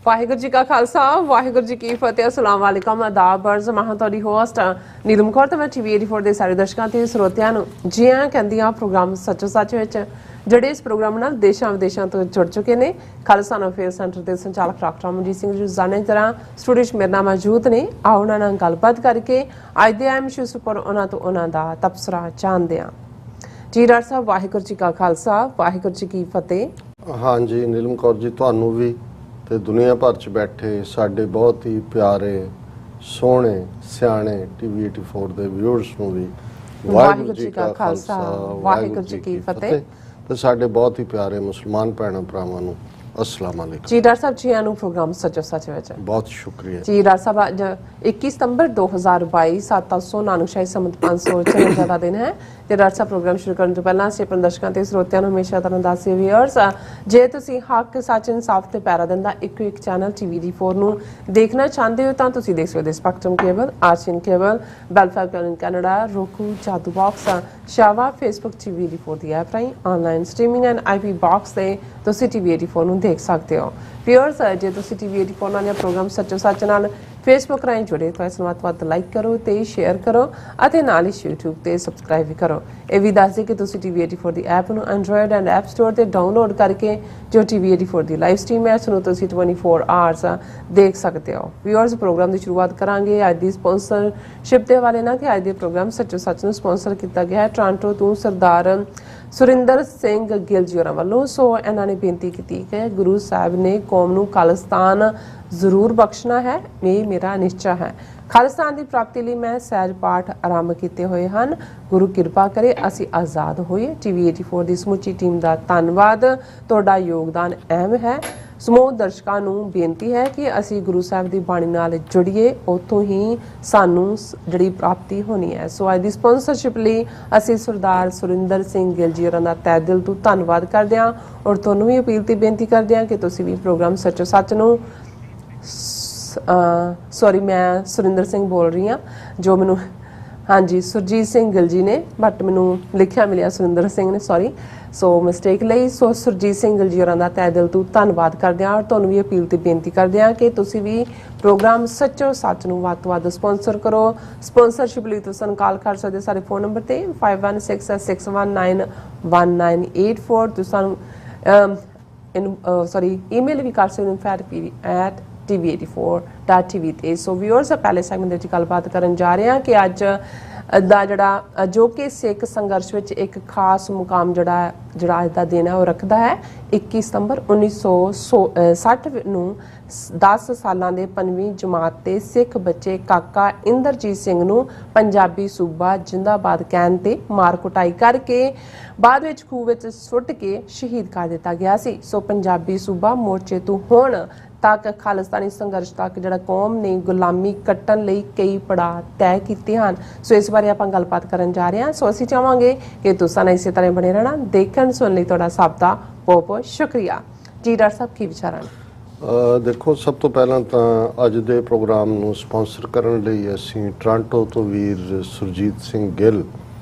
ਵਾਹਿਗੁਰੂ ਜੀ ਕਾ ਖਾਲਸਾ ਵਾਹਿਗੁਰੂ ਜੀ ਕੀ ਫਤਿਹ। अस्सलाम वालेकुम आदाब अर्ज मैं ਤੁਹਾਡੀ ਹੋਸਟ ਨੀਲਮ ਕੌਰ ਤੇ ਮੈਂ ਟੀਵੀ 84 ਦੇ ਸਾਰੇ ਦਰਸ਼ਕਾਂ ਤੇ ਸਰੋਤਿਆਂ ਨੂੰ ਜੀ ਆਇਆਂ ਕਹਿੰਦੀਆਂ ਪ੍ਰੋਗਰਾਮ ਸੱਚੋ ਸੱਚ ਵਿੱਚ ਜਿਹੜੇ ਇਸ ਪ੍ਰੋਗਰਾਮ ਨਾਲ ਦੇਸ਼ਾਂ ਵਿਦੇਸ਼ਾਂ ਤੋਂ ਜੁੜ ਚੁੱਕੇ ਨੇ। ਖਾਲਸਾ ਅਫੇਅਰ ਸੈਂਟਰ ਦੇ ਸੰਚਾਲਕ ਡਾਕਟਰ ਅਮਨਜੀਤ ਸਿੰਘ ਜੀ ਜਾਣੇ ਤਰ੍ਹਾਂ ਸਟੂਡੀਓ 'ਚ ਮੇਰੇ ਨਾਲ ਮੌਜੂਦ ਨੇ। ਆਓ ਉਹਨਾਂ ਨਾਲ ਗੱਲਬਾਤ ਕਰਕੇ ਅੱਜ ਦੇ ਅਹਿਮ ਇਸ਼ੂਜ਼ ਉੱਪਰ ਉਹਨਾਂ ਤੋਂ ਉਹਨਾਂ ਦਾ ਤਬਸਰਾ ਜਾਣਦੇ ਹਾਂ। ਜੀ ਡਾਕਟਰ ਸਾਹਿਬ ਵਾਹਿਗੁਰੂ ਜੀ ਕਾ ਖਾਲਸਾ ਵਾਹਿਗੁਰੂ ਜੀ ਕੀ ਫਤਿਹ। हाँ जी नीलम कौर जी ਤੁਹਾਨੂੰ ਵੀ ਤੇ ਦੁਨੀਆ ਭਰ 'ਚ ਬੈਠੇ ਸਾਡੇ ਬਹੁਤ ਹੀ ਪਿਆਰੇ ਸੋਹਣੇ ਸਿਆਣੇ ਟੀਵੀ 84 ਦੇ ਵਿਊਅਰਸ ਨੂੰ ਵੀ ਵਾਹਿਗੁਰੂ ਜੀ ਕਾ ਖਾਲਸਾ ਵਾਹਿਗੁਰੂ ਜੀ ਕੀ ਫਤਿਹ ਤੇ ਸਾਡੇ ਬਹੁਤ ਹੀ ਪਿਆਰੇ ਮੁਸਲਮਾਨ ਭੈਣਾਂ ਭਰਾਵਾਂ ਨੂੰ अस्सलाम वालेकुम। जी डॉक्टर साहब जी आनू प्रोग्राम सचो सच विच बहुत शुक्रिया जी। डॉक्टर साहब आज 21 सितंबर 2022 700 नानुशाही संमत 554 ਦਾ ਦਿਨ ਹੈ ਤੇ ਡਾਕਟਰ ਸਾਹਿਬ ਪ੍ਰੋਗਰਾਮ ਸ਼ੁਰੂ ਕਰਨ ਤੋਂ ਪਹਿਲਾਂ ਅਸੀਂ ਆਪਣੇ ਦਰਸ਼ਕਾਂ ਤੇ ਸਰੋਤਿਆਂ ਨੂੰ ਹਮੇਸ਼ਾ ਤਰ੍ਹਾਂ ਦੱਸਿਆ ਵੀਅਰਸ ਜੇ ਤੁਸੀਂ ਹੱਕ ਸੱਚ ਇਨਸਾਫ ਤੇ ਪੈਰਾ ਦਿੰਦਾ ਇੱਕੋ ਇੱਕ ਚੈਨਲ ਟੀਵੀ ਦੀ 4 ਨੂੰ ਦੇਖਣਾ ਚਾਹੁੰਦੇ ਹੋ ਤਾਂ ਤੁਸੀਂ ਦੇਖ ਸਕਦੇ Spectrum cable RCN cable Bellfire cable Canada roku Jadoo box ਸ਼ਾਵਾ ਫੇਸਬੁੱਕ ਟੀਵੀ ਦੀ 4 ਦੀ ਐਪ ਰਾਹੀਂ online streaming and IP box ਤੇ ਤੁਸੀਂ ਟੀਵੀ 84 ਨੂੰ ਦੇਖ ਸਕਦੇ ਹੋ। ਵੀਅਰਸ ਜੇ ਤੁਸੀਂ ਟੀਵੀ 84 ਨਾਲ ਪ੍ਰੋਗਰਾਮ ਸੱਚੋ ਸੱਚ ਨਾਲ ਫੇਸਬੁੱਕ ਰਾਹੀਂ ਜੁੜੇ ਤਾਂ ਇਸ ਨੂੰ ਵੱਧ ਲਾਈਕ ਕਰੋ ਤੇ ਸ਼ੇਅਰ ਕਰੋ ਅਤੇ ਨਾਲ ਹੀ YouTube ਤੇ ਸਬਸਕ੍ਰਾਈਬ ਵੀ ਕਰੋ। ਇਹ ਵੀ ਦੱਸ ਦੇ ਕਿ ਤੁਸੀਂ ਟੀਵੀ 84 ਦੀ ਐਪ ਨੂੰ ਐਂਡਰੋਇਡ ਐਂਡ ਐਪ ਸਟੋਰ ਤੇ ਡਾਊਨਲੋਡ ਕਰਕੇ ਜੋ ਟੀਵੀ 84 ਦੀ ਲਾਈਵ ਸਟ੍ਰੀਮ ਹੈ ਉਸ ਨੂੰ ਤੁਸੀਂ 24 ਆਵਰਸ ਦੇਖ ਸਕਦੇ ਹੋ। ਵੀਅਰਸ ਪ੍ਰੋਗਰਾਮ ਦੀ ਸ਼ੁਰੂਆਤ ਕਰਾਂਗੇ ਅੱਜ ਦੀ ਸਪਾਂਸਰਸ਼ਿਪ ਦੇ ਵਾਲੇ ਨਾਲ ਕਿ ਅੱਜ ਦੇ ਪ੍ਰੋਗਰਾਮ ਸੱਚੋ ਸੱਚ ਨੂੰ ਸਪਾਂਸਰ ਕੀਤਾ ਗਿਆ ਹੈ ਟੋਰਾਂਟੋ ਤੋਂ ਸਰਦਾਰ ਸੁਰਿੰਦਰ ਸਿੰਘ ਗਿੱਲ ਜੀ ਹੋਰਾਂ ਵੱਲੋਂ। ਸੋ ਇਹਨਾਂ ਨੇ ਬੇਨਤੀ ਕੀਤੀ ਕਿ ਗੁਰੂ ਸਾਹਿਬ ਨੇ ਕੌਮ ਨੂੰ ਖਾਲਿਸਤਾਨ ਜ਼ਰੂਰ ਬਖਸ਼ਣਾ ਹੈ, ਇਹ ਮੇਰਾ ਨਿਸ਼ਚਾ ਹੈ। ਖਾਲਿਸਤਾਨ ਦੀ ਪ੍ਰਾਪਤੀ ਲਈ ਮੈਂ ਸਹਿਜ ਪਾਠ ਆਰੰਭ ਕੀਤੇ ਹੋਏ ਹਨ। ਗੁਰੂ ਕਿਰਪਾ ਕਰੇ ਅਸੀਂ ਆਜ਼ਾਦ ਹੋਈਏ। ਟੀਵੀ 84 ਦੀ ਸਮੁੱਚੀ ਟੀਮ ਦਾ ਧੰਨਵਾਦ, ਤੁਹਾਡਾ ਯੋਗਦਾਨ ਅਹਿਮ ਹੈ। ਸਮੂਹ ਦਰਸ਼ਕਾਂ ਨੂੰ ਬੇਨਤੀ ਹੈ ਕਿ ਅਸੀਂ ਗੁਰੂ ਸਾਹਿਬ ਦੀ ਬਾਣੀ ਨਾਲ ਜੁੜੀਏ, ਉੱਥੋਂ ਹੀ ਸਾਨੂੰ ਜਿਹੜੀ ਪ੍ਰਾਪਤੀ ਹੋਣੀ ਹੈ। ਸੋ ਅੱਜ ਦੀ ਸਪਾਂਸਰਸ਼ਿਪ ਲਈ ਅਸੀਂ ਸਰਦਾਰ ਸੁਰਿੰਦਰ ਸਿੰਘ ਗਿੱਲ ਜੀ ਹੋਰਾਂ ਦਾ ਤਹਿ ਦਿਲ ਤੋਂ ਧੰਨਵਾਦ ਕਰਦੇ ਹਾਂ ਔਰ ਤੁਹਾਨੂੰ ਵੀ ਅਪੀਲ ਤੇ ਬੇਨਤੀ ਕਰਦੇ ਹਾਂ ਕਿ ਤੁਸੀਂ ਵੀ ਪ੍ਰੋਗਰਾਮ ਸੱਚੋ ਸੱਚ ਨੂੰ ਸੌਰੀ ਮੈਂ ਸੁਰਿੰਦਰ ਸਿੰਘ ਬੋਲ ਰਹੀ ਹਾਂ ਜੋ ਮੈਨੂੰ ਹਾਂਜੀ ਸੁਰਜੀਤ ਸਿੰਘ ਗਿੱਲ ਜੀ ਨੇ ਬਟ ਮੈਨੂੰ ਲਿਖਿਆ ਮਿਲਿਆ ਸੁਰਿੰਦਰ ਸਿੰਘ ਨੇ ਸੌਰੀ ਸੋ ਮਿਸਟੇਕ ਲਈ। ਸੋ ਸੁਰਜੀਤ ਸਿੰਘ ਗਿੱਲ ਜੀ ਹੋਰਾਂ ਦਾ ਤਹਿ ਦਿਲ ਤੋਂ ਧੰਨਵਾਦ ਕਰਦੇ ਹਾਂ ਔਰ ਤੁਹਾਨੂੰ ਵੀ ਅਪੀਲ ਤੇ ਬੇਨਤੀ ਕਰਦੇ ਹਾਂ ਕਿ ਤੁਸੀਂ ਵੀ ਪ੍ਰੋਗਰਾਮ ਸੱਚੋ ਸੱਚ ਨੂੰ ਵੱਧ ਤੋਂ ਵੱਧ ਸਪਾਂਸਰ ਕਰੋ। ਸਪਾਂਸਰਸ਼ਿਪ ਲਈ ਤੁਸੀਂ ਸਾਨੂੰ ਕਾਲ ਕਰ ਸਕਦੇ ਸਾਡੇ ਫੋਨ ਨੰਬਰ ਤੇ 5166191984 ਤੁਸੀਂ ਸਾਨੂੰ ਈਮੇਲ ਵੀ ਕਰ ਸਕਦੇ ਹੋ tv84.tv ਤੇ। ਸੋ ਵਿਊਅਰਸ ਪਹਿਲੇ ਸੈਗਮੈਂਟ ਦੇ ਵਿੱਚ ਗੱਲਬਾਤ ਕਰਨ ਜਾ ਰਹੇ ਹਾਂ ਕਿ ਅੱਜ ਦਾ ਜਿਹੜਾ ਜੋ ਕਿ ਸਿੱਖ ਸੰਘਰਸ਼ ਵਿੱਚ ਇੱਕ ਖਾਸ ਮੁਕਾਮ ਜਿਹੜਾ ਅੱਜ ਦਾ ਦਿਨ ਹੈ ਉਹ ਰੱਖਦਾ ਹੈ 21 ਸਤੰਬਰ 1960 ਨੂੰ 10 ਸਾਲਾਂ ਦੇ 5ਵੀਂ ਜਮਾਤ ਦੇ ਸਿੱਖ ਬੱਚੇ ਕਾਕਾ ਇੰਦਰਜੀਤ ਸਿੰਘ ਨੂੰ ਪੰਜਾਬੀ ਸੂਬਾ ਜਿੰਦਾਬਾਦ ਕਹਿਣ ਤੇ ਮਾਰ ਕੁਟਾਈ ਕਰਕੇ ਬਾਅਦ ਵਿੱਚ ਖੂਹ ਵਿੱਚ ਸੁੱਟ ਕੇ ਸ਼ਹੀਦ ਕਰ ਦਿੱਤਾ ਗਿਆ ਸੀ। ਸੋ ਪੰਜਾਬੀ ਸੂਬਾ ਮੋਰਚੇ ਤੋਂ ਹੁਣ ਤੱਕ ਖਾਲਿਸਤਾਨੀ ਸੰਘਰਸ਼ ਤੱਕ ਜਿਹੜਾ ਕੌਮ ਨੇ ਗੁਲਾਮੀ ਕੱਟਣ ਲਈ ਕਈ ਪੜਾਅ ਤੈਅ ਕੀਤੇ ਹਨ। ਸੋ ਇਸ ਬਾਰੇ ਆਪਾਂ ਗੱਲਬਾਤ ਕਰਨ ਜਾ ਰਹੇ ਹਾਂ। ਸੋ ਅਸੀਂ ਚਾਹਾਂਗੇ ਕਿ ਤੁਸੀਂ ਨਾ ਇਸੇ ਤਰ੍ਹਾਂ ਬਣੇ ਰਹਿਣਾ। ਦੇਖਣ ਸੁਣਨ ਲਈ ਤੁਹਾਡਾ ਸਭ ਦਾ ਬਹੁਤ ਬਹੁਤ ਸ਼ੁਕਰੀਆ। ਜੀ ਡਾਕਟਰ ਸਾਹਿਬ ਕੀ ਵਿਚਾਰ ਹਨ? ਦੇਖੋ ਸਭ ਤੋਂ ਪਹਿਲਾਂ ਤਾਂ ਅੱਜ ਦੇ ਪ੍ਰੋਗਰਾਮ ਨੂੰ ਸਪਾਂਸਰ ਕਰਨ ਲਈ ਅਸੀਂ ਟੋਰਾਂਟੋ ਤੋਂ ਵੀਰ ਸੁਰਜੀਤ ਸਿੰਘ ਗਿੱਲ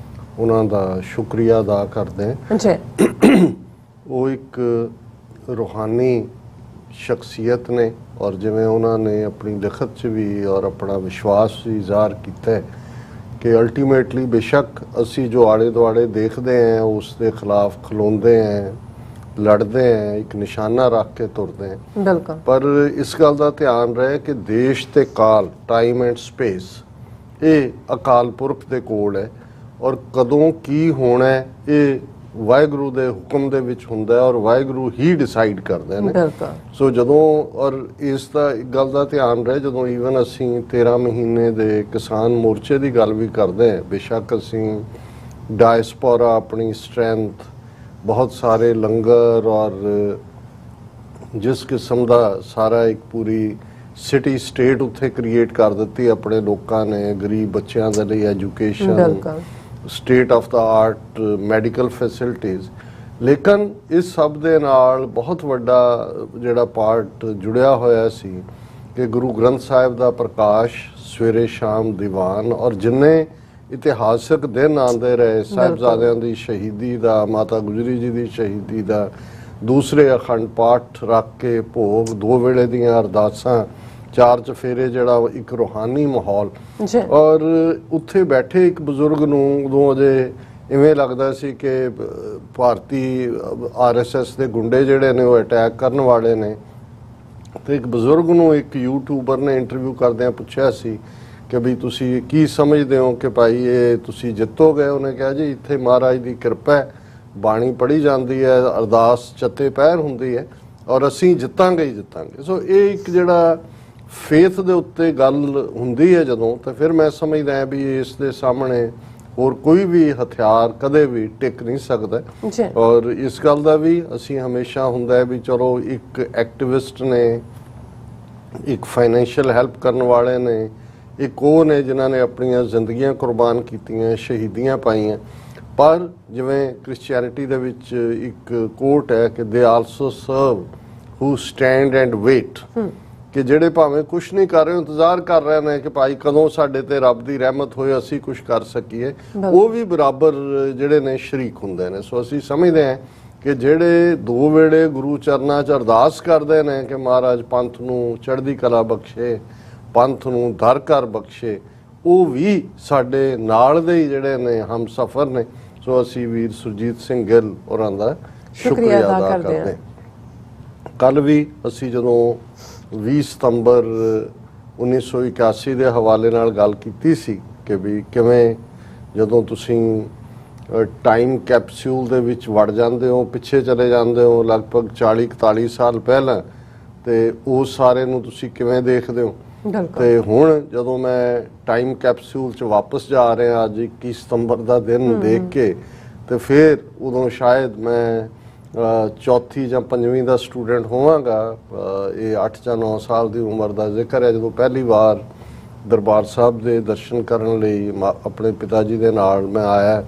ਉਹਨਾਂ ਦਾ ਸ਼ੁਕਰੀਆ ਅਦਾ ਕਰਦੇ ਹਾਂ ਜੀ। ਉਹ ਇੱਕ ਰੂਹਾਨੀ ਸ਼ਖਸੀਅਤ ਨੇ ਔਰ ਜਿਵੇਂ ਉਹਨਾਂ ਨੇ ਆਪਣੀ ਲਿਖਤ 'ਚ ਵੀ ਔਰ ਆਪਣਾ ਵਿਸ਼ਵਾਸ ਵੀ ਜ਼ਾਹਰ ਕੀਤਾ ਹੈ ਕਿ ਅਲਟੀਮੇਟਲੀ ਬੇਸ਼ੱਕ ਅਸੀਂ ਜੋ ਆਲੇ ਦੁਆਲੇ ਦੇਖਦੇ ਹਾਂ ਉਸ ਦੇ ਖਿਲਾਫ ਖਲੋਂਦੇ ਹਾਂ, ਲੜਦੇ ਹਾਂ, ਇੱਕ ਨਿਸ਼ਾਨਾ ਰੱਖ ਕੇ ਤੁਰਦੇ ਹਾਂ, ਬਿਲਕੁਲ, ਪਰ ਇਸ ਗੱਲ ਦਾ ਧਿਆਨ ਰਹੇ ਕਿ ਦੇਸ਼ ਤੇ ਕਾਲ ਟਾਈਮ ਐਂਡ ਸਪੇਸ ਇਹ ਅਕਾਲ ਪੁਰਖ ਦੇ ਕੋਲ ਹੈ ਔਰ ਕਦੋਂ ਕੀ ਹੋਣਾ ਇਹ ਵਾਹਿਗੁਰੂ ਦੇ ਹੁਕਮ ਦੇ ਵਿੱਚ ਹੁੰਦਾ ਹੈ ਔਰ ਵਾਹਿਗੁਰੂ ਹੀ ਡਿਸਾਈਡ ਕਰਦੇ ਨੇ। ਸੋ ਜਦੋਂ ਔਰ ਇਸ ਦਾ ਇੱਕ ਗੱਲ ਦਾ ਧਿਆਨ ਰਹੇ ਜਦੋਂ ਈਵਨ ਅਸੀਂ 13 ਮਹੀਨੇ ਦੇ ਕਿਸਾਨ ਮੋਰਚੇ ਦੀ ਗੱਲ ਵੀ ਕਰਦੇ ਹਾਂ, ਬੇਸ਼ੱਕ ਅਸੀਂ ਡਾਇਸਪੋਰਾ ਆਪਣੀ ਸਟਰੈਂਥ ਬਹੁਤ ਸਾਰੇ ਲੰਗਰ ਔਰ ਜਿਸ ਕਿਸਮ ਦਾ ਸਾਰਾ ਇੱਕ ਪੂਰੀ ਸਿਟੀ ਸਟੇਟ ਉੱਥੇ ਕ੍ਰੀਏਟ ਕਰ ਦਿੱਤੀ ਆਪਣੇ ਲੋਕਾਂ ਨੇ, ਗਰੀਬ ਬੱਚਿਆਂ ਦੇ ਲਈ education, state of the art medical facilities, ਲੇਕਿਨ ਇਸ ਸਭ ਦੇ ਨਾਲ ਬਹੁਤ ਵੱਡਾ ਜਿਹੜਾ ਪਾਰਟ ਜੁੜਿਆ ਹੋਇਆ ਸੀ ਕਿ ਗੁਰੂ ਗ੍ਰੰਥ ਸਾਹਿਬ ਦਾ ਪ੍ਰਕਾਸ਼ ਸਵੇਰੇ ਸ਼ਾਮ ਦੀਵਾਨ ਔਰ ਜਿੰਨੇ ਇਤਿਹਾਸਕ ਦਿਨ ਆਉਂਦੇ ਰਹੇ ਸਾਹਿਬਜ਼ਾਦਿਆਂ ਦੀ ਸ਼ਹੀਦੀ ਦਾ, ਮਾਤਾ ਗੁਜਰੀ ਜੀ ਦੀ ਸ਼ਹੀਦੀ ਦਾ, दूसरे अखंड पाठ रख के भोग, 2 ਵੇਲੇ ਦੀਆਂ ਅਰਦਾਸਾਂ, 4 ਚਫੇਰੇ, ਜਿਹੜਾ ਇੱਕ ਰੂਹਾਨੀ ਮਾਹੌਲ। ਔਰ ਉੱਥੇ ਬੈਠੇ ਇੱਕ ਬਜ਼ੁਰਗ ਨੂੰ ਉਦੋਂ ਅਜੇ ਇਵੇਂ ਲੱਗਦਾ ਸੀ ਕਿ ਭਾਰਤੀ RSS ਦੇ ਗੁੰਡੇ ਜਿਹੜੇ ਨੇ ਉਹ ਅਟੈਕ ਕਰਨ ਵਾਲੇ ਨੇ। ਤੇ ਇੱਕ ਬਜ਼ੁਰਗ ਨੂੰ ਇੱਕ ਯੂਟਿਊਬਰ ਨੇ ਇੰਟਰਵਿਊ ਕਰਦਿਆਂ ਪੁੱਛਿਆ ਸੀ ਕਿ ਵੀ ਤੁਸੀਂ ਕੀ ਸਮਝਦੇ ਹੋ ਕਿ ਭਾਈ ਇਹ ਤੁਸੀਂ ਜਿੱਤੋਗੇ? ਉਹਨੇ ਕਿਹਾ ਜੀ ਇੱਥੇ ਮਹਾਰਾਜ ਦੀ ਕਿਰਪਾ ਹੈ, ਬਾਣੀ ਪੜ੍ਹੀ ਜਾਂਦੀ ਹੈ, ਅਰਦਾਸ ਚੱਤੇ ਪਹਿਰ ਹੁੰਦੀ ਹੈ ਔਰ ਅਸੀਂ ਜਿੱਤਾਂਗੇ ਹੀ ਜਿੱਤਾਂਗੇ। ਸੋ ਇਹ ਇੱਕ ਜਿਹੜਾ ਫੇਥ ਦੇ ਉੱਤੇ ਗੱਲ ਹੁੰਦੀ ਹੈ ਜਦੋਂ, ਤਾਂ ਫਿਰ ਮੈਂ ਸਮਝਦਾ ਹਾਂ ਵੀ ਇਸ ਦੇ ਸਾਹਮਣੇ ਹੋਰ ਕੋਈ ਵੀ ਹਥਿਆਰ ਕਦੇ ਵੀ ਟਿਕ ਨਹੀਂ ਸਕਦਾ। ਔਰ ਇਸ ਗੱਲ ਦਾ ਵੀ ਅਸੀਂ ਹਮੇਸ਼ਾ ਹੁੰਦਾ ਹੈ ਵੀ ਚਲੋ ਇੱਕ ਐਕਟਿਵਿਸਟ ਨੇ, ਇੱਕ ਫਾਈਨੈਂਸ਼ੀਅਲ ਹੈਲਪ ਕਰਨ ਵਾਲੇ ਨੇ, ਇੱਕ ਉਹ ਨੇ ਜਿਨ੍ਹਾਂ ਨੇ ਆਪਣੀਆਂ ਜ਼ਿੰਦਗੀਆਂ ਕੁਰਬਾਨ ਕੀਤੀਆਂ, ਸ਼ਹੀਦੀਆਂ ਪਾਈਆਂ। ਪਰ ਜਿਵੇਂ ਕ੍ਰਿਸਚੀਅਨਿਟੀ ਦੇ ਵਿੱਚ ਇੱਕ ਕੋਟ ਹੈ ਕਿ they also serve who stand and wait, ਕਿ ਜਿਹੜੇ ਭਾਵੇਂ ਕੁਛ ਨਹੀਂ ਕਰ ਰਹੇ, ਇੰਤਜ਼ਾਰ ਕਰ ਰਹੇ ਨੇ ਕਿ ਭਾਈ ਕਦੋਂ ਸਾਡੇ ਤੇ ਰੱਬ ਦੀ ਰਹਿਮਤ ਹੋਏ, ਅਸੀਂ ਕੁਛ ਕਰ ਸਕੀਏ, ਉਹ ਵੀ ਬਰਾਬਰ ਜਿਹੜੇ ਨੇ ਸ਼ਰੀਕ ਹੁੰਦੇ ਨੇ। ਸੋ ਅਸੀਂ ਸਮਝਦੇ ਹਾਂ ਕਿ ਜਿਹੜੇ 2 ਵੇਲੇ ਗੁਰੂ ਚਰਨਾਂ 'ਚ ਅਰਦਾਸ ਕਰਦੇ ਨੇ ਕਿ ਮਹਾਰਾਜ ਪੰਥ ਨੂੰ ਚੜ੍ਹਦੀ ਕਲਾ ਬਖਸ਼ੇ, ਪੰਥ ਨੂੰ ਦਰ ਘਰ ਬਖਸ਼ੇ, ਉਹ ਵੀ ਸਾਡੇ ਨਾਲ ਦੇ ਹੀ ਜਿਹੜੇ ਨੇ ਹਮ ਸਫਰ ਨੇ। ਸੋ ਅਸੀਂ ਵੀਰ ਸੁਰਜੀਤ ਸਿੰਘ ਗਿੱਲ ਹੋਰਾਂ ਦਾ ਸ਼ੁਕਰੀਆ ਅਦਾ ਕਰਦੇ ਹਾਂ। ਕੱਲ ਵੀ ਅਸੀਂ ਜਦੋਂ 20 ਸਤੰਬਰ 1981 ਦੇ ਹਵਾਲੇ ਨਾਲ ਗੱਲ ਕੀਤੀ ਸੀ ਕਿ ਵੀ ਕਿਵੇਂ ਜਦੋਂ ਤੁਸੀਂ ਟਾਈਮ ਕੈਪਸੂਲ ਦੇ ਵਿੱਚ ਵੜ ਜਾਂਦੇ ਹੋ, ਪਿੱਛੇ ਚਲੇ ਜਾਂਦੇ ਹੋ ਲਗਭਗ 40-41 ਸਾਲ ਪਹਿਲਾਂ, ਤੇ ਉਸ ਸਾਰੇ ਨੂੰ ਤੁਸੀਂ ਕਿਵੇਂ ਦੇਖਦੇ ਹੋ। ਤੇ ਹੁਣ ਜਦੋਂ ਮੈਂ ਟਾਈਮ ਕੈਪਸੂਲ 'ਚ ਵਾਪਸ ਜਾ ਰਿਹਾ ਅੱਜ 21 ਸਤੰਬਰ ਦਾ ਦਿਨ ਦੇਖ ਕੇ, ਤੇ ਫਿਰ ਉਦੋਂ ਸ਼ਾਇਦ ਮੈਂ 4ਥੀ ਜਾਂ 5ਵੀਂ ਦਾ ਸਟੂਡੈਂਟ ਹੋਵਾਂਗਾ। ਇਹ 8 ਜਾਂ 9 ਸਾਲ ਦੀ ਉਮਰ ਦਾ ਜ਼ਿਕਰ ਹੈ ਜਦੋਂ ਪਹਿਲੀ ਵਾਰ ਦਰਬਾਰ ਸਾਹਿਬ ਦੇ ਦਰਸ਼ਨ ਕਰਨ ਲਈ ਆਪਣੇ ਪਿਤਾ ਜੀ ਦੇ ਨਾਲ ਮੈਂ ਆਇਆ।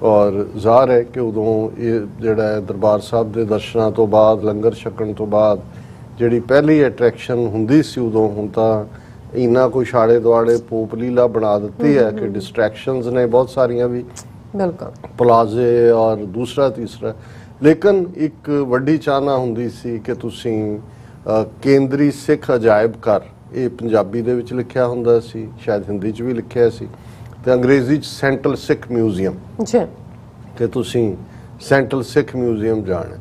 ਔਰ ਜ਼ਾਹਰ ਹੈ ਕਿ ਉਦੋਂ ਇਹ ਜਿਹੜਾ ਦਰਬਾਰ ਸਾਹਿਬ ਦੇ ਦਰਸ਼ਨਾਂ ਤੋਂ ਬਾਅਦ, ਲੰਗਰ ਛਕਣ ਤੋਂ ਬਾਅਦ ਜਿਹੜੀ ਪਹਿਲੀ ਅਟਰੈਕਸ਼ਨ ਹੁੰਦੀ ਸੀ ਉਦੋਂ, ਹੁਣ ਤਾਂ ਇੰਨਾ ਕੁਛ ਆਲੇ ਦੁਆਲੇ ਪੋਪ ਲੀਲਾ ਬਣਾ ਦਿੱਤੀ ਹੈ ਕਿ ਡਿਸਟਰੈਕਸ਼ਨਸ ਨੇ ਬਹੁਤ ਸਾਰੀਆਂ ਵੀ, ਪਲਾਜ਼ੇ ਔਰ ਦੂਸਰਾ ਤੀਸਰਾ। ਲੇਕਿਨ ਇੱਕ ਵੱਡੀ ਚਾਹਨਾ ਹੁੰਦੀ ਸੀ ਕਿ ਤੁਸੀਂ ਕੇਂਦਰੀ ਸਿੱਖ ਅਜਾਇਬ ਘਰ, ਇਹ ਪੰਜਾਬੀ ਦੇ ਵਿੱਚ ਲਿਖਿਆ ਹੁੰਦਾ ਸੀ, ਸ਼ਾਇਦ ਹਿੰਦੀ 'ਚ ਵੀ ਲਿਖਿਆ ਸੀ, ਤੇ ਅੰਗਰੇਜ਼ੀ 'ਚ ਸੈਂਟਰਲ ਸਿੱਖ ਮਿਊਜ਼ੀਅਮ, ਕਿ ਤੁਸੀਂ ਸੈਂਟਰਲ ਸਿੱਖ ਮਿਊਜ਼ੀਅਮ ਜਾਣਾ।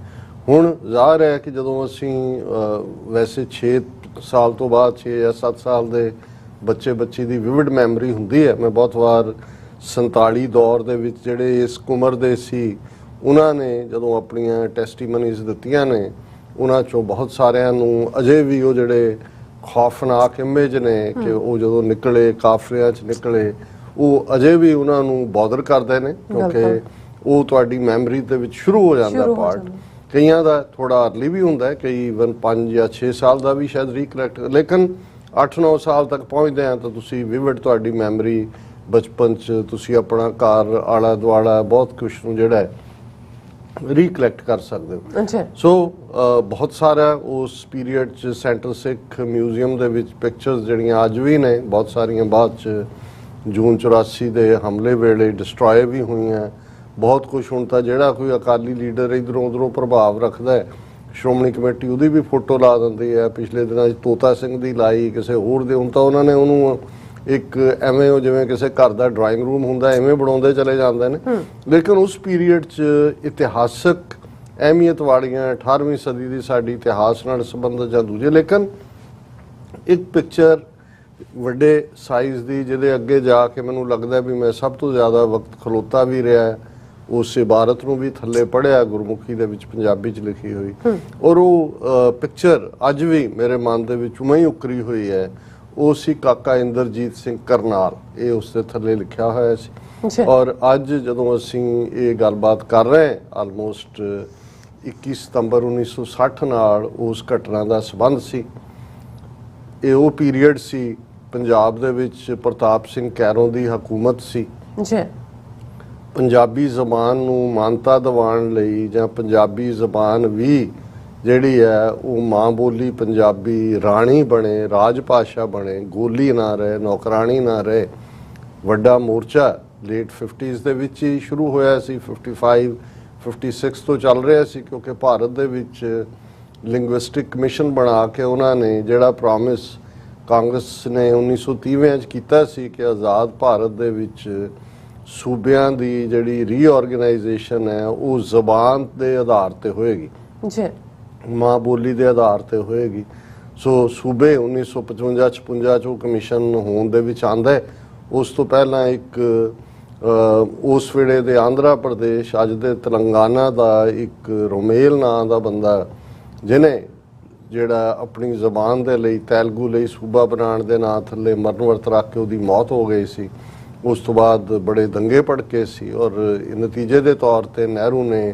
ਹੁਣ ਜ਼ਾਹਰ ਹੈ ਕਿ ਜਦੋਂ ਅਸੀਂ ਵੈਸੇ 6 ਸਾਲ ਤੋਂ ਬਾਅਦ 6 ਜਾਂ 7 ਸਾਲ ਦੇ ਬੱਚੀ ਦੀ ਵਿਵਿਡ ਮੈਮਰੀ ਹੁੰਦੀ ਹੈ। ਮੈਂ ਬਹੁਤ ਵਾਰ 47 ਦੌਰ ਦੇ ਵਿੱਚ ਜਿਹੜੇ ਇਸ ਉਮਰ ਦੇ ਸੀ ਉਹਨਾਂ ਨੇ ਜਦੋਂ ਆਪਣੀਆਂ ਟੈਸਟੀਮਨੀਜ਼ ਦਿੱਤੀਆਂ ਨੇ, ਉਹਨਾਂ 'ਚੋਂ ਬਹੁਤ ਸਾਰਿਆਂ ਨੂੰ ਅਜੇ ਵੀ ਉਹ ਜਿਹੜੇ ਖੌਫਨਾਕ ਇਮੇਜ ਨੇ ਕਿ ਉਹ ਜਦੋਂ ਨਿਕਲੇ, ਕਾਫਲਿਆਂ 'ਚ ਨਿਕਲੇ, ਉਹ ਅਜੇ ਵੀ ਉਹਨਾਂ ਨੂੰ ਬੌਦਰ ਕਰਦੇ ਨੇ, ਕਿਉਂਕਿ ਉਹ ਤੁਹਾਡੀ ਮੈਮਰੀ ਦੇ ਵਿੱਚ ਸ਼ੁਰੂ ਹੋ ਜਾਂਦਾ ਪਾਰਟ। ਕਈਆਂ ਦਾ ਥੋੜਾ ਅਰਲੀ ਵੀ ਹੁੰਦਾ, ਕਈ ਇਵਨ 5 ਜਾਂ 6 ਸਾਲ ਦਾ ਵੀ ਸ਼ਾਇਦ ਰੀਕਲੈਕਟ, ਲੇਕਿਨ 8-9 ਸਾਲ ਤੱਕ ਪਹੁੰਚਦੇ ਆ ਤਾਂ ਤੁਸੀਂ ਵਿਵਿਡ ਤੁਹਾਡੀ ਮੈਮਰੀ ਬਚਪਨ 'ਚ ਤੁਸੀਂ ਆਪਣਾ ਘਰ ਆਲਾ ਦੁਆਲਾ ਬਹੁਤ ਕੁਛ ਨੂੰ ਜਿਹੜਾ ਹੈ ਰੀਕਲੈਕਟ ਕਰ ਸਕਦੇ ਹੋ। ਸੋ ਬਹੁਤ ਸਾਰਾ ਉਸ ਪੀਰੀਅਡ 'ਚ ਸੈਂਟਰਲ ਸਿੱਖ ਮਿਊਜ਼ੀਅਮ ਦੇ ਵਿੱਚ ਪਿਕਚਰਸ ਜਿਹੜੀਆਂ ਅੱਜ ਵੀ ਨੇ, ਬਹੁਤ ਸਾਰੀਆਂ ਬਾਅਦ 'ਚ ਜੂਨ 84 ਦੇ ਹਮਲੇ ਵੇਲੇ ਡਿਸਟਰੋਏ ਵੀ ਹੋਈਆਂ। ਬਹੁਤ ਕੁਛ ਹੁਣ ਤਾਂ ਜਿਹੜਾ ਕੋਈ ਅਕਾਲੀ ਲੀਡਰ ਇੱਧਰੋਂ ਉੱਧਰੋਂ ਪ੍ਰਭਾਵ ਰੱਖਦਾ ਹੈ, ਸ਼੍ਰੋਮਣੀ ਕਮੇਟੀ ਉਹਦੀ ਵੀ ਫੋਟੋ ਲਾ ਦਿੰਦੀ ਹੈ। ਪਿਛਲੇ ਦਿਨਾਂ 'ਚ ਤੋਤਾ ਸਿੰਘ ਦੀ ਲਾਈ, ਕਿਸੇ ਹੋਰ ਦੇ, ਹੁਣ ਤਾਂ ਉਹਨਾਂ ਨੇ ਉਹਨੂੰ ਇੱਕ ਐਵੇਂ ਉਹ ਜਿਵੇਂ ਕਿਸੇ ਘਰ ਦਾ ਡਰਾਇੰਗ ਰੂਮ ਹੁੰਦਾ ਐਵੇਂ ਬਣਾਉਂਦੇ ਚਲੇ ਜਾਂਦੇ ਨੇ। ਲੇਕਿਨ ਉਸ ਪੀਰੀਅਡ 'ਚ ਇਤਿਹਾਸਕ ਅਹਿਮੀਅਤ ਵਾਲੀਆਂ 18ਵੀਂ ਸਦੀ ਦੀ ਸਾਡੀ ਇਤਿਹਾਸ ਨਾਲ ਸੰਬੰਧਿਤ ਜਾਂ ਦੂਜੇ, ਲੇਕਿਨ ਇੱਕ ਪਿਕਚਰ ਵੱਡੇ ਸਾਈਜ਼ ਦੀ ਜਿਹਦੇ ਅੱਗੇ ਜਾ ਕੇ ਮੈਨੂੰ ਲੱਗਦਾ ਵੀ ਮੈਂ ਸਭ ਤੋਂ ਜ਼ਿਆਦਾ ਵਕਤ ਖਲੋਤਾ ਵੀ ਰਿਹਾ, ਉਸ ਇਬਾਰਤ ਨੂੰ ਵੀ ਥੱਲੇ ਪੜ੍ਹਿਆ ਗੁਰਮੁਖੀ ਦੇ ਵਿੱਚ ਪੰਜਾਬੀ 'ਚ ਲਿਖੀ ਹੋਈ, ਔਰ ਉਹ ਪਿਕਚਰ ਅੱਜ ਵੀ ਮੇਰੇ ਮਨ ਦੇ ਵਿੱਚ ਉਵੇਂ ਹੀ ਉਕਰੀ ਹੋਈ ਹੈ। ਉਹ ਸੀ ਕਾਕਾ ਇੰਦਰਜੀਤ ਸਿੰਘ ਕਰਨਾਲ, ਇਹ ਉਸ ਦੇ ਥੱਲੇ ਲਿਖਿਆ ਹੋਇਆ ਸੀ। ਔਰ ਅੱਜ ਜਦੋਂ ਅਸੀਂ ਇਹ ਗੱਲਬਾਤ ਕਰ ਰਹੇ ਹਾਂ, ਆਲਮੋਸਟ 21 ਸਤੰਬਰ 1960 ਨਾਲ ਉਸ ਘਟਨਾ ਦਾ ਸੰਬੰਧ ਸੀ। ਇਹ ਉਹ ਪੀਰੀਅਡ ਸੀ ਪੰਜਾਬ ਦੇ ਵਿੱਚ ਪ੍ਰਤਾਪ ਸਿੰਘ ਕੈਰੋਂ ਦੀ ਹਕੂਮਤ ਸੀ। ਪੰਜਾਬੀ ਜ਼ਬਾਨ ਨੂੰ ਮਾਨਤਾ ਦਿਵਾਉਣ ਲਈ ਜਾਂ ਪੰਜਾਬੀ ਜ਼ਬਾਨ ਵੀ ਜਿਹੜੀ ਹੈ ਉਹ ਮਾਂ ਬੋਲੀ ਪੰਜਾਬੀ ਰਾਣੀ ਬਣੇ, ਰਾਜ ਭਾਸ਼ਾ ਬਣੇ, ਗੋਲੀ ਨਾ ਰਹੇ, ਨੌਕਰਾਣੀ ਨਾ ਰਹੇ। ਵੱਡਾ ਮੋਰਚਾ ਲੇਟ 50s ਦੇ ਵਿੱਚ ਹੀ ਸ਼ੁਰੂ ਹੋਇਆ ਸੀ। 55 56 ਤੋਂ ਚੱਲ ਰਿਹਾ ਸੀ, ਕਿਉਂਕਿ ਭਾਰਤ ਦੇ ਵਿੱਚ ਲਿੰਗੁਇਸਟਿਕ ਕਮਿਸ਼ਨ ਬਣਾ ਕੇ ਉਹਨਾਂ ਨੇ ਜਿਹੜਾ ਪ੍ਰੋਮਿਸ ਕਾਂਗਰਸ ਨੇ 1930 'ਚ ਕੀਤਾ ਸੀ ਕਿ ਆਜ਼ਾਦ ਭਾਰਤ ਦੇ ਵਿੱਚ ਸੂਬਿਆਂ ਦੀ ਜਿਹੜੀ ਰੀਆਰਗੇਨਾਈਜੇਸ਼ਨ ਹੈ ਉਹ ਜ਼ਬਾਨ ਦੇ ਆਧਾਰ ਤੇ ਹੋਏਗੀ ਜੀ, ਮਾਂ ਬੋਲੀ ਦੇ ਆਧਾਰ ਤੇ ਹੋਏਗੀ। ਸੋ ਸੂਬੇ 1955-56 'ਚ ਉਹ ਕਮਿਸ਼ਨ ਹੋਣ ਦੇ ਵਿੱਚ ਆਂਦਾ ਹੈ। ਉਸ ਤੋਂ ਪਹਿਲਾਂ ਇੱਕ ਉਸ ਵੇਲੇ ਦੇ ਆਂਧਰਾ ਪ੍ਰਦੇਸ਼, ਅੱਜ ਦੇ ਤੇਲੰਗਾਨਾ ਦਾ ਇੱਕ ਰੋਮੇਲ ਨਾਂ ਦਾ ਬੰਦਾ ਜਿਹਨੇ ਜਿਹੜਾ ਆਪਣੀ ਜ਼ਬਾਨ ਦੇ ਲਈ ਤੇਲਗੂ ਲਈ ਸੂਬਾ ਬਣਾਉਣ ਦੇ ਨਾਂ ਥੱਲੇ ਮਰਨ ਵਰਤ ਰੱਖ ਕੇ ਉਹਦੀ ਮੌਤ ਹੋ ਗਈ ਸੀ। ਉਸ ਤੋਂ ਬਾਅਦ ਬੜੇ ਦੰਗੇ ਭੜਕੇ ਸੀ ਔਰ ਨਤੀਜੇ ਦੇ ਤੌਰ ਤੇ ਨਹਿਰੂ ਨੇ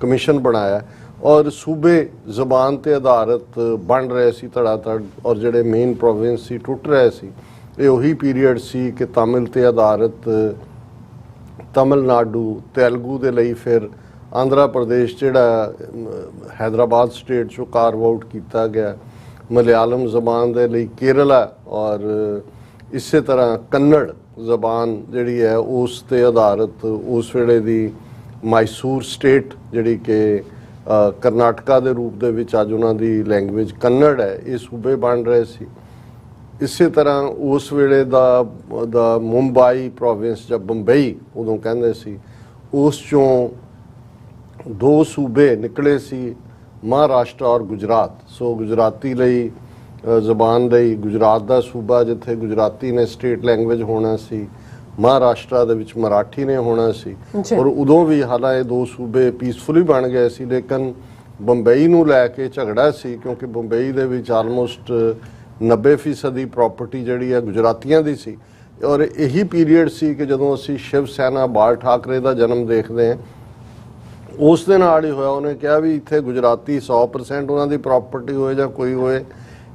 ਕਮਿਸ਼ਨ ਬਣਾਇਆ ਔਰ ਸੂਬੇ ਜ਼ਬਾਨ ਤੇ ਆਧਾਰਿਤ ਬਣ ਰਹੇ ਸੀ ਧੜਾ-ਧੜ, ਔਰ ਜਿਹੜੇ ਮੇਨ ਪ੍ਰੋਵਿੰਸ ਸੀ ਟੁੱਟ ਰਹੇ ਸੀ। ਇਹ ਉਹੀ ਪੀਰੀਅਡ ਸੀ ਕਿ ਤਮਿਲ ਤੇ ਆਧਾਰਿਤ ਤਮਿਲਨਾਡੂ, ਤੇਲਗੂ ਦੇ ਲਈ ਫਿਰ ਆਂਧਰਾ ਪ੍ਰਦੇਸ਼ ਜਿਹੜਾ ਹੈਦਰਾਬਾਦ ਸਟੇਟ ਚੋਂ ਕਾਰਵ ਆਊਟ ਕੀਤਾ ਗਿਆ, ਮਲਿਆਲਮ ਜ਼ਬਾਨ ਦੇ ਲਈ ਕੇਰਲਾ, ਔਰ ਇਸੇ ਤਰ੍ਹਾਂ ਕੰਨੜ ਜ਼ਬਾਨ ਜਿਹੜੀ ਹੈ ਉਸ ਤੇ ਆਧਾਰਿਤ ਉਸ ਵੇਲੇ ਦੀ ਮੈਸੂਰ ਸਟੇਟ ਜਿਹੜੀ ਕਿ ਕਰਨਾਟਕਾ ਦੇ ਰੂਪ ਦੇ ਵਿੱਚ ਅੱਜ ਉਹਨਾਂ ਦੀ ਲੈਂਗੁਏਜ ਕੰਨੜ ਹੈ, ਇਹ ਸੂਬੇ ਬਣ ਰਹੇ ਸੀ। ਇਸੇ ਤਰ੍ਹਾਂ ਉਸ ਵੇਲੇ ਦਾ ਮੁੰਬਈ ਪ੍ਰੋਵਿੰਸ ਜਾਂ ਬੰਬਈ ਉਦੋਂ ਕਹਿੰਦੇ ਸੀ, ਉਸ ਚੋਂ ਦੋ ਸੂਬੇ ਨਿਕਲੇ ਸੀ, ਮਹਾਰਾਸ਼ਟਰ ਔਰ ਗੁਜਰਾਤ। ਸੋ ਗੁਜਰਾਤੀ ਲਈ ਜ਼ਬਾਨ ਲਈ ਗੁਜਰਾਤ ਦਾ ਸੂਬਾ ਜਿੱਥੇ ਗੁਜਰਾਤੀ ਨੇ ਸਟੇਟ ਲੈਂਗੁਏਜ ਹੋਣਾ ਸੀ, ਮਹਾਰਾਸ਼ਟਰ ਦੇ ਵਿੱਚ ਮਰਾਠੀ ਨੇ ਹੋਣਾ ਸੀ। ਔਰ ਉਦੋਂ ਵੀ ਹਾਲਾਂਕਿ ਇਹ ਦੋ ਸੂਬੇ ਪੀਸਫੁਲੀ ਬਣ ਗਏ ਸੀ, ਲੇਕਿਨ ਬੰਬਈ ਨੂੰ ਲੈ ਕੇ ਝਗੜਾ ਸੀ ਕਿਉਂਕਿ ਬੰਬਈ ਦੇ ਵਿੱਚ ਆਲਮੋਸਟ 90% ਦੀ ਪ੍ਰਾਪਰਟੀ ਜਿਹੜੀ ਹੈ ਗੁਜਰਾਤੀਆਂ ਦੀ ਸੀ। ਔਰ ਇਹੀ ਪੀਰੀਅਡ ਸੀ ਕਿ ਜਦੋਂ ਅਸੀਂ ਸ਼ਿਵ ਸੈਨਾ ਬਾਲ ਠਾਕਰੇ ਦਾ ਜਨਮ ਦੇਖਦੇ ਹਾਂ, ਉਸ ਦੇ ਨਾਲ ਹੀ ਹੋਇਆ। ਉਹਨੇ ਕਿਹਾ ਵੀ ਇੱਥੇ ਗੁਜਰਾਤੀ 100% ਉਹਨਾਂ ਦੀ ਪ੍ਰਾਪਰਟੀ ਹੋਏ ਜਾਂ ਕੋਈ ਹੋਏ,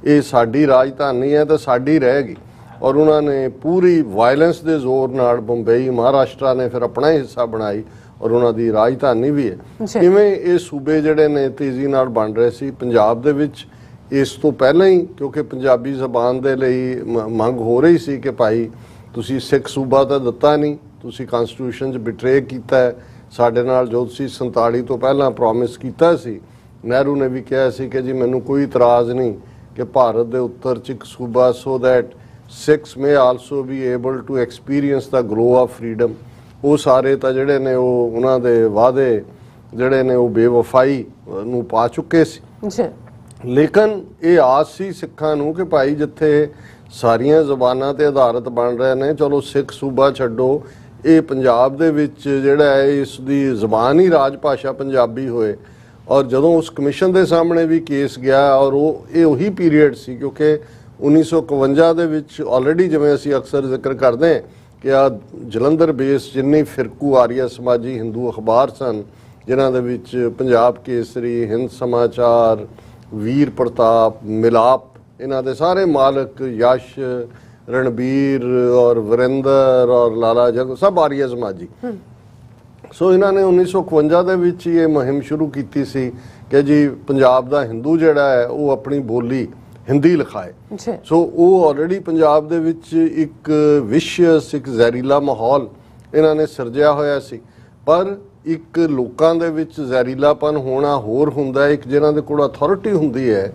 ਇਹ ਸਾਡੀ ਰਾਜਧਾਨੀ ਹੈ ਤਾਂ ਸਾਡੀ ਰਹੇਗੀ। ਔਰ ਉਹਨਾਂ ਨੇ ਪੂਰੀ ਵਾਇਲੈਂਸ ਦੇ ਜ਼ੋਰ ਨਾਲ ਬੰਬਈ, ਮਹਾਰਾਸ਼ਟਰ ਨੇ ਫਿਰ ਆਪਣਾ ਹਿੱਸਾ ਬਣਾਈ ਔਰ ਉਹਨਾਂ ਦੀ ਰਾਜਧਾਨੀ ਵੀ ਹੈ। ਇਵੇਂ ਇਹ ਸੂਬੇ ਜਿਹੜੇ ਨੇ ਤੇਜ਼ੀ ਨਾਲ ਬਣ ਰਹੇ ਸੀ। ਪੰਜਾਬ ਦੇ ਵਿੱਚ ਇਸ ਤੋਂ ਪਹਿਲਾਂ ਹੀ ਕਿਉਂਕਿ ਪੰਜਾਬੀ ਜ਼ਬਾਨ ਦੇ ਲਈ ਮੰਗ ਹੋ ਰਹੀ ਸੀ ਕਿ ਭਾਈ ਤੁਸੀਂ ਸਿੱਖ ਸੂਬਾ ਤਾਂ ਦਿੱਤਾ ਨਹੀਂ, ਤੁਸੀਂ ਕਨਸਟੀਟਿਊਸ਼ਨ 'ਚ ਬਿਟਰੇ ਕੀਤਾ ਹੈ ਸਾਡੇ ਨਾਲ, ਜੋ ਤੁਸੀਂ 47 ਤੋਂ ਪਹਿਲਾਂ ਪ੍ਰੋਮਿਸ ਕੀਤਾ ਸੀ। ਨਹਿਰੂ ਨੇ ਵੀ ਕਿਹਾ ਸੀ ਕਿ ਜੀ ਮੈਨੂੰ ਕੋਈ ਇਤਰਾਜ਼ ਨਹੀਂ ਕਿ ਭਾਰਤ ਦੇ ਉੱਤਰ 'ਚ ਇੱਕ ਸੂਬਾ so that Sikhs may also be able to experience the glow of freedom. ਉਹ ਸਾਰੇ ਤਾਂ ਜਿਹੜੇ ਨੇ ਉਹ ਉਹਨਾਂ ਦੇ ਵਾਅਦੇ ਜਿਹੜੇ ਨੇ ਉਹ ਬੇਵਫਾਈ ਨੂੰ ਪਾ ਚੁੱਕੇ ਸੀ। ਲੇਕਿਨ ਇਹ ਆਸ ਸੀ ਸਿੱਖਾਂ ਨੂੰ ਕਿ ਭਾਈ ਜਿੱਥੇ ਸਾਰੀਆਂ ਜ਼ਬਾਨਾਂ ਤੇ ਆਧਾਰਿਤ ਬਣ ਰਹੇ ਨੇ, ਚਲੋ ਸਿੱਖ ਸੂਬਾ ਛੱਡੋ, ਇਹ ਪੰਜਾਬ ਦੇ ਵਿੱਚ ਜਿਹੜਾ ਹੈ ਇਸ ਦੀ ਜ਼ਬਾਨ ਹੀ ਰਾਜ ਭਾਸ਼ਾ ਪੰਜਾਬੀ ਹੋਏ। ਔਰ ਜਦੋਂ ਉਸ ਕਮਿਸ਼ਨ ਦੇ ਸਾਹਮਣੇ ਵੀ ਕੇਸ ਗਿਆ ਔਰ ਇਹ ਉਹੀ ਪੀਰੀਅਡ ਸੀ ਕਿਉਂਕਿ 1951 ਦੇ ਵਿੱਚ ਆਲਰੇਡੀ ਜਿਵੇਂ ਅਸੀਂ ਅਕਸਰ ਜ਼ਿਕਰ ਕਰਦੇ ਹਾਂ ਕਿ ਆ ਜਲੰਧਰ ਬੇਸ ਜਿੰਨੀ ਫਿਰਕੂ ਆਰੀਆ ਸਮਾਜੀ ਹਿੰਦੂ ਅਖਬਾਰ ਸਨ, ਜਿਨ੍ਹਾਂ ਦੇ ਵਿੱਚ ਪੰਜਾਬ ਕੇਸਰੀ, ਹਿੰਦ ਸਮਾਚਾਰ, ਵੀਰ ਪ੍ਰਤਾਪ, ਮਿਲਾਪ, ਇਹਨਾਂ ਦੇ ਸਾਰੇ ਮਾਲਕ ਯਸ਼, ਰਣਬੀਰ ਔਰ ਵਰਿੰਦਰ ਔਰ ਲਾਲਾ ਜਗ ਸਭ ਆਰੀਆ ਸਮਾਜੀ। ਸੋ ਇਹਨਾਂ ਨੇ 1951 ਦੇ ਵਿੱਚ ਇਹ ਮੁਹਿੰਮ ਸ਼ੁਰੂ ਕੀਤੀ ਸੀ ਕਿ ਜੀ ਪੰਜਾਬ ਦਾ ਹਿੰਦੂ ਜਿਹੜਾ ਹੈ ਉਹ ਆਪਣੀ ਬੋਲੀ ਹਿੰਦੀ ਲਿਖਾਏ। ਸੋ ਉਹ ਆਲਰੇਡੀ ਪੰਜਾਬ ਦੇ ਵਿੱਚ ਇੱਕ ਵਿਸ਼ਿਅਸ, ਇੱਕ ਜ਼ਹਿਰੀਲਾ ਮਾਹੌਲ ਇਹਨਾਂ ਨੇ ਸਿਰਜਿਆ ਹੋਇਆ ਸੀ। ਪਰ ਇੱਕ ਲੋਕਾਂ ਦੇ ਵਿੱਚ ਜ਼ਹਿਰੀਲਾਪਨ ਹੋਣਾ ਹੋਰ ਹੁੰਦਾ ਹੈ, ਇੱਕ ਜਿਹਨਾਂ ਦੇ ਕੋਲ ਅਥਾਰਟੀ ਹੁੰਦੀ ਹੈ,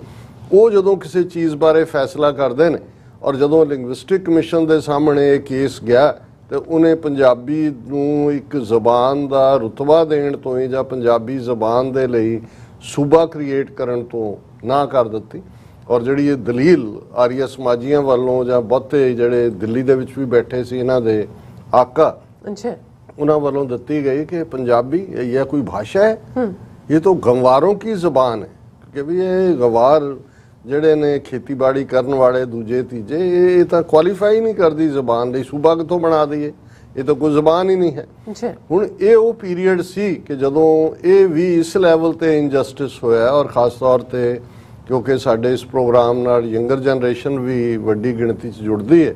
ਉਹ ਜਦੋਂ ਕਿਸੇ ਚੀਜ਼ ਬਾਰੇ ਫੈਸਲਾ ਕਰਦੇ ਨੇ। ਔਰ ਜਦੋਂ ਲਿੰਗੁਇਸਟਿਕ ਕਮਿਸ਼ਨ ਦੇ ਸਾਹਮਣੇ ਇਹ ਕੇਸ ਗਿਆ ਤੇ ਉਹਨੇ ਪੰਜਾਬੀ ਨੂੰ ਇੱਕ ਜ਼ਬਾਨ ਦਾ ਰੁਤਬਾ ਦੇਣ ਤੋਂ ਹੀ ਜਾਂ ਪੰਜਾਬੀ ਜ਼ਬਾਨ ਦੇ ਲਈ ਸੂਬਾ ਕ੍ਰੀਏਟ ਕਰਨ ਤੋਂ ਨਾ ਕਰ ਦਿੱਤੀ। ਔਰ ਜਿਹੜੀ ਇਹ ਦਲੀਲ ਆਰੀਆ ਸਮਾਜੀਆਂ ਵੱਲੋਂ ਜਾਂ ਬਹੁਤੇ ਜਿਹੜੇ ਦਿੱਲੀ ਦੇ ਵਿੱਚ ਵੀ ਬੈਠੇ ਸੀ ਇਹਨਾਂ ਦੇ ਆਕਾ, ਉਹਨਾਂ ਵੱਲੋਂ ਦਿੱਤੀ ਗਈ ਕਿ ਪੰਜਾਬੀ ਇਹ ਕੋਈ ਭਾਸ਼ਾ ਹੈ, ਇਹ ਤਾਂ ਗੰਵਾरों की ਜ਼ਬਾਨ ਹੈ। ਕਿ ਵੀ ਇਹ ਗੰਵਾਰ ਜਿਹੜੇ ਨੇ ਖੇਤੀਬਾੜੀ ਕਰਨ ਵਾਲੇ ਦੂਜੇ ਤੀਜੇ, ਇਹ ਤਾਂ ਕੁਆਲੀਫਾਈ ਨਹੀਂ ਕਰਦੀ ਜ਼ਬਾਨ ਲਈ, ਸੂਬਾ ਕਿੱਥੋਂ ਬਣਾ ਦਈਏ, ਇਹ ਤਾਂ ਕੋਈ ਜ਼ਬਾਨ ਹੀ ਨਹੀਂ ਹੈ। ਹੁਣ ਇਹ ਉਹ ਪੀਰੀਅਡ ਸੀ ਕਿ ਜਦੋਂ ਇਹ ਵੀ ਇਸ ਲੈਵਲ ਤੇ ਇਨਜਸਟਿਸ ਹੋਇਆ। ਔਰ ਖਾਸ ਤੌਰ ਤੇ ਕਿਉਂਕਿ ਸਾਡੇ ਇਸ ਪ੍ਰੋਗਰਾਮ ਨਾਲ ਯੰਗਰ ਜਨਰੇਸ਼ਨ ਵੀ ਵੱਡੀ ਗਿਣਤੀ 'ਚ ਜੁੜਦੀ ਹੈ,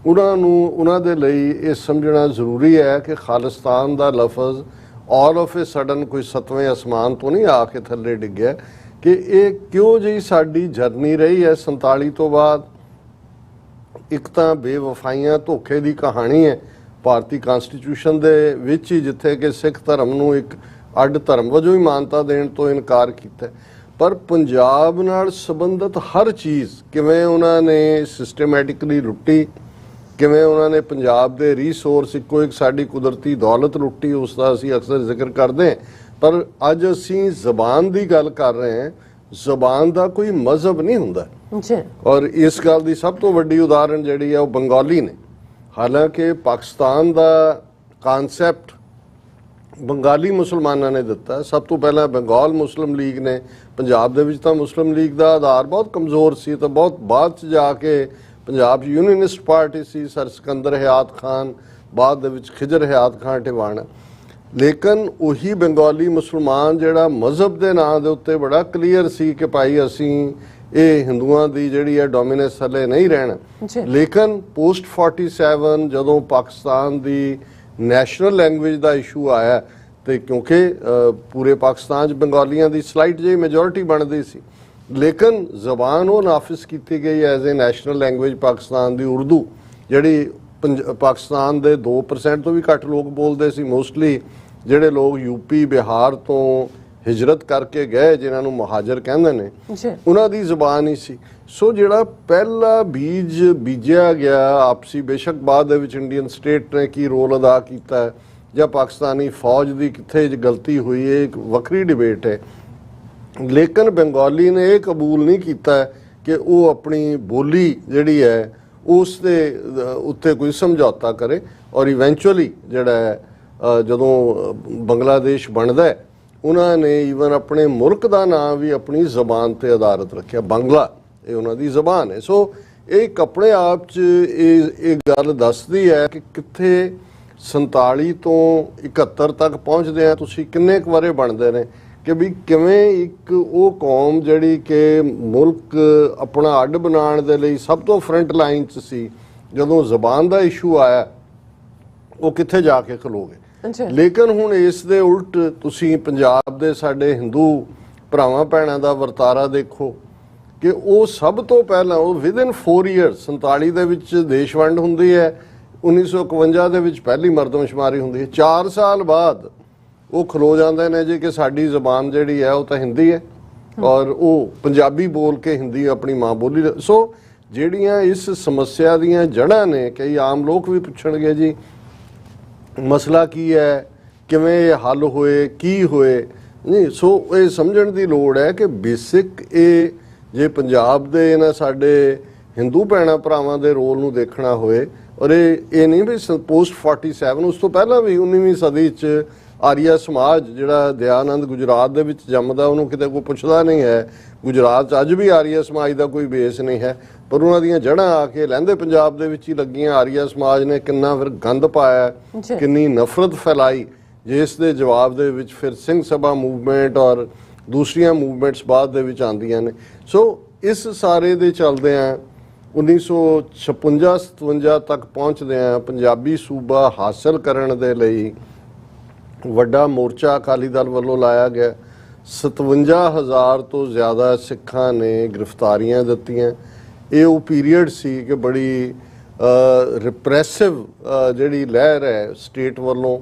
ਉਹਨਾਂ ਦੇ ਲਈ ਇਹ ਸਮਝਣਾ ਜ਼ਰੂਰੀ ਹੈ ਕਿ ਖਾਲਿਸਤਾਨ ਦਾ ਲਫ਼ਜ਼ ਆਲ ਆਫ ਏ ਸਡਨ ਕੋਈ 7ਵੇਂ ਅਸਮਾਨ ਤੋਂ ਨਹੀਂ ਆ ਕੇ ਥੱਲੇ ਡਿੱਗਿਆ, ਕਿ ਇਹ ਕਿਉਂ ਜਿਹੀ ਸਾਡੀ ਜਰਨੀ ਰਹੀ ਹੈ 47 ਤੋਂ ਬਾਅਦ। ਇੱਕ ਤਾਂ ਬੇਵਫਾਈਆਂ, ਧੋਖੇ ਦੀ ਕਹਾਣੀ ਹੈ ਭਾਰਤੀ ਕਨਸਟੀਟਿਊਸ਼ਨ ਦੇ ਵਿੱਚ ਹੀ, ਜਿੱਥੇ ਕਿ ਸਿੱਖ ਧਰਮ ਨੂੰ ਇੱਕ ਅੱਡ ਧਰਮ ਵਜੋਂ ਹੀ ਮਾਨਤਾ ਦੇਣ ਤੋਂ ਇਨਕਾਰ ਕੀਤਾ। ਪਰ ਪੰਜਾਬ ਨਾਲ ਸੰਬੰਧਿਤ ਹਰ ਚੀਜ਼ ਕਿਵੇਂ ਉਹਨਾਂ ਨੇ ਸਿਸਟਮੈਟਿਕਲੀ ਲੁੱਟੀ, ਕਿਵੇਂ ਉਹਨਾਂ ਨੇ ਪੰਜਾਬ ਦੇ ਰਿਸੋਰਸ, ਇੱਕੋ ਇੱਕ ਸਾਡੀ ਕੁਦਰਤੀ ਦੌਲਤ ਲੁੱਟੀ, ਉਸ ਦਾ ਅਸੀਂ ਅਕਸਰ ਜ਼ਿਕਰ ਕਰਦੇ ਹਾਂ। ਪਰ ਅੱਜ ਅਸੀਂ ਜ਼ਬਾਨ ਦੀ ਗੱਲ ਕਰ ਰਹੇ ਹਾਂ। ਜ਼ਬਾਨ ਦਾ ਕੋਈ ਮਜ਼ਹਬ ਨਹੀਂ ਹੁੰਦਾ ਜੀ, ਔਰ ਇਸ ਗੱਲ ਦੀ ਸਭ ਤੋਂ ਵੱਡੀ ਉਦਾਹਰਣ ਜਿਹੜੀ ਹੈ ਉਹ ਬੰਗਾਲੀ ਨੇ। ਹਾਲਾਂਕਿ ਪਾਕਿਸਤਾਨ ਦਾ ਕਾਨਸੈਪਟ ਬੰਗਾਲੀ ਮੁਸਲਮਾਨਾਂ ਨੇ ਦਿੱਤਾ। ਸਭ ਤੋਂ ਪਹਿਲਾਂ ਬੰਗਾਲ ਮੁਸਲਿਮ ਲੀਗ ਨੇ, ਪੰਜਾਬ ਦੇ ਵਿੱਚ ਤਾਂ ਮੁਸਲਿਮ ਲੀਗ ਦਾ ਆਧਾਰ ਬਹੁਤ ਕਮਜ਼ੋਰ ਸੀ, ਤਾਂ ਬਹੁਤ ਬਾਅਦ 'ਚ ਜਾ ਕੇ ਪੰਜਾਬ 'ਚ ਯੂਨੀਅਨਿਸਟ ਪਾਰਟੀ ਸੀ, ਸਰ ਸਿਕੰਦਰ ਹਯਾਤ ਖਾਨ, ਬਾਅਦ ਦੇ ਵਿੱਚ ਖਿਜਰ ਹਯਾਤ ਖਾਨ ਟਿਵਾਣਾ। ਲੇਕਿਨ ਉਹੀ ਬੰਗਾਲੀ ਮੁਸਲਮਾਨ ਜਿਹੜਾ ਮਜ਼ਹਬ ਦੇ ਨਾਂ ਦੇ ਉੱਤੇ ਬੜਾ ਕਲੀਅਰ ਸੀ ਕਿ ਭਾਈ ਅਸੀਂ ਇਹ ਹਿੰਦੂਆਂ ਦੀ ਜਿਹੜੀ ਹੈ ਡੋਮੀਨੈਂਸ ਥੱਲੇ ਨਹੀਂ ਰਹਿਣਾ। ਲੇਕਿਨ ਪੋਸਟ 47 ਜਦੋਂ ਪਾਕਿਸਤਾਨ ਦੀ ਨੈਸ਼ਨਲ ਲੈਂਗੁਏਜ ਦਾ ਇਸ਼ੂ ਆਇਆ, ਤੇ ਕਿਉਂਕਿ ਪੂਰੇ ਪਾਕਿਸਤਾਨ 'ਚ ਬੰਗਾਲੀਆਂ ਦੀ ਸਲਾਈਟ ਜਿਹੀ ਮੈਜੋਰਿਟੀ ਬਣਦੀ ਸੀ, ਲੇਕਿਨ ਜ਼ਬਾਨ ਉਹ ਨਾਫਿਜ਼ ਕੀਤੀ ਗਈ as a national language Pakistan ਦੀ ਉਰਦੂ, ਜਿਹੜੀ ਪਾਕਿਸਤਾਨ ਦੇ 2% ਤੋਂ ਵੀ ਘੱਟ ਲੋਕ ਬੋਲਦੇ ਸੀ। ਮੋਸਟਲੀ ਜਿਹੜੇ ਲੋਕ ਯੂਪੀ ਬਿਹਾਰ ਤੋਂ ਹਿਜਰਤ ਕਰਕੇ ਗਏ, ਜਿਨ੍ਹਾਂ ਨੂੰ ਮੁਹਾਜਰ ਕਹਿੰਦੇ ਨੇ, ਉਹਨਾਂ ਦੀ ਜ਼ਬਾਨ ਹੀ ਸੀ। ਸੋ ਜਿਹੜਾ ਪਹਿਲਾ ਬੀਜ ਬੀਜਿਆ ਗਿਆ ਆਪਸੀ, ਬੇਸ਼ੱਕ ਬਾਅਦ ਦੇ ਵਿੱਚ ਇੰਡੀਅਨ ਸਟੇਟ ਨੇ ਕੀ ਰੋਲ ਅਦਾ ਕੀਤਾ ਜਾਂ ਪਾਕਿਸਤਾਨੀ ਫੌਜ ਦੀ ਕਿੱਥੇ ਗਲਤੀ ਹੋਈ, ਇਹ ਇੱਕ ਵੱਖਰੀ ਡਿਬੇਟ ਹੈ। ਲੇਕਿਨ ਬੰਗਾਲੀ ਨੇ ਇਹ ਕਬੂਲ ਨਹੀਂ ਕੀਤਾ ਕਿ ਉਹ ਆਪਣੀ ਬੋਲੀ ਜਿਹੜੀ ਹੈ ਉਸ ਦੇ ਉੱਤੇ ਕੋਈ ਸਮਝੌਤਾ ਕਰੇ। ਔਰ ਇਵੈਂਚੁਅਲੀ ਜਿਹੜਾ ਹੈ ਜਦੋਂ ਬੰਗਲਾਦੇਸ਼ ਬਣਦਾ, ਉਹਨਾਂ ਨੇ ਈਵਨ ਆਪਣੇ ਮੁਲਕ ਦਾ ਨਾਮ ਵੀ ਆਪਣੀ ਜ਼ਬਾਨ ਤੇ ਆਧਾਰਿਤ ਰੱਖਿਆ, ਬੰਗਲਾ, ਇਹ ਉਹਨਾਂ ਦੀ ਜ਼ਬਾਨ ਹੈ। ਸੋ ਇਹ ਇੱਕ ਆਪਣੇ ਆਪ 'ਚ ਇਹ ਗੱਲ ਦੱਸਦੀ ਹੈ ਕਿ ਕਿੱਥੇ 47 ਤੋਂ 71 ਤੱਕ ਪਹੁੰਚਦੇ ਆ ਤੁਸੀਂ ਕਿੰਨੇ ਕੁ ਵਾਰੇ ਬਣਦੇ ਨੇ, ਕਿ ਵੀ ਕਿਵੇਂ ਇੱਕ ਉਹ ਕੌਮ ਜਿਹੜੀ ਕਿ ਮੁਲਕ ਆਪਣਾ ਅੱਡ ਬਣਾਉਣ ਦੇ ਲਈ ਸਭ ਤੋਂ ਫਰੰਟ ਲਾਈਨ 'ਚ ਸੀ, ਜਦੋਂ ਜ਼ਬਾਨ ਦਾ ਇਸ਼ੂ ਆਇਆ ਉਹ ਕਿੱਥੇ ਜਾ ਕੇ ਖਲੋਗੇ। ਲੇਕਿਨ ਹੁਣ ਇਸ ਦੇ ਉਲਟ ਤੁਸੀਂ ਪੰਜਾਬ ਦੇ ਸਾਡੇ ਹਿੰਦੂ ਭਰਾਵਾਂ ਭੈਣਾਂ ਦਾ ਵਰਤਾਰਾ ਦੇਖੋ ਕਿ ਉਹ ਸਭ ਤੋਂ ਪਹਿਲਾਂ ਉਹ ਵਿਦਿਨ 4 ਇਅਰਸ, 47 ਦੇ ਵਿੱਚ ਦੇਸ਼ ਵੰਡ ਹੁੰਦੀ ਹੈ, 1951 ਦੇ ਵਿੱਚ ਪਹਿਲੀ ਮਰਦਮਸ਼ੁਮਾਰੀ ਹੁੰਦੀ ਹੈ, 4 ਸਾਲ ਬਾਅਦ ਉਹ ਖਲੋ ਜਾਂਦੇ ਨੇ ਜੀ ਕਿ ਸਾਡੀ ਜ਼ਬਾਨ ਜਿਹੜੀ ਹੈ ਉਹ ਤਾਂ ਹਿੰਦੀ ਹੈ ਔਰ ਉਹ ਪੰਜਾਬੀ ਬੋਲ ਕੇ ਹਿੰਦੀ ਆਪਣੀ ਮਾਂ ਬੋਲੀ। ਸੋ ਜਿਹੜੀਆਂ ਇਸ ਸਮੱਸਿਆ ਦੀਆਂ ਜੜ੍ਹਾਂ ਨੇ, ਕਈ ਆਮ ਲੋਕ ਵੀ ਪੁੱਛਣਗੇ ਜੀ ਮਸਲਾ ਕੀ ਹੈ, ਕਿਵੇਂ ਇਹ ਹੱਲ ਹੋਏ, ਕੀ ਹੋਏ, ਨਹੀਂ। ਸੋ ਇਹ ਸਮਝਣ ਦੀ ਲੋੜ ਹੈ ਕਿ ਬੇਸਿਕ ਇਹ ਜੇ ਪੰਜਾਬ ਦੇ ਇਹਨਾਂ ਸਾਡੇ ਹਿੰਦੂ ਭੈਣਾਂ ਭਰਾਵਾਂ ਦੇ ਰੋਲ ਨੂੰ ਦੇਖਣਾ ਹੋਏ, ਔਰ ਇਹ ਨਹੀਂ ਵੀ ਪੋਸਟ 47, ਉਸ ਤੋਂ ਪਹਿਲਾਂ ਵੀ 19ਵੀਂ ਸਦੀ 'ਚ ਆਰੀਆ ਸਮਾਜ ਜਿਹੜਾ ਦਿਆਨੰਦ ਗੁਜਰਾਤ ਦੇ ਵਿੱਚ ਜੰਮਦਾ, ਉਹਨੂੰ ਕਿਤੇ ਕੋਈ ਪੁੱਛਦਾ ਨਹੀਂ ਹੈ। ਗੁਜਰਾਤ 'ਚ ਅੱਜ ਵੀ ਆਰੀਆ ਸਮਾਜ ਦਾ ਕੋਈ ਬੇਸ ਨਹੀਂ ਹੈ, ਪਰ ਉਹਨਾਂ ਦੀਆਂ ਜੜ੍ਹਾਂ ਆ ਕੇ ਲਹਿੰਦੇ ਪੰਜਾਬ ਦੇ ਵਿੱਚ ਹੀ ਲੱਗੀਆਂ। ਆਰੀਆ ਸਮਾਜ ਨੇ ਕਿੰਨਾ ਫਿਰ ਗੰਦ ਪਾਇਆ, ਕਿੰਨੀ ਨਫ਼ਰਤ ਫੈਲਾਈ, ਜਿਸ ਦੇ ਜਵਾਬ ਦੇ ਵਿੱਚ ਫਿਰ ਸਿੰਘ ਸਭਾ ਮੂਵਮੈਂਟ ਔਰ ਦੂਸਰੀਆਂ ਮੂਵਮੈਂਟਸ ਬਾਅਦ ਦੇ ਵਿੱਚ ਆਉਂਦੀਆਂ ਨੇ। ਸੋ ਇਸ ਸਾਰੇ ਦੇ ਚੱਲਦਿਆਂ 1956-57 ਤੱਕ ਪਹੁੰਚਦਿਆਂ ਪੰਜਾਬੀ ਸੂਬਾ ਹਾਸਲ ਕਰਨ ਦੇ ਲਈ ਵੱਡਾ ਮੋਰਚਾ ਅਕਾਲੀ ਦਲ ਵੱਲੋਂ ਲਾਇਆ ਗਿਆ। 57,000 ਤੋਂ ਜ਼ਿਆਦਾ ਸਿੱਖਾਂ ਨੇ ਗ੍ਰਿਫਤਾਰੀਆਂ ਦਿੱਤੀਆਂ। ਇਹ ਉਹ ਪੀਰੀਅਡ ਸੀ ਕਿ ਬੜੀ ਰਿਪਰੈਸਿਵ ਜਿਹੜੀ ਲਹਿਰ ਹੈ ਸਟੇਟ ਵੱਲੋਂ,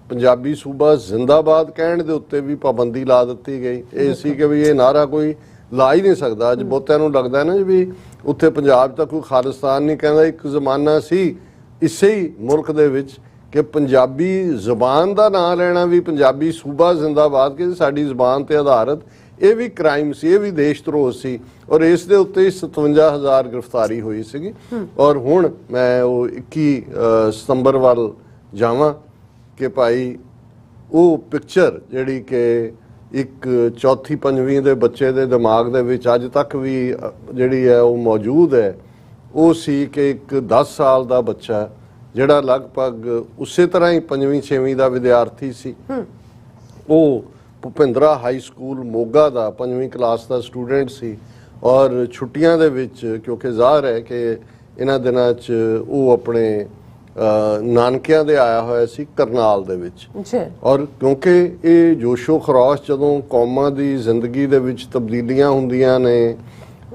ਪੰਜਾਬੀ ਸੂਬਾ ਜ਼ਿੰਦਾਬਾਦ ਕਹਿਣ ਦੇ ਉੱਤੇ ਵੀ ਪਾਬੰਦੀ ਲਾ ਦਿੱਤੀ ਗਈ। ਇਹ ਸੀ ਕਿ ਵੀ ਇਹ ਨਾਰਾ ਕੋਈ ਲਾ ਹੀ ਨਹੀਂ ਸਕਦਾ। ਅੱਜ ਬਹੁਤਿਆਂ ਨੂੰ ਲੱਗਦਾ ਨਾ ਵੀ ਉੱਥੇ ਪੰਜਾਬ ਤਾਂ ਕੋਈ ਖਾਲਿਸਤਾਨ ਨਹੀਂ ਕਹਿੰਦਾ। ਇੱਕ ਜ਼ਮਾਨਾ ਸੀ ਇਸੇ ਹੀ ਮੁਲਕ ਦੇ ਵਿੱਚ ਕਿ ਪੰਜਾਬੀ ਜ਼ਬਾਨ ਦਾ ਨਾਂ ਲੈਣਾ ਵੀ ਪੰਜਾਬੀ ਸੂਬਾ ਜ਼ਿੰਦਾਬਾਦ, ਕਿ ਸਾਡੀ ਜ਼ਬਾਨ ਤੇ ਆਧਾਰਿਤ, ਇਹ ਵੀ ਕ੍ਰਾਈਮ ਸੀ, ਇਹ ਵੀ ਦੇਸ਼ ਧਰੋਹ ਸੀ। ਔਰ ਇਸ ਦੇ ਉੱਤੇ 57,000 ਗ੍ਰਿਫਤਾਰੀ ਹੋਈ ਸੀਗੀ। ਔਰ ਹੁਣ ਮੈਂ ਉਹ 21 ਸਤੰਬਰ ਵੱਲ ਜਾਵਾਂ ਕਿ ਭਾਈ ਉਹ ਪਿਕਚਰ ਜਿਹੜੀ ਕਿ ਇੱਕ 4ਵੀਂ 5ਵੀਂ ਦੇ ਬੱਚੇ ਦੇ ਦਿਮਾਗ ਦੇ ਵਿੱਚ ਅੱਜ ਤੱਕ ਵੀ ਜਿਹੜੀ ਹੈ ਉਹ ਮੌਜੂਦ ਹੈ, ਉਹ ਸੀ ਕਿ ਇੱਕ 10 ਸਾਲ ਦਾ ਬੱਚਾ ਜਿਹੜਾ ਲਗਭਗ ਉਸੇ ਤਰ੍ਹਾਂ ਹੀ 5ਵੀਂ 6ਵੀਂ ਦਾ ਵਿਦਿਆਰਥੀ ਸੀ, ਉਹ ਭੁਪਿੰਦਰਾ ਹਾਈ ਸਕੂਲ ਮੋਗਾ ਦਾ 5ਵੀਂ ਕਲਾਸ ਦਾ ਸਟੂਡੈਂਟ ਸੀ। ਔਰ ਛੁੱਟੀਆਂ ਦੇ ਵਿੱਚ ਕਿਉਂਕਿ ਜ਼ਾਹਰ ਹੈ ਕਿ ਇਹਨਾਂ ਦਿਨਾਂ 'ਚ ਉਹ ਆਪਣੇ ਨਾਨਕਿਆਂ ਦੇ ਆਇਆ ਹੋਇਆ ਸੀ ਕਰਨਾਲ ਦੇ ਵਿੱਚ। ਔਰ ਕਿਉਂਕਿ ਇਹ ਜੋਸ਼ੋ ਖਰੋਸ਼ ਜਦੋਂ ਕੌਮਾਂ ਦੀ ਜ਼ਿੰਦਗੀ ਦੇ ਵਿੱਚ ਤਬਦੀਲੀਆਂ ਹੁੰਦੀਆਂ ਨੇ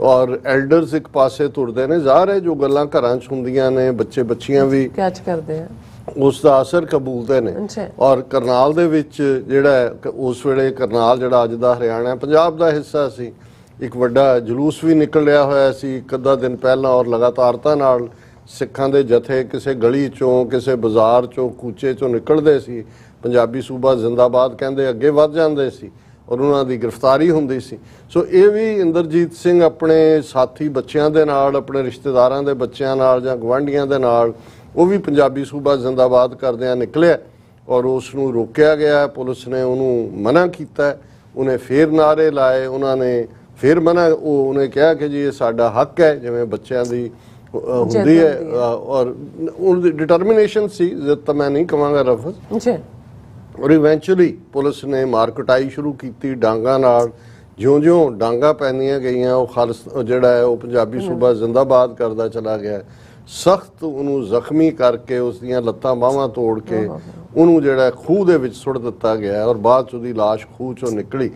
ਔਰ ਐਲਡਰਸ ਇੱਕ ਪਾਸੇ ਤੁਰਦੇ ਨੇ, ਜ਼ਾਹਰ ਹੈ ਜੋ ਗੱਲਾਂ ਘਰਾਂ 'ਚ ਹੁੰਦੀਆਂ ਨੇ ਬੱਚੇ ਬੱਚੀਆਂ ਵੀ ਕੈਚ ਕਰਦੇ ਆ। ਉਸ ਦਾ ਅਸਰ ਕਬੂਲਦੇ ਨੇ। ਔਰ ਕਰਨਾਲ ਦੇ ਵਿੱਚ ਜਿਹੜਾ ਉਸ ਵੇਲੇ ਕਰਨਾਲ ਜਿਹੜਾ ਅੱਜ ਦਾ ਹਰਿਆਣਾ ਪੰਜਾਬ ਦਾ ਹਿੱਸਾ ਸੀ, ਇੱਕ ਵੱਡਾ ਜਲੂਸ ਵੀ ਨਿਕਲਿਆ ਹੋਇਆ ਸੀ ਇੱਕ ਅੱਧਾ ਦਿਨ ਪਹਿਲਾਂ, ਔਰ ਲਗਾਤਾਰਤਾ ਨਾਲ ਸਿੱਖਾਂ ਦੇ ਜਥੇ ਕਿਸੇ ਗਲੀ ਚੋਂ ਕਿਸੇ ਬਾਜ਼ਾਰ ਚੋਂ ਕੂਚੇ ਚੋਂ ਨਿਕਲਦੇ ਸੀ, ਪੰਜਾਬੀ ਸੂਬਾ ਜ਼ਿੰਦਾਬਾਦ ਕਹਿੰਦੇ ਅੱਗੇ ਵੱਧ ਜਾਂਦੇ ਸੀ ਔਰ ਉਹਨਾਂ ਦੀ ਗ੍ਰਿਫਤਾਰੀ ਹੁੰਦੀ ਸੀ। ਸੋ ਇਹ ਵੀ ਇੰਦਰਜੀਤ ਸਿੰਘ ਆਪਣੇ ਸਾਥੀ ਬੱਚਿਆਂ ਦੇ ਨਾਲ, ਆਪਣੇ ਰਿਸ਼ਤੇਦਾਰਾਂ ਦੇ ਬੱਚਿਆਂ ਨਾਲ ਜਾਂ ਗਵਾਂਢੀਆਂ ਦੇ ਨਾਲ ਉਹ ਵੀ ਪੰਜਾਬੀ ਸੂਬਾ ਜ਼ਿੰਦਾਬਾਦ ਕਰਦਿਆਂ ਨਿਕਲਿਆ ਔਰ ਉਸ ਨੂੰ ਰੋਕਿਆ ਗਿਆ। ਪੁਲਿਸ ਨੇ ਉਹਨੂੰ ਮਨਾ ਕੀਤਾ, ਉਹਨੇ ਫੇਰ ਨਾਅਰੇ ਲਾਏ, ਉਹਨਾਂ ਨੇ ਫਿਰ ਉਹਨੇ ਕਿਹਾ ਕਿ ਜੀ ਇਹ ਸਾਡਾ ਹੱਕ ਹੈ, ਜਿਵੇਂ ਬੱਚਿਆਂ ਦੀ ਹੁੰਦੀ ਹੈ। ਔਰ ਉਹਦੀ ਡਿਟਰਮੀਨੇਸ਼ਨ ਸੀ, ਜਿੱਤ ਤਾਂ ਮੈਂ ਨਹੀਂ ਕਹਾਂਗਾ ਲਫ਼ਜ਼। ਔਰ ਇਵੈਂਚੁਅਲੀ ਪੁਲਿਸ ਨੇ ਮਾਰ ਕੁਟਾਈ ਸ਼ੁਰੂ ਕੀਤੀ ਡਾਂਗਾਂ ਨਾਲ। ਜਿਉਂ-ਜਿਉਂ ਡਾਂਗਾਂ ਪੈਂਦੀਆਂ ਗਈਆਂ ਉਹ ਖਾਲਸ ਜਿਹੜਾ ਹੈ ਉਹ ਪੰਜਾਬੀ ਸੂਬਾ ਜ਼ਿੰਦਾਬਾਦ ਕਰਦਾ ਚਲਾ ਗਿਆ। ਸਖਤ ਉਹਨੂੰ ਜ਼ਖਮੀ ਕਰਕੇ ਉਸ ਦੀਆਂ ਲੱਤਾਂ ਬਾਹਾਂ ਤੋੜ ਕੇ ਉਹਨੂੰ ਜਿਹੜਾ ਖੂਹ ਦੇ ਵਿੱਚ ਸੁੱਟ ਦਿੱਤਾ ਗਿਆ ਔਰ ਬਾਅਦ 'ਚ ਉਹਦੀ ਲਾਸ਼ ਖੂਹ 'ਚੋਂ ਨਿਕਲੀ।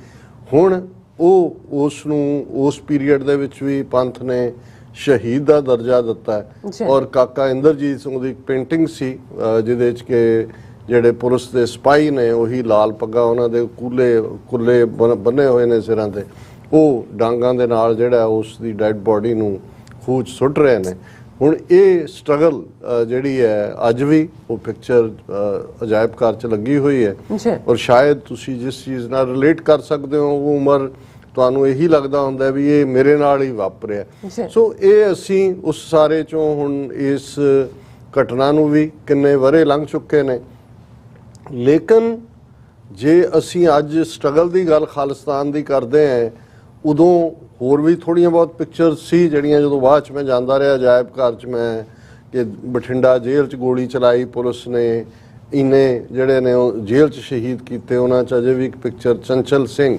ਹੁਣ ਉਹ ਉਸ ਨੂੰ ਉਸ ਪੀਰੀਅਡ ਦੇ ਵਿੱਚ ਵੀ ਪੰਥ ਨੇ ਸ਼ਹੀਦ ਦਾ ਦਰਜਾ ਦਿੱਤਾ ਹੈ। ਔਰ ਕਾਕਾ ਇੰਦਰਜੀਤ ਸਿੰਘ ਦੀ ਪੇਂਟਿੰਗ ਸੀ ਜਿਹਦੇ 'ਚ ਕਿ ਜਿਹੜੇ ਪੁਲਿਸ ਦੇ ਸਿਪਾਹੀ ਨੇ ਉਹੀ ਲਾਲ ਪੱਗਾਂ ਉਹਨਾਂ ਦੇ ਕੁੱਲੇ ਬੰਨੇ ਹੋਏ ਨੇ ਸਿਰਾਂ ਤੇ, ਉਹ ਡਾਂਗਾਂ ਦੇ ਨਾਲ ਜਿਹੜਾ ਉਸ ਦੀ ਡੈਡ ਬੋਡੀ ਨੂੰ ਖੂਹ 'ਚ ਸੁੱਟ ਰਹੇ ਨੇ। ਹੁਣ ਇਹ ਸਟਰਗਲ ਜਿਹੜੀ ਹੈ ਅੱਜ ਵੀ ਉਹ ਪਿਕਚਰ ਅਜਾਇਬ ਘਰ 'ਚ ਲੱਗੀ ਹੋਈ ਹੈ ਔਰ ਸ਼ਾਇਦ ਤੁਸੀਂ ਜਿਸ ਚੀਜ਼ ਨਾਲ ਰਿਲੇਟ ਕਰ ਸਕਦੇ ਹੋ ਉਹ ਉਮਰ ਤੁਹਾਨੂੰ ਇਹੀ ਲੱਗਦਾ ਹੁੰਦਾ ਵੀ ਇਹ ਮੇਰੇ ਨਾਲ ਹੀ ਵਾਪਰਿਆ। ਸੋ ਇਹ ਅਸੀਂ ਉਸ ਸਾਰੇ 'ਚੋਂ ਹੁਣ ਇਸ ਘਟਨਾ ਨੂੰ ਵੀ ਕਿੰਨੇ ਵਰ੍ਹੇ ਲੰਘ ਚੁੱਕੇ ਨੇ, ਲੇਕਿਨ ਜੇ ਅਸੀਂ ਅੱਜ ਸਟਰਗਲ ਦੀ ਗੱਲ ਖਾਲਿਸਤਾਨ ਦੀ ਕਰਦੇ ਹਾਂ, ਉਦੋਂ ਹੋਰ ਵੀ ਥੋੜ੍ਹੀਆਂ ਬਹੁਤ ਪਿਕਚਰਸ ਸੀ ਜਿਹੜੀਆਂ ਜਦੋਂ ਬਾਅਦ 'ਚ ਮੈਂ ਜਾਂਦਾ ਰਿਹਾ ਅਜਾਇਬ ਘਰ 'ਚ ਮੈਂ ਕਿ ਬਠਿੰਡਾ ਜੇਲ੍ਹ 'ਚ ਗੋਲੀ ਚਲਾਈ ਪੁਲਿਸ ਨੇ, ਇੰਨੇ ਜਿਹੜੇ ਨੇ ਉਹ ਜੇਲ੍ਹ 'ਚ ਸ਼ਹੀਦ ਕੀਤੇ। ਉਹਨਾਂ 'ਚ ਅਜੇ ਵੀ ਇੱਕ ਪਿਕਚਰ ਚੰਚਲ ਸਿੰਘ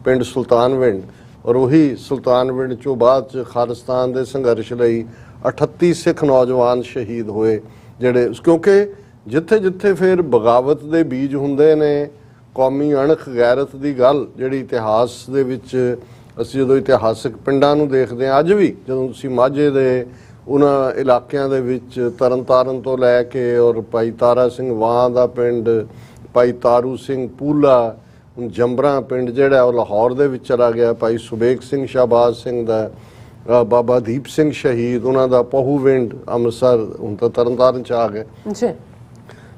ਪਿੰਡ ਸੁਲਤਾਨਵਿੰਡ, ਔਰ ਉਹੀ ਸੁਲਤਾਨਵਿੰਡ 'ਚੋਂ ਬਾਅਦ 'ਚ ਖਾਲਿਸਤਾਨ ਦੇ ਸੰਘਰਸ਼ ਲਈ 38 ਸਿੱਖ ਨੌਜਵਾਨ ਸ਼ਹੀਦ ਹੋਏ ਜਿਹੜੇ, ਕਿਉਂਕਿ ਜਿੱਥੇ ਜਿੱਥੇ ਫਿਰ ਬਗਾਵਤ ਦੇ ਬੀਜ ਹੁੰਦੇ ਨੇ, ਕੌਮੀ ਅਣਖ ਗੈਰਤ ਦੀ ਗੱਲ ਜਿਹੜੀ ਇਤਿਹਾਸ ਦੇ ਵਿੱਚ ਅਸੀਂ ਜਦੋਂ ਇਤਿਹਾਸਕ ਪਿੰਡਾਂ ਨੂੰ ਦੇਖਦੇ ਹਾਂ ਅੱਜ ਵੀ, ਜਦੋਂ ਤੁਸੀਂ ਮਾਝੇ ਦੇ ਉਹਨਾਂ ਇਲਾਕਿਆਂ ਦੇ ਵਿੱਚ ਤਰਨਤਾਰਨ ਤੋਂ ਲੈ ਕੇ ਔਰ ਭਾਈ ਤਾਰਾ ਸਿੰਘ ਵਾਂ ਦਾ ਪਿੰਡ, ਭਾਈ ਤਾਰੂ ਸਿੰਘ ਪੂਲਾ, ਜੰਬਰਾ ਪਿੰਡ ਜਿਹੜਾ ਉਹ ਲਾਹੌਰ ਦੇ ਵਿੱਚ ਚਲਾ ਗਿਆ, ਭਾਈ ਸੁਬੇਗ ਸਿੰਘ ਸ਼ਾਹਬਾਜ਼ ਸਿੰਘ ਦਾ, ਬਾਬਾ ਦੀਪ ਸਿੰਘ ਸ਼ਹੀਦ ਉਹਨਾਂ ਦਾ ਪਹੂਵਿੰਡ ਅੰਮ੍ਰਿਤਸਰ, ਹੁਣ ਤਾਂ ਤਰਨਤਾਰਨ 'ਚ ਆ ਗਏ।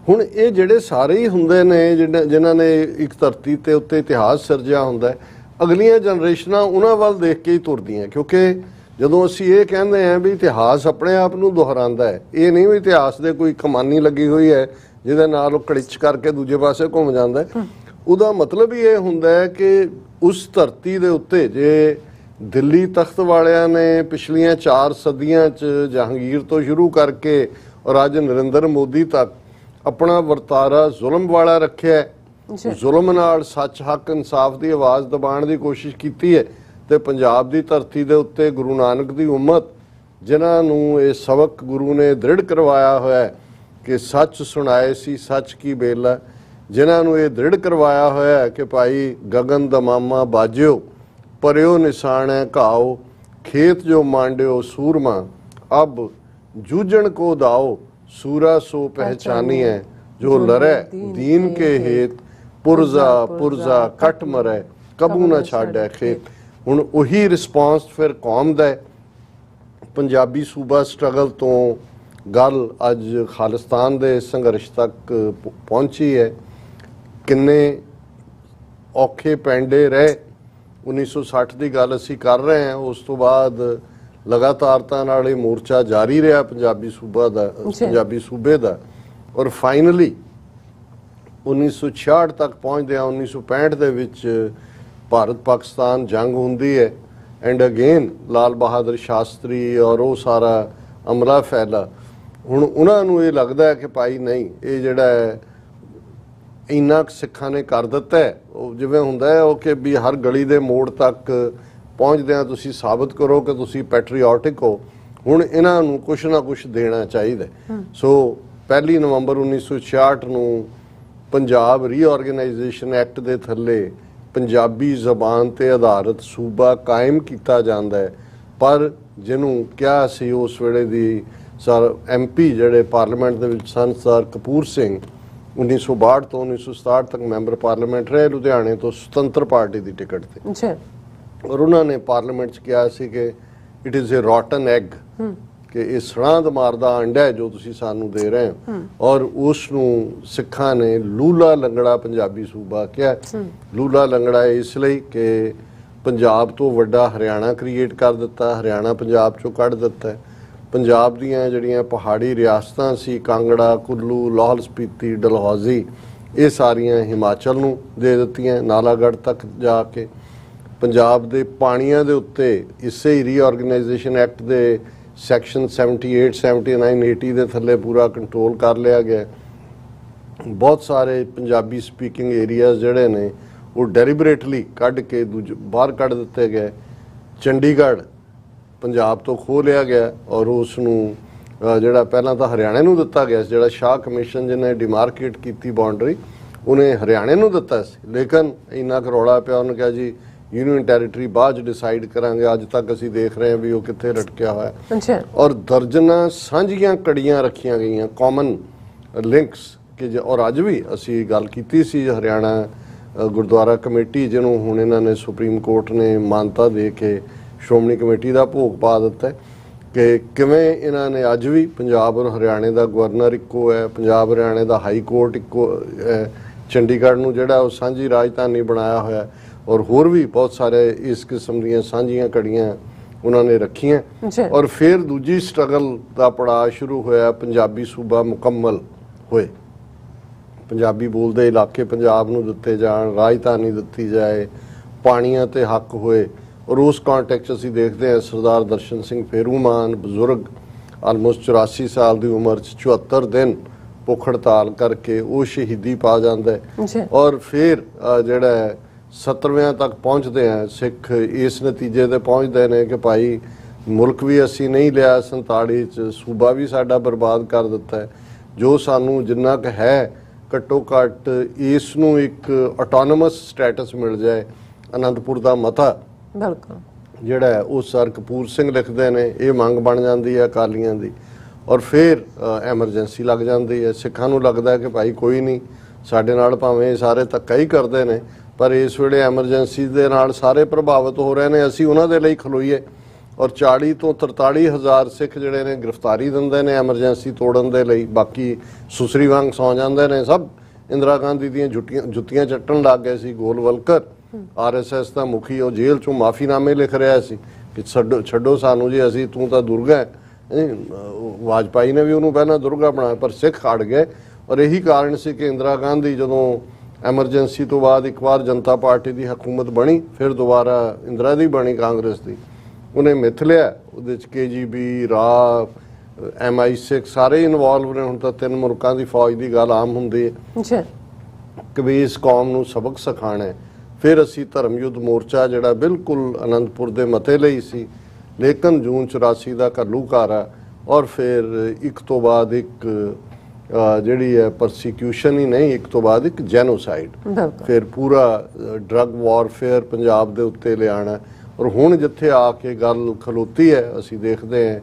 ਹੁਣ ਇਹ ਜਿਹੜੇ ਸਾਰੇ ਹੀ ਹੁੰਦੇ ਨੇ ਜਿਨ੍ਹਾਂ ਨੇ ਇੱਕ ਧਰਤੀ ਤੇ ਉੱਤੇ ਇਤਿਹਾਸ ਸਿਰਜਿਆ ਹੁੰਦਾ, ਅਗਲੀਆਂ ਜਨਰੇਸ਼ਨਾਂ ਉਹਨਾਂ ਵੱਲ ਦੇਖ ਕੇ ਹੀ ਤੁਰਦੀਆਂ, ਕਿਉਂਕਿ ਜਦੋਂ ਅਸੀਂ ਇਹ ਕਹਿੰਦੇ ਹਾਂ ਵੀ ਇਤਿਹਾਸ ਆਪਣੇ ਆਪ ਨੂੰ ਦੁਹਰਾਉਂਦਾ ਹੈ, ਇਹ ਨਹੀਂ ਵੀ ਇਤਿਹਾਸ ਦੇ ਕੋਈ ਕਮਾਨੀ ਲੱਗੀ ਹੋਈ ਹੈ ਜਿਹਦੇ ਨਾਲ ਉਹ ਕੜਿਚ ਕਰਕੇ ਦੂਜੇ ਪਾਸੇ ਘੁੰਮ ਜਾਂਦਾ ਹੈ। ਉਹਦਾ ਮਤਲਬ ਹੀ ਇਹ ਹੁੰਦਾ ਹੈ ਕਿ ਉਸ ਧਰਤੀ ਦੇ ਉੱਤੇ ਜੇ ਦਿੱਲੀ ਤਖਤ ਵਾਲਿਆਂ ਨੇ ਪਿਛਲੀਆਂ 4 ਸਦੀਆਂ 'ਚ ਜਹਾਂਗੀਰ ਤੋਂ ਸ਼ੁਰੂ ਕਰਕੇ ਔਰ ਅੱਜ ਨਰਿੰਦਰ ਮੋਦੀ ਤੱਕ ਆਪਣਾ ਵਰਤਾਰਾ ਜ਼ੁਲਮ ਵਾਲਾ ਰੱਖਿਆ, ਜ਼ੁਲਮ ਨਾਲ ਸੱਚ ਹੱਕ ਇਨਸਾਫ ਦੀ ਆਵਾਜ਼ ਦਬਾਉਣ ਦੀ ਕੋਸ਼ਿਸ਼ ਕੀਤੀ ਹੈ, ਤੇ ਪੰਜਾਬ ਦੀ ਧਰਤੀ ਦੇ ਉੱਤੇ ਗੁਰੂ ਨਾਨਕ ਦੀ ਉਮਤ ਜਿਨ੍ਹਾਂ ਨੂੰ ਇਹ ਸਬਕ ਗੁਰੂ ਨੇ ਦ੍ਰਿੜ ਕਰਵਾਇਆ ਹੋਇਆ ਕਿ ਸੱਚ ਸੁਣਾਏ ਸੀ ਸੱਚ ਕੀ ਬੇਲਾ, ਜਿਨ੍ਹਾਂ ਨੂੰ ਇਹ ਦ੍ਰਿੜ ਕਰਵਾਇਆ ਹੋਇਆ ਕਿ ਭਾਈ ਗਗਨ ਦਮਾਮਾ ਬਾਜਿਓ ਪਰਿਓ ਨਿਸ਼ਾਨੈ ਘਾਓ, ਖੇਤ ਜੋ ਮਾਂਡਿਓ ਸੂਰਮਾ ਅਬ ਜੂਝਣ ਕੋ ਦਾਓ, ਸੂਰਾ ਸੋ ਪਹਿਚਾਨੀਐ ਜੋ ਲਰੈ ਦੀਨ ਕੇ ਹੇਤ, ਪੁਰਜ਼ਾ ਪੁਰਜ਼ਾ ਕੱਟ ਮਰੈ ਕਬੂ ਨਾ ਛਾੜੈ ਖੇਤ। ਹੁਣ ਉਹੀ ਰਿਸਪੌਂਸ ਫਿਰ ਕੌਮ ਦਾ ਪੰਜਾਬੀ ਸੂਬਾ ਸਟਰਗਲ ਤੋਂ ਗੱਲ ਅੱਜ ਖਾਲਿਸਤਾਨ ਦੇ ਸੰਘਰਸ਼ ਤੱਕ ਪਹੁੰਚੀ ਹੈ। ਕਿੰਨੇ ਔਖੇ ਪੈਂਡੇ ਰਹੇ, 1960 ਦੀ ਗੱਲ ਅਸੀਂ ਕਰ ਰਹੇ ਹਾਂ, ਉਸ ਤੋਂ ਬਾਅਦ ਲਗਾਤਾਰਤਾ ਨਾਲ ਇਹ ਮੋਰਚਾ ਜਾਰੀ ਰਿਹਾ ਪੰਜਾਬੀ ਸੂਬੇ ਦਾ ਔਰ ਫਾਈਨਲੀ 1966 ਤੱਕ ਪਹੁੰਚਦਿਆਂ 1965 ਦੇ ਵਿੱਚ ਭਾਰਤ ਪਾਕਿਸਤਾਨ ਜੰਗ ਹੁੰਦੀ ਹੈ ਐਂਡ ਅਗੇਨ ਲਾਲ ਬਹਾਦਰ ਸ਼ਾਸਤਰੀ ਔਰ ਉਹ ਸਾਰਾ ਅਮਲਾ ਫੈਲਾ। ਹੁਣ ਉਹਨਾਂ ਨੂੰ ਇਹ ਲੱਗਦਾ ਹੈ ਕਿ ਭਾਈ ਨਹੀਂ, ਇਹ ਜਿਹੜਾ ਹੈ ਇੰਨਾ ਸਿੱਖਾਂ ਨੇ ਕਰ ਦਿੱਤਾ ਹੈ, ਉਹ ਜਿਵੇਂ ਹੁੰਦਾ ਹੈ ਉਹ ਕਿ ਵੀ ਹਰ ਗਲੀ ਦੇ ਮੋੜ ਤੱਕ ਪਹੁੰਚਦਿਆਂ ਤੁਸੀਂ ਸਾਬਤ ਕਰੋ ਕਿ ਤੁਸੀਂ ਪੈਟਰੀਓਟਿਕ ਹੋ, ਹੁਣ ਇਹਨਾਂ ਨੂੰ ਕੁਛ ਨਾ ਕੁਛ ਦੇਣਾ ਚਾਹੀਦਾ। ਸੋ 1 ਨਵੰਬਰ 1966 ਨੂੰ ਪੰਜਾਬ ਰੀਆਰਗੇਨਾਈਜੇਸ਼ਨ ਐਕਟ ਦੇ ਥੱਲੇ ਪੰਜਾਬੀ ਜ਼ਬਾਨ ਤੇ ਆਧਾਰਿਤ ਸੂਬਾ ਕਾਇਮ ਕੀਤਾ ਜਾਂਦਾ ਹੈ, ਪਰ ਜਿਹਨੂੰ ਕਿਹਾ ਸੀ ਉਸ ਵੇਲੇ ਦੀ ਸਰ MP ਜਿਹੜੇ ਪਾਰਲੀਮੈਂਟ ਦੇ ਵਿੱਚ ਸਨ ਸਰ ਕਪੂਰ ਸਿੰਘ 1962 ਤੋਂ 1967 ਤੱਕ ਮੈਂਬਰ ਪਾਰਲੀਮੈਂਟ ਰਹੇ ਲੁਧਿਆਣੇ ਤੋਂ ਸੁਤੰਤਰ ਪਾਰਟੀ ਦੀ ਟਿਕਟ ਤੇ ਅੱਛਾ ਔਰ ਉਹਨਾਂ ਨੇ ਪਾਰਲੀਮੈਂਟ 'ਚ ਕਿਹਾ ਸੀ ਕਿ it is a rotten egg ਕਿ ਇਹ ਸੜਾਂਦ ਮਾਰਦਾ ਅੰਡਾ ਹੈ ਜੋ ਤੁਸੀਂ ਸਾਨੂੰ ਦੇ ਰਹੇ ਹੋ ਔਰ ਉਸ ਨੂੰ ਸਿੱਖਾਂ ਨੇ ਲੂਲਾ ਲੰਗੜਾ ਪੰਜਾਬੀ ਸੂਬਾ ਕਿਹਾ ਲੂਲਾ ਲੰਗੜਾ ਇਸ ਲਈ ਕਿ ਪੰਜਾਬ ਤੋਂ ਵੱਡਾ ਹਰਿਆਣਾ ਕ੍ਰੀਏਟ ਕਰ ਦਿੱਤਾ ਹਰਿਆਣਾ ਪੰਜਾਬ ਚੋਂ ਕੱਢ ਦਿੱਤਾ ਪੰਜਾਬ ਦੀਆਂ ਜਿਹੜੀਆਂ ਪਹਾੜੀ ਰਿਆਸਤਾਂ ਸੀ ਕਾਂਗੜਾ ਕੁੱਲੂ ਲਾਹੌਲ ਸਪੀਤੀ ਡਲਹੌਜ਼ੀ ਇਹ ਸਾਰੀਆਂ ਹਿਮਾਚਲ ਨੂੰ ਦੇ ਦਿੱਤੀਆਂ ਨਾਲਾਗੜ੍ਹ ਤੱਕ ਜਾ ਕੇ ਪੰਜਾਬ ਦੇ ਪਾਣੀਆਂ ਦੇ ਉੱਤੇ ਇਸੇ ਹੀ ਰੀਆਰਗੇਨਾਈਜੇਸ਼ਨ ਐਕਟ ਦੇ ਸੈਕਸ਼ਨ 78 79 80 ਦੇ ਥੱਲੇ ਪੂਰਾ ਕੰਟਰੋਲ ਕਰ ਲਿਆ ਗਿਆ ਬਹੁਤ ਸਾਰੇ ਪੰਜਾਬੀ ਸਪੀਕਿੰਗ ਏਰੀਆਜ਼ ਜਿਹੜੇ ਨੇ ਉਹ ਡੈਲੀਬਰੇਟਲੀ ਕੱਢ ਕੇ ਬਾਹਰ ਕੱਢ ਦਿੱਤੇ ਗਏ ਚੰਡੀਗੜ੍ਹ ਪੰਜਾਬ ਤੋਂ ਖੋਹ ਲਿਆ ਗਿਆ ਔਰ ਉਸ ਨੂੰ ਜਿਹੜਾ ਪਹਿਲਾਂ ਤਾਂ ਹਰਿਆਣੇ ਨੂੰ ਦਿੱਤਾ ਗਿਆ ਸੀ ਜਿਹੜਾ ਸ਼ਾਹ ਕਮਿਸ਼ਨ ਜਿਹਨੇ ਡਿਮਾਰਕੇਟ ਕੀਤੀ ਬਾਉਂਡਰੀ ਉਹਨੇ ਹਰਿਆਣੇ ਨੂੰ ਦਿੱਤਾ ਸੀ ਲੇਕਿਨ ਇੰਨਾ ਕਰੌੜਾ ਪਿਆ ਉਹਨੇ ਕਿਹਾ ਜੀ ਯੂਨੀਅਨ ਟੈਰੀਟਰੀ ਬਾਅਦ 'ਚ ਡਿਸਾਈਡ ਕਰਾਂਗੇ ਅੱਜ ਤੱਕ ਅਸੀਂ ਦੇਖ ਰਹੇ ਹਾਂ ਵੀ ਉਹ ਕਿੱਥੇ ਲਟਕਿਆ ਹੋਇਆ ਅੱਛਾ ਔਰ ਦਰਜਨਾਂ ਸਾਂਝੀਆਂ ਕੜੀਆਂ ਰੱਖੀਆਂ ਗਈਆਂ ਕਾਮਨ ਲਿੰਕਸ ਕਿ ਔਰ ਅੱਜ ਵੀ ਅਸੀਂ ਗੱਲ ਕੀਤੀ ਸੀ ਹਰਿਆਣਾ ਗੁਰਦੁਆਰਾ ਕਮੇਟੀ ਜਿਹਨੂੰ ਹੁਣ ਇਹਨਾਂ ਨੇ ਸੁਪਰੀਮ ਕੋਰਟ ਨੇ ਮਾਨਤਾ ਦੇ ਕੇ ਸ਼੍ਰੋਮਣੀ ਕਮੇਟੀ ਦਾ ਭੋਗ ਪਾ ਦਿੱਤਾ ਕਿ ਕਿਵੇਂ ਇਹਨਾਂ ਨੇ ਅੱਜ ਵੀ ਪੰਜਾਬ ਔਰ ਹਰਿਆਣੇ ਦਾ ਗਵਰਨਰ ਇੱਕੋ ਹੈ ਪੰਜਾਬ ਹਰਿਆਣੇ ਦਾ ਹਾਈ ਕੋਰਟ ਇੱਕੋ ਚੰਡੀਗੜ੍ਹ ਨੂੰ ਜਿਹੜਾ ਉਹ ਸਾਂਝੀ ਰਾਜਧਾਨੀ ਬਣਾਇਆ ਹੋਇਆ ਔਰ ਹੋਰ ਵੀ ਬਹੁਤ ਸਾਰੇ ਇਸ ਕਿਸਮ ਦੀਆਂ ਸਾਂਝੀਆਂ ਕੜੀਆਂ ਉਹਨਾਂ ਨੇ ਰੱਖੀਆਂ ਔਰ ਫਿਰ ਦੂਜੀ ਸਟਰਗਲ ਦਾ ਪੜਾਅ ਸ਼ੁਰੂ ਹੋਇਆ ਪੰਜਾਬੀ ਸੂਬਾ ਮੁਕੰਮਲ ਹੋਏ ਪੰਜਾਬੀ ਬੋਲਦੇ ਇਲਾਕੇ ਪੰਜਾਬ ਨੂੰ ਦਿੱਤੇ ਜਾਣ ਰਾਜਧਾਨੀ ਦਿੱਤੀ ਜਾਏ ਪਾਣੀਆਂ ਤੇ ਹੱਕ ਹੋਏ ਔਰ ਉਸ ਕੰਟੈਕਸਟ ਅਸੀਂ ਦੇਖਦੇ ਹਾਂ ਸਰਦਾਰ ਦਰਸ਼ਨ ਸਿੰਘ ਫੇਰੂਮਾਨ ਬਜ਼ੁਰਗ ਆਲਮੋਸਟ 84 ਸਾਲ ਦੀ ਉਮਰ 'ਚ 74 ਦਿਨ ਭੁੱਖ ਹੜਤਾਲ ਕਰਕੇ ਉਹ ਸ਼ਹੀਦੀ ਪਾ ਜਾਂਦਾ ਹੈ ਔਰ ਫਿਰ ਜਿਹੜਾ 70ਵਿਆਂ ਤੱਕ ਪਹੁੰਚਦੇ ਆ ਸਿੱਖ ਇਸ ਨਤੀਜੇ ਤੇ ਪਹੁੰਚਦੇ ਨੇ ਕਿ ਭਾਈ ਮੁਲਕ ਵੀ ਅਸੀਂ ਨਹੀਂ ਲਿਆ 47 'ਚ ਸੂਬਾ ਵੀ ਸਾਡਾ ਬਰਬਾਦ ਕਰ ਦਿੱਤਾ ਹੈ ਜੋ ਸਾਨੂੰ ਜਿੰਨਾ ਕੁ ਹੈ ਘੱਟੋ ਘੱਟ ਇਸ ਨੂੰ ਇੱਕ ਆਟੋਨਮਸ ਸਟੇਟਸ ਮਿਲ ਜਾਏ ਅਨੰਦਪੁਰ ਦਾ ਮਤਾ ਬਿਲਕੁਲ ਜਿਹੜਾ ਹੈ ਉਹ ਸਰ ਕਪੂਰ ਸਿੰਘ ਲਿਖਦੇ ਨੇ ਇਹ ਮੰਗ ਬਣ ਜਾਂਦੀ ਹੈ ਅਕਾਲੀਆਂ ਦੀ ਔਰ ਫਿਰ ਐਮਰਜੈਂਸੀ ਲੱਗ ਜਾਂਦੀ ਹੈ ਸਿੱਖਾਂ ਨੂੰ ਲੱਗਦਾ ਹੈ ਕਿ ਭਾਈ ਕੋਈ ਨਹੀਂ ਸਾਡੇ ਨਾਲ ਭਾਵੇਂ ਸਾਰੇ ਧੱਕਾ ਹੀ ਕਰਦੇ ਨੇ ਪਰ ਇਸ ਵੇਲੇ ਐਮਰਜੈਂਸੀ ਦੇ ਨਾਲ ਸਾਰੇ ਪ੍ਰਭਾਵਿਤ ਹੋ ਰਹੇ ਨੇ ਅਸੀਂ ਉਹਨਾਂ ਦੇ ਲਈ ਖਲੋਈਏ ਔਰ 40 ਤੋਂ 43 ਹਜ਼ਾਰ ਸਿੱਖ ਜਿਹੜੇ ਨੇ ਗ੍ਰਿਫਤਾਰੀ ਦਿੰਦੇ ਨੇ ਐਮਰਜੈਂਸੀ ਤੋੜਨ ਦੇ ਲਈ ਬਾਕੀ ਸੁਸਰੀ ਵਾਂਗ ਸੌਂ ਜਾਂਦੇ ਨੇ ਸਭ ਇੰਦਰਾ ਗਾਂਧੀ ਦੀਆਂ ਜੁੱਤੀਆਂ ਚੱਟਣ ਲੱਗ ਗਏ ਸੀ ਗੋਲਵਲਕਰ RSS ਦਾ ਮੁਖੀ ਉਹ ਜੇਲ੍ਹ ਚੋਂ ਮਾਫੀਨਾਮੇ ਲਿਖ ਰਿਹਾ ਸੀ ਕਿ ਛੱਡੋ ਸਾਨੂੰ ਜੀ ਅਸੀਂ ਤੂੰ ਤਾਂ ਦੁਰਗਾ ਵਾਜਪਾਈ ਨੇ ਵੀ ਉਹਨੂੰ ਪਹਿਲਾਂ ਦੁਰਗਾ ਬਣਾਇਆ ਪਰ ਸਿੱਖ ਅੜ ਗਏ ਔਰ ਇਹੀ ਕਾਰਨ ਸੀ ਕਿ ਇੰਦਰਾ ਗਾਂਧੀ ਜਦੋਂ ਐਮਰਜੈਂਸੀ ਤੋਂ ਬਾਅਦ ਇੱਕ ਵਾਰ ਜਨਤਾ ਪਾਰਟੀ ਦੀ ਹਕੂਮਤ ਬਣੀ ਫਿਰ ਦੁਬਾਰਾ ਇੰਦਰਾ ਦੀ ਬਣੀ ਕਾਂਗਰਸ ਦੀ ਉਹਨੇ ਮਿਥ ਲਿਆ ਉਹਦੇ 'ਚ KGB ਰਾਵ MI6 ਸਾਰੇ ਇਨਵੋਲਵ ਨੇ ਹੁਣ ਤਾਂ 3 ਮੁਲਕਾਂ ਦੀ ਫੌਜ ਦੀ ਗੱਲ ਆਮ ਹੁੰਦੀ ਹੈ ਕਿ ਵੀ ਇਸ ਕੌਮ ਨੂੰ ਸਬਕ ਸਿਖਾਉਣਾ ਫਿਰ ਅਸੀਂ ਧਰਮ ਯੁੱਧ ਮੋਰਚਾ ਜਿਹੜਾ ਬਿਲਕੁਲ ਅਨੰਦਪੁਰ ਦੇ ਮਤੇ ਲਈ ਸੀ ਲੇਕਿਨ ਜੂਨ 84 ਦਾ ਘੱਲੂਘਾਰਾ ਔਰ ਫਿਰ ਇੱਕ ਤੋਂ ਬਾਅਦ ਇੱਕ ਜਿਹੜੀ ਹੈ ਪਰਸੀਕਿਊਸ਼ਨ ਹੀ ਨਹੀਂ ਇੱਕ ਤੋਂ ਬਾਅਦ ਇੱਕ ਜੈਨੋਸਾਈਡ ਫਿਰ ਪੂਰਾ ਡਰੱਗ ਵਾਰਫੇਅਰ ਪੰਜਾਬ ਦੇ ਉੱਤੇ ਲਿਆਣਾ ਔਰ ਹੁਣ ਜਿੱਥੇ ਆ ਕੇ ਗੱਲ ਖਲੋਤੀ ਹੈ ਅਸੀਂ ਦੇਖਦੇ ਹਾਂ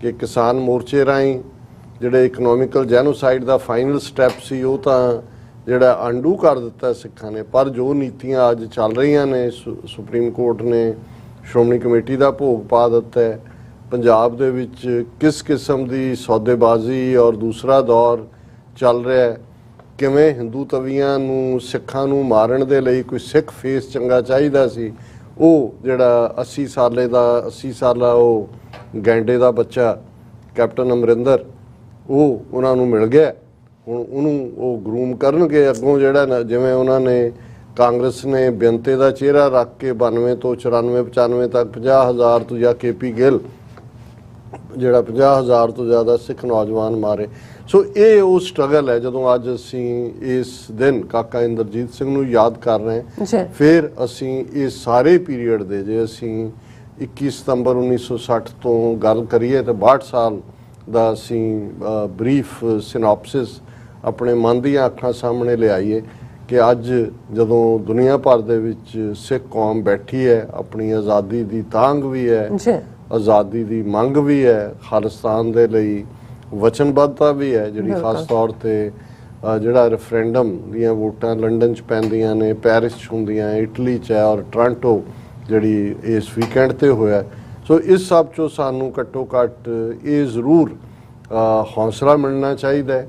ਕਿ ਕਿਸਾਨ ਮੋਰਚੇ ਰਾਹੀਂ ਜਿਹੜੇ ਇਕਨੋਮਿਕਲ ਜੈਨੋਸਾਈਡ ਦਾ ਫਾਈਨਲ ਸਟੈਪ ਸੀ ਉਹ ਤਾਂ ਜਿਹੜਾ ਅੰਡੂ ਕਰ ਦਿੱਤਾ ਸਿੱਖਾਂ ਨੇ ਪਰ ਜੋ ਨੀਤੀਆਂ ਅੱਜ ਚੱਲ ਰਹੀਆਂ ਨੇ ਸੁਪਰੀਮ ਕੋਰਟ ਨੇ ਸ਼੍ਰੋਮਣੀ ਕਮੇਟੀ ਦਾ ਭੋਗ ਪਾ ਦਿੱਤਾ ਹੈ ਪੰਜਾਬ ਦੇ ਵਿੱਚ ਕਿਸ ਕਿਸਮ ਦੀ ਸੌਦੇਬਾਜ਼ੀ ਔਰ ਦੂਸਰਾ ਦੌਰ ਚੱਲ ਰਿਹਾ ਹੈ ਕਿਵੇਂ ਹਿੰਦੂ ਤਵੀਆਂ ਨੂੰ ਸਿੱਖਾਂ ਨੂੰ ਮਾਰਨ ਦੇ ਲਈ ਕੋਈ ਸਿੱਖ ਫੇਸ ਚੰਗਾ ਚਾਹੀਦਾ ਸੀ ਉਹ ਜਿਹੜਾ 80 ਸਾਲਾ ਉਹ ਗੈਂਡੇ ਦਾ ਬੱਚਾ ਕੈਪਟਨ ਅਮਰਿੰਦਰ ਉਹ ਉਹਨਾਂ ਨੂੰ ਮਿਲ ਗਿਆ ਹੁਣ ਉਹਨੂੰ ਉਹ ਗਰੂਮ ਕਰਨਗੇ ਅੱਗੋਂ ਜਿਹੜਾ ਜਿਵੇਂ ਉਹਨਾਂ ਨੇ ਕਾਂਗਰਸ ਨੇ ਬੇਨਤੇ ਦਾ ਚਿਹਰਾ ਰੱਖ ਕੇ 92 ਤੋਂ 94 95 ਤੱਕ 50,000 ਤੋਂ ਜਾਂ KP ਗਿੱਲ ਜਿਹੜਾ 50,000 ਤੋਂ ਜ਼ਿਆਦਾ ਸਿੱਖ ਨੌਜਵਾਨ ਮਾਰੇ ਸੋ ਇਹ ਉਹ ਸਟਰਗਲ ਹੈ ਜਦੋਂ ਅੱਜ ਅਸੀਂ ਇਸ ਦਿਨ ਕਾਕਾ ਇੰਦਰਜੀਤ ਸਿੰਘ ਨੂੰ ਯਾਦ ਕਰ ਰਹੇ ਹਾਂ ਫਿਰ ਅਸੀਂ ਇਹ ਸਾਰੇ ਪੀਰੀਅਡ ਦੇ ਜੇ ਅਸੀਂ 21 ਸਤੰਬਰ 1960 ਤੋਂ ਗੱਲ ਕਰੀਏ ਤਾਂ 62 ਸਾਲ ਦਾ ਅਸੀਂ ਬਰੀਫ ਸਿਨੋਪਸਿਸ ਆਪਣੇ ਮਨ ਦੀਆਂ ਅੱਖਾਂ ਸਾਹਮਣੇ ਲਿਆਈਏ ਕਿ ਅੱਜ ਜਦੋਂ ਦੁਨੀਆ ਭਰ ਦੇ ਵਿੱਚ ਸਿੱਖ ਕੌਮ ਬੈਠੀ ਹੈ ਆਪਣੀ ਆਜ਼ਾਦੀ ਦੀ ਤਾਂਘ ਵੀ ਹੈ ਆਜ਼ਾਦੀ ਦੀ ਮੰਗ ਵੀ ਹੈ ਖਾਲਿਸਤਾਨ ਦੇ ਲਈ ਵਚਨਬੱਧਤਾ ਵੀ ਹੈ ਜਿਹੜੀ ਖਾਸ ਤੌਰ ਤੇ ਜਿਹੜਾ ਰੈਫਰੈਂਡਮ ਦੀਆਂ ਵੋਟਾਂ ਲੰਡਨ 'ਚ ਪੈਂਦੀਆਂ ਨੇ, ਪੈਰਿਸ 'ਚ ਹੁੰਦੀਆਂ, ਇਟਲੀ 'ਚ ਹੈ ਔਰ ਟੋਰਾਂਟੋ ਜਿਹੜੀ ਇਸ ਵੀਕਐਂਡ ਤੇ ਹੋਇਆ। ਸੋ ਇਸ ਸਭ 'ਚੋਂ ਸਾਨੂੰ ਘੱਟੋ ਘੱਟ ਇਹ ਜ਼ਰੂਰ ਹੌਸਲਾ ਮਿਲਣਾ ਚਾਹੀਦਾ ਹੈ,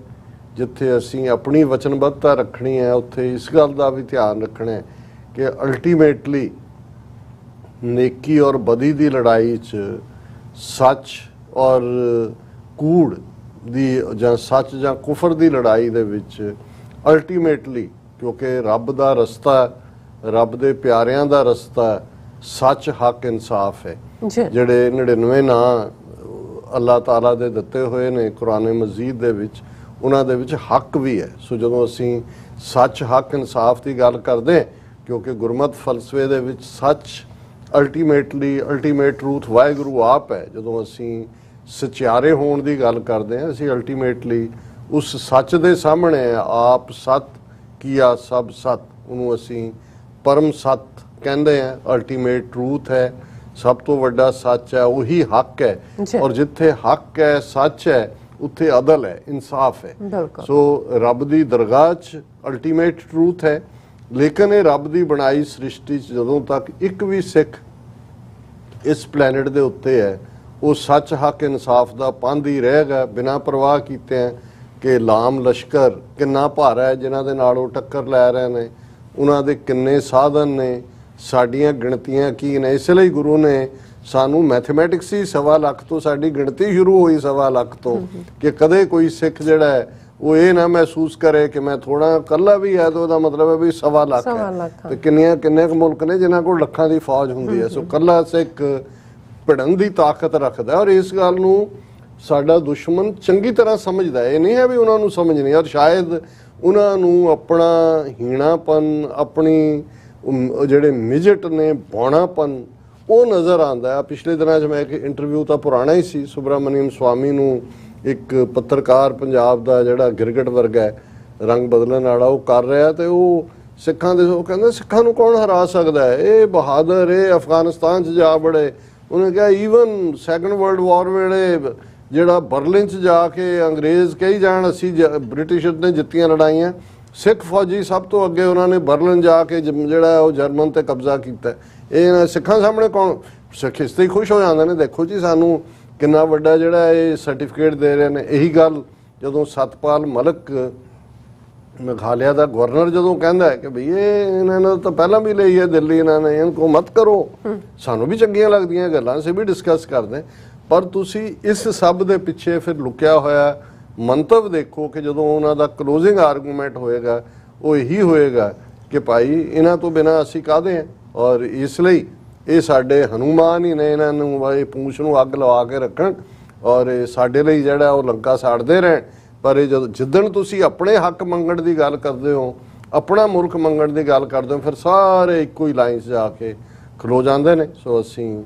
ਜਿੱਥੇ ਅਸੀਂ ਆਪਣੀ ਵਚਨਬੱਧਤਾ ਰੱਖਣੀ ਹੈ ਉੱਥੇ ਇਸ ਗੱਲ ਦਾ ਵੀ ਧਿਆਨ ਰੱਖਣਾ ਹੈ ਕਿ ਅਲਟੀਮੇਟਲੀ ਨੇਕੀ ਔਰ ਬਦੀ ਦੀ ਲੜਾਈ 'ਚ ਸੱਚ ਔਰ ਕੂੜ ਦੀ ਜਾਂ ਸੱਚ ਜਾਂ ਕੁਫਰ ਦੀ ਲੜਾਈ ਦੇ ਵਿੱਚ ਅਲਟੀਮੇਟਲੀ, ਕਿਉਂਕਿ ਰੱਬ ਦਾ ਰਸਤਾ, ਰੱਬ ਦੇ ਪਿਆਰਿਆਂ ਦਾ ਰਸਤਾ ਸੱਚ, ਹੱਕ, ਇਨਸਾਫ ਹੈ। ਜਿਹੜੇ 99 ਨਾਂ ਅੱਲਾਹ ਤਾਲਾ ਦੇ ਦਿੱਤੇ ਹੋਏ ਨੇ ਕੁਰਾਨ ਮਜੀਦ ਦੇ ਵਿੱਚ, ਉਹਨਾਂ ਦੇ ਵਿੱਚ ਹੱਕ ਵੀ ਹੈ। ਸੋ ਜਦੋਂ ਅਸੀਂ ਸੱਚ, ਹੱਕ, ਇਨਸਾਫ ਦੀ ਗੱਲ ਕਰਦੇ, ਕਿਉਂਕਿ ਗੁਰਮਤ ਫਲਸਫੇ ਦੇ ਵਿੱਚ ਸੱਚ ਅਲਟੀਮੇਟਲੀ ਅਲਟੀਮੇਟ ਟਰੂਥ ਵਾਹਿਗੁਰੂ ਆਪ ਹੈ। ਜਦੋਂ ਅਸੀਂ ਸਚਿਆਰੇ ਹੋਣ ਦੀ ਗੱਲ ਕਰਦੇ ਹਾਂ, ਅਸੀਂ ਅਲਟੀਮੇਟਲੀ ਉਸ ਸੱਚ ਦੇ ਸਾਹਮਣੇ ਆਪ ਸਤ ਕੀਆ ਸਭ ਸਤ, ਉਹਨੂੰ ਅਸੀਂ ਪਰਮ ਸਤ ਕਹਿੰਦੇ ਹਾਂ। ਅਲਟੀਮੇਟ ਟਰੂਥ ਹੈ, ਸਭ ਤੋਂ ਵੱਡਾ ਸੱਚ ਹੈ, ਉਹੀ ਹੱਕ ਹੈ। ਔਰ ਜਿੱਥੇ ਹੱਕ ਹੈ, ਸੱਚ ਹੈ, ਉੱਥੇ ਅਦਲ ਹੈ, ਇਨਸਾਫ ਹੈ। ਸੋ ਰੱਬ ਦੀ ਦਰਗਾਹ 'ਚ ਅਲਟੀਮੇਟ ਟਰੂਥ ਹੈ। ਲੇਕਿਨ ਇਹ ਰੱਬ ਦੀ ਬਣਾਈ ਸ੍ਰਿਸ਼ਟੀ 'ਚ ਜਦੋਂ ਤੱਕ ਇੱਕ ਵੀ ਸਿੱਖ ਇਸ ਪਲੈਨਟ ਦੇ ਉੱਤੇ ਹੈ, ਉਹ ਸੱਚ, ਹੱਕ, ਇਨਸਾਫ ਦਾ ਪੰਧ ਹੀ ਰਹੇਗਾ, ਬਿਨਾਂ ਪਰਵਾਹ ਕੀਤੇ ਕਿ ਲਾਮ ਲਸ਼ਕਰ ਕਿੰਨਾ ਭਾਰਾ ਹੈ ਜਿਨ੍ਹਾਂ ਦੇ ਨਾਲ ਉਹ ਟੱਕਰ ਲੈ ਰਹੇ ਨੇ, ਉਹਨਾਂ ਦੇ ਕਿੰਨੇ ਸਾਧਨ ਨੇ, ਸਾਡੀਆਂ ਗਿਣਤੀਆਂ ਕੀ ਨੇ। ਇਸ ਲਈ ਗੁਰੂ ਨੇ ਸਾਨੂੰ ਮੈਥਮੈਟਿਕਸ ਹੀ 1.25 ਲੱਖ ਤੋਂ ਸਾਡੀ ਗਿਣਤੀ ਸ਼ੁਰੂ ਹੋਈ 1.25 ਲੱਖ ਤੋਂ, ਕਿ ਕਦੇ ਕੋਈ ਸਿੱਖ ਜਿਹੜਾ ਹੈ ਉਹ ਇਹ ਨਾ ਮਹਿਸੂਸ ਕਰੇ ਕਿ ਮੈਂ ਥੋੜਾ ਇਕੱਲਾ ਵੀ ਹੈ ਤਾਂ ਉਹਦਾ ਮਤਲਬ ਹੈ ਵੀ 1.25 ਲੱਖ ਹੈ। ਤੇ ਕਿੰਨੇ ਕੁ ਮੁਲਕ ਨੇ ਜਿਨ੍ਹਾਂ ਕੋਲ ਲੱਖਾਂ ਦੀ ਫੌਜ ਹੁੰਦੀ ਹੈ। ਸੋ ਇਕੱਲਾ ਸਿੱਖ ਭਿੜਨ ਦੀ ਤਾਕਤ ਰੱਖਦਾ, ਔਰ ਇਸ ਗੱਲ ਨੂੰ ਸਾਡਾ ਦੁਸ਼ਮਣ ਚੰਗੀ ਤਰ੍ਹਾਂ ਸਮਝਦਾ। ਇਹ ਨਹੀਂ ਹੈ ਵੀ ਉਹਨਾਂ ਨੂੰ ਸਮਝ ਨਹੀਂ, ਔਰ ਸ਼ਾਇਦ ਉਹਨਾਂ ਨੂੰ ਆਪਣਾ ਹੀਣਾਪਨ, ਆਪਣੀ ਜਿਹੜੇ ਮਿਜਟ ਨੇ, ਬੌਣਾਪਨ, ਉਹ ਨਜ਼ਰ ਆਉਂਦਾ। ਪਿਛਲੇ ਦਿਨਾਂ 'ਚ ਮੈਂ ਇੱਕ ਇੰਟਰਵਿਊ ਤਾਂ ਪੁਰਾਣਾ ਹੀ ਸੀ, ਸੁਬਰਾਮਨੀਅਮ ਸਵਾਮੀ ਨੂੰ ਇੱਕ ਪੱਤਰਕਾਰ ਪੰਜਾਬ ਦਾ ਜਿਹੜਾ ਗਿਰਗਟ ਵਰਗਾ ਹੈ, ਰੰਗ ਬਦਲਣ ਵਾਲਾ, ਉਹ ਕਰ ਰਿਹਾ, ਤੇ ਉਹ ਸਿੱਖਾਂ ਦੇ, ਉਹ ਕਹਿੰਦੇ ਸਿੱਖਾਂ ਨੂੰ ਕੌਣ ਹਰਾ ਸਕਦਾ ਹੈ, ਇਹ ਬਹਾਦਰ, ਇਹ ਅਫਗਾਨਿਸਤਾਨ 'ਚ ਜਾ ਬੜੇ। ਉਹਨੇ ਕਿਹਾ ਈਵਨ ਸੈਕੰਡ ਵਰਲਡ ਵਾਰ ਵੇਲੇ ਜਿਹੜਾ ਬਰਲਿਨ 'ਚ ਜਾ ਕੇ ਅੰਗਰੇਜ਼ ਕਹੀ ਜਾਣ ਅਸੀਂ ਬ੍ਰਿਟਿਸ਼ ਨੇ ਜਿੱਤੀਆਂ ਲੜਾਈਆਂ, ਸਿੱਖ ਫੌਜੀ ਸਭ ਤੋਂ ਅੱਗੇ ਉਹਨਾਂ ਨੇ ਬਰਲਿਨ ਜਾ ਕੇ ਜਿਹੜਾ ਉਹ ਜਰਮਨ ਤੇ ਕਬਜ਼ਾ ਕੀਤਾ। ਇਹ ਸਿੱਖਾਂ ਸਾਹਮਣੇ ਕੌਣ, ਸਿੱਖ ਇਸ ਤੇ ਖੁਸ਼ ਹੋ ਜਾਂਦੇ ਨੇ, ਦੇਖੋ ਜੀ ਸਾਨੂੰ ਕਿੰਨਾ ਵੱਡਾ ਜਿਹੜਾ ਇਹ ਸਰਟੀਫਿਕੇਟ ਦੇ ਰਹੇ ਨੇ। ਇਹੀ ਗੱਲ ਜਦੋਂ ਸਤਪਾਲ ਮਲਕ ਮੇਘਾਲਿਆ ਦਾ ਗਵਰਨਰ ਜਦੋਂ ਕਹਿੰਦਾ ਹੈ ਕਿ ਭਈ ਇਹਨਾਂ ਨੇ ਤਾਂ ਪਹਿਲਾਂ ਵੀ ਲਈ ਹੈ ਦਿੱਲੀ, ਇਹਨਾਂ ਨੇ ਇਨਕੋ ਮਤ ਕਰੋ, ਸਾਨੂੰ ਵੀ ਚੰਗੀਆਂ ਲੱਗਦੀਆਂ ਗੱਲਾਂ, ਅਸੀਂ ਵੀ ਡਿਸਕਸ ਕਰਦੇ, ਪਰ ਤੁਸੀਂ ਇਸ ਸਭ ਦੇ ਪਿੱਛੇ ਫਿਰ ਲੁਕਿਆ ਹੋਇਆ ਮੰਤਵ ਦੇਖੋ ਕਿ ਜਦੋਂ ਉਹਨਾਂ ਦਾ ਕਲੋਜ਼ਿੰਗ ਆਰਗੂਮੈਂਟ ਹੋਏਗਾ ਉਹ ਇਹੀ ਹੋਏਗਾ ਕਿ ਭਾਈ ਇਹਨਾਂ ਤੋਂ ਬਿਨਾਂ ਅਸੀਂ ਕਾਹਦੇ ਹਾਂ। ਔਰ ਇਸ ਲਈ ਇਹ ਸਾਡੇ ਹਨੂਮਾਨ ਹੀ ਨੇ, ਇਹਨਾਂ ਨੂੰ ਇਹ ਪੂੰਛ ਨੂੰ ਅੱਗ ਲਵਾ ਕੇ ਰੱਖਣ ਔਰ ਇਹ ਸਾਡੇ ਲਈ ਜਿਹੜਾ ਉਹ ਲੰਕਾ ਸਾੜਦੇ ਰਹਿਣ। ਪਰ ਇਹ ਜਦੋਂ ਜਿੱਦਣ ਤੁਸੀਂ ਆਪਣੇ ਹੱਕ ਮੰਗਣ ਦੀ ਗੱਲ ਕਰਦੇ ਹੋ, ਆਪਣਾ ਮੁਲਕ ਮੰਗਣ ਦੀ ਗੱਲ ਕਰਦੇ ਹੋ, ਫਿਰ ਸਾਰੇ ਇੱਕੋ ਹੀ ਲਾਈਨ 'ਚ ਜਾ ਕੇ ਖਲੋ ਜਾਂਦੇ ਨੇ। ਸੋ ਅਸੀਂ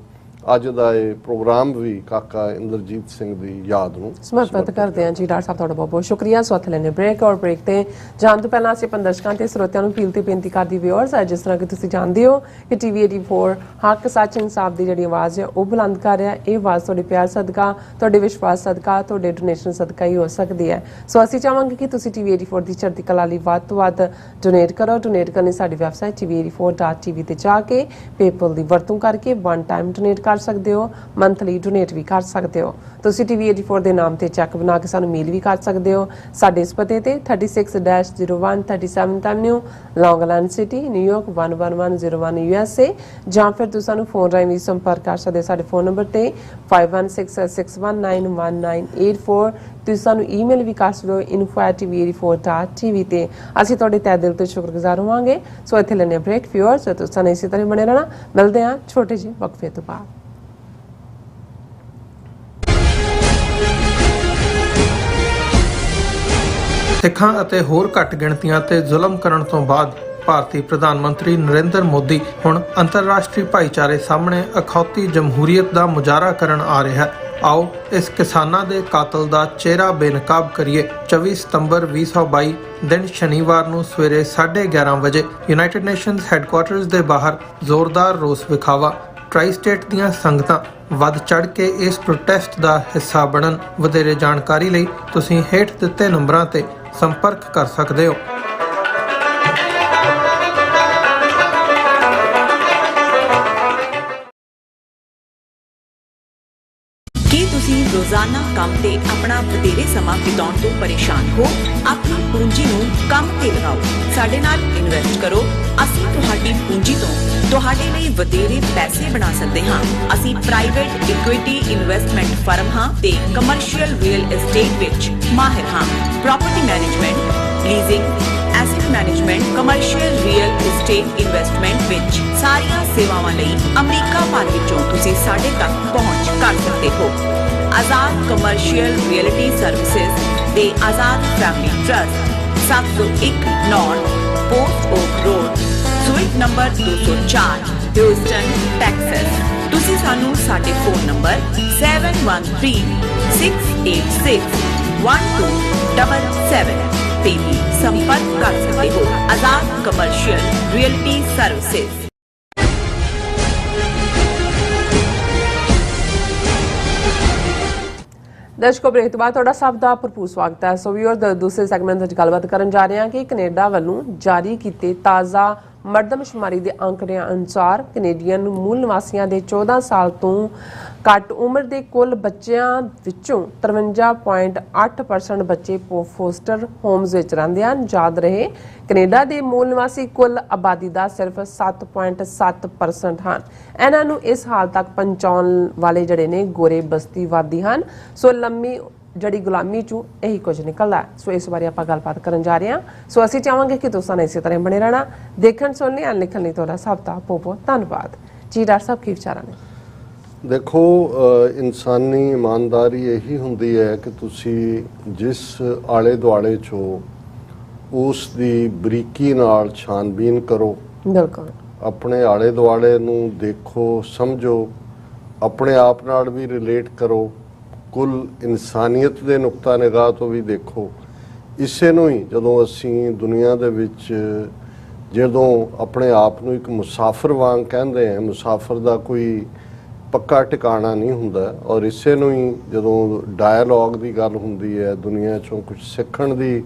ਅੱਜ ਦਾ ਇਹ ਪ੍ਰੋਗਰਾਮ ਵੀ ਕਾਕਾ ਇੰਦਰਜੀਤ ਸਿੰਘ ਦੀ ਯਾਦ ਨੂੰ ਸਮਰਪਿਤ ਕਰਦੇ ਹਾਂ ਜੀ। ਡਾਕਟਰ ਸਾਹਿਬ ਤੁਹਾਡਾ ਬਹੁਤ ਬਹੁਤ ਸ਼ੁਕਰੀਆ। ਸੋ ਇੱਥੇ ਲੈਣੇ ਬ੍ਰੇਕ, ਔਰ ਬ੍ਰੇਕ ਤੇ ਜਾਣ ਤੋਂ ਪਹਿਲਾਂ ਅਸੀਂ ਆਪਣੇ ਦਰਸ਼ਕਾਂ ਤੇ ਸਰੋਤਿਆਂ ਨੂੰ ਅਪੀਲ ਤੇ ਬੇਨਤੀ ਕਰਦੀ ਵਿਊਅਰਸ, ਜਿਸ ਤਰ੍ਹਾਂ ਕਿ ਤੁਸੀਂ ਜਾਣਦੇ ਹੋ ਕਿ TV 84 ਹੱਕ, ਸੱਚ, ਇਨਸਾਫ ਦੀ ਜਿਹੜੀ ਆਵਾਜ਼ ਹੈ ਉਹ ਬੁਲੰਦ ਕਰ ਰਿਹਾ। ਇਹ ਆਵਾਜ਼ ਤੁਹਾਡੇ ਪਿਆਰ ਸਦਕਾ, ਤੁਹਾਡੇ ਵਿਸ਼ਵਾਸ ਸਦਕਾ, ਤੁਹਾਡੇ ਡੋਨੇਸ਼ਨ ਸਦਕਾ ਹੀ ਹੋ ਸਕਦੀ ਹੈ। ਸੋ ਅਸੀਂ ਚਾਹਾਂਗੇ ਕਿ ਤੁਸੀਂ TV 84 ਦੀ ਚੜ੍ਹਦੀ ਕਲਾ ਲਈ ਵੱਧ ਤੋਂ ਵੱਧ ਡੋਨੇਟ ਕਰੋ। ਡੋਨੇਟ ਕਰਨ ਲਈ ਸਾਡੀ ਵੈਬਸਾਈਟ tv84.tv ਤੇ ਜਾ ਕੇ ਪੇਪਲ ਦੀ ਵਰਤੋਂ ਕਰਕੇ ਵਨ ਟਾਈਮ ਡੋਨੇਟ ਕਰ ਸਕਦੇ ਹੋ, ਮੰਥਲੀ ਡੋਨੇਟ ਵੀ ਕਰ ਸਕਦੇ ਹੋ। ਤੁਸੀਂ TV 84 ਦੇ ਨਾਮ ਤੇ ਚੈੱਕ ਬਣਾ ਕੇ ਸਾਨੂੰ ਮੇਲ ਵੀ ਕਰ ਸਕਦੇ ਹੋ ਸਾਡੇ ਇਸ ਪਤੇ ਤੇ 36-01 37th Avenue, ਲੌਂਗ ਆਈਲੈਂਡ ਸਿਟੀ, ਨਿਊਯਾਰਕ 11101 USA, ਜਾਂ ਫਿਰ ਤੁਸੀਂ ਸਾਨੂੰ ਫੋਨ ਰਾਹੀਂ ਵੀ ਸੰਪਰਕ ਕਰ ਸਕਦੇ ਹੋ ਸਾਡੇ ਫੋਨ ਨੰਬਰ ਤੇ 5166191984। ਤੁਸੀਂ ਸਾਨੂੰ ਈਮੇਲ ਵੀ ਕਰ ਸਕਦੇ ਹੋ info@tv84.tv ਤੇ। ਅਸੀਂ ਤੁਹਾਡੇ ਤਹਿ ਦਿਲ ਤੋਂ ਸ਼ੁਕਰਗੁਜ਼ਾਰ ਹੋਵਾਂਗੇ। ਸੋ ਇੱਥੇ ਲੈਣੇ ਬ੍ਰੇਕ ਵਿਊਅਰਸ, ਤੁਸੀਂ ਇਸੇ ਤਰ੍ਹਾਂ ਬਣੇ ਰਹਿਣਾ। ਮਿਲਦੇ ਹਾਂ ਛੋਟੇ ਜਿਹੇ ਵਕਫੇ ਤੋਂ ਬਾਅਦ। ਸਿੱਖਾਂ ਅਤੇ ਹੋਰ ਘੱਟ ਗਿਣਤੀਆਂ ਤੇ ਜ਼ੁਲਮ ਕਰਨ ਤੋਂ ਬਾਅਦ ਭਾਰਤੀ ਪ੍ਰਧਾਨ ਮੰਤਰੀ ਨਰਿੰਦਰ ਮੋਦੀ ਹੁਣ ਅੰਤਰਰਾਸ਼ਟਰੀ ਭਾਈਚਾਰੇ ਸਾਹਮਣੇ ਅਖੌਤੀ ਜਮਹੂਰੀਅਤ ਦਾ ਮੁਜ਼ਾਹਰਾ ਕਰਨ ਆ ਰਿਹਾ ਹੈ। ਆਓ ਇਸ ਕਿਸਾਨਾਂ ਦੇ ਕਾਤਲ ਦਾ ਚਿਹਰਾ ਬੇਨਕਾਬ ਕਰੀਏ। 24 ਸਤੰਬਰ 2022 ਦਿਨ ਸ਼ਨੀਵਾਰ ਨੂੰ ਸਵੇਰੇ 11:30 ਵਜੇ ਯੂਨਾਈਟਿਡ ਨੇਸ਼ਨਜ਼ ਹੈੱਡਕੁਆਰਟਰਸ ਦੇ ਬਾਹਰ ਜ਼ੋਰਦਾਰ ਰੋਸ ਵਿਖਾਵਾ, ਟ੍ਰਾਈ ਸਟੇਟ ਦੀਆਂ ਸੰਗਤਾਂ ਵੱਧ ਚੜ੍ਹ ਕੇ ਇਸ ਪ੍ਰੋਟੈਸਟ ਦਾ ਹਿੱਸਾ ਬਣਨ। ਵਧੇਰੇ ਜਾਣਕਾਰੀ ਲਈ ਤੁਸੀਂ ਹੇਠ ਦਿੱਤੇ ਨੰਬਰਾਂ ਤੇ ਸੰਪਰਕ ਕਰ ਸਕਦੇ ਹੋ। ਕੀ ਤੁਸੀਂ ਰੋਜ਼ਾਨਾ ਕੰਮ ਤੇ ਆਪਣਾ ਵਧੇਰੇ ਸਮਾਂ ਬਿਤਾਉਣ ਤੋਂ ਪਰੇਸ਼ਾਨ ਹੋ? ਆਪਣੀ ਪੂੰਜੀ ਨੂੰ ਕੰਮ ਤੇ ਲਗਾਓ, ਸਾਡੇ ਨਾਲ ਇਨਵੈਸਟ ਕਰੋ। ਅਸੀਂ ਤੁਹਾਡੀ ਪੂੰਜੀ ਤੋਂ ਤੁਹਾਡੇ ਲਈ ਵਧੇਰੇ ਪੈਸੇ ਬਣਾ ਸਕਦੇ ਹਾਂ। ਅਸੀਂ ਪ੍ਰਾਈਵੇਟ ਇਕੁਇਟੀ ਇਨਵੈਸਟਮੈਂਟ ਫਰਮ ਹਾਂ ਤੇ ਕਮਰਸ਼ੀਅਲ ਰੀਅਲ ਏਸਟੇਟ ਵਿੱਚ ਮਾਹਿਰ ਹਾਂ। Property management, leasing, asset management, commercial real estate investment ਵਿੱਚ ਸਾਰੀਆਂ ਸੇਵਾਵਾਂ ਲਈ ਅਮਰੀਕਾ ਭਰ ਵਿੱਚੋਂ ਤੁਸੀਂ ਸਾਡੇ ਤੱਕ ਪਹੁੰਚ ਕਰ ਸਕਦੇ ਹੋ। ਆਜ਼ਾਦ ਕਮਰਸ਼ੀਅਲ ਰੀਅਲਟੀ ਸਰਵਿਸਿਜ਼ ਤੇ Azad Family Trust 701 North Port Oak Road, suite number 204, Houston, Texas. ਤੁਸੀਂ ਸਾਨੂੰ ਸਾਡੇ ਫੋਨ ਨੰਬਰ 7136861277 ਤੇ ਵੀ ਸੰਪਰਕ ਕਰ ਸਕਦੇ ਹੋ। ਆਜ਼ਾਦ ਕਮਰਸ਼ੀਅਲ ਰੀਅਲਟੀ ਸਰਵਿਸਿਜ਼। ਦਰਸ਼ਕੋ, ਬ੍ਰੇਕ ਤੋਂ ਬਾਅਦ ਤੁਹਾਡਾ ਸਭ ਦਾ ਭਰਪੂਰ ਸਵਾਗਤ ਹੈ। ਸੋ ਵੀਅਰ, ਦੂਸਰੇ ਸੈਗਮੈਂਟ ਵਿੱਚ ਗੱਲਬਾਤ ਕਰਨ ਜਾ ਰਹੇ ਹਾਂ ਕਿ ਕੈਨੇਡਾ ਵੱਲੋਂ ਜਾਰੀ ਕੀਤੇ ਤਾਜ਼ਾ ਮਰਦਮਸ਼ੁਮਾਰੀ ਦੇ ਅੰਕੜਿਆਂ ਅਨੁਸਾਰ ਕੈਨੇਡੀਅਨ ਮੂਲ ਨਿਵਾਸੀਆਂ ਦੇ 14 ਸਾਲ ਤੋਂ ਘੱਟ ਉਮਰ ਦੇ ਕੁੱਲ ਬੱਚਿਆਂ ਵਿੱਚੋਂ 53.8% ਬੱਚੇ ਫੋਸਟਰ ਹੋਮਸ ਵਿੱਚ ਰਹਿੰਦੇ ਹਨ। ਯਾਦ ਰਹੇ, ਕੈਨੇਡਾ ਦੇ ਮੂਲ ਨਿਵਾਸੀ ਕੁੱਲ ਆਬਾਦੀ ਦਾ ਸਿਰਫ 7.7% ਹਨ। ਇਹਨਾਂ ਨੂੰ ਇਸ ਹਾਲ ਤੱਕ ਪਹੁੰਚਾਉਣ ਵਾਲੇ ਜਿਹੜੇ ਨੇ ਗੋਰੇ ਬਸਤੀਵਾਦੀ ਹਨ। ਸੋ ਲੰਮੀ ਜਿਹੜੀ ਗੁਲਾਮੀ ਚੋਂ ਇਹੀ ਕੁਝ ਨਿਕਲਦਾ ਹੈ। ਸੋ ਇਸ ਬਾਰੇ ਆਪਾਂ ਗੱਲਬਾਤ ਕਰਨ ਜਾ ਰਹੇ ਹਾਂ। ਸੋ ਅਸੀਂ ਚਾਹਾਂਗੇ ਕਿ ਤੁਸੀਂ ਇਸੇ ਤਰ੍ਹਾਂ ਬਣੇ ਰਹਿਣਾ। ਦੇਖਣ ਸੁਣਨੇ ਅਨ ਲਿਖਣ ਲਈ ਤੁਹਾਡਾ ਸਭ ਦਾ ਬਹੁਤ ਧੰਨਵਾਦ ਜੀ। ਡਾਕਟਰ ਸਾਹਿਬ, ਕੀ ਵਿਚਾਰਾਂ ਨੇ? ਦੇਖੋ, ਇਨਸਾਨੀ ਇਮਾਨਦਾਰੀ ਇਹੀ ਹੁੰਦੀ ਹੈ ਕਿ ਤੁਸੀਂ ਜਿਸ ਆਲੇ ਦੁਆਲੇ 'ਚੋਂ ਉਸ ਦੀ ਬਰੀਕੀ ਨਾਲ ਛਾਨਬੀਨ ਕਰੋ। ਬਿਲਕੁਲ। ਆਪਣੇ ਆਲੇ ਦੁਆਲੇ ਨੂੰ ਦੇਖੋ, ਸਮਝੋ, ਆਪਣੇ ਆਪ ਨਾਲ ਵੀ ਰਿਲੇਟ ਕਰੋ, ਕੁੱਲ ਇਨਸਾਨੀਅਤ ਦੇ ਨੁਕਤਾ ਨਿਗਾਹ ਤੋਂ ਵੀ ਦੇਖੋ। ਇਸੇ ਨੂੰ ਹੀ ਜਦੋਂ ਅਸੀਂ ਦੁਨੀਆ ਦੇ ਵਿੱਚ ਜਦੋਂ ਆਪਣੇ ਆਪ ਨੂੰ ਇੱਕ ਮੁਸਾਫਰ ਵਾਂਗ ਕਹਿੰਦੇ ਹਾਂ, ਮੁਸਾਫਰ ਦਾ ਕੋਈ ਪੱਕਾ ਟਿਕਾਣਾ ਨਹੀਂ ਹੁੰਦਾ। ਔਰ ਇਸੇ ਨੂੰ ਹੀ ਜਦੋਂ ਡਾਇਲੌਗ ਦੀ ਗੱਲ ਹੁੰਦੀ ਹੈ, ਦੁਨੀਆ 'ਚੋਂ ਕੁਝ ਸਿੱਖਣ ਦੀ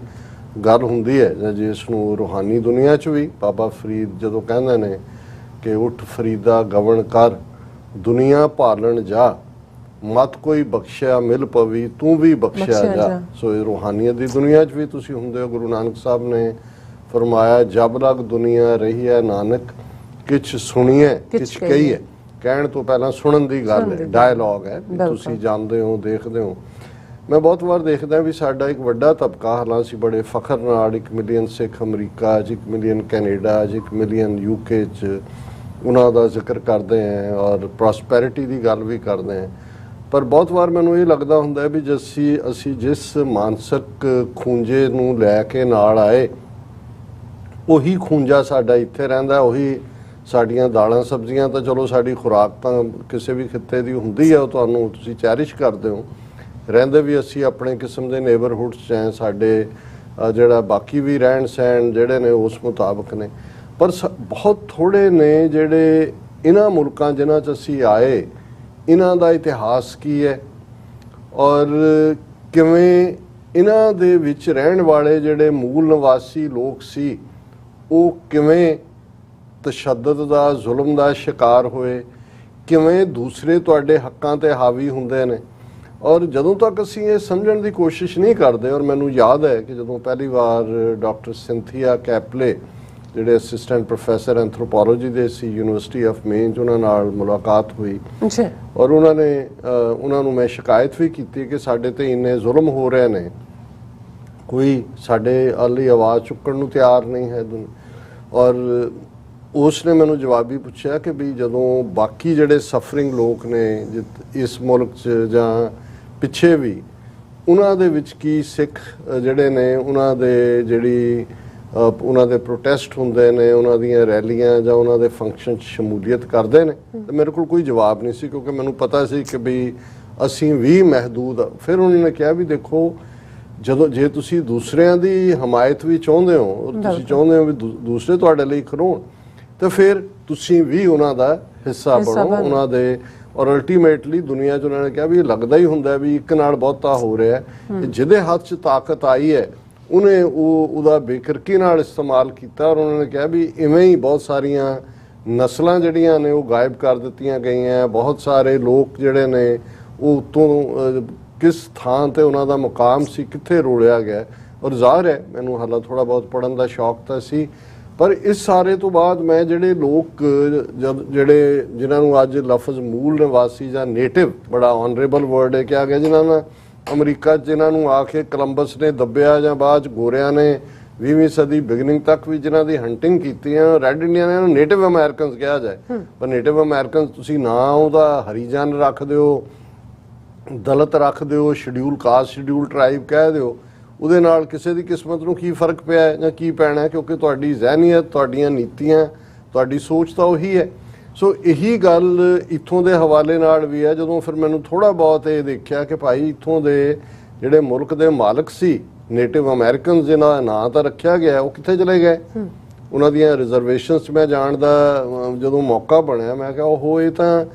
ਗੱਲ ਹੁੰਦੀ ਹੈ, ਜਾਂ ਜਿਸ ਨੂੰ ਰੂਹਾਨੀ ਦੁਨੀਆ 'ਚ ਵੀ ਬਾਬਾ ਫਰੀਦ ਜਦੋਂ ਕਹਿੰਦੇ ਨੇ ਕਿ ਉੱਠ ਫਰੀਦਾ ਗਵਣ ਕਰ, ਦੁਨੀਆ ਭਾਲਣ ਜਾ, ਮਤ ਕੋਈ ਬਖਸ਼ਿਆ ਮਿਲ ਪਵੀ, ਤੂੰ ਵੀ ਬਖਸ਼ਿਆ ਜਾ। ਸੋ ਇਹ ਰੂਹਾਨੀਅਤ ਦੀ ਦੁਨੀਆ 'ਚ ਵੀ ਤੁਸੀਂ ਹੁੰਦੇ ਹੋ। ਗੁਰੂ ਨਾਨਕ ਸਾਹਿਬ ਨੇ ਫਰਮਾਇਆ, ਜਬ ਲਗ ਦੁਨੀਆ ਰਹੀ ਹੈ ਨਾਨਕ, ਕਿਛ ਸੁਣੀਏ ਕਿਛ ਕਹੀਏ। ਕਹਿਣ ਤੋਂ ਪਹਿਲਾਂ ਸੁਣਨ ਦੀ ਗੱਲ ਹੈ, ਡਾਇਲੌਗ ਹੈ। ਤੁਸੀਂ ਜਾਣਦੇ ਹੋ, ਦੇਖਦੇ ਹੋ। ਮੈਂ ਬਹੁਤ ਵਾਰ ਦੇਖਦਾ ਵੀ ਸਾਡਾ ਇੱਕ ਵੱਡਾ ਤਬਕਾ, ਹਾਲਾਂਕਿ ਬੜੇ ਫਖਰ ਨਾਲ 1 ਮਿਲੀਅਨ ਸਿੱਖ ਅਮਰੀਕਾ 'ਚ, 1 ਮਿਲੀਅਨ ਕੈਨੇਡਾ 'ਚ, 1 ਮਿਲੀਅਨ UK 'ਚ, ਉਹਨਾਂ ਦਾ ਜ਼ਿਕਰ ਕਰਦੇ ਹਾਂ ਔਰ ਪ੍ਰੋਸਪੈਰਿਟੀ ਦੀ ਗੱਲ ਵੀ ਕਰਦੇ ਹਾਂ। ਪਰ ਬਹੁਤ ਵਾਰ ਮੈਨੂੰ ਇਹ ਲੱਗਦਾ ਹੁੰਦਾ ਵੀ ਅਸੀਂ ਜਿਸ ਮਾਨਸਿਕ ਖੂੰਜੇ ਨੂੰ ਲੈ ਕੇ ਨਾਲ ਆਏ, ਉਹੀ ਖੂੰਜਾ ਸਾਡਾ ਇੱਥੇ ਰਹਿੰਦਾ। ਉਹੀ ਸਾਡੀਆਂ ਦਾਲਾਂ ਸਬਜ਼ੀਆਂ ਤਾਂ ਚਲੋ ਸਾਡੀ ਖੁਰਾਕ ਤਾਂ ਕਿਸੇ ਵੀ ਖਿੱਤੇ ਦੀ ਹੁੰਦੀ ਹੈ, ਉਹ ਤੁਹਾਨੂੰ ਤੁਸੀਂ ਚੈਰਿਸ਼ ਕਰਦੇ ਹੋ। ਰਹਿੰਦੇ ਵੀ ਅਸੀਂ ਆਪਣੇ ਕਿਸਮ ਦੇ ਨੇਬਰਹੁੱਡਸ 'ਚ ਹੈ, ਸਾਡੇ ਜਿਹੜਾ ਬਾਕੀ ਵੀ ਰਹਿਣ ਸਹਿਣ ਜਿਹੜੇ ਨੇ ਉਸ ਮੁਤਾਬਕ ਨੇ। ਪਰ ਬਹੁਤ ਥੋੜ੍ਹੇ ਨੇ ਜਿਹੜੇ ਇਹਨਾਂ ਮੁਲਕਾਂ ਜਿਨ੍ਹਾਂ 'ਚ ਅਸੀਂ ਆਏ, ਇਹਨਾਂ ਦਾ ਇਤਿਹਾਸ ਕੀ ਹੈ ਔਰ ਕਿਵੇਂ ਇਹਨਾਂ ਦੇ ਵਿੱਚ ਰਹਿਣ ਵਾਲੇ ਜਿਹੜੇ ਮੂਲ ਨਿਵਾਸੀ ਲੋਕ ਸੀ, ਉਹ ਕਿਵੇਂ ਤਸ਼ੱਦਦ ਦਾ, ਜ਼ੁਲਮ ਦਾ ਸ਼ਿਕਾਰ ਹੋਏ, ਕਿਵੇਂ ਦੂਸਰੇ ਤੁਹਾਡੇ ਹੱਕਾਂ ਤੇ ਹਾਵੀ ਹੁੰਦੇ ਨੇ। ਔਰ ਜਦੋਂ ਤੱਕ ਅਸੀਂ ਇਹ ਸਮਝਣ ਦੀ ਕੋਸ਼ਿਸ਼ ਨਹੀਂ ਕਰਦੇ, ਔਰ ਮੈਨੂੰ ਯਾਦ ਹੈ ਕਿ ਜਦੋਂ ਪਹਿਲੀ ਵਾਰ ਡਾਕਟਰ ਸਿੰਥੀਆ ਕੈਪਲੇ ਜਿਹੜੇ ਅਸਿਸਟੈਂਟ ਪ੍ਰੋਫੈਸਰ ਐਂਥਰੋਪੋਲੋਜੀ ਦੇ ਸੀ ਯੂਨੀਵਰਸਿਟੀ ਆਫ ਮੇਨ 'ਚ, ਉਹਨਾਂ ਨਾਲ ਮੁਲਾਕਾਤ ਹੋਈ ਔਰ ਉਹਨਾਂ ਨੂੰ ਮੈਂ ਸ਼ਿਕਾਇਤ ਵੀ ਕੀਤੀ ਕਿ ਸਾਡੇ ਤੇ ਇੰਨੇ ਜ਼ੁਲਮ ਹੋ ਰਹੇ ਨੇ, ਕੋਈ ਸਾਡੇ ਵਾਲੀ ਆਵਾਜ਼ ਚੁੱਕਣ ਨੂੰ ਤਿਆਰ ਨਹੀਂ ਹੈ। ਔਰ ਉਸ ਨੇ ਮੈਨੂੰ ਜਵਾਬੀ ਪੁੱਛਿਆ ਕਿ ਵੀ ਜਦੋਂ ਬਾਕੀ ਜਿਹੜੇ ਸਫਰਿੰਗ ਲੋਕ ਨੇ ਇਸ ਮੁਲਕ 'ਚ ਜਾਂ ਪਿੱਛੇ ਵੀ, ਉਹਨਾਂ ਦੇ ਵਿੱਚ ਕੀ ਸਿੱਖ ਜਿਹੜੇ ਨੇ ਉਹਨਾਂ ਦੇ ਪ੍ਰੋਟੈਸਟ ਹੁੰਦੇ ਨੇ, ਉਹਨਾਂ ਦੀਆਂ ਰੈਲੀਆਂ ਜਾਂ ਉਹਨਾਂ ਦੇ ਫੰਕਸ਼ਨ 'ਚ ਸ਼ਮੂਲੀਅਤ ਕਰਦੇ ਨੇ। ਤੇ ਮੇਰੇ ਕੋਲ ਕੋਈ ਜਵਾਬ ਨਹੀਂ ਸੀ, ਕਿਉਂਕਿ ਮੈਨੂੰ ਪਤਾ ਸੀ ਕਿ ਵੀ ਅਸੀਂ ਵੀ ਮਹਿਦੂਦ। ਫਿਰ ਉਹਨਾਂ ਨੇ ਕਿਹਾ ਵੀ ਦੇਖੋ, ਜੇ ਤੁਸੀਂ ਦੂਸਰਿਆਂ ਦੀ ਹਮਾਇਤ ਵੀ ਚਾਹੁੰਦੇ ਹੋ, ਤੁਸੀਂ ਚਾਹੁੰਦੇ ਹੋ ਵੀ ਦੂਸਰੇ ਤੁਹਾਡੇ ਲਈ ਖੜੋਣ, ਤਾਂ ਫਿਰ ਤੁਸੀਂ ਵੀ ਉਹਨਾਂ ਦਾ ਹਿੱਸਾ ਬਣੋ ਉਹਨਾਂ ਦੇ। ਔਰ ਅਲਟੀਮੇਟਲੀ ਦੁਨੀਆ 'ਚ ਉਹਨਾਂ ਨੇ ਕਿਹਾ ਵੀ ਇਹ ਲੱਗਦਾ ਹੀ ਹੁੰਦਾ ਵੀ ਇੱਕ ਨਾਲ ਬਹੁਤਾ ਹੋ ਰਿਹਾ, ਜਿਹਦੇ ਹੱਥ 'ਚ ਤਾਕਤ ਆਈ ਹੈ ਉਹਨੇ ਉਹਦਾ ਬੇਕਰਕੀ ਨਾਲ ਇਸਤੇਮਾਲ ਕੀਤਾ। ਔਰ ਉਹਨਾਂ ਨੇ ਕਿਹਾ ਵੀ ਇਵੇਂ ਹੀ ਬਹੁਤ ਸਾਰੀਆਂ ਨਸਲਾਂ ਜਿਹੜੀਆਂ ਨੇ ਉਹ ਗਾਇਬ ਕਰ ਦਿੱਤੀਆਂ ਗਈਆਂ, ਬਹੁਤ ਸਾਰੇ ਲੋਕ ਜਿਹੜੇ ਨੇ ਉਹ ਉੱਤੋਂ ਕਿਸ ਥਾਂ ਤੇ ਉਹਨਾਂ ਦਾ ਮੁਕਾਮ ਸੀ, ਕਿੱਥੇ ਰੋਲਿਆ ਗਿਆ। ਔਰ ਜ਼ਾਹਰ ਹੈ ਮੈਨੂੰ ਹਾਲਾਂ ਥੋੜ੍ਹਾ ਬਹੁਤ ਪੜ੍ਹਨ ਦਾ ਸ਼ੌਕ ਤਾਂ ਸੀ, ਪਰ ਇਸ ਸਾਰੇ ਤੋਂ ਬਾਅਦ ਮੈਂ ਜਿਹੜੇ ਲੋਕ ਜਿਹੜੇ ਜਿਨ੍ਹਾਂ ਨੂੰ ਅੱਜ ਲਫ਼ਜ਼ ਮੂਲ ਨਿਵਾਸੀ ਜਾਂ ਨੇਟਿਵ ਬੜਾ ਆਨਰੇਬਲ ਵਰਡ ਹੈ ਕਿਹਾ ਗਿਆ, ਜਿਨ੍ਹਾਂ ਨਾਲ ਅਮਰੀਕਾ 'ਚ ਜਿਨ੍ਹਾਂ ਨੂੰ ਆ ਕੇ ਕੋਲੰਬਸ ਨੇ ਦੱਬਿਆ ਜਾਂ ਬਾਅਦ 'ਚ ਗੋਰਿਆਂ ਨੇ 20ਵੀਂ ਸਦੀ ਬਿਗਨਿੰਗ ਤੱਕ ਵੀ ਜਿਨ੍ਹਾਂ ਦੀ ਹੰਟਿੰਗ ਕੀਤੀ ਹੈ, ਰੈੱਡ ਇੰਡੀਆ ਨੇ ਨੇਟਿਵ ਅਮਰੀਕਨਸ ਕਿਹਾ ਜਾਏ, ਪਰ ਨੇਟਿਵ ਅਮਰੀਕਨਸ ਤੁਸੀਂ ਨਾ ਉਹਦਾ ਹਰੀਜਨ ਰੱਖ ਦਿਓ, ਦਲਿਤ ਰੱਖ ਦਿਓ, ਸ਼ਡਿਊਲ ਕਾਸਟ ਸ਼ਡਿਊਲ ਟਰਾਈਬ ਕਹਿ ਦਿਓ, ਉਹਦੇ ਨਾਲ ਕਿਸੇ ਦੀ ਕਿਸਮਤ ਨੂੰ ਕੀ ਫਰਕ ਪਿਆ ਹੈ ਜਾਂ ਕੀ ਪੈਣਾ, ਕਿਉਂਕਿ ਤੁਹਾਡੀ ਜ਼ਹਿਨੀਅਤ, ਤੁਹਾਡੀਆਂ ਨੀਤੀਆਂ, ਤੁਹਾਡੀ ਸੋਚ ਤਾਂ ਉਹੀ ਹੈ। ਸੋ ਇਹੀ ਗੱਲ ਇੱਥੋਂ ਦੇ ਹਵਾਲੇ ਨਾਲ ਵੀ ਹੈ। ਜਦੋਂ ਫਿਰ ਮੈਨੂੰ ਥੋੜ੍ਹਾ ਬਹੁਤ ਇਹ ਦੇਖਿਆ ਕਿ ਭਾਈ ਇੱਥੋਂ ਦੇ ਜਿਹੜੇ ਮੁਲਕ ਦੇ ਮਾਲਕ ਸੀ ਨੇਟਿਵ ਅਮਰੀਕਨਸ ਜਿਨ੍ਹਾਂ ਦਾ ਨਾਂ ਤਾਂ ਰੱਖਿਆ ਗਿਆ, ਉਹ ਕਿੱਥੇ ਚਲੇ ਗਏ। ਉਹਨਾਂ ਦੀਆਂ ਰਿਜ਼ਰਵੇਸ਼ਨਸ ਮੈਂ ਜਾਣ ਦਾ ਜਦੋਂ ਮੌਕਾ ਬਣਿਆ ਮੈਂ ਕਿਹਾ ਉਹ ਇਹ ਤਾਂ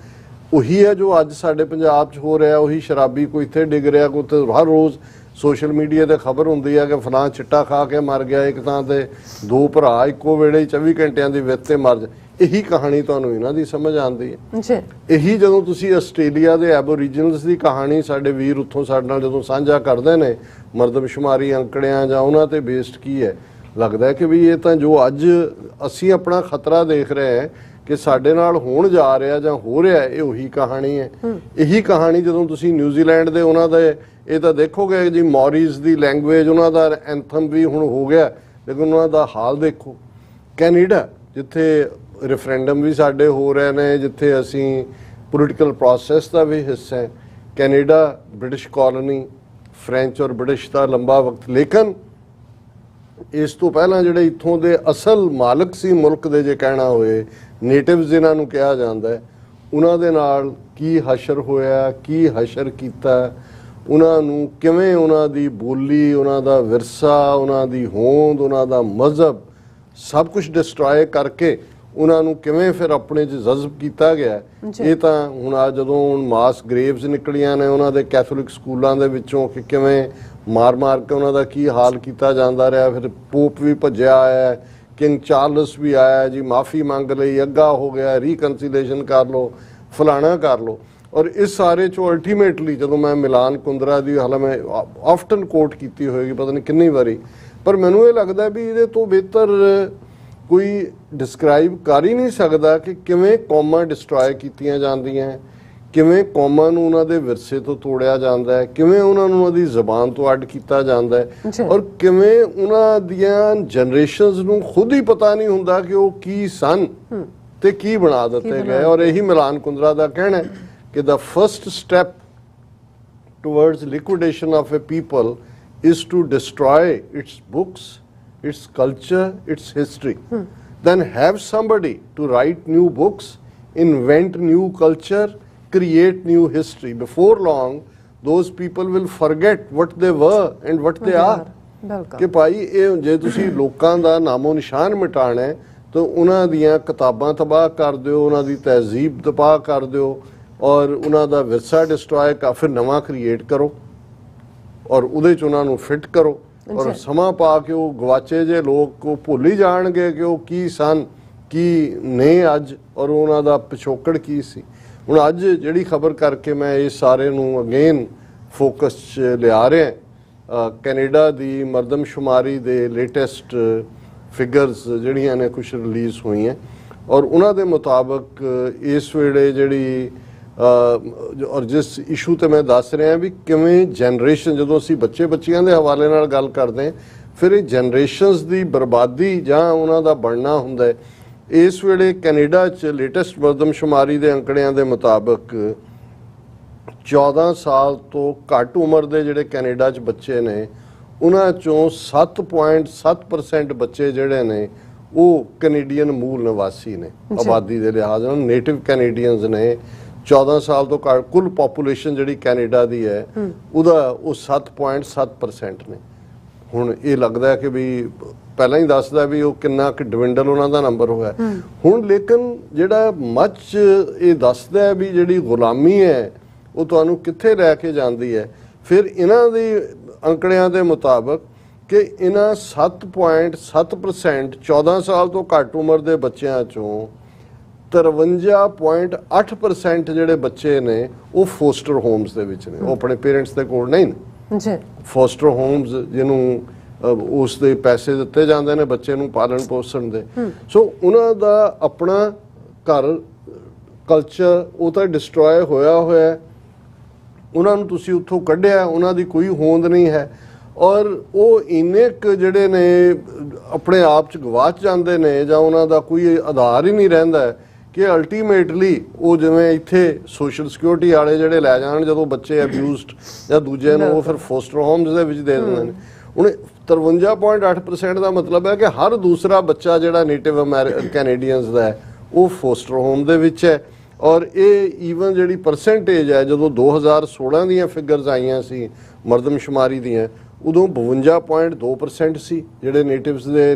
ਉਹੀ ਹੈ ਜੋ ਅੱਜ ਸਾਡੇ ਪੰਜਾਬ 'ਚ ਹੋ ਰਿਹਾ। ਉਹੀ ਸ਼ਰਾਬੀ ਕੋਈ ਇੱਥੇ ਡਿੱਗ ਰਿਹਾ, ਕੋਈ ਉੱਥੇ ਹਰ ਰੋਜ਼ ਸੋਸ਼ਲ ਮੀਡੀਆ 'ਤੇ ਖਬਰ ਹੁੰਦੀ ਹੈ ਕਿ ਫਲਾਂ ਚਿੱਟਾ ਖਾ ਕੇ ਮਰ ਗਿਆ, ਇੱਕ ਥਾਂ 'ਤੇ 2 ਭਰਾ ਇੱਕੋ ਵੇਲੇ 24 ਘੰਟਿਆਂ ਦੀ ਵਿੱਤ 'ਤੇ ਮਰ ਜਾ। ਇਹੀ ਕਹਾਣੀ ਤੁਹਾਨੂੰ ਇਹਨਾਂ ਦੀ ਸਮਝ ਆਉਂਦੀ ਹੈ। ਇਹੀ ਜਦੋਂ ਤੁਸੀਂ ਆਸਟ੍ਰੇਲੀਆ ਦੇ ਐਬੋਰੀਜਨਲਸ ਦੀ ਕਹਾਣੀ ਸਾਡੇ ਵੀਰ ਉੱਥੋਂ ਸਾਡੇ ਨਾਲ ਜਦੋਂ ਸਾਂਝਾ ਕਰਦੇ ਨੇ, ਮਰਦਮਸ਼ੁਮਾਰੀ ਅੰਕੜਿਆਂ ਜਾਂ ਉਹਨਾਂ 'ਤੇ ਬੇਸਡ ਕੀ ਹੈ, ਲੱਗਦਾ ਹੈ ਕਿ ਵੀ ਇਹ ਤਾਂ ਜੋ ਅੱਜ ਅਸੀਂ ਆਪਣਾ ਖਤਰਾ ਦੇਖ ਰਹੇ ਹਾਂ ਕਿ ਸਾਡੇ ਨਾਲ ਹੋਣ ਜਾ ਰਿਹਾ ਜਾਂ ਹੋ ਰਿਹਾ, ਇਹ ਉਹੀ ਕਹਾਣੀ ਹੈ। ਇਹੀ ਕਹਾਣੀ ਜਦੋਂ ਤੁਸੀਂ ਨਿਊਜ਼ੀਲੈਂਡ ਦੇ ਉਹਨਾਂ ਦੇ ਇਹ ਤਾਂ ਦੇਖੋਗੇ ਜੀ, ਮੌਰੀਜ਼ ਦੀ ਲੈਂਗੁਏਜ ਉਹਨਾਂ ਦਾ ਐਂਥਮ ਵੀ ਹੁਣ ਹੋ ਗਿਆ, ਲੇਕਿਨ ਉਹਨਾਂ ਦਾ ਹਾਲ ਦੇਖੋ। ਕੈਨੇਡਾ ਜਿੱਥੇ ਰੈਫਰੈਂਡਮ ਵੀ ਸਾਡੇ ਹੋ ਰਹੇ ਨੇ, ਜਿੱਥੇ ਅਸੀਂ ਪੋਲੀਟੀਕਲ ਪ੍ਰੋਸੈਸ ਦਾ ਵੀ ਹਿੱਸਾ ਹੈ। ਕੈਨੇਡਾ ਬ੍ਰਿਟਿਸ਼ ਕਾਲੋਨੀ, ਫ੍ਰੈਂਚ ਔਰ ਬ੍ਰਿਟਿਸ਼ ਦਾ ਲੰਬਾ ਵਕਤ, ਲੇਕਿਨ ਇਸ ਤੋਂ ਪਹਿਲਾਂ ਜਿਹੜੇ ਇੱਥੋਂ ਦੇ ਅਸਲ ਮਾਲਕ ਸੀ ਮੁਲਕ ਦੇ, ਜੇ ਕਹਿਣਾ ਹੋਏ ਨੇਟਿਵਸ ਜਿਨ੍ਹਾਂ ਨੂੰ ਕਿਹਾ ਜਾਂਦਾ ਹੈ, ਉਹਨਾਂ ਦੇ ਨਾਲ ਕੀ ਹਸ਼ਰ ਹੋਇਆ, ਕੀ ਹਸ਼ਰ ਕੀਤਾ, ਉਹਨਾਂ ਨੂੰ ਕਿਵੇਂ ਉਹਨਾਂ ਦੀ ਬੋਲੀ, ਉਹਨਾਂ ਦਾ ਵਿਰਸਾ, ਉਹਨਾਂ ਦੀ ਹੋਂਦ, ਉਹਨਾਂ ਦਾ ਮਜ਼ਹਬ ਸਭ ਕੁਝ ਡਿਸਟਰੋਏ ਕਰਕੇ ਉਹਨਾਂ ਨੂੰ ਕਿਵੇਂ ਫਿਰ ਆਪਣੇ 'ਚ ਜਜ਼ਬ ਕੀਤਾ ਗਿਆ। ਇਹ ਤਾਂ ਹੁਣ ਆ ਜਦੋਂ ਮਾਸ ਗ੍ਰੇਵਸ ਨਿਕਲੀਆਂ ਨੇ ਉਹਨਾਂ ਦੇ ਕੈਥੋਲਿਕ ਸਕੂਲਾਂ ਦੇ ਵਿੱਚੋਂ ਕਿ ਕਿਵੇਂ ਮਾਰ ਕੇ ਉਹਨਾਂ ਦਾ ਕੀ ਹਾਲ ਕੀਤਾ ਜਾਂਦਾ ਰਿਹਾ। ਫਿਰ ਪੋਪ ਵੀ ਭੱਜਿਆ ਆਇਆ, ਕਿੰਗ ਚਾਰਲਸ ਵੀ ਆਇਆ ਜੀ, ਮਾਫੀ ਮੰਗ ਲਈ, ਅੱਗਾ ਹੋ ਗਿਆ, ਰੀਕਨਸੀਲੇਸ਼ਨ ਕਰ ਲਓ, ਫਲਾਣਾ ਕਰ ਲਓ। ਔਰ ਇਸ ਸਾਰੇ 'ਚੋਂ ਅਲਟੀਮੇਟਲੀ ਜਦੋਂ ਮੈਂ ਮਿਲਾਨ ਕੁੰਦਰਾ ਦੀ ਹਾਲੇ ਮੈਂ ਆਫਟਨ ਕੋਟ ਕੀਤੀ ਹੋਏਗੀ ਪਤਾ ਨਹੀਂ ਕਿੰਨੀ ਵਾਰੀ, ਪਰ ਮੈਨੂੰ ਇਹ ਲੱਗਦਾ ਵੀ ਇਹਦੇ ਤੋਂ ਬਿਹਤਰ ਕੋਈ ਡਿਸਕ੍ਰਾਈਬ ਕਰ ਹੀ ਨਹੀਂ ਸਕਦਾ ਕਿ ਕਿਵੇਂ ਕੌਮਾਂ ਡਿਸਟਰੋਏ ਕੀਤੀਆਂ ਜਾਂਦੀਆਂ, ਕਿਵੇਂ ਕੌਮਾਂ ਨੂੰ ਉਹਨਾਂ ਦੇ ਵਿਰਸੇ ਤੋਂ ਤੋੜਿਆ ਜਾਂਦਾ ਹੈ, ਕਿਵੇਂ ਉਹਨਾਂ ਨੂੰ ਉਹਦੀ ਜ਼ਬਾਨ ਤੋਂ ਅੱਡ ਕੀਤਾ ਜਾਂਦਾ ਹੈ, ਔਰ ਕਿਵੇਂ ਉਹਨਾਂ ਦੀਆਂ ਜਨਰੇਸ਼ਨਸ ਨੂੰ ਖੁਦ ਹੀ ਪਤਾ ਨਹੀਂ ਹੁੰਦਾ ਕਿ ਉਹ ਕੀ ਸਨ ਤੇ ਕੀ ਬਣਾ ਦਿੱਤੇ ਗਏ। ਔਰ ਇਹੀ ਮਿਲਾਨ ਕੁੰਦਰਾ ਦਾ ਕਹਿਣਾ ਹੈ ਕਿ the first step towards liquidation of a people is to destroy its books, its culture, its history. Then have somebody to write new books, invent new culture, create new history. Before long, those people will forget what they were and what they are. ਕਿ ਭਾਈ ਇਹ ਜੇ ਤੁਸੀਂ ਲੋਕਾਂ ਦਾ ਨਾਮੋ ਨਿਸ਼ਾਨ ਮਿਟਾਣਾ ਹੈ ਤਾਂ ਉਹਨਾਂ ਦੀਆਂ ਕਿਤਾਬਾਂ ਤਬਾਹ ਕਰ ਦਿਓ, ਉਹਨਾਂ ਦੀ ਤਹਿਜ਼ੀਬ ਤਬਾਹ ਕਰ ਦਿਓ, ਔਰ ਉਹਨਾਂ ਦਾ ਵਿਰਸਾ ਡਿਸਟਰੋਏ ਕਰ, ਫਿਰ ਨਵਾਂ ਕ੍ਰੀਏਟ ਕਰੋ ਔਰ ਉਹਦੇ 'ਚ ਉਹਨਾਂ ਨੂੰ ਫਿੱਟ ਕਰੋ। ਔਰ ਸਮਾਂ ਪਾ ਕੇ ਉਹ ਗਵਾਚੇ ਜੇ ਲੋਕ ਉਹ ਭੁੱਲ ਹੀ ਜਾਣਗੇ ਕਿ ਉਹ ਕੀ ਸਨ, ਕੀ ਨੇ ਅੱਜ, ਔਰ ਉਹਨਾਂ ਦਾ ਪਿਛੋਕੜ ਕੀ ਸੀ। ਹੁਣ ਅੱਜ ਜਿਹੜੀ ਖਬਰ ਕਰਕੇ ਮੈਂ ਇਸ ਸਾਰੇ ਨੂੰ ਅਗੇਨ ਫੋਕਸ 'ਚ ਲਿਆ ਰਿਹਾ, ਕੈਨੇਡਾ ਦੀ ਮਰਦਮਸ਼ੁਮਾਰੀ ਦੇ ਲੇਟੈਸਟ ਫਿਗਰਸ ਜਿਹੜੀਆਂ ਨੇ ਕੁਛ ਰਿਲੀਜ਼ ਹੋਈਆਂ, ਔਰ ਉਹਨਾਂ ਦੇ ਮੁਤਾਬਕ ਇਸ ਵੇਲੇ ਜਿਹੜੀ ਔਰ ਜਿਸ ਇਸ਼ੂ ਤੇ ਮੈਂ ਦੱਸ ਰਿਹਾ ਵੀ ਕਿਵੇਂ ਜਨਰੇਸ਼ਨ, ਜਦੋਂ ਅਸੀਂ ਬੱਚਿਆਂ ਦੇ ਹਵਾਲੇ ਨਾਲ ਗੱਲ ਕਰਦੇ ਹਾਂ, ਫਿਰ ਇਹ ਜਨਰੇਸ਼ਨਸ ਦੀ ਬਰਬਾਦੀ ਜਾਂ ਉਹਨਾਂ ਦਾ ਬਣਨਾ ਹੁੰਦਾ ਹੈ। ਇਸ ਵੇਲੇ ਕੈਨੇਡਾ 'ਚ ਲੇਟੈਸਟ ਮਰਦਮਸ਼ੁਮਾਰੀ ਦੇ ਅੰਕੜਿਆਂ ਦੇ ਮੁਤਾਬਕ 14 ਸਾਲ ਤੋਂ ਘੱਟ ਉਮਰ ਦੇ ਜਿਹੜੇ ਕੈਨੇਡਾ 'ਚ ਬੱਚੇ ਨੇ, ਉਹਨਾਂ 'ਚੋਂ 7.7% ਬੱਚੇ ਜਿਹੜੇ ਨੇ ਉਹ ਕੈਨੇਡੀਅਨ ਮੂਲ ਨਿਵਾਸੀ ਨੇ। ਆਬਾਦੀ ਦੇ ਲਿਹਾਜ਼ ਨਾਲ ਨੇਟਿਵ ਕੈਨੇਡੀਅਨਸ ਨੇ। 14 ਸਾਲ ਤੋਂ ਘੱਟ ਕੁੱਲ ਪੋਪੂਲੇਸ਼ਨ ਜਿਹੜੀ ਕੈਨੇਡਾ ਦੀ ਹੈ ਉਹਦਾ ਉਹ 7.7% ਨੇ। ਹੁਣ ਇਹ ਲੱਗਦਾ ਹੈ ਕਿ ਵੀ ਪਹਿਲਾਂ ਹੀ ਦੱਸਦਾ ਵੀ ਉਹ ਕਿੰਨਾ ਕਿ ਡਿਵਿੰਡਲ ਉਹਨਾਂ ਦਾ ਨੰਬਰ ਹੋਇਆ ਹੁਣ। ਲੇਕਿਨ ਜਿਹੜਾ ਮੱਚ ਇਹ ਦੱਸਦਾ ਵੀ ਜਿਹੜੀ ਗੁਲਾਮੀ ਹੈ ਉਹ ਤੁਹਾਨੂੰ ਕਿੱਥੇ ਲੈ ਕੇ ਜਾਂਦੀ ਹੈ। ਫਿਰ ਇਹਨਾਂ ਦੀ ਅੰਕੜਿਆਂ ਦੇ ਮੁਤਾਬਕ ਕਿ ਇਹਨਾਂ 7.7% 14 ਸਾਲ ਤੋਂ ਘੱਟ ਉਮਰ ਦੇ ਬੱਚਿਆਂ ਚੋਂ 53.8% ਜਿਹੜੇ ਬੱਚੇ ਨੇ ਉਹ ਫੋਸਟਰ ਹੋਮਸ ਦੇ ਵਿੱਚ ਨੇ, ਉਹ ਆਪਣੇ ਪੇਰੈਂਟਸ ਦੇ ਕੋਲ ਨਹੀਂ ਨੇ ਜੀ। ਫੋਸਟਰ ਹੋਮਸ ਜਿਹਨੂੰ ਉਸ ਦੇ ਪੈਸੇ ਦਿੱਤੇ ਜਾਂਦੇ ਨੇ ਬੱਚੇ ਨੂੰ ਪਾਲਣ ਪੋਸ਼ਣ ਦੇ। ਸੋ ਉਹਨਾਂ ਦਾ ਆਪਣਾ ਘਰ ਕਲਚਰ ਉਹ ਤਾਂ ਡਿਸਟਰੋਏ ਹੋਇਆ ਹੋਇਆ, ਉਹਨਾਂ ਨੂੰ ਤੁਸੀਂ ਉੱਥੋਂ ਕੱਢਿਆ, ਉਹਨਾਂ ਦੀ ਕੋਈ ਹੋਂਦ ਨਹੀਂ ਹੈ ਔਰ ਉਹ ਇੰਨੇ ਕੁ ਜਿਹੜੇ ਨੇ ਆਪਣੇ ਆਪ 'ਚ ਗਵਾਚ ਜਾਂਦੇ ਨੇ ਜਾਂ ਉਹਨਾਂ ਦਾ ਕੋਈ ਆਧਾਰ ਹੀ ਨਹੀਂ ਰਹਿੰਦਾ ਕਿ ਅਲਟੀਮੇਟਲੀ ਉਹ ਜਿਵੇਂ ਇੱਥੇ ਸੋਸ਼ਲ ਸਿਕਿਉਰਿਟੀ ਵਾਲੇ ਜਿਹੜੇ ਲੈ ਜਾਣ ਜਦੋਂ ਬੱਚੇ ਅਬਿਊਜ਼ਡ ਜਾਂ ਦੂਜੇ ਨੂੰ ਉਹ ਫਿਰ ਫੋਸਟਰ ਹੋਮਸ ਦੇ ਵਿੱਚ ਦੇ ਦਿੰਦੇ ਨੇ। ਹੁਣ 53.8% ਦਾ ਮਤਲਬ ਹੈ ਕਿ ਹਰ ਦੂਸਰਾ ਬੱਚਾ ਜਿਹੜਾ ਨੇਟਿਵ ਕੈਨੇਡੀਅਨਸ ਦਾ ਹੈ ਉਹ ਫੋਸਟਰ ਹੋਮ ਦੇ ਵਿੱਚ ਹੈ। ਔਰ ਇਹ ਈਵਨ ਜਿਹੜੀ ਪਰਸੈਂਟੇਜ ਹੈ ਜਦੋਂ 2016 ਦੀਆਂ ਫਿਗਰਸ ਆਈਆਂ ਸੀ ਮਰਦਮਸ਼ੁਮਾਰੀ ਦੀਆਂ ਉਦੋਂ 52.2% ਸੀ ਜਿਹੜੇ ਨੇਟਿਵ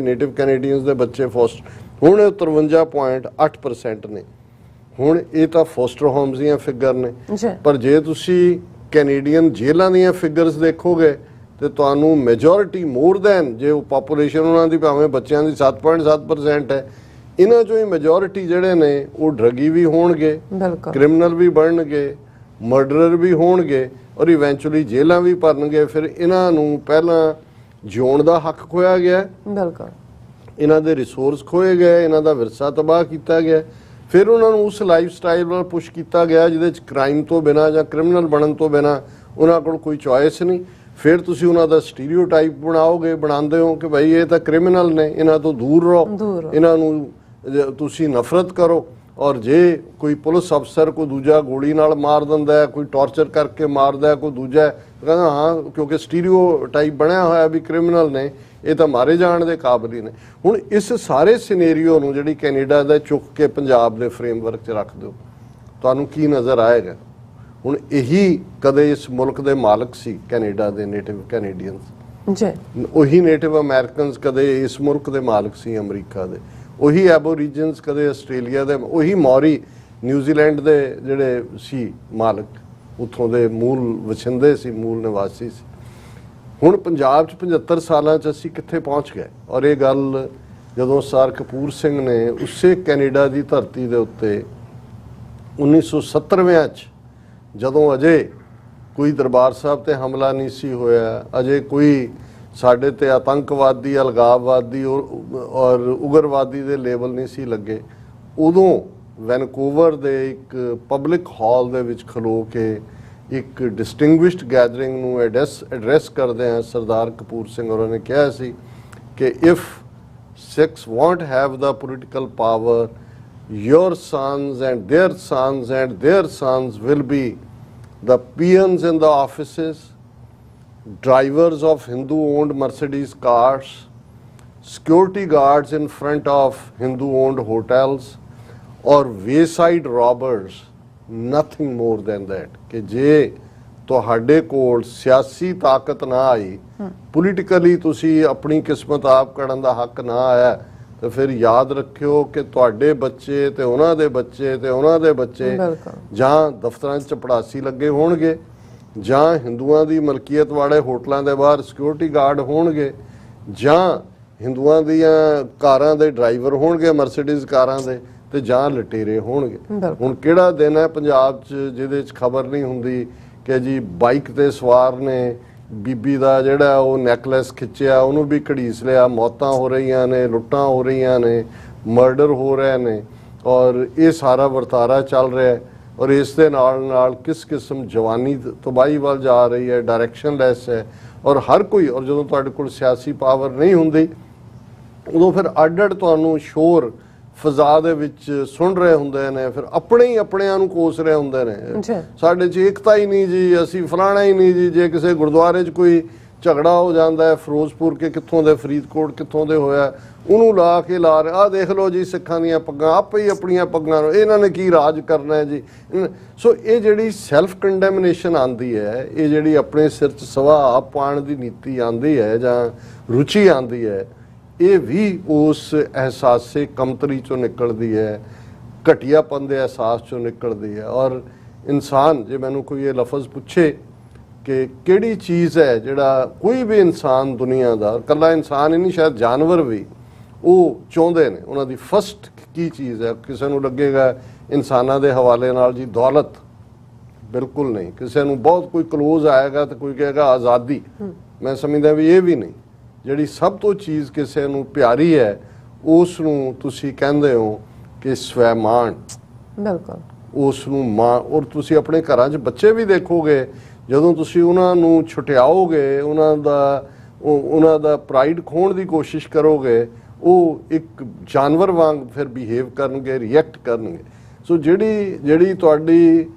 ਕੈਨੇਡੀਅਨਸ ਦੇ ਬੱਚੇ ਫੋਸਟਰ, ਹੁਣ 53.8% ਨੇ। ਹੁਣ ਇਹ ਤਾਂ ਫੋਸਟਰ ਹੋਮਸ ਦੀਆਂ ਫਿਗਰ ਨੇ, ਪਰ ਜੇ ਤੁਸੀਂ ਕੈਨੇਡੀਅਨ ਜੇਲ੍ਹਾਂ ਦੀਆਂ ਫਿਗਰਸ ਦੇਖੋਗੇ ਤੇ ਤੁਹਾਨੂੰ ਮੈਜੋਰਿਟੀ ਮੋਰ ਦੈਨ ਜੇ ਉਹ ਪਾਪੂਲੇਸ਼ਨ ਉਹਨਾਂ ਦੀ ਭਾਵੇਂ ਬੱਚਿਆਂ ਦੀ 7.7% ਹੈ, ਇਹਨਾਂ ਚੋਂ ਹੀ ਮੈਜੋਰਿਟੀ ਜਿਹੜੇ ਨੇ ਉਹ ਡਰੱਗੀ ਵੀ ਹੋਣਗੇ, ਕ੍ਰਿਮੀਨਲ ਵੀ ਬਣਨਗੇ, ਮਰਡਰਰ ਵੀ ਹੋਣਗੇ ਔਰ ਇਵੈਂਚੁਅਲੀ ਜੇਲ੍ਹਾਂ ਵੀ ਭਰਨਗੇ। ਫਿਰ ਇਹਨਾਂ ਨੂੰ ਪਹਿਲਾਂ ਜਿਉਣ ਦਾ ਹੱਕ ਖੋਇਆ ਗਿਆ, ਇਹਨਾਂ ਦੇ ਰਿਸੋਰਸ ਖੋਏ ਗਏ, ਇਹਨਾਂ ਦਾ ਵਿਰਸਾ ਤਬਾਹ ਕੀਤਾ ਗਿਆ, ਫਿਰ ਉਹਨਾਂ ਨੂੰ ਉਸ ਲਾਈਫ ਸਟਾਈਲ ਵੱਲ ਪੁਸ਼ ਕੀਤਾ ਗਿਆ ਜਿਹਦੇ 'ਚ ਕ੍ਰਾਈਮ ਤੋਂ ਬਿਨਾਂ ਜਾਂ ਕ੍ਰਿਮੀਨਲ ਬਣਨ ਤੋਂ ਬਿਨਾਂ ਉਹਨਾਂ ਕੋਲ ਕੋਈ ਚੋਇਸ ਨਹੀਂ। ਫਿਰ ਤੁਸੀਂ ਉਹਨਾਂ ਦਾ ਸਟੀਰੀਓਟਾਈਪ ਬਣਾਉਂਦੇ ਹੋ ਕਿ ਭਾਈ ਇਹ ਤਾਂ ਕ੍ਰਿਮੀਨਲ ਨੇ, ਇਹਨਾਂ ਤੋਂ ਦੂਰ ਰਹੋ, ਇਹਨਾਂ ਨੂੰ ਤੁਸੀਂ ਨਫ਼ਰਤ ਕਰੋ। ਔਰ ਜੇ ਕੋਈ ਪੁਲਿਸ ਅਫਸਰ ਕੋਈ ਦੂਜਾ ਗੋਲੀ ਨਾਲ ਮਾਰ ਦਿੰਦਾ ਹੈ, ਕੋਈ ਟੌਰਚਰ ਕਰਕੇ ਮਾਰਦਾ, ਕੋਈ ਦੂਜਾ ਕਹਿੰਦਾ ਹਾਂ ਕਿਉਂਕਿ ਸਟੀਰੀਓਟਾਈਪ ਬਣਿਆ ਹੋਇਆ ਵੀ ਕ੍ਰਿਮੀਨਲ ਨੇ, ਇਹ ਤਾਂ ਮਾਰੇ ਜਾਣ ਦੇ ਕਾਬਿਲ ਹੀ ਨੇ। ਹੁਣ ਇਸ ਸਾਰੇ ਸਿਨੈਰੀਓ ਨੂੰ ਜਿਹੜੀ ਕੈਨੇਡਾ ਦਾ ਚੁੱਕ ਕੇ ਪੰਜਾਬ ਦੇ ਫਰੇਮਵਰਕ 'ਚ ਰੱਖ ਦਿਓ, ਤੁਹਾਨੂੰ ਕੀ ਨਜ਼ਰ ਆਏਗਾ? ਹੁਣ ਇਹੀ ਕਦੇ ਇਸ ਮੁਲਕ ਦੇ ਮਾਲਕ ਸੀ ਕੈਨੇਡਾ ਦੇ ਨੇਟਿਵ ਕੈਨੇਡੀਅਨਸ, ਉਹੀ ਨੇਟਿਵ ਅਮਰੀਕਨਸ ਕਦੇ ਇਸ ਮੁਲਕ ਦੇ ਮਾਲਕ ਸੀ ਅਮਰੀਕਾ ਦੇ, ਉਹੀ ਐਬੋਰੀਜਨਸ ਕਦੇ ਆਸਟ੍ਰੇਲੀਆ ਦੇ, ਉਹੀ ਮੌਰੀ ਨਿਊਜ਼ੀਲੈਂਡ ਦੇ ਜਿਹੜੇ ਸੀ ਮਾਲਕ, ਉੱਥੋਂ ਦੇ ਮੂਲ ਵਸਿੰਦੇ ਸੀ, ਮੂਲ ਨਿਵਾਸੀ ਸੀ। ਹੁਣ ਪੰਜਾਬ 'ਚ 75 ਸਾਲਾਂ 'ਚ ਅਸੀਂ ਕਿੱਥੇ ਪਹੁੰਚ ਗਏ? ਔਰ ਇਹ ਗੱਲ ਜਦੋਂ ਸਰ ਕਪੂਰ ਸਿੰਘ ਨੇ ਉਸੇ ਕੈਨੇਡਾ ਦੀ ਧਰਤੀ ਦੇ ਉੱਤੇ 1970 'ਚ ਜਦੋਂ ਅਜੇ ਕੋਈ ਦਰਬਾਰ ਸਾਹਿਬ ਤੇ ਹਮਲਾ ਨਹੀਂ ਸੀ ਹੋਇਆ, ਅਜੇ ਕੋਈ ਸਾਡੇ ਤੇ ਆਤੰਕਵਾਦੀ, ਅਲਗਾਵਵਾਦੀ ਔਰ ਉਗਰਵਾਦੀ ਦੇ ਲੇਬਲ ਨਹੀਂ ਸੀ ਲੱਗੇ, ਉਦੋਂ ਵੈਨਕੂਵਰ ਦੇ ਇੱਕ ਪਬਲਿਕ ਹਾਲ ਦੇ ਵਿੱਚ ਖਲੋ ਕੇ ਇੱਕ ਡਿਸਟਿੰਗੁਇਸ਼ਡ ਗੈਦਰਿੰਗ ਨੂੰ ਐਡਰੈਸ ਕਰਦੇ ਆ ਸਰਦਾਰ ਕਪੂਰ ਸਿੰਘ ਹੋਰਾਂ ਨੇ ਕਿਹਾ ਸੀ ਕਿ if Sikhs want have the political power, your sons and their sons will be the peons in the offices, drivers of Hindu-owned Mercedes cars, security guards in front of Hindu-owned hotels, or wayside robbers, nothing more than that. कि जे ਤੁਹਾਡੇ ਕੋਲ ਸਿਆਸੀ ਤਾਕਤ ਨਾ ਆਈ, politically ਤੁਸੀਂ ਆਪਣੀ ਕਿਸਮਤ ਆਪ ਕਰਨ ਦਾ ਹੱਕ ਨਾ ਆਇਆ, ਤੇ ਫਿਰ ਯਾਦ ਰੱਖਿਓ ਕਿ ਤੁਹਾਡੇ ਬੱਚੇ ਤੇ ਉਹਨਾਂ ਦੇ ਬੱਚੇ ਤੇ ਉਹਨਾਂ ਦੇ ਬੱਚੇ ਜਾਂ ਦਫ਼ਤਰਾਂ 'ਚ ਚਪੜਾਸੀ ਲੱਗੇ ਹੋਣਗੇ, ਜਾਂ ਹਿੰਦੂਆਂ ਦੀ ਮਲਕੀਅਤ ਵਾਲੇ ਹੋਟਲਾਂ ਦੇ ਬਾਹਰ ਸਿਕਿਉਰਿਟੀ ਗਾਰਡ ਹੋਣਗੇ, ਜਾਂ ਹਿੰਦੂਆਂ ਦੀਆਂ ਕਾਰਾਂ ਦੇ ਡਰਾਈਵਰ ਹੋਣਗੇ, ਮਰਸੀਡੀਜ਼ ਕਾਰਾਂ ਦੇ, ਤੇ ਜਾਂ ਲਟੇਰੇ ਹੋਣਗੇ। ਹੁਣ ਕਿਹੜਾ ਦਿਨ ਹੈ ਪੰਜਾਬ 'ਚ ਜਿਹਦੇ 'ਚ ਖਬਰ ਨਹੀਂ ਹੁੰਦੀ ਕਿ ਜੀ ਬਾਈਕ ਤੇ ਸਵਾਰ ਨੇ ਬੀਬੀ ਦਾ ਜਿਹੜਾ ਉਹ ਨੈਕਲੈਸ ਖਿੱਚਿਆ, ਉਹਨੂੰ ਵੀ ਘੜੀਸ ਲਿਆ, ਮੌਤਾਂ ਹੋ ਰਹੀਆਂ ਨੇ, ਲੁੱਟਾਂ ਹੋ ਰਹੀਆਂ ਨੇ, ਮਰਡਰ ਹੋ ਰਹੇ ਨੇ, ਔਰ ਇਹ ਸਾਰਾ ਵਰਤਾਰਾ ਚੱਲ ਰਿਹਾ ਹੈ। ਔਰ ਇਸ ਦੇ ਨਾਲ ਨਾਲ ਕਿਸ ਕਿਸਮ ਜਵਾਨੀ ਤਬਾਹੀ ਵੱਲ ਜਾ ਰਹੀ ਹੈ, ਡਾਇਰੈਕਸ਼ਨਲੈਸ ਹੈ, ਔਰ ਹਰ ਕੋਈ। ਔਰ ਜਦੋਂ ਤੁਹਾਡੇ ਕੋਲ ਸਿਆਸੀ ਪਾਵਰ ਨਹੀਂ ਹੁੰਦੀ ਉਦੋਂ ਫਿਰ ਅੱਡ-ਅੱਡ ਤੁਹਾਨੂੰ ਸ਼ੋਰ ਫਜ਼ਾ ਦੇ ਵਿੱਚ ਸੁਣ ਰਹੇ ਹੁੰਦੇ ਨੇ, ਫਿਰ ਆਪਣੇ ਹੀ ਆਪਣਿਆਂ ਨੂੰ ਕੋਸ ਰਹੇ ਹੁੰਦੇ ਨੇ, ਸਾਡੇ 'ਚ ਏਕਤਾ ਹੀ ਨਹੀਂ ਜੀ, ਅਸੀਂ ਫਲਾਣਾ ਹੀ ਨਹੀਂ ਜੀ। ਜੇ ਕਿਸੇ ਗੁਰਦੁਆਰੇ 'ਚ ਕੋਈ ਝਗੜਾ ਹੋ ਜਾਂਦਾ ਹੈ, ਫਿਰੋਜ਼ਪੁਰ ਕੇ ਕਿੱਥੋਂ ਦੇ, ਫਰੀਦਕੋਟ ਕਿੱਥੋਂ ਦੇ ਹੋਇਆ, ਉਹਨੂੰ ਲਾ ਕੇ ਲਾ ਰਹੇ, ਆਹ ਦੇਖ ਲਓ ਜੀ ਸਿੱਖਾਂ ਦੀਆਂ ਪੱਗਾਂ, ਆਪੇ ਹੀ ਆਪਣੀਆਂ ਪੱਗਾਂ ਨੂੰ ਇਹਨਾਂ ਨੇ ਕੀ ਰਾਜ ਕਰਨਾ ਹੈ ਜੀ। ਸੋ ਇਹ ਜਿਹੜੀ ਸੈਲਫ ਕੰਡੈਮਨੇਸ਼ਨ ਆਉਂਦੀ ਹੈ, ਇਹ ਜਿਹੜੀ ਆਪਣੇ ਸਿਰ 'ਚ ਸਵਾ ਆਪ ਪਾਉਣ ਦੀ ਨੀਤੀ ਆਉਂਦੀ ਹੈ ਜਾਂ ਰੁਚੀ ਆਉਂਦੀ ਹੈ, ਇਹ ਵੀ ਉਸ ਅਹਿਸਾਸੇ ਕਮਤਰੀ ਚੋਂ ਨਿਕਲਦੀ ਹੈ, ਘਟੀਆਪਨ ਦੇ ਅਹਿਸਾਸ ਚੋਂ ਨਿਕਲਦੀ ਹੈ। ਔਰ ਇਨਸਾਨ, ਜੇ ਮੈਨੂੰ ਕੋਈ ਇਹ ਲਫ਼ਜ਼ ਪੁੱਛੇ ਕਿ ਕਿਹੜੀ ਚੀਜ਼ ਹੈ ਜਿਹੜਾ ਕੋਈ ਵੀ ਇਨਸਾਨ ਦੁਨੀਆ ਦਾ, ਇਕੱਲਾ ਇਨਸਾਨ ਹੀ ਨਹੀਂ, ਸ਼ਾਇਦ ਜਾਨਵਰ ਵੀ ਉਹ ਚਾਹੁੰਦੇ ਨੇ, ਉਹਨਾਂ ਦੀ ਫਸਟ ਕੀ ਚੀਜ਼ ਹੈ? ਕਿਸੇ ਨੂੰ ਲੱਗੇਗਾ ਇਨਸਾਨਾਂ ਦੇ ਹਵਾਲੇ ਨਾਲ ਜੀ ਦੌਲਤ, ਬਿਲਕੁਲ ਨਹੀਂ। ਕਿਸੇ ਨੂੰ ਬਹੁਤ ਕੋਈ ਕਲੋਜ਼ ਆਏਗਾ ਤਾਂ ਕੋਈ ਕਹੇਗਾ ਆਜ਼ਾਦੀ। ਮੈਂ ਸਮਝਦਾ ਵੀ ਇਹ ਵੀ ਨਹੀਂ। ਜਿਹੜੀ ਸਭ ਤੋਂ ਚੀਜ਼ ਕਿਸੇ ਨੂੰ ਪਿਆਰੀ ਹੈ ਉਸ ਨੂੰ ਤੁਸੀਂ ਕਹਿੰਦੇ ਹੋ ਕਿ ਸਵੈਮਾਨ। ਬਿਲਕੁਲ। ਉਸ ਨੂੰ ਮਾਂ, ਔਰ ਤੁਸੀਂ ਆਪਣੇ ਘਰਾਂ 'ਚ ਬੱਚੇ ਵੀ ਦੇਖੋਗੇ, ਜਦੋਂ ਤੁਸੀਂ ਉਹਨਾਂ ਨੂੰ ਛੁਟਿਆਓਗੇ, ਉਹਨਾਂ ਦਾ ਪ੍ਰਾਈਡ ਖੋਣ ਦੀ ਕੋਸ਼ਿਸ਼ ਕਰੋਗੇ, ਉਹ ਇੱਕ ਜਾਨਵਰ ਵਾਂਗ ਫਿਰ ਬਿਹੇਵ ਕਰਨਗੇ, ਰਿਐਕਟ ਕਰਨਗੇ। ਸੋ ਜਿਹੜੀ ਤੁਹਾਡੀ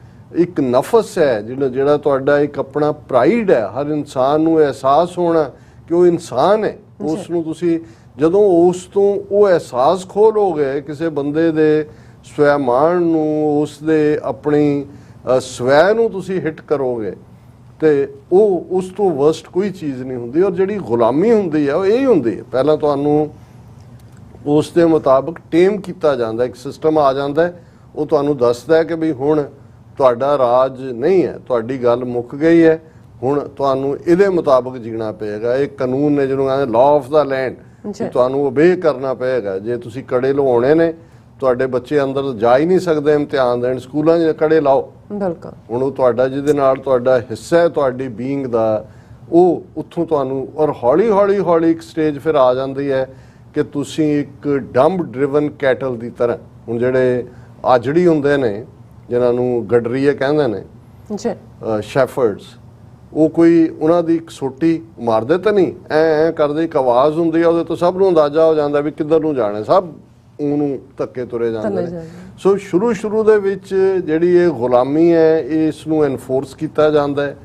ਇੱਕ ਨਫਸ ਹੈ, ਜਿਹੜਾ ਤੁਹਾਡਾ ਇੱਕ ਆਪਣਾ ਪ੍ਰਾਈਡ ਹੈ, ਹਰ ਇਨਸਾਨ ਨੂੰ ਅਹਿਸਾਸ ਹੋਣਾ ਕਿ ਉਹ ਇਨਸਾਨ ਹੈ, ਉਸ ਨੂੰ ਤੁਸੀਂ ਜਦੋਂ ਉਸ ਤੋਂ ਉਹ ਅਹਿਸਾਸ ਖੋਲੋਗੇ, ਕਿਸੇ ਬੰਦੇ ਦੇ ਸਵੈਮਾਨ ਨੂੰ, ਉਸ ਦੇ ਆਪਣੀ ਸਵੈ ਨੂੰ ਤੁਸੀਂ ਹਿੱਟ ਕਰੋਗੇ, ਤੇ ਉਹ ਉਸ ਤੋਂ ਵਰਸਟ ਕੋਈ ਚੀਜ਼ ਨਹੀਂ ਹੁੰਦੀ। ਔਰ ਜਿਹੜੀ ਗੁਲਾਮੀ ਹੁੰਦੀ ਹੈ ਉਹ ਇਹੀ ਹੁੰਦੀ ਹੈ, ਪਹਿਲਾਂ ਤੁਹਾਨੂੰ ਉਸ ਦੇ ਮੁਤਾਬਕ ਟੇਮ ਕੀਤਾ ਜਾਂਦਾ, ਇੱਕ ਸਿਸਟਮ ਆ ਜਾਂਦਾ ਹੈ, ਉਹ ਤੁਹਾਨੂੰ ਦੱਸਦਾ ਹੈ ਕਿ ਵੀ ਹੁਣ ਤੁਹਾਡਾ ਰਾਜ ਨਹੀਂ ਹੈ, ਤੁਹਾਡੀ ਗੱਲ ਮੁੱਕ ਗਈ ਹੈ, ਹੁਣ ਤੁਹਾਨੂੰ ਇਹਦੇ ਮੁਤਾਬਕ ਜੀਣਾ ਪਏਗਾ। ਇਹ ਕਾਨੂੰਨ ਨੇ, ਜਿਹਨੂੰ ਕਹਿੰਦੇ ਲਾਅ ਆਫ ਦਾ ਲੈਂਡ, ਤੁਹਾਨੂੰ ਓਬੇ ਕਰਨਾ ਪਏਗਾ। ਜੇ ਤੁਸੀਂ ਕੜੇ ਲਵਾਉਣੇ ਨੇ, ਤੁਹਾਡੇ ਬੱਚੇ ਅੰਦਰ ਜਾ ਹੀ ਨਹੀਂ ਸਕਦੇ ਇਮਤਿਹਾਨ ਦੇਣ, ਸਕੂਲਾਂ 'ਚ ਕੜੇ ਲਾਓ। ਬਿਲਕੁਲ। ਹੁਣ ਉਹ ਤੁਹਾਡਾ, ਜਿਹਦੇ ਨਾਲ ਤੁਹਾਡਾ ਹਿੱਸਾ ਹੈ ਤੁਹਾਡੀ ਬੀਇੰਗ ਦਾ, ਉਹ ਉੱਥੋਂ ਤੁਹਾਨੂੰ, ਔਰ ਹੌਲੀ ਹੌਲੀ ਇੱਕ ਸਟੇਜ ਫਿਰ ਆ ਜਾਂਦੀ ਹੈ ਕਿ ਤੁਸੀਂ ਇੱਕ ਡੰਬ ਡਰਿਵਨ ਕੈਟਲ ਦੀ ਤਰ੍ਹਾਂ, ਹੁਣ ਜਿਹੜੇ ਆਜੜੀ ਹੁੰਦੇ ਨੇ, ਜਿਨ੍ਹਾਂ ਨੂੰ ਗਡਰੀਏ ਕਹਿੰਦੇ ਨੇ, ਸ਼ੈਫਰਡਸ, ਉਹ ਕੋਈ ਉਹਨਾਂ ਦੀ ਇੱਕ ਸੋਟੀ ਮਾਰਦੇ ਤਾਂ ਨਹੀਂ, ਐ ਕਰਦੇ, ਇੱਕ ਆਵਾਜ਼ ਹੁੰਦੀ ਹੈ, ਉਹਦੇ ਤੋਂ ਸਭ ਨੂੰ ਅੰਦਾਜ਼ਾ ਹੋ ਜਾਂਦਾ ਵੀ ਕਿੱਧਰ ਨੂੰ ਜਾਣਾ, ਸਭ ਉਹਨੂੰ ਧੱਕੇ ਤੁਰੇ ਜਾਂਦੇ ਨੇ। ਸੋ ਸ਼ੁਰੂ ਦੇ ਵਿੱਚ ਜਿਹੜੀ ਇਹ ਗੁਲਾਮੀ ਹੈ, ਇਸ ਨੂੰ ਐਨਫੋਰਸ ਕੀਤਾ ਜਾਂਦਾ ਹੈ,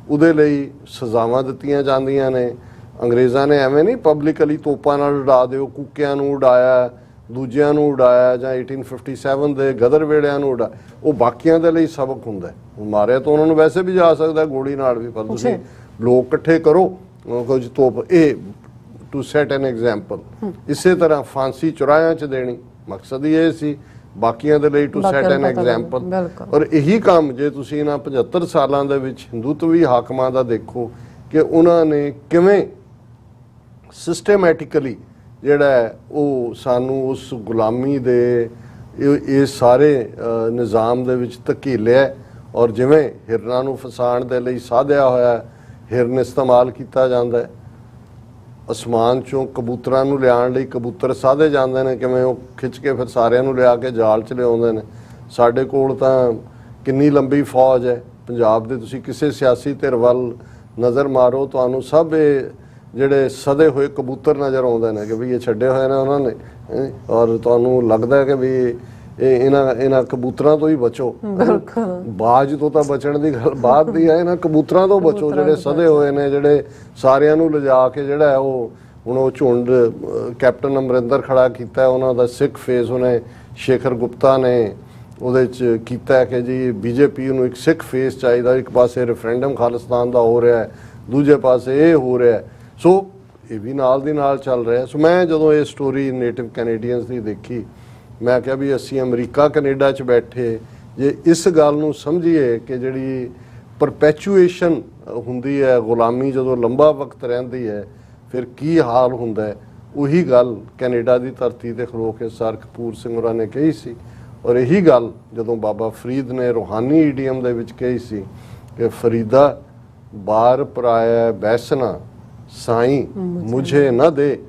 ਉਹਦੇ ਲਈ ਸਜ਼ਾਵਾਂ ਦਿੱਤੀਆਂ ਜਾਂਦੀਆਂ ਨੇ। ਅੰਗਰੇਜ਼ਾਂ ਨੇ ਐਵੇਂ ਨਹੀਂ ਪਬਲਿਕਲੀ ਤੋਪਾਂ ਨਾਲ ਉਡਾ ਦਿਓ, ਕੁੱਕਿਆਂ ਨੂੰ ਉਡਾਇਆ, ਦੂਜਿਆਂ ਨੂੰ ਉਡਾਇਆ, ਜਾਂ 1857 ਦੇ ਗਦਰ ਵੇੜਿਆਂ ਨੂੰ ਉਡਾ, ਉਹ ਬਾਕੀਆਂ ਦੇ ਲਈ ਸਬਕ ਹੁੰਦਾ ਹੈ। ਮਾਰਿਆ ਤਾਂ ਉਹਨਾਂ ਨੂੰ ਵੈਸੇ ਵੀ ਜਾ ਸਕਦਾ ਗੋਲੀ ਨਾਲ ਵੀ, ਪਰ ਤੁਸੀਂ ਲੋਕ ਇਕੱਠੇ ਕਰੋ ਕੁਝ ਤੋਪ, ਇਹ ਟੂ ਸੈਟ ਐਨ ਐਗਜ਼ਾਮਪਲ। ਇਸੇ ਤਰ੍ਹਾਂ ਫਾਂਸੀ ਚੁਰਾਇਆਂ 'ਚ ਦੇਣੀ, ਮਕਸਦ ਹੀ ਇਹ ਸੀ, ਬਾਕੀਆਂ ਦੇ ਲਈ ਟੂ ਸੈਟ ਐਨ ਐਗਜ਼ਾਮਪਲ। ਔਰ ਇਹੀ ਕੰਮ ਜੇ ਤੁਸੀਂ ਇਹਨਾਂ 75 ਸਾਲਾਂ ਦੇ ਵਿੱਚ ਹਿੰਦੂਤਵੀ ਹਾਕਮਾਂ ਦਾ ਦੇਖੋ ਕਿ ਉਹਨਾਂ ਨੇ ਕਿਵੇਂ ਸਿਸਟਮੈਟਿਕਲੀ ਜਿਹੜਾ ਹੈ ਉਹ ਸਾਨੂੰ ਉਸ ਗੁਲਾਮੀ ਦੇ ਇਹ ਸਾਰੇ ਨਿਜ਼ਾਮ ਦੇ ਵਿੱਚ ਧਕੇਲਿਆ। ਔਰ ਜਿਵੇਂ ਹਿਰਨਾਂ ਨੂੰ ਫਸਾਉਣ ਦੇ ਲਈ ਸਾਧਿਆ ਹੋਇਆ ਹਿਰਨ ਇਸਤੇਮਾਲ ਕੀਤਾ ਜਾਂਦਾ ਹੈ, ਅਸਮਾਨ 'ਚੋਂ ਕਬੂਤਰਾਂ ਨੂੰ ਲਿਆਉਣ ਲਈ ਕਬੂਤਰ ਸਾਧੇ ਜਾਂਦੇ ਨੇ, ਕਿਵੇਂ ਉਹ ਖਿੱਚ ਕੇ ਫਿਰ ਸਾਰਿਆਂ ਨੂੰ ਲਿਆ ਕੇ ਜਾਲ 'ਚ ਲਿਆਉਂਦੇ ਨੇ। ਸਾਡੇ ਕੋਲ ਤਾਂ ਕਿੰਨੀ ਲੰਬੀ ਫੌਜ ਹੈ ਪੰਜਾਬ ਦੇ, ਤੁਸੀਂ ਕਿਸੇ ਸਿਆਸੀ ਧਿਰ ਵੱਲ ਨਜ਼ਰ ਮਾਰੋ, ਤੁਹਾਨੂੰ ਸਭ ਇਹ ਜਿਹੜੇ ਸਦੇ ਹੋਏ ਕਬੂਤਰ ਨਜ਼ਰ ਆਉਂਦੇ ਨੇ ਕਿ ਵੀ ਇਹ ਛੱਡੇ ਹੋਏ ਨੇ ਉਹਨਾਂ ਨੇ, ਔਰ ਤੁਹਾਨੂੰ ਲੱਗਦਾ ਹੈ ਕਿ ਵੀ ਇਹਨਾਂ ਕਬੂਤਰਾਂ ਤੋਂ ਹੀ ਬਚੋ। ਬਾਜ ਤੋਂ ਤਾਂ ਬਚਣ ਦੀ ਗੱਲ ਬਾਤ ਦੀ ਹੈ, ਇਹਨਾਂ ਕਬੂਤਰਾਂ ਤੋਂ ਬਚੋ ਜਿਹੜੇ ਸਦੇ ਹੋਏ ਨੇ, ਜਿਹੜੇ ਸਾਰਿਆਂ ਨੂੰ ਲਿਜਾ ਕੇ ਜਿਹੜਾ ਹੈ ਉਹ ਹੁਣ ਉਹ ਝੁੰਡ ਕੈਪਟਨ ਅਮਰਿੰਦਰ ਖੜਾ ਕੀਤਾ, ਉਹਨਾਂ ਦਾ ਸਿੱਖ ਫੇਸ ਉਹਨੇ ਸ਼ੇਖਰ ਗੁਪਤਾ ਨੇ ਉਹਦੇ 'ਚ ਕੀਤਾ ਕਿ ਜੀ ਬੀਜੇਪੀ ਨੂੰ ਇੱਕ ਸਿੱਖ ਫੇਸ ਚਾਹੀਦਾ। ਇੱਕ ਪਾਸੇ ਰੈਫਰੈਂਡਮ ਖਾਲਿਸਤਾਨ ਦਾ ਹੋ ਰਿਹਾ ਹੈ, ਦੂਜੇ ਪਾਸੇ ਇਹ ਹੋ ਰਿਹਾ ਹੈ। ਸੋ ਇਹ ਵੀ ਨਾਲ ਦੀ ਨਾਲ ਚੱਲ ਰਿਹਾ। ਸੋ ਮੈਂ ਜਦੋਂ ਇਹ ਸਟੋਰੀ ਨੇਟਿਵ ਕੈਨੇਡੀਅਨਸ ਦੀ ਦੇਖੀ, ਮੈਂ ਕਿਹਾ ਵੀ ਅਸੀਂ ਅਮਰੀਕਾ ਕੈਨੇਡਾ 'ਚ ਬੈਠੇ ਜੇ ਇਸ ਗੱਲ ਨੂੰ ਸਮਝੀਏ ਕਿ ਜਿਹੜੀ ਪਰਪੈਚੁਏਸ਼ਨ ਹੁੰਦੀ ਹੈ, ਗੁਲਾਮੀ ਜਦੋਂ ਲੰਬਾ ਵਕਤ ਰਹਿੰਦੀ ਹੈ, ਫਿਰ ਕੀ ਹਾਲ ਹੁੰਦਾ ਹੈ। ਉਹੀ ਗੱਲ ਕੈਨੇਡਾ ਦੀ ਧਰਤੀ 'ਤੇ ਖਲੋ ਕੇ ਸਰ ਕਪੂਰ ਸਿੰਘ ਹੋਰਾਂ ਨੇ ਕਹੀ ਸੀ, ਔਰ ਇਹੀ ਗੱਲ ਜਦੋਂ ਬਾਬਾ ਫਰੀਦ ਨੇ ਰੂਹਾਨੀ ਈਡੀਅਮ ਦੇ ਵਿੱਚ ਕਹੀ ਸੀ ਕਿ ਫਰੀਦਾ ਬਾਰ ਪਰਾਇਆ ਬੈਸਨਾ ਸਾਈਂ ਮੁਝੇ ਨਾ ਦੇ,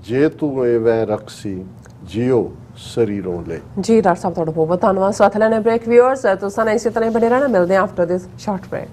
ਜੇ ਤੂੰ ਐਵੇਂ ਰਖਸੀ ਜਿਉ ਸਰੀਰੋਂ ਲੈ। ਜੀ ਡਾਕਟਰ ਸਾਹਿਬ, ਤੁਹਾਡਾ ਬਹੁਤ ਬਹੁਤ ਧੰਨਵਾਦ। ਸਾਥ ਲੈਣੇ ਬ੍ਰੇਕ ਵਿਊਅਰਸ, ਤੁਸੀਂ ਨਾ ਇਸੇ ਤਰ੍ਹਾਂ ਬਣੇ ਰਹਿਣਾ, ਮਿਲਦੇ ਹਾਂ ਆਫਟਰ ਦਿਸ ਸ਼ਾਰਟ ਬ੍ਰੇਕ।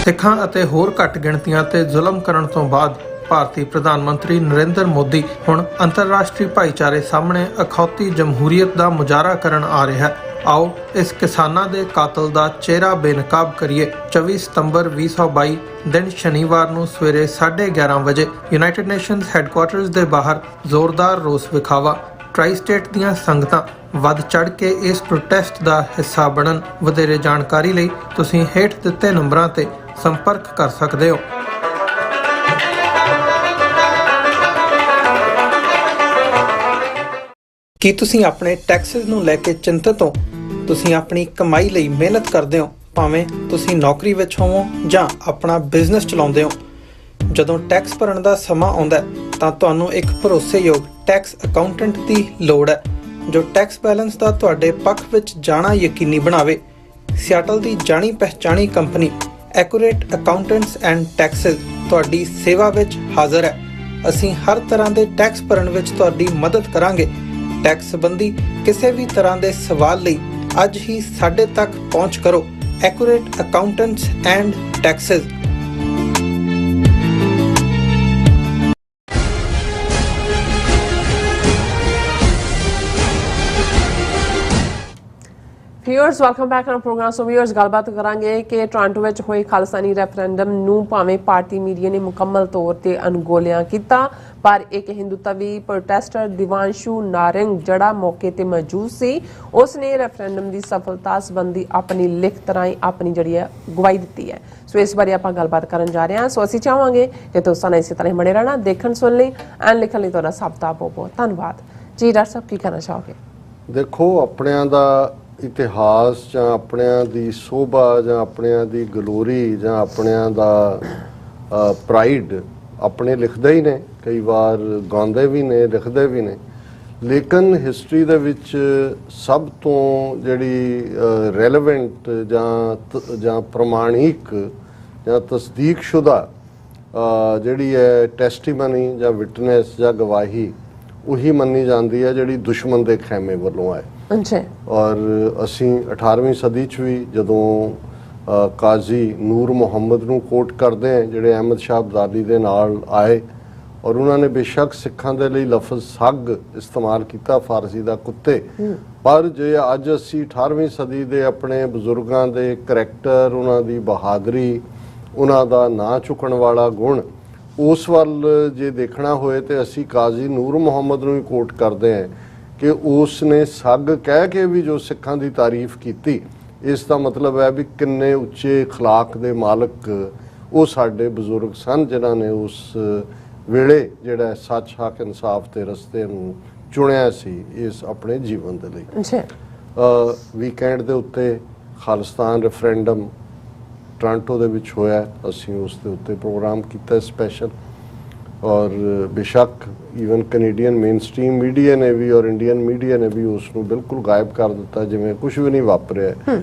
ਸਿੱਖਾਂ ਅਤੇ ਹੋਰ ਘੱਟ ਗਿਣਤੀਆਂ ਤੇ ਜ਼ੁਲਮ ਕਰਨ ਤੋਂ ਬਾਅਦ ਭਾਰਤੀ ਪ੍ਰਧਾਨ ਮੰਤਰੀ ਨਰਿੰਦਰ ਮੋਦੀ ਹੁਣ ਅੰਤਰਰਾਸ਼ਟਰੀ ਭਾਈਚਾਰੇ ਸਾਹਮਣੇ ਅਖੌਤੀ ਜਮਹੂਰੀਅਤ ਦਾ ਮੁਜ਼ਾਹਰਾ ਕਰਨ ਆ ਰਿਹਾ ਹੈ। ਆਓ ਇਸ ਕਿਸਾਨਾਂ ਦੇ ਕਾਤਲ ਦਾ ਚਿਹਰਾ ਬੇਨਕਾਬ ਕਰੀਏ। 24 ਸਤੰਬਰ 2022 ਦਿਨ ਸ਼ਨੀਵਾਰ ਨੂੰ ਸਵੇਰੇ 11:30 ਵਜੇ ਯੂਨਾਈਟਿਡ ਨੇਸ਼ਨਜ਼ ਹੈੱਡਕੁਆਰਟਰਸ ਦੇ ਬਾਹਰ ਜ਼ੋਰਦਾਰ ਰੋਸ ਵਿਖਾਵਾ। ਟ੍ਰਾਈ ਸਟੇਟ ਦੀਆਂ ਸੰਗਤਾਂ ਵੱਧ ਚੜ੍ਹ ਕੇ ਇਸ ਪ੍ਰੋਟੈਸਟ ਦਾ ਹਿੱਸਾ ਬਣਨ। ਵਧੇਰੇ ਜਾਣਕਾਰੀ ਲਈ ਤੁਸੀਂ ਹੇਠ ਦਿੱਤੇ ਨੰਬਰਾਂ ਤੇ ਸੰਪਰਕ ਕਰ ਸਕਦੇ ਹੋ। ਕੀ ਤੁਸੀਂ ਆਪਣੇ ਟੈਕਸਿਸ ਨੂੰ ਲੈ ਕੇ ਚਿੰਤਤ ਹੋ? ਤੁਸੀਂ ਆਪਣੀ ਕਮਾਈ ਲਈ ਮਿਹਨਤ ਕਰਦੇ ਹੋ, ਭਾਵੇਂ ਤੁਸੀਂ ਨੌਕਰੀ ਵਿੱਚ ਹੋਵੋ ਜਾਂ ਆਪਣਾ ਬਿਜ਼ਨਸ ਚਲਾਉਂਦੇ ਹੋ। ਜਦੋਂ ਟੈਕਸ ਭਰਨ ਦਾ ਸਮਾਂ ਆਉਂਦਾ ਤਾਂ ਤੁਹਾਨੂੰ ਇੱਕ ਭਰੋਸੇਯੋਗ ਟੈਕਸ ਅਕਾਊਂਟੈਂਟ ਦੀ ਲੋੜ ਹੈ ਜੋ ਟੈਕਸ ਬੈਲੈਂਸ ਦਾ ਤੁਹਾਡੇ ਪੱਖ ਵਿੱਚ ਜਾਣਾ ਯਕੀਨੀ ਬਣਾਵੇ। ਸਿਆਟਲ ਦੀ ਜਾਣੀ ਪਛਾਣੀ company Accurate accountants and Taxes ਤੁਹਾਡੀ ਸੇਵਾ ਵਿੱਚ ਹਾਜ਼ਰ ਹੈ। ਅਸੀਂ ਹਰ ਤਰ੍ਹਾਂ ਦੇ ਟੈਕਸ ਭਰਨ ਵਿੱਚ ਤੁਹਾਡੀ ਮਦਦ ਕਰਾਂਗੇ। ਟੈਕਸ ਸੰਬੰਧੀ ਕਿਸੇ ਵੀ ਤਰ੍ਹਾਂ ਦੇ ਸਵਾਲ ਲਈ ਅੱਜ ਹੀ ਸਾਡੇ ਤੱਕ ਪਹੁੰਚ ਕਰੋ। Accurate accountants and taxes. Viewers welcome back on program. So viewers ਗੱਲਬਾਤ ਕਰਾਂਗੇ ਕਿ ਟੋਰਾਂਟੋ ਵਿੱਚ ਹੋਏ ਖਾਲਿਸਤਾਨੀ ਰੈਫਰੈਂਡਮ ਨੂੰ ਭਾਵੇਂ ਭਾਰਤੀ ਮੀਡੀਆ ਨੇ ਮੁਕੰਮਲ ਤੌਰ ਤੇ ਅਣਗੌਲਿਆ ਕੀਤਾ, ਪਰ ਇੱਕ ਹਿੰਦੂਤਵੀ ਪ੍ਰੋਟੈਸਟਰ ਦਿਵਾਂਸ਼ੂ ਨਾਰੰਗ ਜਿਹੜਾ ਮੌਕੇ ਤੇ ਮੌਜੂਦ ਸੀ, ਉਸ ਨੇ ਰੈਫਰੈਂਡਮ ਦੀ ਸਫਲਤਾ ਸੰਬੰਧੀ ਆਪਣੀ ਲਿਖਤ ਰਾਹੀਂ ਆਪਣੀ ਜਿਹੜੀ ਹੈ ਗਵਾਹੀ ਦਿੱਤੀ ਹੈ। ਸੋ ਇਸ ਬਾਰੇ ਆਪਾਂ ਗੱਲਬਾਤ ਕਰਨ ਜਾ ਰਹੇ ਹਾਂ। ਸੋ ਅਸੀਂ ਚਾਹਾਂਗੇ ਕਿ ਤੁਸੀਂ ਨਾਲ ਇਸੇ ਤਰ੍ਹਾਂ ਹੀ ਬਣੇ ਰਹਿਣਾ, ਦੇਖਣ ਸੁਣ ਲਈ ਐਂਡ ਲਿਖਣ ਲਈ ਤੁਹਾਡਾ ਸਭ ਦਾ ਬਹੁਤ ਬਹੁਤ ਧੰਨਵਾਦ ਜੀ। ਡਾਕਟਰ ਸਾਹਿਬ ਕੀ ਕਹਿਣਾ ਚਾਹੋਗੇ? ਦੇਖੋ, ਆਪਣਿਆਂ ਦਾ ਇਤਿਹਾਸ ਜਾਂ ਆਪਣਿਆਂ ਦੀ ਸੋਭਾ ਜਾਂ ਆਪਣਿਆਂ ਦੀ ਗਲੋਰੀ ਜਾਂ ਆਪਣਿਆਂ ਦਾ ਪ੍ਰਾਈਡ ਆਪਣੇ ਲਿਖਦੇ ਹੀ ਨੇ, ਕਈ ਵਾਰ ਗਾਉਂਦੇ ਵੀ ਨੇ, ਲਿਖਦੇ ਵੀ ਨੇ। ਲੇਕਿਨ ਹਿਸਟਰੀ ਦੇ ਵਿੱਚ ਸਭ ਤੋਂ ਜਿਹੜੀ ਰੈਲੇਵੈਂਟ ਜਾਂ ਪ੍ਰਮਾਣਿਕ ਜਾਂ ਤਸਦੀਕਸ਼ੁਦਾ ਜਿਹੜੀ ਹੈ ਟੈਸਟੀਮਨੀ ਜਾਂ ਵਿਟਨੈਸ ਜਾਂ ਗਵਾਹੀ, ਉਹੀ ਮੰਨੀ ਜਾਂਦੀ ਹੈ ਜਿਹੜੀ ਦੁਸ਼ਮਣ ਦੇ ਖੈਮੇ ਵੱਲੋਂ ਆਏ। ਔਰ ਅਸੀਂ 18ਵੀਂ ਸਦੀ 'ਚ ਵੀ ਜਦੋਂ ਕਾਜ਼ੀ ਨੂਰ ਮੁਹੰਮਦ ਨੂੰ ਕੋਟ ਕਰਦੇ ਹਾਂ, ਜਿਹੜੇ ਅਹਿਮਦ ਸ਼ਾਹ ਅਬਦਾਲੀ ਦੇ ਨਾਲ ਆਏ, ਔਰ ਉਹਨਾਂ ਨੇ ਬੇਸ਼ੱਕ ਸਿੱਖਾਂ ਦੇ ਲਈ ਲਫ਼ਜ਼ ਸੱਗ ਇਸਤੇਮਾਲ ਕੀਤਾ, ਫਾਰਸੀ ਦਾ ਕੁੱਤੇ, ਪਰ ਜੇ ਅੱਜ ਅਸੀਂ 18ਵੀਂ ਸਦੀ ਦੇ ਆਪਣੇ ਬਜ਼ੁਰਗਾਂ ਦੇ ਕਰੈਕਟਰ, ਉਹਨਾਂ ਦੀ ਬਹਾਦਰੀ, ਉਹਨਾਂ ਦਾ ਨਾਂ ਚੁੱਕਣ ਵਾਲਾ ਗੁਣ, ਉਸ ਵੱਲ ਜੇ ਦੇਖਣਾ ਹੋਏ ਤੇ ਅਸੀਂ ਕਾਜ਼ੀ ਨੂਰ ਮੁਹੰਮਦ ਨੂੰ ਹੀ ਕੋਟ ਕਰਦੇ ਹਾਂ ਕਿ ਉਸ ਨੇ ਸੱਗ ਕਹਿ ਕੇ ਵੀ ਜੋ ਸਿੱਖਾਂ ਦੀ ਤਾਰੀਫ ਕੀਤੀ। ਇਸ ਦਾ ਮਤਲਬ ਹੈ ਵੀ ਕਿੰਨੇ ਉੱਚੇ ਅਖਲਾਕ ਦੇ ਮਾਲਕ ਉਹ ਸਾਡੇ ਬਜ਼ੁਰਗ ਸਨ, ਜਿਨ੍ਹਾਂ ਨੇ ਉਸ ਵੇਲੇ ਜਿਹੜਾ ਸੱਚ, ਹੱਕ, ਇਨਸਾਫ ਦੇ ਰਸਤੇ ਨੂੰ ਚੁਣਿਆ ਸੀ ਇਸ ਆਪਣੇ ਜੀਵਨ ਦੇ ਲਈ। ਵੀਕਐਂਡ ਦੇ ਉੱਤੇ ਖਾਲਿਸਤਾਨ ਰੈਫਰੈਂਡਮ ਟੋਰਾਂਟੋ ਦੇ ਵਿੱਚ ਹੋਇਆ, ਅਸੀਂ ਉਸ ਦੇ ਉੱਤੇ ਪ੍ਰੋਗਰਾਮ ਕੀਤਾ ਸਪੈਸ਼ਲ। ਔਰ ਬੇਸ਼ੱਕ even Canadian main stream media ਨੇ ਵੀ ਔਰ ਇੰਡੀਅਨ ਮੀਡੀਆ ਨੇ ਵੀ ਉਸ ਨੂੰ ਬਿਲਕੁਲ ਗਾਇਬ ਕਰ ਦਿੱਤਾ, ਜਿਵੇਂ ਕੁਝ ਵੀ ਨਹੀਂ ਵਾਪਰਿਆ।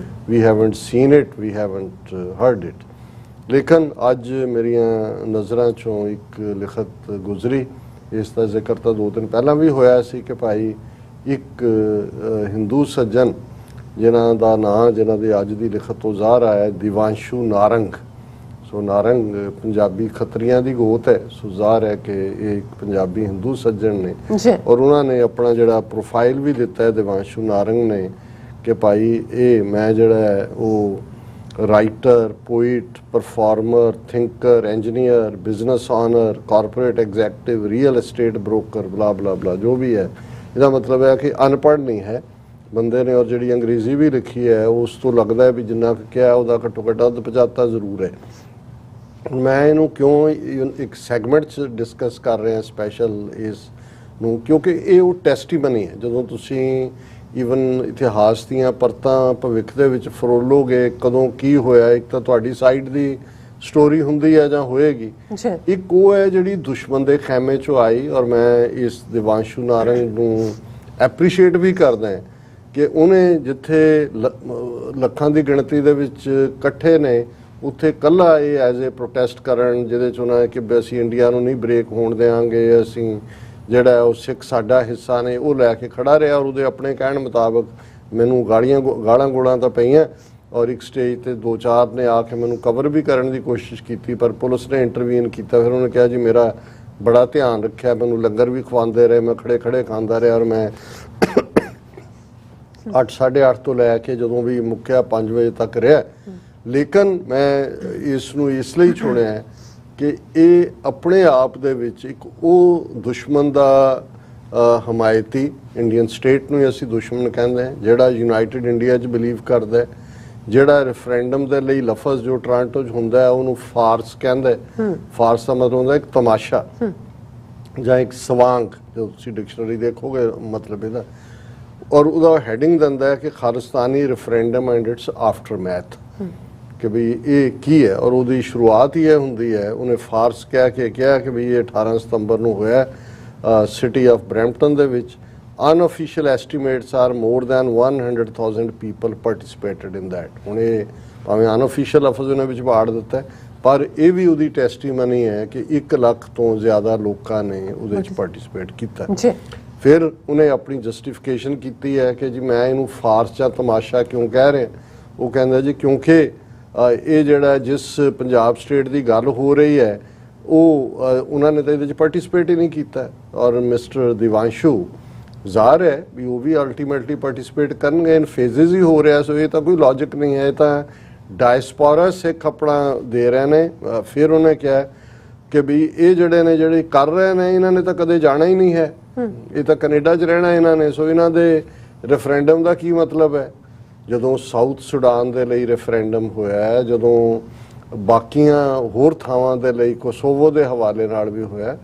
We haven't seen it, we haven't heard it. ਲੇਕਿਨ ਅੱਜ ਮੇਰੀਆਂ ਨਜ਼ਰਾਂ 'ਚੋਂ ਇੱਕ ਲਿਖਤ ਗੁਜ਼ਰੀ, ਇਸ ਦਾ ਜ਼ਿਕਰ ਤਾਂ 2 ਦਿਨ ਪਹਿਲਾਂ ਵੀ ਹੋਇਆ ਸੀ ਕਿ ਭਾਈ ਇੱਕ ਹਿੰਦੂ ਸੱਜਣ ਜਿਨ੍ਹਾਂ ਦਾ ਨਾਂ, ਜਿਨ੍ਹਾਂ ਦੀ ਅੱਜ ਦੀ ਲਿਖਤ ਤੋਂ ਜ਼ਾਹਰ ਆਇਆ, ਦਿਵਾਂਸ਼ੂ ਨਾਰੰਗ। ਸੋ ਨਾਰੰਗ ਪੰਜਾਬੀ ਖੱਤਰੀਆਂ ਦੀ ਗੋਤ ਹੈ, ਸੋ ਜ਼ਾਹਰ ਹੈ ਕਿ ਇਹ ਇੱਕ ਪੰਜਾਬੀ ਹਿੰਦੂ ਸੱਜਣ ਨੇ। ਔਰ ਉਹਨਾਂ ਨੇ ਆਪਣਾ ਜਿਹੜਾ ਪ੍ਰੋਫਾਈਲ ਵੀ ਦਿੱਤਾ ਹੈ ਦਿਵਾਂਸ਼ੂ ਨਾਰੰਗ ਨੇ ਕਿ ਭਾਈ ਇਹ ਮੈਂ ਜਿਹੜਾ ਹੈ ਉਹ writer, poet, performer, thinker, engineer, business owner, corporate executive, real estate broker, ਬਲਾ ਬਲਾ ਬਲਾ ਜੋ ਵੀ ਹੈ। ਇਹਦਾ ਮਤਲਬ ਹੈ ਕਿ ਅਨਪੜ੍ਹ ਨਹੀਂ ਹੈ ਬੰਦੇ ਨੇ। ਔਰ ਜਿਹੜੀ ਅੰਗਰੇਜ਼ੀ ਵੀ ਲਿਖੀ ਹੈ ਉਸ ਤੋਂ ਲੱਗਦਾ ਹੈ ਵੀ ਜਿੰਨਾ ਕੁ ਕਿਹਾ ਉਹਦਾ ਘੱਟੋ ਘੱਟ ਅੱਧ ਪਚਾਤਾ ਜ਼ਰੂਰ ਹੈ। ਮੈਂ ਇਹਨੂੰ ਕਿਉਂ ਇੱਕ ਸੈਗਮੈਂਟ 'ਚ ਡਿਸਕਸ ਕਰ ਰਿਹਾ ਸਪੈਸ਼ਲ ਇਸ ਨੂੰ, ਕਿਉਂਕਿ ਇਹ ਉਹ ਟੈਸਟੀਮਨੀ ਹੈ। ਜਦੋਂ ਤੁਸੀਂ ਈਵਨ ਇਤਿਹਾਸ ਦੀਆਂ ਪਰਤਾਂ ਭਵਿੱਖ ਦੇ ਵਿੱਚ ਫਰੋਲੋਗੇ, ਕਦੋਂ ਕੀ ਹੋਇਆ, ਇੱਕ ਤਾਂ ਤੁਹਾਡੀ ਸਾਈਡ ਦੀ ਸਟੋਰੀ ਹੁੰਦੀ ਹੈ ਜਾਂ ਹੋਏਗੀ, ਇੱਕ ਉਹ ਹੈ ਜਿਹੜੀ ਦੁਸ਼ਮਣ ਦੇ ਖੈਮੇ 'ਚੋਂ ਆਈ। ਔਰ ਮੈਂ ਇਸ ਦਿਵਾਂਸ਼ੂ ਨਾਰੰਗ ਨੂੰ ਐਪਰੀਸ਼ੀਏਟ ਵੀ ਕਰਦਾ ਕਿ ਉਹਨੇ ਜਿੱਥੇ ਲੱਖਾਂ ਦੀ ਗਿਣਤੀ ਦੇ ਵਿੱਚ ਇਕੱਠੇ ਨੇ, ਉੱਥੇ ਕੱਲਾ ਇਹ ਐਜ਼ ਏ ਪ੍ਰੋਟੈਸਟ ਕਰਨ, ਜਿਹਦੇ 'ਚ ਉਹਨਾਂ ਕਿ ਅਸੀਂ ਇੰਡੀਆ ਨੂੰ ਨਹੀਂ ਬ੍ਰੇਕ ਹੋਣ ਦੇਵਾਂਗੇ, ਅਸੀਂ ਜਿਹੜਾ ਉਹ ਸਿੱਖ ਸਾਡਾ ਹਿੱਸਾ ਨੇ, ਉਹ ਲੈ ਕੇ ਖੜਾ ਰਿਹਾ। ਔਰ ਉਹਦੇ ਆਪਣੇ ਕਹਿਣ ਮੁਤਾਬਕ ਮੈਨੂੰ ਗਾਲਾਂ ਗੋਲਾਂ ਤਾਂ ਪਈਆਂ, ਔਰ ਇੱਕ ਸਟੇਜ ਤੇ 2-4 ਨੇ ਆ ਕੇ ਮੈਨੂੰ ਕਵਰ ਵੀ ਕਰਨ ਦੀ ਕੋਸ਼ਿਸ਼ ਕੀਤੀ, ਪਰ ਪੁਲਿਸ ਨੇ ਇੰਟਰਵੀਨ ਕੀਤਾ। ਫਿਰ ਉਹਨੇ ਕਿਹਾ ਜੀ ਮੇਰਾ ਬੜਾ ਧਿਆਨ ਰੱਖਿਆ, ਮੈਨੂੰ ਲੰਗਰ ਵੀ ਖਵਾਉਂਦੇ ਰਹੇ, ਮੈਂ ਖੜੇ ਖੜੇ ਖਾਂਦਾ ਰਿਹਾ, ਔਰ ਮੈਂ 8-8:30 ਤੋਂ ਲੈ ਕੇ ਜਦੋਂ ਵੀ ਮੁੱਕਿਆ 5 ਵਜੇ ਤੱਕ ਰਿਹਾ। ਲੇਕਿਨ ਮੈਂ ਇਸ ਨੂੰ ਇਸ ਲਈ ਚੁਣਿਆ ਕਿ ਇਹ ਆਪਣੇ ਆਪ ਦੇ ਵਿੱਚ ਇੱਕ ਉਹ ਦੁਸ਼ਮਣ ਦਾ ਹਮਾਇਤੀ ਇੰਡੀਅਨ ਸਟੇਟ ਨੂੰ ਹੀ ਅਸੀਂ ਦੁਸ਼ਮਣ ਕਹਿੰਦੇ ਹਾਂ, ਜਿਹੜਾ ਯੂਨਾਈਟਿਡ ਇੰਡੀਆ 'ਚ ਬਿਲੀਵ ਕਰਦਾ ਹੈ, ਜਿਹੜਾ ਰੈਫਰੈਂਡਮ ਦੇ ਲਈ ਲਫ਼ਜ਼ ਜੋ ਟੋਰਾਂਟੋ 'ਚ ਹੁੰਦਾ ਹੈ ਉਹਨੂੰ ਫਾਰਸ ਕਹਿੰਦਾ। ਫਾਰਸ ਦਾ ਮਤਲਬ ਹੁੰਦਾ ਇੱਕ ਤਮਾਸ਼ਾ ਜਾਂ ਇੱਕ ਸਵਾਂਗ, ਜੋ ਤੁਸੀਂ ਡਿਕਸ਼ਨਰੀ ਦੇਖੋਗੇ ਮਤਲਬ ਇਹਦਾ, ਔਰ ਉਹਦਾ ਹੈਡਿੰਗ ਦਿੰਦਾ ਹੈ ਕਿ ਖਾਲਿਸਤਾਨੀ ਰੈਫਰੈਂਡਮ ਐਂਡ ਇਟਸ ਆਫਟਰਮੈਥ, ਕਿ ਵੀ ਇਹ ਕੀ ਹੈ। ਔਰ ਉਹਦੀ ਸ਼ੁਰੂਆਤ ਹੀ ਇਹ ਹੁੰਦੀ ਹੈ, ਉਹਨੇ ਫਾਰਸ ਕਹਿ ਕੇ ਕਿਹਾ ਕਿ ਵੀ ਇਹ 18 ਸਤੰਬਰ ਨੂੰ ਹੋਇਆ ਸਿਟੀ ਆਫ ਬਰੈਂਪਟਨ ਦੇ ਵਿੱਚ। Unofficial estimates are more than 100,000 people participated in that. ਹੁਣ ਇਹ ਭਾਵੇਂ ਅਨਅਫੀਸ਼ੀਅਲ ਲਫ਼ਜ਼ ਉਹਨੇ ਵਿੱਚ ਬਾੜ ਦਿੱਤਾ ਹੈ, ਪਰ ਇਹ ਵੀ ਉਹਦੀ ਟੈਸਟੀਮਨੀ ਹੈ ਕਿ 1 ਲੱਖ ਤੋਂ ਜ਼ਿਆਦਾ ਲੋਕਾਂ ਨੇ ਉਹਦੇ ਵਿੱਚ ਪਾਰਟਿਸਿਪੇਟ ਕੀਤਾ। ਫਿਰ ਉਹਨੇ ਆਪਣੀ ਜਸਟੀਫਿਕੇਸ਼ਨ ਕੀਤੀ ਹੈ ਕਿ ਜੀ ਮੈਂ ਇਹਨੂੰ ਫਾਰਸ ਜਾਂ ਤਮਾਸ਼ਾ ਕਿਉਂ ਕਹਿ ਰਿਹਾ। ਉਹ ਕਹਿੰਦਾ ਜੀ ਕਿਉਂਕਿ ਇਹ ਜਿਹੜਾ ਜਿਸ ਪੰਜਾਬ ਸਟੇਟ ਦੀ ਗੱਲ ਹੋ ਰਹੀ ਹੈ ਉਹ ਉਹਨਾਂ ਨੇ ਤਾਂ ਇਹਦੇ 'ਚ ਪਾਰਟਿਸਿਪੇਟ ਹੀ ਨਹੀਂ ਕੀਤਾ, ਔਰ ਮਿਸਟਰ ਦਿਵਾਂਸ਼ੂ ਜ਼ਾਹਰ ਹੈ ਵੀ ਉਹ ਵੀ ਅਲਟੀਮੇਟਲੀ ਪਾਰਟਿਸਿਪੇਟ ਕਰਨਗੇ। ਇਨ ਫੇਜ਼ਿਸ ਹੀ ਹੋ ਰਿਹਾ, ਸੋ ਇਹ ਤਾਂ ਕੋਈ ਲੌਜਿਕ ਨਹੀਂ ਹੈ, ਇਹ ਤਾਂ ਡਾਇਸਪੋਰਾ ਸਿੱਖ ਆਪਣਾ ਦੇ ਰਹੇ ਨੇ। ਫਿਰ ਉਹਨੇ ਕਿਹਾ ਕਿ ਵੀ ਇਹ ਜਿਹੜੇ ਕਰ ਰਹੇ ਨੇ ਇਹਨਾਂ ਨੇ ਤਾਂ ਕਦੇ ਜਾਣਾ ਹੀ ਨਹੀਂ ਹੈ, ਇਹ ਤਾਂ ਕੈਨੇਡਾ 'ਚ ਰਹਿਣਾ ਇਹਨਾਂ ਨੇ, ਸੋ ਇਹਨਾਂ ਦੇ ਰੈਫਰੈਂਡਮ ਦਾ ਕੀ ਮਤਲਬ ਹੈ। ਜਦੋਂ ਸਾਊਥ ਸੁਡਾਨ ਦੇ ਲਈ ਰੈਫਰੈਂਡਮ ਹੋਇਆ, ਜਦੋਂ ਬਾਕੀਆਂ ਹੋਰ ਥਾਵਾਂ ਦੇ ਲਈ ਕੋਸੋਵੋ ਦੇ ਹਵਾਲੇ ਨਾਲ ਵੀ ਹੋਇਆ,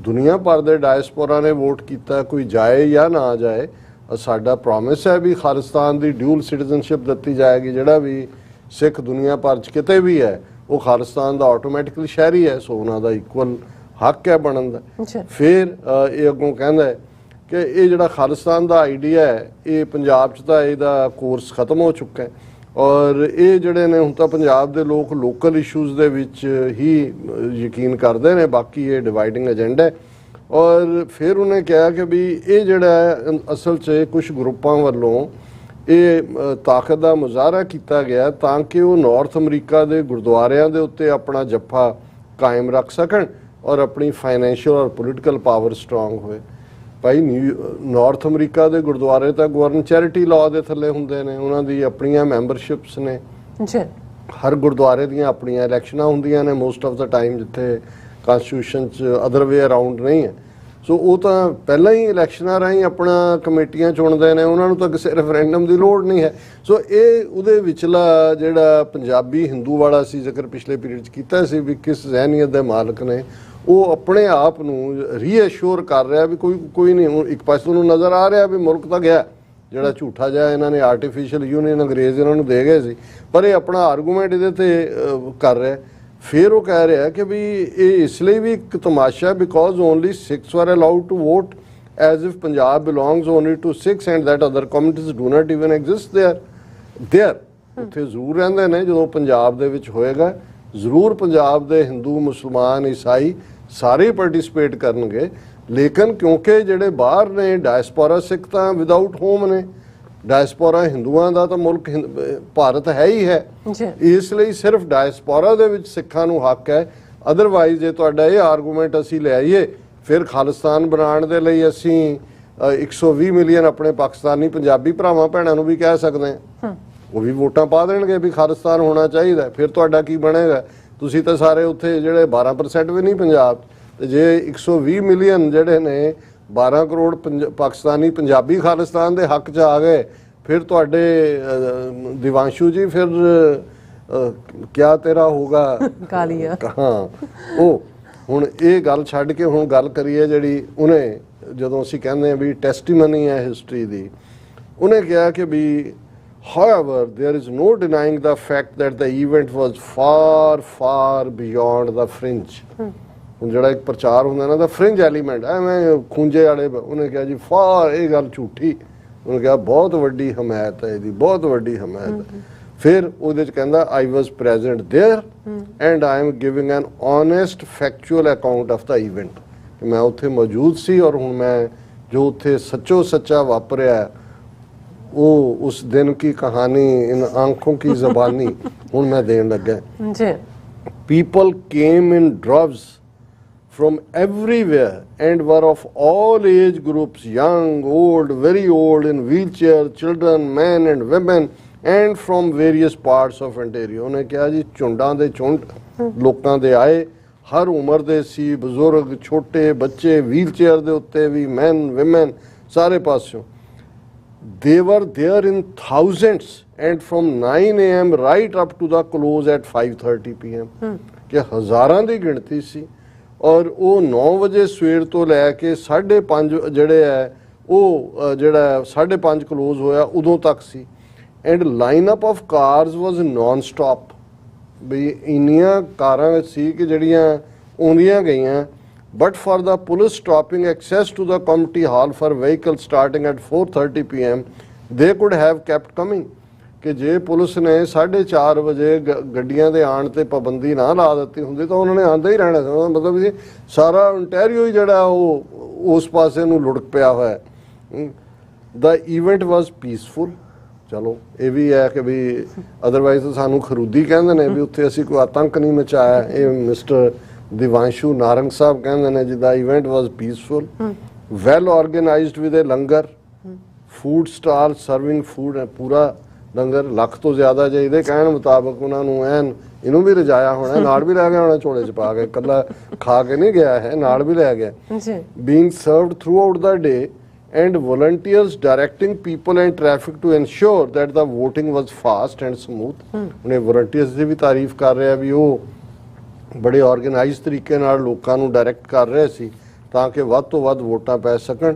ਦੁਨੀਆ ਭਰ ਦੇ ਡਾਇਸਪੋਰਾ ਨੇ ਵੋਟ ਕੀਤਾ, ਕੋਈ ਜਾਏ ਜਾਂ ਨਾ ਜਾਏ। ਸਾਡਾ ਪ੍ਰੋਮਿਸ ਹੈ ਵੀ ਖਾਲਿਸਤਾਨ ਦੀ ਡਿਊਲ ਸਿਟੀਜ਼ਨਸ਼ਿਪ ਦਿੱਤੀ ਜਾਏਗੀ, ਜਿਹੜਾ ਵੀ ਸਿੱਖ ਦੁਨੀਆ ਭਰ 'ਚ ਕਿਤੇ ਵੀ ਹੈ ਉਹ ਖਾਲਿਸਤਾਨ ਦਾ ਆਟੋਮੈਟਿਕਲੀ ਸ਼ਹਿਰੀ ਹੈ, ਸੋ ਉਹਨਾਂ ਦਾ ਇਕੁਅਲ ਹੱਕ ਹੈ ਬਣਨ ਦਾ। ਫਿਰ ਇਹ ਅੱਗੋਂ ਕਹਿੰਦਾ ਹੈ ਕਿ ਇਹ ਜਿਹੜਾ ਖਾਲਿਸਤਾਨ ਦਾ ਆਈਡੀਆ ਹੈ ਇਹ ਪੰਜਾਬ 'ਚ ਤਾਂ ਇਹਦਾ ਕੋਰਸ ਖਤਮ ਹੋ ਚੁੱਕਾ ਹੈ, ਔਰ ਇਹ ਜਿਹੜੇ ਨੇ ਹੁਣ ਤਾਂ ਪੰਜਾਬ ਦੇ ਲੋਕ ਲੋਕਲ ਇਸ਼ੂਜ਼ ਦੇ ਵਿੱਚ ਹੀ ਯਕੀਨ ਕਰਦੇ ਨੇ, ਬਾਕੀ ਇਹ ਡਿਵਾਈਡਿੰਗ ਏਜੰਡਾ ਹੈ। ਔਰ ਫਿਰ ਉਹਨੇ ਕਿਹਾ ਕਿ ਵੀ ਇਹ ਜਿਹੜਾ ਹੈ ਅਸਲ 'ਚ ਕੁਝ ਗਰੁੱਪਾਂ ਵੱਲੋਂ ਇਹ ਤਾਕਤ ਦਾ ਮੁਜ਼ਾਹਰਾ ਕੀਤਾ ਗਿਆ ਤਾਂ ਕਿ ਉਹ ਨਾਰਥ ਅਮਰੀਕਾ ਦੇ ਗੁਰਦੁਆਰਿਆਂ ਦੇ ਉੱਤੇ ਆਪਣਾ ਜੱਫਾ ਕਾਇਮ ਰੱਖ ਸਕਣ ਔਰ ਆਪਣੀ ਫਾਈਨੈਂਸ਼ੀਅਲ ਔਰ ਪੋਲੀਟੀਕਲ ਪਾਵਰ ਸਟਰੋਂਗ ਹੋਏ। ਭਾਈ ਨਾਰਥ ਅਮਰੀਕਾ ਦੇ ਗੁਰਦੁਆਰੇ ਤਾਂ ਗਵਰਨ ਚੈਰਿਟੀ ਲਾਅ ਦੇ ਥੱਲੇ ਹੁੰਦੇ ਨੇ, ਉਹਨਾਂ ਦੀ ਆਪਣੀਆਂ ਮੈਂਬਰਸ਼ਿਪਸ ਨੇ, ਹਰ ਗੁਰਦੁਆਰੇ ਦੀਆਂ ਆਪਣੀਆਂ ਇਲੈਕਸ਼ਨਾਂ ਹੁੰਦੀਆਂ ਨੇ ਮੋਸਟ ਆਫ ਦਾ ਟਾਈਮ, ਜਿੱਥੇ ਕਾਨਸਟੀਟਿਊਸ਼ਨ 'ਚ ਅਦਰ ਵੇ ਅਰਾਊਂਡ ਨਹੀਂ ਹੈ। ਸੋ ਉਹ ਤਾਂ ਪਹਿਲਾਂ ਹੀ ਇਲੈਕਸ਼ਨਾਂ ਰਾਹੀਂ ਆਪਣਾ ਕਮੇਟੀਆਂ ਚੁਣਦੇ ਨੇ, ਉਹਨਾਂ ਨੂੰ ਤਾਂ ਕਿਸੇ ਰੈਫਰੈਂਡਮ ਦੀ ਲੋੜ ਨਹੀਂ ਹੈ। ਸੋ ਇਹ ਉਹਦੇ ਵਿਚਲਾ ਜਿਹੜਾ ਪੰਜਾਬੀ ਹਿੰਦੂ ਵਾਲਾ ਸੀ ਜ਼ਿਕਰ ਪਿਛਲੇ ਪੀਰੀਅਡ 'ਚ ਕੀਤਾ ਸੀ ਵੀ ਕਿਸ ਜ਼ਹਿਨੀਅਤ ਦੇ ਮਾਲਕ ਨੇ, ਉਹ ਆਪਣੇ ਆਪ ਨੂੰ ਰੀਅਸ਼ੋਰ ਕਰ ਰਿਹਾ ਵੀ ਕੋਈ ਨਹੀਂ। ਹੁਣ ਇੱਕ ਪਾਸੇ ਨੂੰ ਨਜ਼ਰ ਆ ਰਿਹਾ ਵੀ ਮੁਲਕ ਤਾਂ ਗਿਆ, ਜਿਹੜਾ ਝੂਠਾ ਜਿਹਾ ਇਹਨਾਂ ਨੇ ਆਰਟੀਫਿਸ਼ੀਅਲ ਯੂਨੀਅਨ ਅੰਗਰੇਜ਼ ਇਹਨਾਂ ਨੂੰ ਦੇ ਗਏ ਸੀ, ਪਰ ਇਹ ਆਪਣਾ ਆਰਗੂਮੈਂਟ ਇਹਦੇ ਤੇ ਕਰ ਰਿਹਾ। ਫਿਰ ਉਹ ਕਹਿ ਰਿਹਾ ਕਿ ਵੀ ਇਹ ਇਸ ਲਈ ਵੀ ਇੱਕ ਤਮਾਸ਼ਾ because only Sikhs are allowed to vote as if Punjab belongs only to Sikhs and that other communities do not even exist there. ਉੱਥੇ ਜ਼ਰੂਰ ਰਹਿੰਦੇ ਨੇ, ਜਦੋਂ ਪੰਜਾਬ ਦੇ ਵਿੱਚ ਹੋਏਗਾ ਜ਼ਰੂਰ ਪੰਜਾਬ ਦੇ ਹਿੰਦੂ ਮੁਸਲਮਾਨ ਈਸਾਈ ਸਾਰੇ ਪਾਰਟਿਸਿਪੇਟ ਕਰਨਗੇ, ਲੇਕਿਨ ਕਿਉਂਕਿ ਜਿਹੜੇ ਬਾਹਰ ਨੇ ਡਾਇਸਪੋਰਾ ਸਿੱਖ ਤਾਂ ਵਿਦਆਊਟ ਹੋਮ ਨੇ, ਡਾਇਸਪੋਰਾ ਹਿੰਦੂਆਂ ਦਾ ਤਾਂ ਮੁਲਕ ਭਾਰਤ ਹੈ ਹੀ ਹੈ, ਇਸ ਲਈ ਸਿਰਫ ਡਾਇਸਪੋਰਾ ਦੇ ਵਿੱਚ ਸਿੱਖਾਂ ਨੂੰ ਹੱਕ ਹੈ। ਅਦਰਵਾਈਜ਼ ਜੇ ਤੁਹਾਡਾ ਇਹ ਆਰਗੂਮੈਂਟ ਅਸੀਂ ਲੈ ਆਈਏ ਫਿਰ ਖਾਲਿਸਤਾਨ ਬਣਾਉਣ ਦੇ ਲਈ ਅਸੀਂ 120 ਮਿਲੀਅਨ ਆਪਣੇ ਪਾਕਿਸਤਾਨੀ ਪੰਜਾਬੀ ਭਰਾਵਾਂ ਭੈਣਾਂ ਨੂੰ ਵੀ ਕਹਿ ਸਕਦੇ ਹਾਂ, ਉਹ ਵੀ ਵੋਟਾਂ ਪਾ ਦੇਣਗੇ ਵੀ ਖਾਲਿਸਤਾਨ ਹੋਣਾ ਚਾਹੀਦਾ, ਫਿਰ ਤੁਹਾਡਾ ਕੀ ਬਣੇਗਾ। ਤੁਸੀਂ ਤਾਂ ਸਾਰੇ ਉੱਥੇ ਜਿਹੜੇ 12% ਵੀ ਨਹੀਂ ਪੰਜਾਬ, ਤੇ ਜੇ 120 ਮਿਲੀਅਨ ਜਿਹੜੇ ਨੇ 12 ਕਰੋੜ ਪਾਕਿਸਤਾਨੀ ਪੰਜਾਬੀ ਖਾਲਿਸਤਾਨ ਦੇ ਹੱਕ 'ਚ ਆ ਗਏ, ਫਿਰ ਤੁਹਾਡੇ ਦਿਵਾਂਸ਼ੂ ਜੀ ਫਿਰ ਕਿਆ ਤੇਰਾ ਹੋਗਾ ਕਾਲੀਆ। ਹਾਂ, ਉਹ ਹੁਣ ਇਹ ਗੱਲ ਛੱਡ ਕੇ ਹੁਣ ਗੱਲ ਕਰੀਏ ਜਿਹੜੀ ਉਹਨੇ, ਜਦੋਂ ਅਸੀਂ ਕਹਿੰਦੇ ਹਾਂ ਵੀ ਟੈਸਟੀਮਨੀ ਹੈ ਹਿਸਟਰੀ ਦੀ, ਉਹਨੇ ਕਿਹਾ ਕਿ ਵੀ however there is no denying the fact that the event was far beyond the fringe। ਹੁਣ ਜਿਹੜਾ ਇੱਕ ਪ੍ਰਚਾਰ ਹੁੰਦਾ ਨਾ ਦਾ ਫ੍ਰਿੰਜ ਐਲੀਮੈਂਟ, ਐਵੇਂ ਖੂੰਜੇ ਵਾਲੇ, ਉਹਨੇ ਕਿਹਾ ਜੀ ਫਾਰ, ਇਹ ਗੱਲ ਝੂਠੀ। ਉਹਨੇ ਕਿਹਾ ਬਹੁਤ ਵੱਡੀ ਹਮਾਇਤ ਹੈ ਇਹਦੀ, ਬਹੁਤ ਵੱਡੀ ਹਮਾਇਤ। ਫਿਰ ਉਹਦੇ 'ਚ ਕਹਿੰਦਾ I was present there and I am giving an honest factual account of the event, ਕਿ ਮੈਂ ਉੱਥੇ ਮੌਜੂਦ ਸੀ ਔਰ ਹੁਣ ਮੈਂ ਜੋ ਉੱਥੇ ਸੱਚੋ ਸੱਚਾ ਵਾਪਰਿਆ ਉਹ ਉਸ ਦਿਨ ਕੀ ਕਹਾਣੀ ਇਨ ਆਂਖੋਂ ਕੀ ਜ਼ਬਾਨੀ ਹੁਣ ਮੈਂ ਦੇਣ ਲੱਗਾ ਜੀ। People came in droves from everywhere and were of all age groups, young, old, very old, in wheelchair, children, men and women, and from various parts of Ontario। ਉਹਨੇ ਕਿਹਾ ਜੀ ਝੁੰਡਾਂ ਦੇ ਝੁੰਡ ਲੋਕਾਂ ਦੇ ਆਏ, ਹਰ ਉਮਰ ਦੇ ਸੀ, ਬਜ਼ੁਰਗ, ਛੋਟੇ ਬੱਚੇ, ਵੀਲ ਚੇਅਰ ਦੇ ਉੱਤੇ ਵੀ, ਮੈਨ ਵਿਮਨ, ਸਾਰੇ ਪਾਸਿਓਂ। They were there in thousands and from 9 AM right up to the close at 5:30 PM ਕਿ ਹਜ਼ਾਰਾਂ ਦੀ ਗਿਣਤੀ ਸੀ। ਔਰ ਉਹ 9 ਵਜੇ ਸਵੇਰ ਤੋਂ ਲੈ ਕੇ 5:30 ਜਿਹੜੇ ਹੈ ਉਹ ਜਿਹੜਾ 5:30 ਕਲੋਜ਼ ਹੋਇਆ ਉਦੋਂ ਤੱਕ ਸੀ। And line up of cars was non stop, ਵੀ ਇੰਨੀਆਂ ਕਾਰਾਂ ਸੀ ਕਿ ਜਿਹੜੀਆਂ ਆਉਂਦੀਆਂ ਗਈਆਂ। But for the police stopping access to the committee hall for vehicles starting at 4:30 PM, they could have kept coming. ਕਿ ਜੇ ਪੁਲਿਸ ਨੇ 4:30 ਵਜੇ ਗੱਡੀਆਂ ਦੇ ਆਉਣ ਤੇ ਪਾਬੰਦੀ ਨਾ ਲਾ ਦਿੱਤੀ ਹੁੰਦੀ ਤਾਂ ਉਹਨਾਂ ਨੇ ਆਉਂਦਾ ਹੀ ਰਹਿਣਾ ਸੀ। ਮਤਲਬ ਕਿ ਸਾਰਾ ontario ਹੀ ਜਿਹੜਾ ਉਹ ਉਸ ਪਾਸੇ ਨੂੰ ਲੁੜਕ ਪਿਆ ਹੋਇਆ। The event was peaceful। ਚਲੋ ਇਹ ਵੀ ਹੈ ਕਿ ਵੀ ਅਦਰਵਾਈਜ਼ ਸਾਨੂੰ ਖਰੂਦੀ ਕਹਿੰਦੇ ਨੇ ਵੀ ਉੱਥੇ ਅਸੀਂ ਕੋਈ ਆਤੰਕ ਨਹੀਂ ਮਚਾਇਆ। ਇਹ ਮਿਸਟਰ ਦਿਵਾਂਸ਼ੂ ਨਾਰੰਗ ਸਾਹਿਬ ਕਹਿੰਦੇ ਨੇ ਜਿੱਦਾਂ event was peaceful, well organised with a langar, food stall serving food, ਪੂਰਾ ਲੰਗਰ, ਲੱਖ ਤੋਂ ਜ਼ਿਆਦਾ ਜੇ ਇਹਦੇ ਕਹਿਣ ਮੁਤਾਬਕ ਉਹਨਾਂ ਨੂੰ ਐਨ ਇਹਨੂੰ ਵੀ ਰਜਾਇਆ ਹੋਣਾ, ਨਾਲ ਵੀ ਲੈ ਗਿਆ ਹੋਣਾ ਝੋਲੇ 'ਚ ਪਾ ਕੇ, ਇਕੱਲਾ ਖਾ ਕੇ ਨਹੀਂ ਗਿਆ ਹੈ, ਨਾਲ ਵੀ ਲੈ ਗਿਆ। Being served through out the day and volunteers directing people and traffic to ensure that the voting was fast and smooth। ਉਹਨੇ volunteers ਦੀ ਵੀ ਤਾਰੀਫ ਕਰ ਰਿਹਾ ਵੀ ਉਹ ਬੜੇ ਆਰਗੇਨਾਈਜ਼ ਤਰੀਕੇ ਨਾਲ ਲੋਕਾਂ ਨੂੰ ਡਾਇਰੈਕਟ ਕਰ ਰਹੇ ਸੀ ਤਾਂ ਕਿ ਵੱਧ ਤੋਂ ਵੱਧ ਵੋਟਾਂ ਪੈ ਸਕਣ।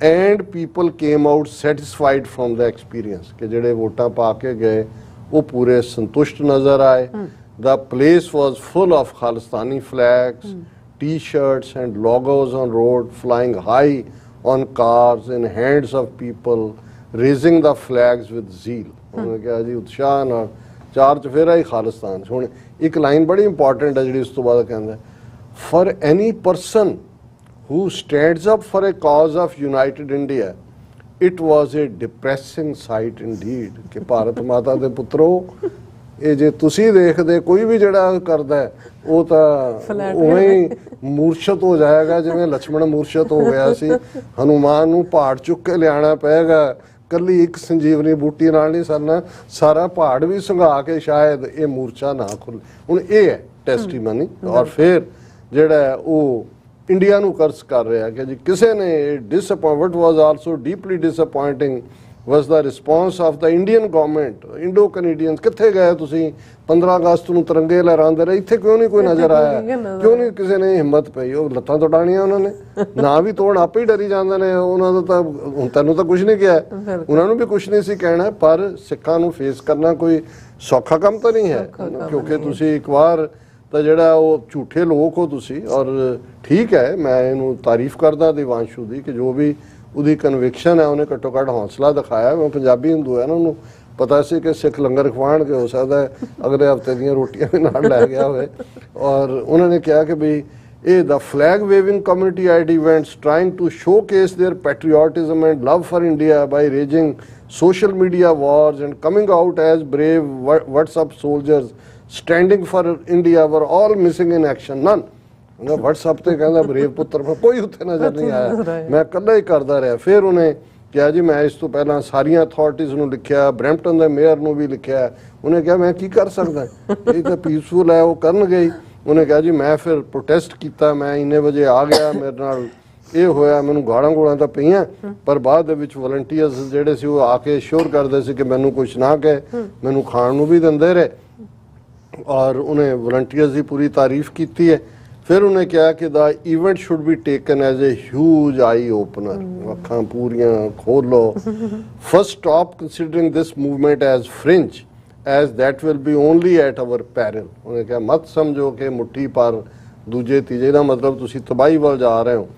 And people came out satisfied from the experience ਕਿ ਜਿਹੜੇ ਵੋਟਾਂ ਪਾ ਕੇ ਗਏ ਉਹ ਪੂਰੇ ਸੰਤੁਸ਼ਟ ਨਜ਼ਰ ਆਏ। The place was full of Khalistani flags, T-shirts and logos on road flying high on cars, in hands of people, raising the flags with zeal। ਉਹਨੇ ਕਿਹਾ ਜੀ ਉਤਸ਼ਾਹ ਨਾਲ ਚਾਰ ਚਫੇਰਾ ਹੀ ਖਾਲਿਸਤਾਨ। ਹੁਣ ਇੱਕ ਲਾਈਨ ਬੜੀ ਇੰਪੋਰਟੈਂਟ ਹੈ ਜਿਹੜੀ ਉਸ ਤੋਂ ਬਾਅਦ ਕਹਿੰਦਾ, for any person who stands up for a cause of united India, it was a depressing sight indeed। ਕਿ ਭਾਰਤ ਮਾਤਾ ਦੇ ਪੁੱਤਰੋ, ਇਹ ਜੇ ਤੁਸੀਂ ਦੇਖਦੇ ਕੋਈ ਵੀ ਜਿਹੜਾ ਕਰਦਾ ਉਹ ਤਾਂ ਉਵੇਂ ਹੀ ਮੂਰਛਤ ਹੋ ਜਾਏਗਾ ਜਿਵੇਂ ਲక్ష్మణ ਮੂਰਛਤ ਹੋ ਗਿਆ ਸੀ। ਹਨੂਮਾਨ ਨੂੰ ਪਹਾੜ ਚੁੱਕ ਕੇ ਲਿਆਣਾ ਪਏਗਾ, ਕੱਲੀ ਇੱਕ ਸੰਜੀਵਨੀ ਬੂਟੀ ਨਾਲ ਨਹੀਂ ਸਰਨਾ, ਸਾਰਾ ਪਹਾੜ ਵੀ ਸੰਘਾ ਕੇ ਸ਼ਾਇਦ ਇਹ ਮੂਰਛਾ ਨਾ ਖੁੱਲੇ। ਹੁਣ ਇਹ ਹੈ ਟੈਸਟੀਮਨੀ। ਔਰ ਫਿਰ ਜਿਹੜਾ ਉਹ ਇੰਡੀਆ ਨੂੰ ਕਰਸ ਕਰ ਰਿਹਾ ਕਿ ਜੀ ਕਿਸੇ ਨੇ disappoint was also deeply disappointing was the response of the Indian government। Indo Canadians ਕਿੱਥੇ ਗਏ ਤੁਸੀਂ? 15 ਅਗਸਤ ਨੂੰ ਤਿਰੰਗੇ ਲਹਿਰਾਉਂਦੇ ਰਹੇ, ਇੱਥੇ ਕਿਉਂ ਨਹੀਂ ਕੋਈ ਨਜ਼ਰ ਆਇਆ? ਕਿਉਂ ਨਹੀਂ ਕਿਸੇ ਨੇ ਹਿੰਮਤ ਪਈ? ਉਹ ਲੱਤਾਂ ਤੋੜਾਣੀਆਂ ਉਹਨਾਂ ਨੇ, ਨਾ ਵੀ ਤੋੜ ਆਪੇ ਹੀ ਡਰੀ ਜਾਂਦੇ ਨੇ। ਉਹਨਾਂ ਦਾ ਤਾਂ ਹੁਣ ਤੈਨੂੰ ਤਾਂ ਕੁਝ ਨਹੀਂ ਕਿਹਾ, ਉਹਨਾਂ ਨੂੰ ਵੀ ਕੁਝ ਨਹੀਂ ਸੀ ਕਹਿਣਾ। ਪਰ ਸਿੱਖਾਂ ਨੂੰ ਫੇਸ ਕਰਨਾ ਕੋਈ ਸੌਖਾ ਕੰਮ ਤਾਂ ਨਹੀਂ ਹੈ, ਕਿਉਂਕਿ ਤੁਸੀਂ ਇੱਕ ਵਾਰ ਤਾਂ ਜਿਹੜਾ ਉਹ ਝੂਠੇ ਲੋਕ ਹੋ ਤੁਸੀਂ। ਔਰ ਠੀਕ ਹੈ, ਮੈਂ ਇਹਨੂੰ ਤਾਰੀਫ ਕਰਦਾ ਦਿਵਾਂਸ਼ੂ ਦੀ ਕਿ ਜੋ ਵੀ ਉਹਦੀ ਕਨਵਿਕਸ਼ਨ ਹੈ, ਉਹਨੇ ਘੱਟੋ ਘੱਟ ਹੌਸਲਾ ਦਿਖਾਇਆ। ਮੈਂ ਪੰਜਾਬੀ ਹਿੰਦੂ ਹੈ ਨਾ, ਉਹਨੂੰ ਪਤਾ ਸੀ ਕਿ ਸਿੱਖ ਲੰਗਰ ਖਵਾਉਣਗੇ, ਹੋ ਸਕਦਾ ਹੈ ਅਗਲੇ ਹਫਤੇ ਦੀਆਂ ਰੋਟੀਆਂ ਵੀ ਨਾਲ ਲੈ ਗਿਆ ਹੋਵੇ। ਔਰ ਉਹਨਾਂ ਨੇ ਕਿਹਾ ਕਿ ਵੀ ਇਹ the flag waving community aid events trying to showcase their patriotism and love for India by raging social media wars and coming out as brave WhatsApp soldiers standing for India were all missing in action। None। WhatsApp ਤੇ ਕਹਿੰਦਾ brave ਪੁੱਤਰ, ਕੋਈ ਉੱਥੇ ਨਜ਼ਰ ਨਹੀਂ ਆਇਆ, ਮੈਂ ਇਕੱਲਾ ਹੀ ਕਰਦਾ ਰਿਹਾ। ਫਿਰ ਉਹਨੇ ਕਿਹਾ ਜੀ ਮੈਂ ਇਸ ਤੋਂ ਪਹਿਲਾਂ ਸਾਰੀਆਂ ਅਥਾਰਟੀਜ਼ ਨੂੰ ਲਿਖਿਆ, ਬਰੈਂਪਟਨ ਦੇ ਮੇਅਰ ਨੂੰ ਵੀ ਲਿਖਿਆ। ਉਹਨੇ ਕਿਹਾ ਮੈਂ ਕੀ ਕਰ ਸਕਦਾ, ਇਹ ਤਾਂ ਪੀਸਫੁਲ ਹੈ, ਉਹ ਕਰਨਗੇ ਹੀ। ਉਹਨੇ ਕਿਹਾ ਜੀ ਮੈਂ ਫਿਰ ਪ੍ਰੋਟੈਸਟ ਕੀਤਾ, ਮੈਂ ਇੰਨੇ ਵਜੇ ਆ ਗਿਆ, ਮੇਰੇ ਨਾਲ ਇਹ ਹੋਇਆ, ਮੈਨੂੰ ਗਾਲਾਂ ਗੋਲਾਂ ਤਾਂ ਪਈਆਂ। ਪਰ ਬਾਅਦ ਦੇ ਵਿੱਚ ਵਲੰਟੀਅਰਸ ਜਿਹੜੇ ਸੀ ਉਹ ਆ ਕੇ ਸ਼ੋਰ ਕਰਦੇ ਸੀ ਕਿ ਮੈਨੂੰ ਕੁਛ ਨਾ ਕਹੇ, ਮੈਨੂੰ ਖਾਣ ਨੂੰ ਵੀ ਦਿੰਦੇ ਰਹੇ। ਔਰ ਉਹਨੇ ਵਲੰਟੀਅਰਸ ਦੀ ਪੂਰੀ ਤਾਰੀਫ ਕੀਤੀ ਹੈ। ਫਿਰ ਉਹਨੇ ਕਿਹਾ ਕਿ the event should be taken as a huge eye opener. ਅੱਖਾਂ ਪੂਰੀਆਂ ਖੋਲੋ। First stop considering this movement as fringe as that will be only at our peril. ਉਹਨੇ ਕਿਹਾ ਮਤ ਸਮਝੋ ਕਿ ਮੁੱਠੀ ਪਰ ਦੂਜੇ ਤੀਜੇ ਦਾ ਮਤਲਬ ਤੁਸੀਂ ਤਬਾਹੀ ਵੱਲ ਜਾ ਰਹੇ ਹੋ।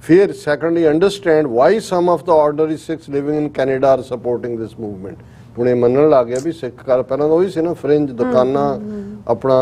ਫਿਰ secondly understand why some of the ordinary Sikhs living in Canada are supporting this movement. ਹੁਣ ਇਹ ਮੰਨਣ ਲੱਗ ਗਿਆ ਵੀ ਸਿੱਖ ਕਰ ਪਹਿਲਾਂ ਤਾਂ ਉਹੀ ਸੀ ਨਾ, ਫ੍ਰਿੰਜ ਦੁਕਾਨਾਂ ਆਪਣਾ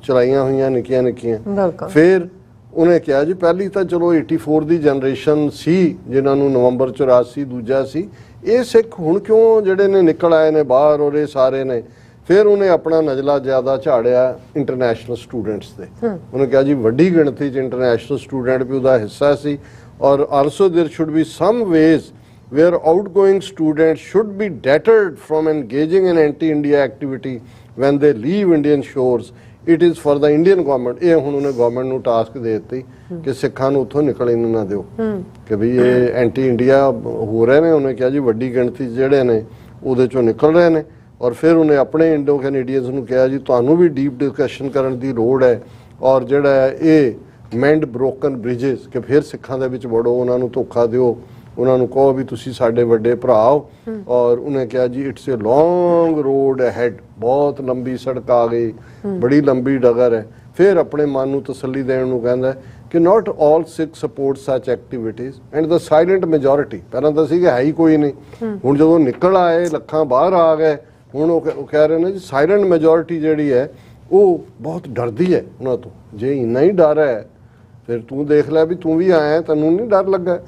ਚਲਾਈਆਂ ਹੋਈਆਂ ਨਿੱਕੀਆਂ ਨਿੱਕੀਆਂ। ਫਿਰ ਉਹਨੇ ਕਿਹਾ ਜੀ ਪਹਿਲੀ ਤਾਂ ਚਲੋ 84 ਦੀ ਜਨਰੇਸ਼ਨ ਸੀ ਜਿਨ੍ਹਾਂ ਨੂੰ ਨਵੰਬਰ 84 ਦੂਜਾ ਸੀ, ਇਹ ਸਿੱਖ ਹੁਣ ਕਿਉਂ ਜਿਹੜੇ ਨੇ ਨਿਕਲ ਆਏ ਨੇ ਬਾਹਰ ਔਰ ਇਹ ਸਾਰੇ ਨੇ। ਫਿਰ ਉਹਨੇ ਆਪਣਾ ਨਜ਼ਲਾ ਜ਼ਿਆਦਾ ਝਾੜਿਆ ਇੰਟਰਨੈਸ਼ਨਲ ਸਟੂਡੈਂਟਸ ਤੇ। ਉਹਨੇ ਕਿਹਾ ਜੀ ਵੱਡੀ ਗਿਣਤੀ 'ਚ ਇੰਟਰਨੈਸ਼ਨਲ ਸਟੂਡੈਂਟ ਵੀ ਉਹਦਾ ਹਿੱਸਾ ਸੀ। ਔਰ ਆਲਸੋ ਦੇਰ should be sum ways where outgoing students should be deterred from engaging in anti-India activity when they leave Indian shores it is for the Indian government. ਇਹ ਹੁਣ ਉਹਨੇ ਗਵਰਨਮੈਂਟ ਨੂੰ ਟਾਸਕ ਦੇ ਦਿੱਤੀ ਕਿ ਸਿੱਖਾਂ ਨੂੰ ਉੱਥੋਂ ਨਿਕਲ ਹੀ ਨਾ ਦਿਓ ਕਿ ਵੀ ਇਹ ਐਂਟੀ ਇੰਡੀਆ ਹੋ ਰਹੇ ਨੇ। ਉਹਨੇ ਕਿਹਾ ਜੀ ਵੱਡੀ ਗਿਣਤੀ ਜਿਹੜੇ ਨੇ ਉਹਦੇ ਚੋਂ ਨਿਕਲ ਰਹੇ ਨੇ। ਔਰ ਫਿਰ ਉਹਨੇ ਆਪਣੇ ਇੰਡੋ ਕੈਨੇਡੀਅਨਸ ਨੂੰ ਕਿਹਾ ਜੀ ਤੁਹਾਨੂੰ ਵੀ ਡੀਪ ਡਿਸਕਸ਼ਨ ਕਰਨ ਦੀ ਲੋੜ ਹੈ ਔਰ ਜਿਹੜਾ ਇਹ ਮੈਂਡ ਬ੍ਰੋਕਨ ਬ੍ਰਿਜਸ ਕਿ ਫਿਰ ਸਿੱਖਾਂ ਦੇ ਵਿੱਚ ਵੜੋ, ਉਹਨਾਂ ਨੂੰ ਧੋਖਾ ਦਿਓ, ਉਹਨਾਂ ਨੂੰ ਕਹੋ ਵੀ ਤੁਸੀਂ ਸਾਡੇ ਵੱਡੇ ਭਰਾ ਹੋ। ਔਰ ਉਹਨੇ ਕਿਹਾ ਜੀ it's A long road ahead, ਬਹੁਤ ਲੰਬੀ ਸੜਕ ਆ ਗਈ, ਬੜੀ ਲੰਬੀ ਡਗਰ ਹੈ। ਫਿਰ ਆਪਣੇ ਮਨ ਨੂੰ ਤਸੱਲੀ ਦੇਣ ਨੂੰ ਕਹਿੰਦਾ ਕਿ ਨਾਟ ਆਲ ਸਿੱਖ ਸਪੋਰਟ ਸੱਚ activities and the silent majority. ਪਹਿਲਾਂ ਤਾਂ ਸੀ ਕਿ ਹੈ ਹੀ ਕੋਈ ਨਹੀਂ, ਹੁਣ ਜਦੋਂ ਨਿਕਲ ਆਏ ਲੱਖਾਂ ਬਾਹਰ ਆ ਗਏ, ਹੁਣ ਉਹ ਕਹਿ ਰਹੇ ਨੇ ਜੀ ਸਾਇਲੈਂਟ ਮੈਜੋਰਿਟੀ ਜਿਹੜੀ ਹੈ ਉਹ ਬਹੁਤ ਡਰਦੀ ਹੈ ਉਹਨਾਂ ਤੋਂ। ਜੇ ਇੰਨਾ ਹੀ ਡਰ ਹੈ ਫਿਰ ਤੂੰ ਦੇਖ ਲੈ ਵੀ ਤੂੰ ਵੀ ਆਇਆ, ਤੈਨੂੰ ਨਹੀਂ ਡਰ ਲੱਗਾ?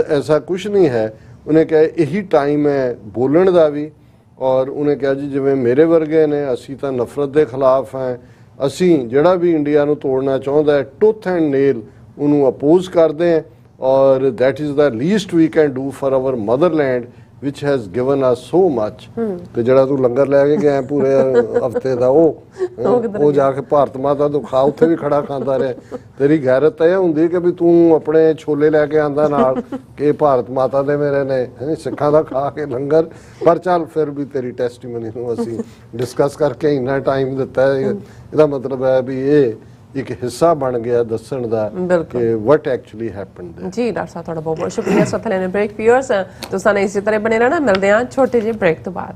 ਐਸਾ ਕੁਝ ਨਹੀਂ ਹੈ। ਉਹਨੇ ਕਿਹਾ ਇਹੀ ਟਾਈਮ ਹੈ ਬੋਲਣ ਦਾ ਵੀ। ਔਰ ਉਹਨੇ ਕਿਹਾ ਜੀ ਜਿਵੇਂ ਮੇਰੇ ਵਰਗੇ ਨੇ ਅਸੀਂ ਤਾਂ ਨਫ਼ਰਤ ਦੇ ਖਿਲਾਫ ਹੈ, ਅਸੀਂ ਜਿਹੜਾ ਵੀ ਇੰਡੀਆ ਨੂੰ ਤੋੜਨਾ ਚਾਹੁੰਦਾ ਹੈ ਟੁੱਥ ਐਂਡ ਨੇਲ ਉਹਨੂੰ ਅਪੋਜ਼ ਕਰਦੇ ਹਾਂ। ਔਰ that is the least we can do for our motherland which has given us so much। ਤੇ ਜਿਹੜਾ ਤੂੰ ਲੰਗਰ ਲੈ ਕੇ ਗਿਆ ਪੂਰੇ ਹਫਤੇ ਦਾ ਉਹ ਜਾ ਕੇ ਭਾਰਤ ਮਾਤਾ ਤੋਂ ਖਾ, ਉੱਥੇ ਵੀ ਖੜਾ ਖਾਂਦਾ ਰਿਹਾ। ਤੇਰੀ ਗੈਰਤ ਇਹ ਹੁੰਦੀ ਕਿ ਵੀ ਤੂੰ ਆਪਣੇ ਛੋਲੇ ਲੈ ਕੇ ਆਂਦਾ ਨਾਲ ਕਿ ਭਾਰਤ ਮਾਤਾ ਦੇ ਮੇਰੇ ਨੇ ਸਿੱਖਾਂ ਦਾ ਖਾ ਕੇ ਲੰਗਰ। ਪਰ ਚੱਲ ਫਿਰ ਵੀ ਤੇਰੀ ਟੈਸਟੀਮਨੀ ਨੂੰ ਅਸੀਂ ਡਿਸਕਸ ਕਰਕੇ ਇੰਨਾ ਟਾਈਮ ਦਿੱਤਾ ਹੈ। ਇਹਦਾ ਮਤਲਬ ਹੈ ਵੀ ਇਹ ਇੱਕ ਹਿੱਸਾ ਬਣ ਗਿਆ ਦੱਸਣ ਦਾ ਕਿ what actually happened there। ਜੀ ਡਾਕਟਰ ਸਾਹਿਬ ਤੁਹਾਡਾ ਬਹੁਤ ਬਹੁਤ ਸ਼ੁਕਰੀਆ। ਸੋ ਲੈਣੇ ਬ੍ਰੇਕ ਵਿਊਅਰਸ, ਤੁਸੀਂ ਨੇ ਇਸੇ ਤਰ੍ਹਾਂ ਬਣੇ ਰਹਿਣਾ। ਮਿਲਦੇ ਹਾਂ ਛੋਟੇ ਜਿਹੇ ਬ੍ਰੇਕ ਤੋਂ ਬਾਅਦ।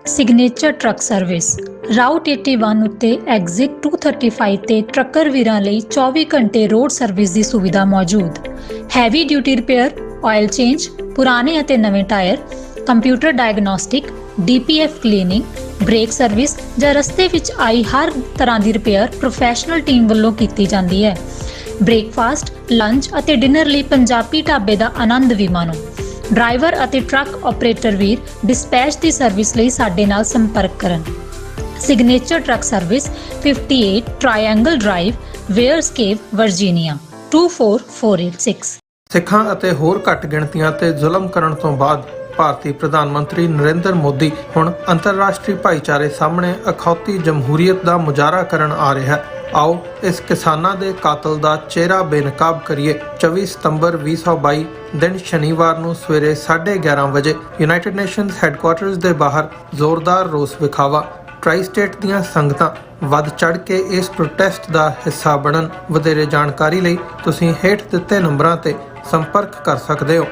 ਸਿਗਨੇਚਰ ਟਰੱਕ ਸਰਵਿਸ ਰਾਊਟ 81 ਉੱਤੇ ਐਗਜ਼ਿਟ 235 ਤੇ ਟਰੱਕਰ ਵੀਰਾਂ ਲਈ 24 ਘੰਟੇ ਰੋਡ ਸਰਵਿਸ ਦੀ ਸੁਵਿਧਾ ਮੌਜੂਦ। Heavy duty repair, oil change, ਪੁਰਾਣੇ ਅਤੇ ਨਵੇਂ tyre, computer diagnostic, DPF cleaning, brake service ਜਾਂ ਰਸਤੇ ਵਿੱਚ ਆਈ ਹਰ ਤਰ੍ਹਾਂ ਦੀ ਰਿਪੇਅਰ ਪ੍ਰੋਫੈਸ਼ਨਲ ਟੀਮ ਵੱਲੋਂ ਕੀਤੀ ਜਾਂਦੀ ਹੈ। ਬ੍ਰੇਕਫਾਸਟ, ਲੰਚ ਅਤੇ ਡਿਨਰ ਲਈ ਪੰਜਾਬੀ ਢਾਬੇ ਦਾ ਆਨੰਦ ਵੀ ਮਾਣੋ। ਡਰਾਈਵਰ ਅਤੇ ਟਰੱਕ ਆਪਰੇਟਰ ਵੀਰ ਡਿਸਪੈਚ ਦੀ ਸਰਵਿਸ ਲਈ ਸਾਡੇ ਨਾਲ ਸੰਪਰਕ ਕਰਨ। Signature truck service 58 triangle drive, wares cave, Virginia 24486। ਸਿੱਖਾਂ ਅਤੇ ਹੋਰ ਘੱਟ ਗਿਣਤੀਆਂ ਤੇ ਜ਼ੁਲਮ ਕਰਨ ਤੋਂ ਬਾਅਦ ਭਾਰਤੀ ਪ੍ਰਧਾਨ ਮੰਤਰੀ ਨਰਿੰਦਰ ਮੋਦੀ ਹੁਣ ਅੰਤਰਰਾਸ਼ਟਰੀ ਭਾਈਚਾਰੇ ਸਾਹਮਣੇ ਅਖੌਤੀ ਜਮਹੂਰੀਅਤ ਦਾ ਮੁਜ਼ਾਹਰਾ ਕਰਨ ਆ ਰਿਹਾ ਹੈ। ਆਓ ਇਸ ਕਿਸਾਨਾਂ ਦੇ ਕਾਤਲ ਦਾ ਚਿਹਰਾ ਬੇਨਕਾਬ ਕਰੀਏ। 24 ਸਤੰਬਰ 2022 ਦਿਨ ਸ਼ਨੀਵਾਰ ਨੂੰ ਸਵੇਰੇ 11:30 ਵਜੇ ਯੂਨਾਈਟਿਡ ਨੇਸ਼ਨਜ਼ ਹੈੱਡਕੁਆਰਟਰਸ ਦੇ ਬਾਹਰ ਜ਼ੋਰਦਾਰ ਰੋਸ ਵਿਖਾਵਾ। ਟ੍ਰਾਈ ਸਟੇਟ ਦੀਆਂ ਸੰਗਤਾਂ ਵੱਧ ਚੜ੍ਹ ਕੇ ਇਸ ਪ੍ਰੋਟੈਸਟ ਦਾ ਹਿੱਸਾ ਬਣਨ। ਵਧੇਰੇ ਜਾਣਕਾਰੀ ਲਈ ਤੁਸੀਂ ਹੇਠ ਦਿੱਤੇ ਨੰਬਰਾਂ ਤੇ ਸੰਪਰਕ ਕਰ ਸਕਦੇ ਹੋ।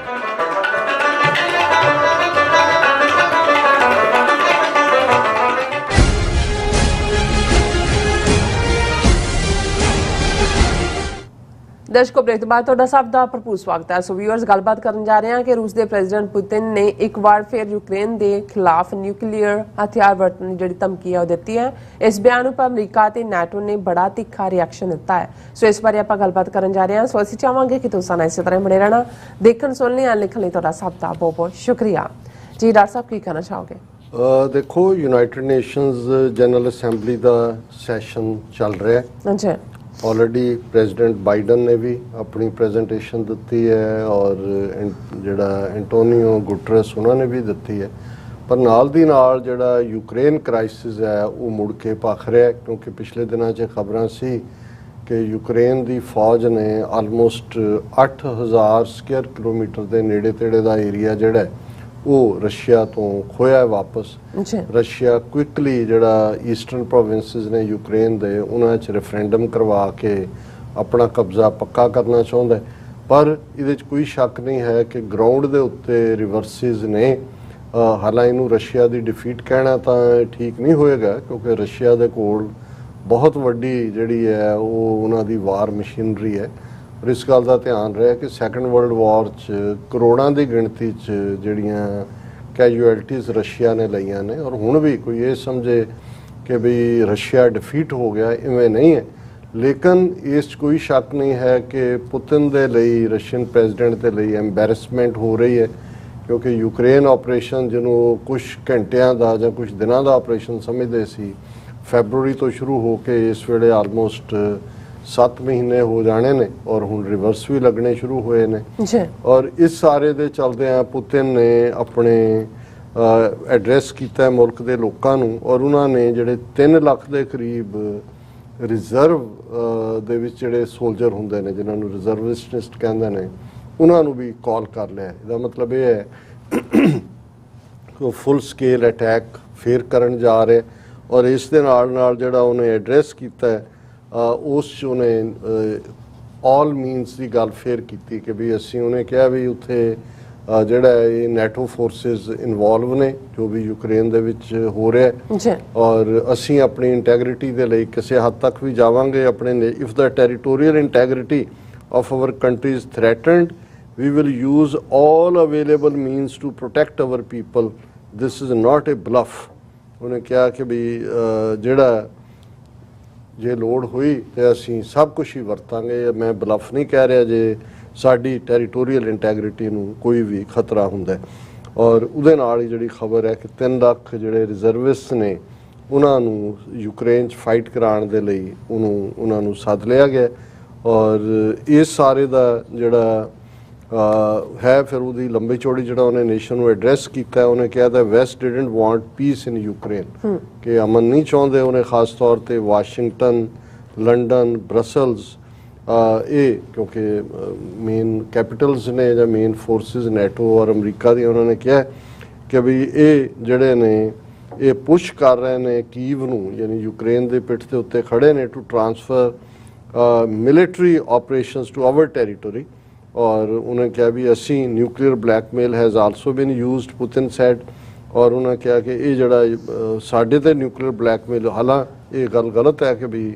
ਦਰਸ਼ਕੋ ਬ੍ਰੇਕ ਤੋਂ ਬਾਅਦ ਤੁਹਾਡਾ ਸਭ ਦਾ ਭਰਪੂਰ ਸਵਾਗਤ ਹੈ। ਸੋ ਵੀਅਰਸ, ਗੱਲਬਾਤ ਕਰਨ ਜਾ ਰਹੇ ਹਾਂ ਕਿ ਰੂਸ ਦੇ ਪ੍ਰੈਜ਼ੀਡੈਂਟ ਪੁਤਿਨ ਨੇ ਇੱਕ ਵਾਰ ਫਿਰ ਯੂਕਰੇਨ ਦੇ ਖਿਲਾਫ ਨਿਊਕਲੀਅਰ ਹਥਿਆਰ ਵਰਤਣ ਦੀ ਜਿਹੜੀ ਧਮਕੀ ਹੈ ਉਹ ਦਿੱਤੀ ਹੈ। ਇਸ ਬਿਆਨ ਉੱਪਰ ਅਮਰੀਕਾ ਤੇ ਨੈਟੋ ਨੇ ਬੜਾ ਤਿੱਖਾ ਰਿਐਕਸ਼ਨ ਦਿੱਤਾ ਹੈ। ਸੋ ਇਸ ਬਾਰੇ ਆਪਾਂ ਗੱਲਬਾਤ ਕਰਨ ਜਾ ਰਹੇ ਹਾਂ। ਸੋ ਅਸੀਂ ਚਾਹਾਂਗੇ ਕਿ ਤੁਸੀਂ ਨਾਲ ਇਸੇ ਤਰ੍ਹਾਂ ਬਣੇ ਰਹਿਣਾ। ਦੇਖਣ ਸੁਣਨ ਲਈ ਲਿਖਣ ਲਈ ਤੁਹਾਡਾ ਸਭ ਦਾ ਬਹੁਤ ਬਹੁਤ ਸ਼ੁਕਰੀਆ। ਜੀ ਡਾਕਟਰ ਸਾਹਿਬ, ਕੀ ਕਹਿਣਾ ਚਾਹੋਗੇ? ਦੇਖੋ, ਯੂਨਾਈਟਿਡ ਨੇਸ਼ਨਜ਼ ਜਨਰਲ ਅਸੈਂਬਲੀ ਦਾ ਸੈਸ਼ਨ ਚੱਲ ਰਿਹਾ ਹੈ। ਅੱਛਾ, ਆਲਰੇਡੀ ਪ੍ਰੈਜ਼ੀਡੈਂਟ ਬਾਈਡਨ ਨੇ ਵੀ ਆਪਣੀ ਪ੍ਰੈਜੈਂਟੇਸ਼ਨ ਦਿੱਤੀ ਹੈ ਔਰ ਜਿਹੜਾ ਐਂਟੋਨੀਓ ਗੁਟਰਸ ਉਹਨਾਂ ਨੇ ਵੀ ਦਿੱਤੀ ਹੈ। ਪਰ ਨਾਲ ਦੀ ਨਾਲ ਜਿਹੜਾ ਯੂਕਰੇਨ ਕ੍ਰਾਈਸਿਸ ਹੈ ਉਹ ਮੁੜ ਕੇ ਭਖ ਰਿਹਾ, ਕਿਉਂਕਿ ਪਿਛਲੇ ਦਿਨਾਂ 'ਚ ਖਬਰਾਂ ਸੀ ਕਿ ਯੂਕਰੇਨ ਦੀ ਫੌਜ ਨੇ ਆਲਮੋਸਟ 8000 ਸਕੁਅਰ ਕਿਲੋਮੀਟਰ ਦੇ ਨੇੜੇ ਤੇੜੇ ਦਾ ਏਰੀਆ ਜਿਹੜਾ ਉਹ ਰਸ਼ੀਆ ਤੋਂ ਖੋਇਆ ਵਾਪਸ। ਰਸ਼ੀਆ ਕੁਇਕਲੀ ਜਿਹੜਾ ਈਸਟਰਨ ਪ੍ਰੋਵਿੰਸਿਸ ਨੇ ਯੂਕਰੇਨ ਦੇ ਉਹਨਾਂ 'ਚ ਰੈਫਰੈਂਡਮ ਕਰਵਾ ਕੇ ਆਪਣਾ ਕਬਜ਼ਾ ਪੱਕਾ ਕਰਨਾ ਚਾਹੁੰਦਾ। ਪਰ ਇਹਦੇ 'ਚ ਕੋਈ ਸ਼ੱਕ ਨਹੀਂ ਹੈ ਕਿ ਗਰਾਊਂਡ ਦੇ ਉੱਤੇ ਰਿਵਰਸਿਸ ਨੇ। ਹਾਲਾਂਕਿ ਇਹਨੂੰ ਰਸ਼ੀਆ ਦੀ ਡਿਫੀਟ ਕਹਿਣਾ ਤਾਂ ਠੀਕ ਨਹੀਂ ਹੋਏਗਾ, ਕਿਉਂਕਿ ਰਸ਼ੀਆ ਦੇ ਕੋਲ ਬਹੁਤ ਵੱਡੀ ਜਿਹੜੀ ਹੈ ਉਹ ਉਹਨਾਂ ਦੀ ਵਾਰ ਮਸ਼ੀਨਰੀ ਹੈ। ਪਰ ਇਸ ਗੱਲ ਦਾ ਧਿਆਨ ਰਿਹਾ ਕਿ ਸੈਕੰਡ ਵਰਲਡ ਵਾਰ 'ਚ ਕਰੋੜਾਂ ਦੀ ਗਿਣਤੀ 'ਚ ਜਿਹੜੀਆਂ ਕੈਜੂਅਲਟੀਜ਼ ਰਸ਼ੀਆ ਨੇ ਲਈਆਂ ਨੇ। ਔਰ ਹੁਣ ਵੀ ਕੋਈ ਇਹ ਸਮਝੇ ਕਿ ਵੀ ਰਸ਼ੀਆ ਡਿਫੀਟ ਹੋ ਗਿਆ, ਇਵੇਂ ਨਹੀਂ ਹੈ। ਲੇਕਿਨ ਇਸ 'ਚ ਕੋਈ ਸ਼ੱਕ ਨਹੀਂ ਹੈ ਕਿ ਪੁਤਿਨ ਦੇ ਲਈ, ਰਸ਼ੀਅਨ ਪ੍ਰੈਜ਼ੀਡੈਂਟ ਦੇ ਲਈ ਐਮਬੈਰਸਮੈਂਟ ਹੋ ਰਹੀ ਹੈ, ਕਿਉਂਕਿ ਯੂਕਰੇਨ ਆਪਰੇਸ਼ਨ ਜਿਹਨੂੰ ਕੁਝ ਘੰਟਿਆਂ ਦਾ ਜਾਂ ਕੁਝ ਦਿਨਾਂ ਦਾ ਆਪਰੇਸ਼ਨ ਸਮਝਦੇ ਸੀ, ਫੈਬਰੂਰੀ ਤੋਂ ਸ਼ੁਰੂ ਹੋ ਕੇ ਇਸ ਵੇਲੇ ਆਲਮੋਸਟ 7 ਮਹੀਨੇ ਹੋ ਜਾਣੇ ਨੇ ਔਰ ਹੁਣ ਰਿਵਰਸ ਵੀ ਲੱਗਣੇ ਸ਼ੁਰੂ ਹੋਏ ਨੇ ਜੀ। ਔਰ ਇਸ ਸਾਰੇ ਦੇ ਚਲਦਿਆਂ ਪੁਤਿਨ ਨੇ ਆਪਣੇ ਐਡਰੈਸ ਕੀਤਾ ਮੁਲਕ ਦੇ ਲੋਕਾਂ ਨੂੰ ਔਰ ਉਹਨਾਂ ਨੇ ਜਿਹੜੇ 3 ਲੱਖ ਦੇ ਕਰੀਬ ਰਿਜ਼ਰਵ ਦੇ ਵਿੱਚ ਜਿਹੜੇ ਸੋਲਜਰ ਹੁੰਦੇ ਨੇ ਜਿਨ੍ਹਾਂ ਨੂੰ ਰਿਜ਼ਰਵਿਸਟ ਕਹਿੰਦੇ ਨੇ ਉਹਨਾਂ ਨੂੰ ਵੀ ਕਾਲ ਕਰ ਲਿਆ। ਇਹਦਾ ਮਤਲਬ ਇਹ ਹੈ ਕਿ ਉਹ ਫੁੱਲ ਸਕੇਲ ਅਟੈਕ ਫੇਰ ਕਰਨ ਜਾ ਰਹੇ ਔਰ ਇਸ ਦੇ ਨਾਲ ਜਿਹੜਾ ਉਹਨੇ ਐਡਰੈਸ ਕੀਤਾ ਉਸ 'ਚ ਉਹਨੇ ਆਲ ਮੀਨਸ ਦੀ ਗੱਲ ਫੇਰ ਕੀਤੀ ਕਿ ਵੀ ਅਸੀਂ ਉਹਨੇ ਕਿਹਾ ਵੀ ਉੱਥੇ ਜਿਹੜਾ ਇਹ ਨੈਟੋ ਫੋਰਸਿਸ ਇਨਵੋਲਵ ਨੇ ਜੋ ਵੀ ਯੂਕਰੇਨ ਦੇ ਵਿੱਚ ਹੋ ਰਿਹਾ ਔਰ ਅਸੀਂ ਆਪਣੀ ਇੰਟੈਗ੍ਰਿਟੀ ਦੇ ਲਈ ਕਿਸੇ ਹੱਦ ਤੱਕ ਵੀ ਜਾਵਾਂਗੇ ਆਪਣੇ if the territorial integrity of hour country is threatened we will use all available means to protect our people. This is not a bluff. ਉਹਨੇ ਕਿਹਾ ਕਿ ਵੀ ਜਿਹੜਾ ਜੇ ਲੋੜ ਹੋਈ ਤੇ ਅਸੀਂ ਸਭ ਕੁਝ ਹੀ ਵਰਤਾਂਗੇ। ਮੈਂ ਬਲਫ ਨਹੀਂ ਕਹਿ ਰਿਹਾ ਜੇ ਸਾਡੀ ਟੈਰੀਟੋਰੀਅਲ ਇੰਟੈਗ੍ਰਿਟੀ ਨੂੰ ਕੋਈ ਵੀ ਖਤਰਾ ਹੁੰਦਾ ਔਰ ਉਹਦੇ ਨਾਲ ਹੀ ਜਿਹੜੀ ਖਬਰ ਹੈ ਕਿ 3 ਲੱਖ ਜਿਹੜੇ ਰਿਜ਼ਰਵਿਸਟ ਨੇ ਉਹਨਾਂ ਨੂੰ ਯੂਕਰੇਨ 'ਚ ਫਾਈਟ ਕਰਾਉਣ ਦੇ ਲਈ ਉਹਨਾਂ ਨੂੰ ਸੱਦ ਲਿਆ ਗਿਆ ਔਰ ਇਸ ਸਾਰੇ ਦਾ ਜਿਹੜਾ ਹੈ ਫਿਰ ਉਹਦੀ ਲੰਬੀ ਚੌੜੀ ਜਿਹੜਾ ਉਹਨੇ ਨੇਸ਼ਨ ਨੂੰ ਐਡਰੈਸ ਕੀਤਾ ਉਹਨੇ ਕਿਹਾ that West didn't want peace in Ukraine ਕਿ ਅਮਨ ਨਹੀਂ ਚਾਹੁੰਦੇ। ਉਹਨੇ ਖਾਸ ਤੌਰ ਤੇ ਵਾਸ਼ਿੰਗਟਨ, ਲੰਡਨ, ਬਰਸਲਸ ਇਹ ਕਿਉਂਕਿ ਮੇਨ ਕੈਪੀਟਲਸ ਨੇ ਜਾਂ ਮੇਨ ਫੋਰਸਿਸ ਨੈਟੋ ਔਰ ਅਮਰੀਕਾ ਦੀ ਉਹਨਾਂ ਨੇ ਕਿਹਾ ਕਿ ਵੀ ਇਹ ਜਿਹੜੇ ਨੇ ਇਹ ਪੁਸ਼ ਕਰ ਰਹੇ ਨੇ ਕੀਵ ਨੂੰ ਯਾਨੀ ਯੂਕਰੇਨ ਦੇ ਪਿੱਠ ਦੇ ਉੱਤੇ ਖੜੇ ਨੇ to transfer military operations to our territory ਔਰ ਉਹਨੇ ਕਿਹਾ ਵੀ ਅਸੀਂ nuclear blackmail has also been used Putin said ਔਰ ਉਹਨਾਂ ਕਿਹਾ ਕਿ ਇਹ ਜਿਹੜਾ ਸਾਡੇ ਤੇ ਨਿਊਕਲੀਅਰ ਬਲੈਕਮੇਲ ਹਾਲਾਂ ਇਹ ਗੱਲ ਗਲਤ ਹੈ ਕਿ ਵੀ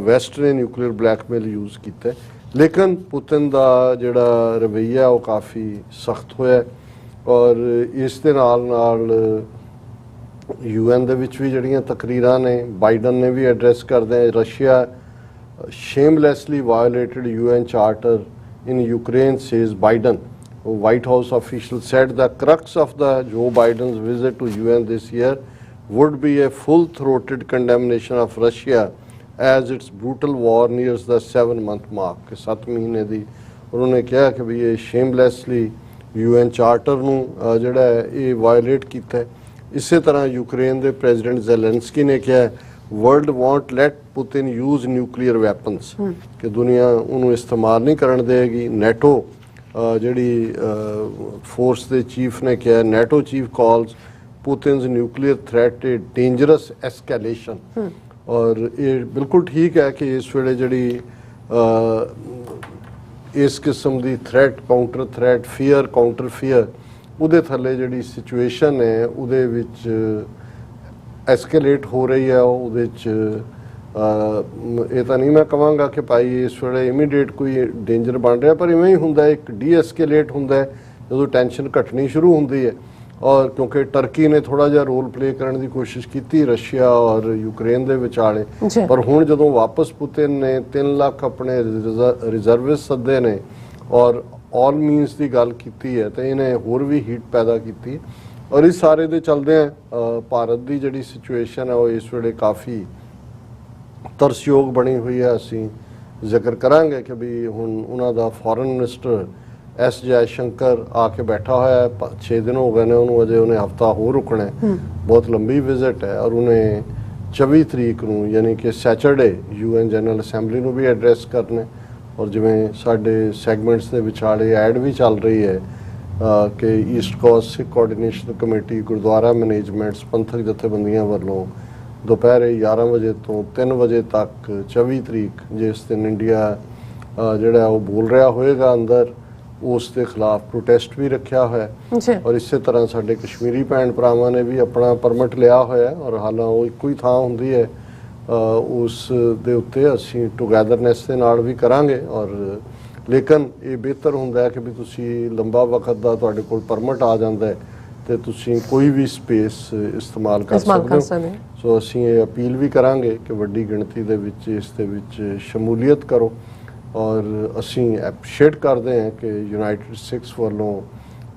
ਵੈਸਟ ਨੇ ਨਿਊਕਲੀਅਰ ਬਲੈਕਮੇਲ ਯੂਜ਼ ਕੀਤਾ ਲੇਕਿਨ ਪੁਤਿਨ ਦਾ ਜਿਹੜਾ ਰਵੱਈਆ ਉਹ ਕਾਫੀ ਸਖਤ ਹੋਇਆ ਔਰ ਇਸ ਦੇ ਨਾਲ UN ਦੇ ਵਿੱਚ ਵੀ ਜਿਹੜੀਆਂ ਤਕਰੀਰਾਂ ਨੇ ਬਾਈਡਨ ਨੇ ਵੀ ਐਡਰੈਸ ਕਰਦੇ Russia shamelessly violated UN charter in Ukraine, says Biden. A White House official said the crux of the Joe Biden's visit to UN this year would be a full-throated condemnation of Russia as its brutal war nears the 7-month mark. 7 ਮਹੀਨੇ ਦੀ उन्होंने कहा कि भी ये shamelessly UN charter ਨੂੰ ਜਿਹੜਾ ਇਹ violet ਕੀਤਾ ਹੈ। ਇਸੇ ਤਰ੍ਹਾਂ ਯੂਕਰੇਨ ਦੇ ਪ੍ਰੈਜ਼ੀਡੈਂਟ ਜ਼ੈਲੈਂਸਕੀ ਨੇ ਕਿਹਾ world won't let Putin use nuclear weapons कि दुनिया उन्होंने इस्तेमाल नहीं करन देगी। नैटो जिहड़ी फोर्स के चीफ ने कहा NATO chief calls Putin's nuclear threat a dangerous escalation और ये बिल्कुल ठीक है कि इस वेले जिहड़ी इस किस्म की threat counter threat fear counter fear उहदे थल्ले जिहड़ी सिचुएशन है उहदे विच ਐਸਕੇਲੇਟ ਹੋ ਰਹੀ ਹੈ ਉਹਦੇ 'ਚ ਇਹ ਤਾਂ ਨਹੀਂ ਮੈਂ ਕਹਾਂਗਾ ਕਿ ਭਾਈ ਇਸ ਵੇਲੇ ਇਮੀਡੀਏਟ ਕੋਈ ਡੇਂਜਰ ਬਣ ਰਿਹਾ ਪਰ ਇਵੇਂ ਹੀ ਹੁੰਦਾ ਇੱਕ ਡੀ ਐਸਕੇਲੇਟ ਹੁੰਦਾ ਜਦੋਂ ਟੈਨਸ਼ਨ ਘਟਣੀ ਸ਼ੁਰੂ ਹੁੰਦੀ ਹੈ ਔਰ ਕਿਉਂਕਿ ਟਰਕੀ ਨੇ ਥੋੜਾ ਜਿਹਾ ਰੋਲ ਪਲੇ ਕਰਨ ਦੀ ਕੋਸ਼ਿਸ਼ ਕੀਤੀ ਰਸ਼ੀਆ ਔਰ ਯੂਕਰੇਨ ਦੇ ਵਿਚਾਲੇ ਪਰ ਹੁਣ ਜਦੋਂ ਵਾਪਸ ਪੁਤਿਨ ਨੇ 3 ਲੱਖ ਆਪਣੇ ਰਿਜ਼ਰਵਿਸਟ ਸੱਦੇ ਨੇ ਔਰ ਆਲ ਮੀਨਸ ਦੀ ਗੱਲ ਕੀਤੀ ਹੈ ਤੇ ਇਹਨੇ ਹੋਰ ਵੀ ਹੀਟ ਪੈਦਾ ਕੀਤੀ ਔਰ ਇਸ ਸਾਰੇ ਦੇ ਚਲਦੇ ਆ ਭਾਰਤ ਦੀ ਜਿਹੜੀ ਸਿਚੁਏਸ਼ਨ ਹੈ ਉਹ ਇਸ ਵੇਲੇ ਕਾਫੀ ਤਰਸਯੋਗ ਬਣੀ ਹੋਈ ਹੈ। ਅਸੀਂ ਜ਼ਿਕਰ ਕਰਾਂਗੇ ਕਿ ਵੀ ਹੁਣ ਉਹਨਾਂ ਦਾ foreign minister S Jai Shankar ਆ ਕੇ ਬੈਠਾ ਹੋਇਆ ਹੈ 6 ਦਿਨ ਹੋ ਗਏ ਨੇ ਉਹਨੂੰ ਅਜੇ ਉਹਨੇ ਹਫਤਾ ਹੋਰ ਰੁਕਣਾ ਬਹੁਤ ਲੰਬੀ ਵਿਜ਼ਿਟ ਹੈ ਔਰ ਉਹਨੇ 24 ਤਰੀਕ ਨੂੰ ਯਾਨੀ ਕਿ ਸੈਚਰਡੇ UN ਜਨਰਲ ਅਸੈਂਬਲੀ ਨੂੰ ਵੀ ਐਡਰੈਸ ਕਰਨਾ ਔਰ ਜਿਵੇਂ ਸਾਡੇ ਸੈਗਮੈਂਟਸ ਦੇ ਵਿਚਾਲੇ ਐਡ ਵੀ ਚੱਲ ਰਹੀ ਹੈ ਕਿ ਈਸਟ ਕੋਸਟ ਸਿੱਖ ਕੋਆਰਡੀਨੇਸ਼ਨ ਕਮੇਟੀ ਗੁਰਦੁਆਰਾ ਮੈਨੇਜਮੈਂਟਸ ਪੰਥਕ ਜਥੇਬੰਦੀਆਂ ਵੱਲੋਂ ਦੁਪਹਿਰੇ 11 ਵਜੇ ਤੋਂ 3 ਵਜੇ ਤੱਕ 24 ਤਰੀਕ ਜਿਸ ਦਿਨ ਇੰਡੀਆ ਜਿਹੜਾ ਉਹ ਬੋਲ ਰਿਹਾ ਹੋਏਗਾ ਅੰਦਰ ਉਸ ਦੇ ਖਿਲਾਫ ਪ੍ਰੋਟੈਸਟ ਵੀ ਰੱਖਿਆ ਹੋਇਆ ਔਰ ਇਸੇ ਤਰ੍ਹਾਂ ਸਾਡੇ ਕਸ਼ਮੀਰੀ ਭੈਣ ਭਰਾਵਾਂ ਨੇ ਵੀ ਆਪਣਾ ਪਰਮਿਟ ਲਿਆ ਹੋਇਆ ਔਰ ਹਾਲਾਂ ਉਹ ਇੱਕੋ ਹੀ ਥਾਂ ਹੁੰਦੀ ਹੈ ਉਸ ਦੇ ਉੱਤੇ ਅਸੀਂ ਟੁਗੈਦਰਨੈਸ ਦੇ ਨਾਲ ਵੀ ਕਰਾਂਗੇ ਔਰ ਲੇਕਿਨ ਇਹ ਬਿਹਤਰ ਹੁੰਦਾ ਹੈ ਕਿ ਵੀ ਤੁਸੀਂ ਲੰਬਾ ਵਕਤ ਦਾ ਤੁਹਾਡੇ ਕੋਲ ਪਰਮਿਟ ਆ ਜਾਂਦਾ ਹੈ ਤੇ ਤੁਸੀਂ ਕੋਈ ਵੀ ਸਪੇਸ ਇਸਤੇਮਾਲ ਕਰ ਸਕਦੇ ਹੋ। ਸੋ ਅਸੀਂ ਇਹ ਅਪੀਲ ਵੀ ਕਰਾਂਗੇ ਕਿ ਵੱਡੀ ਗਿਣਤੀ ਦੇ ਵਿੱਚ ਇਸ ਦੇ ਵਿੱਚ ਸ਼ਮੂਲੀਅਤ ਕਰੋ ਔਰ ਅਸੀਂ ਐਪਰੀਸ਼ੀਏਟ ਕਰਦੇ ਹਾਂ ਕਿ ਯੂਨਾਈਟਿਡ ਸਿੱਖਸ ਵੱਲੋਂ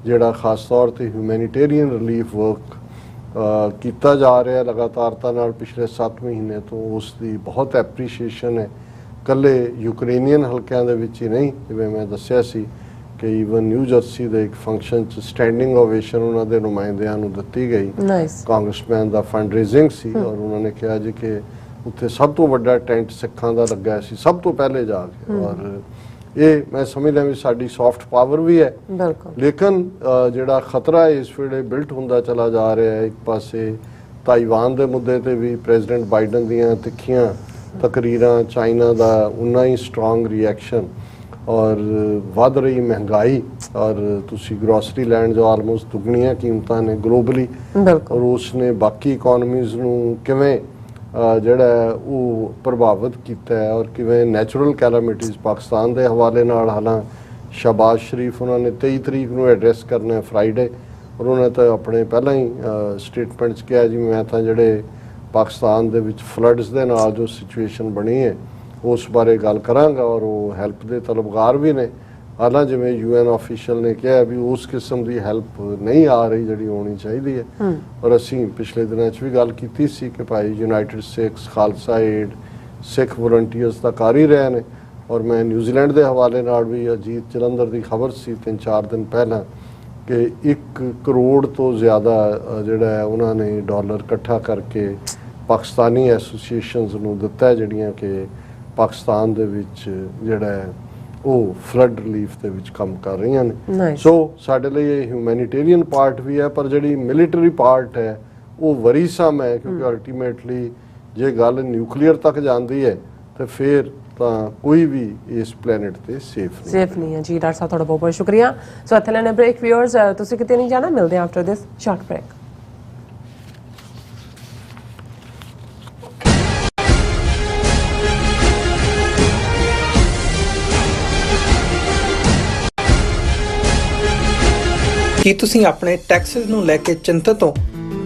ਜਿਹੜਾ ਖਾਸ ਤੌਰ ਤੇ ਹਿਊਮੈਨਿਟੇਰੀਅਨ ਰਿਲੀਫ ਵਰਕ ਕੀਤਾ ਜਾ ਰਿਹਾ ਲਗਾਤਾਰਤਾ ਨਾਲ ਪਿਛਲੇ 7 ਮਹੀਨੇ ਤੋਂ ਉਸ ਦੀ ਬਹੁਤ ਐਪਰੀਸ਼ੀਏਸ਼ਨ ਹੈ ਕੱਲੇ ਯੂਕਰੇਨੀਅਨ ਹਲਕਿਆਂ ਦੇ ਵਿੱਚ ਹੀ ਨਹੀਂ, ਜਿਵੇਂ ਮੈਂ ਦੱਸਿਆ ਸੀ ਕਿ ਈਵਨ ਨਿਊ ਜਰਸੀ ਦੇ ਇੱਕ ਫੰਕਸ਼ਨ 'ਚ ਸਟੈਂਡਿੰਗ ਓਵੇਸ਼ਨ ਉਹਨਾਂ ਦੇ ਨੁਮਾਇੰਦਿਆਂ ਨੂੰ ਦਿੱਤੀ ਗਈ। ਕਾਂਗਰਸਮੈਨ ਦਾ ਫੰਡ ਰੇਜ਼ਿੰਗ ਸੀ ਔਰ ਉਹਨਾਂ ਨੇ ਕਿਹਾ ਜੀ ਕਿ ਉੱਥੇ ਸਭ ਤੋਂ ਵੱਡਾ ਟੈਂਟ ਸਿੱਖਾਂ ਦਾ ਲੱਗਾ ਸੀ ਸਭ ਤੋਂ ਪਹਿਲੇ ਜਾ ਕੇ। ਔਰ ਇਹ ਮੈਂ ਸਮਝਦਾ ਵੀ ਸਾਡੀ ਸੌਫਟ ਪਾਵਰ ਵੀ ਹੈ, ਲੇਕਿਨ ਜਿਹੜਾ ਖਤਰਾ ਇਸ ਵੇਲੇ ਬਿਲਟ ਹੁੰਦਾ ਚਲਾ ਜਾ ਰਿਹਾ ਹੈ। ਇੱਕ ਪਾਸੇ ਤਾਈਵਾਨ ਦੇ ਮੁੱਦੇ ਤੇ ਵੀ ਪ੍ਰੈਜ਼ੀਡੈਂਟ ਬਾਈਡਨ ਦੀਆਂ ਤਿੱਖੀਆਂ ਤਕਰੀਰਾਂ, ਚਾਈਨਾ ਦਾ ਉਨਾ ਹੀ ਸਟਰੋਂਗ ਰਿਐਕਸ਼ਨ ਔਰ ਵੱਧ ਰਹੀ ਮਹਿੰਗਾਈ ਔਰ ਤੁਸੀਂ ਗਰੋਸਰੀ ਲੈਣ ਜੋ ਆਲਮੋਸਟ ਦੁੱਗਣੀਆਂ ਕੀਮਤਾਂ ਨੇ ਗਲੋਬਲੀ, ਔਰ ਉਸ ਨੇ ਬਾਕੀ ਇਕੋਨਮੀਜ਼ ਨੂੰ ਕਿਵੇਂ ਜਿਹੜਾ ਉਹ ਪ੍ਰਭਾਵਿਤ ਕੀਤਾ ਹੈ ਔਰ ਕਿਵੇਂ ਨੈਚੁਰਲ ਕੈਲਾਮਿਟੀਜ਼ ਪਾਕਿਸਤਾਨ ਦੇ ਹਵਾਲੇ ਨਾਲ। ਹਾਲਾਂ ਸ਼ਹਬਾਜ਼ ਸ਼ਰੀਫ ਉਹਨਾਂ ਨੇ 23 ਤਰੀਕ ਨੂੰ ਐਡਰੈਸ ਕਰਨਾ ਫਰਾਈਡੇ, ਔਰ ਉਹਨਾਂ ਤਾਂ ਆਪਣੇ ਪਹਿਲਾਂ ਹੀ ਸਟੇਟਮੈਂਟ 'ਚ ਕਿਹਾ ਜੀ ਮੈਂ ਤਾਂ ਜਿਹੜੇ ਪਾਕਿਸਤਾਨ ਦੇ ਵਿੱਚ ਫਲੱਡਸ ਦੇ ਨਾਲ ਜੋ ਸਿਚੁਏਸ਼ਨ ਬਣੀ ਹੈ ਉਸ ਬਾਰੇ ਗੱਲ ਕਰਾਂਗਾ ਔਰ ਉਹ ਹੈਲਪ ਦੇ ਤਲਬਗਾਰ ਵੀ ਨੇ। ਹਾਲਾਂ ਜਿਵੇਂ UN ਆਫੀਸ਼ੀਅਲ ਨੇ ਕਿਹਾ ਵੀ ਉਸ ਕਿਸਮ ਦੀ ਹੈਲਪ ਨਹੀਂ ਆ ਰਹੀ ਜਿਹੜੀ ਹੋਣੀ ਚਾਹੀਦੀ ਹੈ। ਔਰ ਅਸੀਂ ਪਿਛਲੇ ਦਿਨਾਂ 'ਚ ਵੀ ਗੱਲ ਕੀਤੀ ਸੀ ਕਿ ਭਾਈ ਯੂਨਾਈਟਿਡ ਸਿੱਖਸ, ਖਾਲਸਾ ਏਡ, ਸਿੱਖ ਵਲੰਟੀਅਰਸ ਤਾਂ ਕਰ ਹੀ ਰਹੇ ਨੇ। ਔਰ ਮੈਂ ਨਿਊਜ਼ੀਲੈਂਡ ਦੇ ਹਵਾਲੇ ਨਾਲ ਵੀ ਅਜੀਤ ਜਲੰਧਰ ਦੀ ਖਬਰ ਸੀ 3-4 ਦਿਨ ਪਹਿਲਾਂ ਕਿ 1 ਕਰੋੜ ਤੋਂ ਜ਼ਿਆਦਾ ਜਿਹੜਾ ਹੈ ਉਹਨਾਂ ਨੇ ਡਾਲਰ ਇਕੱਠਾ ਕਰਕੇ ਪਾਕਿਸਤਾਨੀ ਐਸੋਸੀਏਸ਼ਨਸ ਨੂੰ ਦਿੱਤਾ ਜਿਹੜੀਆਂ ਕਿ ਪਾਕਿਸਤਾਨ ਦੇ ਵਿੱਚ ਜਿਹੜਾ ਹੈ ਉਹ ਫਲੱਡ ਰਿਲੀਫ ਦੇ ਵਿੱਚ ਕੰਮ ਕਰ ਰਹੀਆਂ ਨੇ। ਸੋ ਸਾਡੇ ਲਈ ਇਹ ਹਿਊਮੈਨਿਟੇਰੀਅਨ ਪਾਰਟ ਵੀ ਹੈ, ਪਰ ਜਿਹੜੀ ਮਿਲੀਟਰੀ ਪਾਰਟ ਹੈ ਉਹ ਵਰੀਸਮ ਹੈ, ਕਿਉਂਕਿ ਅਲਟੀਮੇਟਲੀ ਜੇ ਗੱਲ ਨਿਊਕਲੀਅਰ ਤੱਕ ਜਾਂਦੀ ਹੈ ਤਾਂ ਫਿਰ ਤਾਂ ਕੋਈ ਵੀ ਇਸ ਪਲੈਨਟ ਤੇ ਸੇਫ ਨਹੀਂ ਹੈ। ਜੀ ਡਾਕਟਰ ਸਾਹਿਬ ਤੁਹਾਡਾ ਬਹੁਤ ਬਹੁਤ ਸ਼ੁਕਰੀਆ। ਸੋ ਇੱਥੇ ਲੈਣੇ ਬ੍ਰੇਕ। ਵਿਊਅਰਸ ਤੁਸੀਂ ਕਿਤੇ ਨਹੀਂ ਜਾਣਾ, ਮਿਲਦੇ ਹਾਂ ਆਫਟਰ ਦਿਸ ਸ਼ਾਰਟ ਬ੍ਰੇਕ। ਕੀ ਤੁਸੀਂ ਆਪਣੇ ਟੈਕਸਿਸ ਨੂੰ ਲੈ ਕੇ ਚਿੰਤਤ ਹੋ?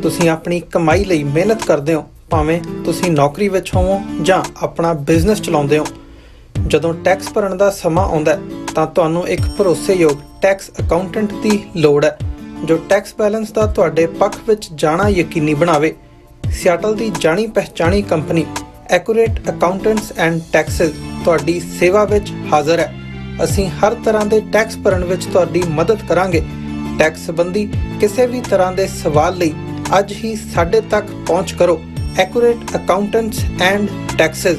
ਤੁਸੀਂ ਆਪਣੀ ਕਮਾਈ ਲਈ ਮਿਹਨਤ ਕਰਦੇ ਹੋ, ਭਾਵੇਂ ਤੁਸੀਂ ਨੌਕਰੀ ਵਿੱਚ ਹੋਵੋ ਜਾਂ ਆਪਣਾ ਬਿਜ਼ਨਸ ਚਲਾਉਂਦੇ ਹੋ। ਜਦੋਂ ਟੈਕਸ ਭਰਨ ਦਾ ਸਮਾਂ ਆਉਂਦਾ ਤਾਂ ਤੁਹਾਨੂੰ ਇੱਕ ਭਰੋਸੇਯੋਗ ਟੈਕਸ ਅਕਾਊਂਟੈਂਟ ਦੀ ਲੋੜ ਹੈ ਜੋ ਟੈਕਸ ਬੈਲੈਂਸ ਦਾ ਤੁਹਾਡੇ ਪੱਖ ਵਿੱਚ ਜਾਣਾ ਯਕੀਨੀ ਬਣਾਵੇ। ਸਿਆਟਲ ਦੀ ਜਾਣੀ ਪਹਿਚਾਣੀ company Accurate accountants and Taxes ਤੁਹਾਡੀ ਸੇਵਾ ਵਿੱਚ ਹਾਜ਼ਰ ਹੈ। ਅਸੀਂ ਹਰ ਤਰ੍ਹਾਂ ਦੇ ਟੈਕਸ ਭਰਨ ਵਿੱਚ ਤੁਹਾਡੀ ਮਦਦ ਕਰਾਂਗੇ। ਟੈਕਸ ਸੰਬੰਧੀ ਕਿਸੇ ਵੀ ਤਰ੍ਹਾਂ ਦੇ ਸਵਾਲ ਲਈ ਅੱਜ ਹੀ ਸਾਡੇ ਤੱਕ ਪਹੁੰਚ ਕਰੋ। Accurate accountants and Texas.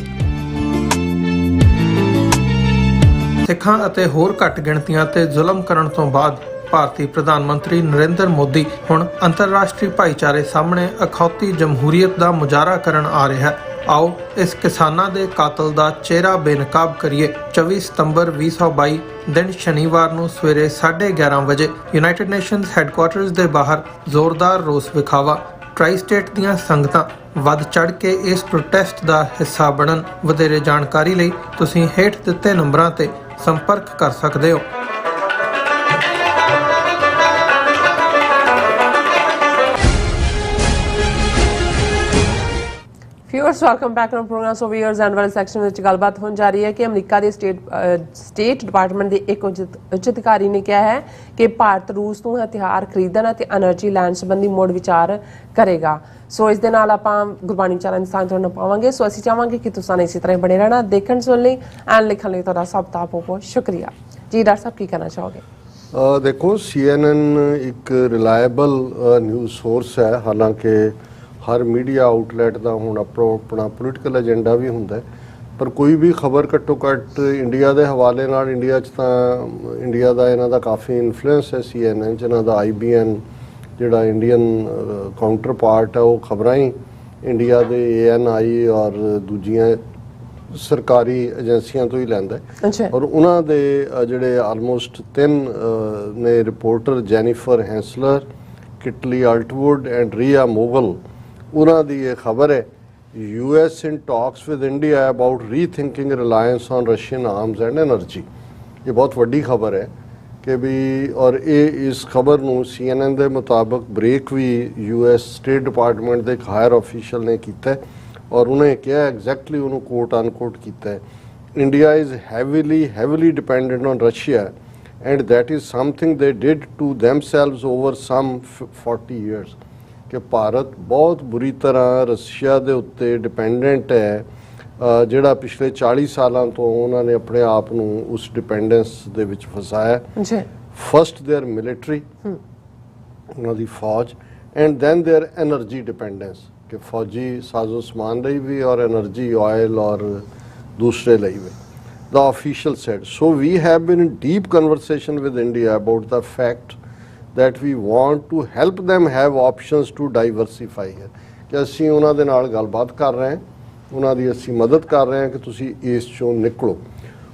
ਸਿੱਖਾਂ ਅਤੇ ਹੋਰ ਘੱਟ ਗਿਣਤੀਆਂ ਤੇ ਜ਼ੁਲਮ ਕਰਨ ਤੋਂ ਬਾਅਦ ਭਾਰਤੀ ਪ੍ਰਧਾਨ ਮੰਤਰੀ ਨਰਿੰਦਰ ਮੋਦੀ ਹੁਣ ਅੰਤਰਰਾਸ਼ਟਰੀ ਭਾਈਚਾਰੇ ਸਾਹਮਣੇ ਅਖੌਤੀ ਜਮਹੂਰੀਅਤ ਦਾ ਮੁਜ਼ਾਹਰਾ ਕਰਨ ਆ ਰਿਹਾ ਹੈ। ਆਓ ਇਸ ਕਿਸਾਨਾਂ ਦੇ ਕਾਤਲ ਦਾ ਚਿਹਰਾ ਬੇਨਕਾਬ ਕਰੀਏ। 24 ਸਤੰਬਰ 2022 ਦਿਨ ਸ਼ਨੀਵਾਰ ਨੂੰ ਸਵੇਰੇ 11:30 ਵਜੇ ਯੂਨਾਈਟਿਡ ਨੇਸ਼ਨਸ ਹੈੱਡਕੁਆਰਟਰਸ ਦੇ ਬਾਹਰ ਜ਼ੋਰਦਾਰ ਰੋਸ ਵਿਖਾਵਾ। ਟ੍ਰਾਈ ਸਟੇਟ ਦੀਆਂ ਸੰਗਤਾਂ ਵੱਧ ਚੜ੍ਹ ਕੇ ਇਸ ਪ੍ਰੋਟੈਸਟ ਦਾ ਹਿੱਸਾ ਬਣਨ। ਵਧੇਰੇ ਜਾਣਕਾਰੀ ਲਈ ਤੁਸੀਂ ਹੇਠ ਦਿੱਤੇ ਨੰਬਰਾਂ ਤੇ ਸੰਪਰਕ ਕਰ ਸਕਦੇ ਹੋ। Viewers welcome back to program. So viewers and well section ਵਿੱਚ ਗੱਲਬਾਤ ਹੋਣ ਜਾ ਰਹੀ ਹੈ ਕਿ ਅਮਰੀਕਾ ਦੇ ਸਟੇਟ ਡਿਪਾਰਟਮੈਂਟ ਦੇ ਇੱਕ ਉੱਚ ਅਧਿਕਾਰੀ ਨੇ ਕਿਹਾ ਹੈ ਕਿ ਭਾਰਤ ਰੂਸ ਤੋਂ ਹਥਿਆਰ ਖਰੀਦਣ ਅਤੇ એનર્ਜੀ ਲੈਣ ਸੰਬੰਧੀ ਮੁੜ ਵਿਚਾਰ ਕਰੇਗਾ। ਸੋ ਇਸ ਦੇ ਨਾਲ ਆਪਾਂ ਗੁਰਬਾਣੀ ਵਿਚਾਰਾਂ ਦੀ ਸਾਂਝ ਤੁਹਾਨੂੰ ਪਾਵਾਂਗੇ। ਸੋ ਅਸੀਂ ਚਾਹਾਂਗੇ ਕਿ ਤੁਸੀਂ ਇਸੇ ਤਰ੍ਹਾਂ ਬਣੇ ਰਹਿਣਾ, ਦੇਖਣ ਸੁਣ ਲਈ ਐਂਡ ਲਿਖਣ ਲਈ ਤੁਹਾਡਾ ਸਭ ਦਾ ਬਹੁਤ ਬਹੁਤ ਸ਼ੁਕਰੀਆ। ਜੀ ਡਾਕਟਰ ਸਾਹਿਬ ਕੀ ਕਹਿਣਾ ਚਾਹੋਗੇ? ਦੇਖੋ CNN ਇੱਕ ਰਿਲਾਇਬਲ ਨਿਊਜ਼ ਸੋਰਸ ਹੈ। ਹਾਲਾਂਕਿ ਹਰ ਮੀਡੀਆ ਆਊਟਲੈਟ ਦਾ ਹੁਣ ਆਪਣਾ ਪੋਲੀਟੀਕਲ ਏਜੰਡਾ ਵੀ ਹੁੰਦਾ, ਪਰ ਕੋਈ ਵੀ ਖਬਰ ਘੱਟੋ ਘੱਟ ਇੰਡੀਆ ਦੇ ਹਵਾਲੇ ਨਾਲ, ਇੰਡੀਆ 'ਚ ਤਾਂ ਇੰਡੀਆ ਦਾ ਇਹਨਾਂ ਦਾ ਕਾਫੀ ਇਨਫਲੂਐਂਸ ਹੈ CNN 'ਚ। ਇਹਨਾਂ ਦਾ IBN ਜਿਹੜਾ ਇੰਡੀਅਨ ਕਾਊਂਟਰ ਪਾਰਟ ਹੈ ਉਹ ਖਬਰਾਂ ਹੀ ਇੰਡੀਆ ਦੇ ANI ਔਰ ਦੂਜੀਆਂ ਸਰਕਾਰੀ ਏਜੰਸੀਆਂ ਤੋਂ ਹੀ ਲੈਂਦਾ। ਔਰ ਉਹਨਾਂ ਦੇ ਜਿਹੜੇ ਆਲਮੋਸਟ 3 ਨੇ ਰਿਪੋਰਟਰ, ਜੈਨੀਫਰ ਹੈਂਸਲਰ, ਕਿਟਲੀ ਅਲਟਵੁੱਡ ਐਂਡ ਰੀਆ ਮੋਗਲ, ਉਹਨਾਂ ਦੀ ਇਹ ਖਬਰ ਹੈ US in talks with India about rethinking reliance on Russian arms and energy। ਇਹ ਬਹੁਤ ਵੱਡੀ ਖਬਰ ਹੈ ਕਿ ਵੀ, ਔਰ ਇਹ ਇਸ ਖਬਰ ਨੂੰ CNN ਦੇ ਮੁਤਾਬਕ ਬ੍ਰੇਕ ਵੀ US ਸਟੇਟ ਡਿਪਾਰਟਮੈਂਟ ਦੇ ਇੱਕ ਹਾਇਰ ਆਫੀਸ਼ੀਅਲ ਨੇ ਕੀਤਾ ਔਰ ਉਹਨੇ ਕਿਹਾ ਐਗਜ਼ੈਕਟਲੀ, ਉਹਨੂੰ ਕੋਟ ਅਨਕੋਟ ਕੀਤਾ ਹੈ, India is heavily dependent on Russia and that is something they did to themselves over some 40 years। ਕਿ ਭਾਰਤ ਬਹੁਤ ਬੁਰੀ ਤਰ੍ਹਾਂ ਰਸ਼ੀਆ ਦੇ ਉੱਤੇ ਡਿਪੈਂਡੈਂਟ ਹੈ ਜਿਹੜਾ ਪਿਛਲੇ 40 ਸਾਲਾਂ ਤੋਂ ਉਹਨਾਂ ਨੇ ਆਪਣੇ ਆਪ ਨੂੰ ਉਸ ਡਿਪੈਂਡੈਂਸ ਦੇ ਵਿੱਚ ਫਸਾਇਆ ਜੀ। ਫਸਟ देयर ਮਿਲਟਰੀ, ਉਹਨਾਂ ਦੀ ਫੌਜ, and then their energy dependence, ਕਿ ਫੌਜੀ ਸਾਜ਼ੋ ਸਮਾਨ ਲਈ ਵੀ ਔਰ એનર્ਜੀ ਆਇਲ ਔਰ ਦੂਸਰੇ ਲਈ ਵੀ। The official said. So we have been in deep conversation with India about the fact that we want to help them have options to diversify here. ਕਿ ਅਸੀਂ ਉਹਨਾਂ ਦੇ ਨਾਲ ਗੱਲਬਾਤ ਕਰ ਰਹੇ ਹਾਂ, ਉਹਨਾਂ ਦੀ ਅਸੀਂ ਮਦਦ ਕਰ ਰਹੇ ਹਾਂ ਕਿ ਤੁਸੀਂ ਇਸ ਚੋਂ ਨਿਕਲੋ।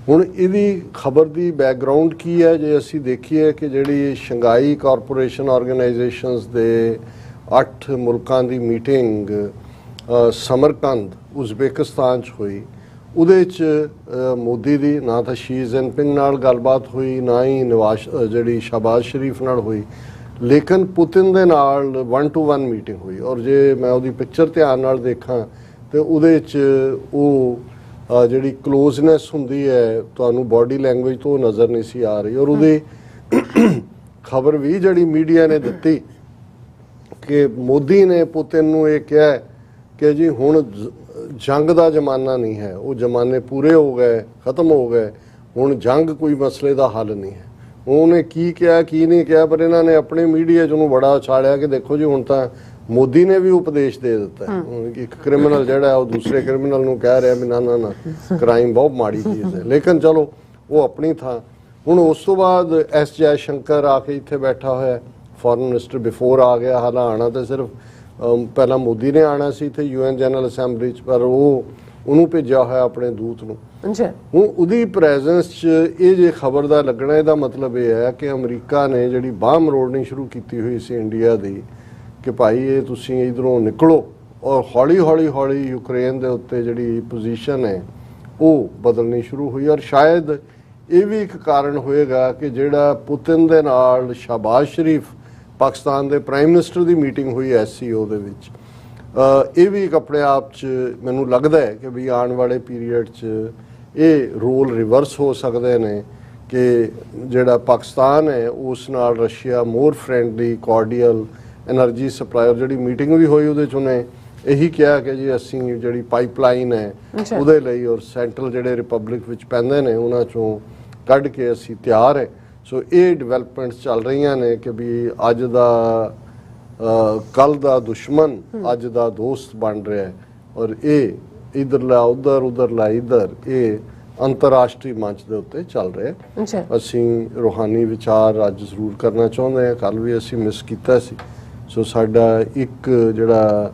ਹੁਣ ਇਹਦੀ ਖਬਰ ਦੀ ਬੈਕਗਰਾਉਂਡ ਕੀ ਹੈ ਜੇ ਅਸੀਂ ਦੇਖੀਏ ਕਿ ਜਿਹੜੀ ਸ਼ੰਘਾਈ ਕਾਰਪੋਰੇਸ਼ਨ ਆਰਗੇਨਾਈਜੇਸ਼ਨਸ ਦੇ 8 ਮੁਲਕਾਂ ਦੀ ਮੀਟਿੰਗ ਸਮਰਕੰਦ ਉਜ਼ਬੇਕਿਸਤਾਨ 'ਚ ਹੋਈ, ਉਹਦੇ 'ਚ ਮੋਦੀ ਦੀ ਨਾ ਤਾਂ ਸ਼ੀ ਜਿਨਪਿੰਗ ਨਾਲ ਗੱਲਬਾਤ ਹੋਈ, ਨਾ ਹੀ ਜਿਹੜੀ ਸ਼ਹਬਾਜ਼ ਸ਼ਰੀਫ ਨਾਲ ਹੋਈ, ਲੇਕਿਨ ਪੁਤਿਨ ਦੇ ਨਾਲ 1-to-1 ਮੀਟਿੰਗ ਹੋਈ। ਔਰ ਜੇ ਮੈਂ ਉਹਦੀ ਪਿਕਚਰ ਧਿਆਨ ਨਾਲ ਦੇਖਾਂ ਤੇ ਉਹਦੇ 'ਚ ਉਹ ਜਿਹੜੀ ਕਲੋਜ਼ਨੈਸ ਹੁੰਦੀ ਹੈ ਤੁਹਾਨੂੰ ਬਾਡੀ ਲੈਂਗੁਏਜ ਤੋਂ ਨਜ਼ਰ ਨਹੀਂ ਸੀ ਆ ਰਹੀ। ਔਰ ਉਹਦੀ ਖਬਰ ਵੀ ਜਿਹੜੀ ਮੀਡੀਆ ਨੇ ਦਿੱਤੀ ਕਿ ਮੋਦੀ ਨੇ ਪੁਤਿਨ ਨੂੰ ਇਹ ਕਿਹਾ ਕਿ ਜੀ ਹੁਣ ਜੰਗ ਦਾ ਜ਼ਮਾਨਾ ਨਹੀਂ ਹੈ, ਉਹ ਜ਼ਮਾਨੇ ਪੂਰੇ ਹੋ ਗਏ, ਖਤਮ ਹੋ ਗਏ, ਹੁਣ ਜੰਗ ਕੋਈ ਮਸਲੇ ਦਾ ਹੱਲ ਨਹੀਂ ਹੈ। ਉਹਨੇ ਕੀ ਕਿਹਾ ਕੀ ਨਹੀਂ ਕਿਹਾ, ਪਰ ਇਹਨਾਂ ਨੇ ਆਪਣੇ ਮੀਡੀਆ 'ਚ ਉਹਨੂੰ ਬੜਾ ਉਛਾਲਿਆ ਕਿ ਦੇਖੋ ਜੀ ਹੁਣ ਤਾਂ ਮੋਦੀ ਨੇ ਵੀ ਉਪਦੇਸ਼ ਦੇ ਦਿੱਤਾ। ਇੱਕ ਕ੍ਰਿਮੀਨਲ ਜਿਹੜਾ ਉਹ ਦੂਸਰੇ ਕ੍ਰਿਮੀਨਲ ਨੂੰ ਕਹਿ ਰਿਹਾ ਵੀ ਨਾ ਨਾ ਨਾ ਕ੍ਰਾਈਮ ਬਹੁਤ ਮਾੜੀ ਚੀਜ਼ ਹੈ, ਲੇਕਿਨ ਚਲੋ ਉਹ ਆਪਣੀ ਥਾਂ। ਹੁਣ ਉਸ ਤੋਂ ਬਾਅਦ ਐਸ ਜੈ ਸ਼ੰਕਰ ਆ ਕੇ ਇੱਥੇ ਬੈਠਾ ਹੋਇਆ, ਫੋਰਨ ਮਿਨਿਸਟਰ ਬਿਫੋਰ ਆ ਗਿਆ। ਹਾਲਾਂ ਆਉਣਾ ਤਾਂ ਸਿਰਫ ਪਹਿਲਾਂ ਮੋਦੀ ਨੇ ਆਉਣਾ ਸੀ ਇੱਥੇ UN ਜਨਰਲ ਅਸੈਂਬਲੀ 'ਚ, ਪਰ ਉਹਨੂੰ ਭੇਜਿਆ ਹੋਇਆ ਆਪਣੇ ਦੂਤ ਨੂੰ। ਹੁਣ ਉਹਦੀ ਪ੍ਰੈਜ਼ੈਂਸ 'ਚ ਇਹ ਜੇ ਖਬਰ ਦਾ ਲੱਗਣਾ, ਇਹਦਾ ਮਤਲਬ ਇਹ ਹੈ ਕਿ ਅਮਰੀਕਾ ਨੇ ਜਿਹੜੀ ਬਾਂਹ ਮਰੋੜਨੀ ਸ਼ੁਰੂ ਕੀਤੀ ਹੋਈ ਸੀ ਇੰਡੀਆ ਦੀ ਕਿ ਭਾਈ ਇਹ ਤੁਸੀਂ ਇੱਧਰੋਂ ਨਿਕਲੋ, ਔਰ ਹੌਲੀ ਯੂਕਰੇਨ ਦੇ ਉੱਤੇ ਜਿਹੜੀ ਪੋਜੀਸ਼ਨ ਹੈ ਉਹ ਬਦਲਣੀ ਸ਼ੁਰੂ ਹੋਈ। ਔਰ ਸ਼ਾਇਦ ਇਹ ਵੀ ਇੱਕ ਕਾਰਨ ਹੋਏਗਾ ਕਿ ਜਿਹੜਾ ਪੁਤਿਨ ਦੇ ਨਾਲ ਸ਼ਹਬਾਜ਼ ਸ਼ਰੀਫ ਪਾਕਿਸਤਾਨ ਦੇ ਪ੍ਰਾਈਮ ਮਿਨਿਸਟਰ ਦੀ ਮੀਟਿੰਗ ਹੋਈ SCO ਦੇ ਵਿੱਚ, ਇਹ ਵੀ ਇੱਕ ਆਪਣੇ ਆਪ 'ਚ ਮੈਨੂੰ ਲੱਗਦਾ ਹੈ ਕਿ ਵੀ ਆਉਣ ਵਾਲੇ ਪੀਰੀਅਡ 'ਚ ਇਹ ਰੋਲ ਰਿਵਰਸ ਹੋ ਸਕਦੇ ਨੇ ਕਿ ਜਿਹੜਾ ਪਾਕਿਸਤਾਨ ਹੈ ਉਸ ਨਾਲ ਰਸ਼ੀਆ ਮੋਰ ਫਰੈਂਡਲੀ ਕਾਰਡੀਅਲ એનર્ਜੀ ਸਪਲਾਇਰ। ਜਿਹੜੀ ਮੀਟਿੰਗ ਵੀ ਹੋਈ ਉਹਦੇ 'ਚ ਉਹਨੇ ਇਹੀ ਕਿਹਾ ਕਿ ਜੀ ਅਸੀਂ ਜਿਹੜੀ ਪਾਈਪਲਾਈਨ ਹੈ ਉਹਦੇ ਲਈ ਔਰ ਸੈਂਟਰਲ ਜਿਹੜੇ ਰਿਪਬਲਿਕ ਵਿੱਚ ਪੈਂਦੇ ਨੇ ਉਹਨਾਂ 'ਚੋਂ ਕੱਢ ਕੇ ਅਸੀਂ ਤਿਆਰ ਹੈ। ਸੋ ਇਹ ਡਿਵੈਲਪਮੈਂਟਸ ਚੱਲ ਰਹੀਆਂ ਨੇ ਕਿ ਵੀ ਅੱਜ ਦਾ ਕੱਲ ਦਾ ਦੁਸ਼ਮਣ ਅੱਜ ਦਾ ਦੋਸਤ ਬਣ ਰਿਹਾ ਹੈ, ਔਰ ਇਹ ਇੱਧਰਲਾ ਉੱਧਰ ਉੱਧਰਲਾ ਇੱਧਰ ਇਹ ਅੰਤਰਰਾਸ਼ਟਰੀ ਮੰਚ ਦੇ ਉੱਤੇ ਚੱਲ ਰਿਹਾ। ਅਸੀਂ ਰੂਹਾਨੀ ਵਿਚਾਰ ਅੱਜ ਜ਼ਰੂਰ ਕਰਨਾ ਚਾਹੁੰਦੇ ਹਾਂ, ਕੱਲ ਵੀ ਅਸੀਂ ਮਿਸ ਕੀਤਾ ਸੀ। ਸੋ ਸਾਡਾ ਇੱਕ ਜਿਹੜਾ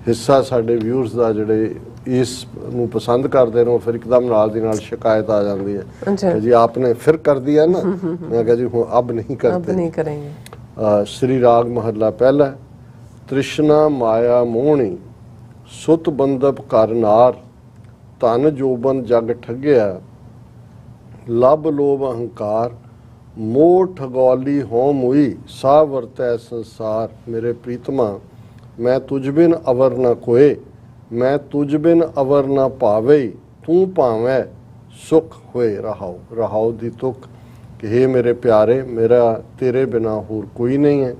ਹਿੱਸਾ ਸਾਡੇ ਵਿਊਅਰਸ ਦਾ ਜਿਹੜੇ ਇਸ ਨੂੰ ਪਸੰਦ ਕਰਦੇ ਨੇ, ਫਿਰ ਇੱਕਦਮ ਨਾਲ ਦੀ ਨਾਲ ਸ਼ਿਕਾਇਤ ਆ ਜਾਂਦੀ ਹੈ ਕਿ ਜੀ ਆਪਨੇ ਫਿਰ ਕਰ ਦਿਆ ਨਾ। ਮੈਂ ਕਿਹਾ ਜੀ ਹੁਣ ਅਬ ਨਹੀਂ ਕਰਦੇ, नहीं करेंगे। श्री राग महला पहला। तृष्णा माया मोहनी सुत बंदप कर नार, धन जोबन जग ठगिया, लब लोभ अहंकार, मोह ठगौली हो मुई, सा वरतै संसार। मेरे प्रीतमा मैं तुझ बिन अवर न कोए, मैं तुझ बिन अवर न पावे, तू भावै सुख होए रहाओ। रहाओ दी तुक कि हे मेरे प्यारे, मेरा तेरे बिना होर कोई नहीं है,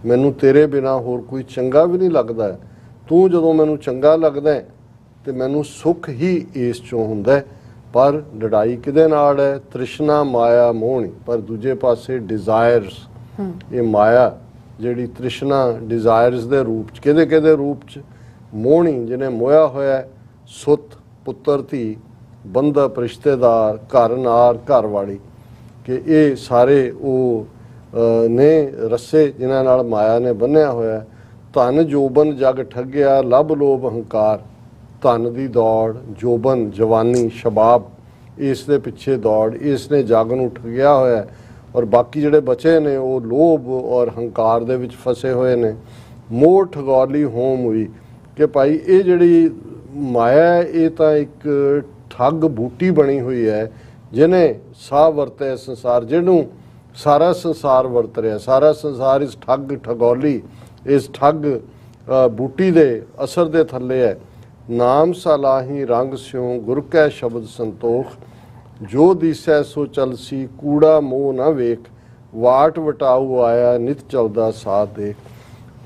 मैनू तेरे बिना होर कोई चंगा भी नहीं लगता है। तू जदों मैनू चंगा लगदा है तो मैनू सुख ही इस चों हुंदा है। पर लड़ाई किहदे नाल है? तृष्णा माया मोहनी। पर दूजे पासे डिजायर्स, ये माया जिहड़ी तृष्णा डिजायर्स दे रूप च, किहदे रूप च? मोहनी जिन्हें मोया होया है, सुत पुत्र धी, बंधप रिश्तेदार, घर नार घर वाली, कि ये सारे वो ने रस्से जिन्हां नाल माया ने बन्निया होया। धन जोबन जग ठगिया, लब लोभ अहंकार। धन की दौड़, जोबन जवानी शबाब, इस दे पिछे दौड़, इसने जग नूं ठगिया होया। और बाकी जिहड़े बचे ने वो लोभ और हंकार दे विच फसे हुए ने। मोह ठगौली होम हुई कि भाई ये जिहड़ी माया ये तां एक ठग बूटी बनी हुई है जिन्हें साह वरते संसार, जिन्हों सारा संसार वरत रहा। सारा संसार इस ठग ठगौली, इस ठग बूटी दे असर दे थले है। नाम सलाही रंग स्यों, गुर कै शब्द संतोख, जो दिसै सो चलसी, कूड़ा मोह न वेख, वाट वटाऊ आया नित चौदा साथ देख।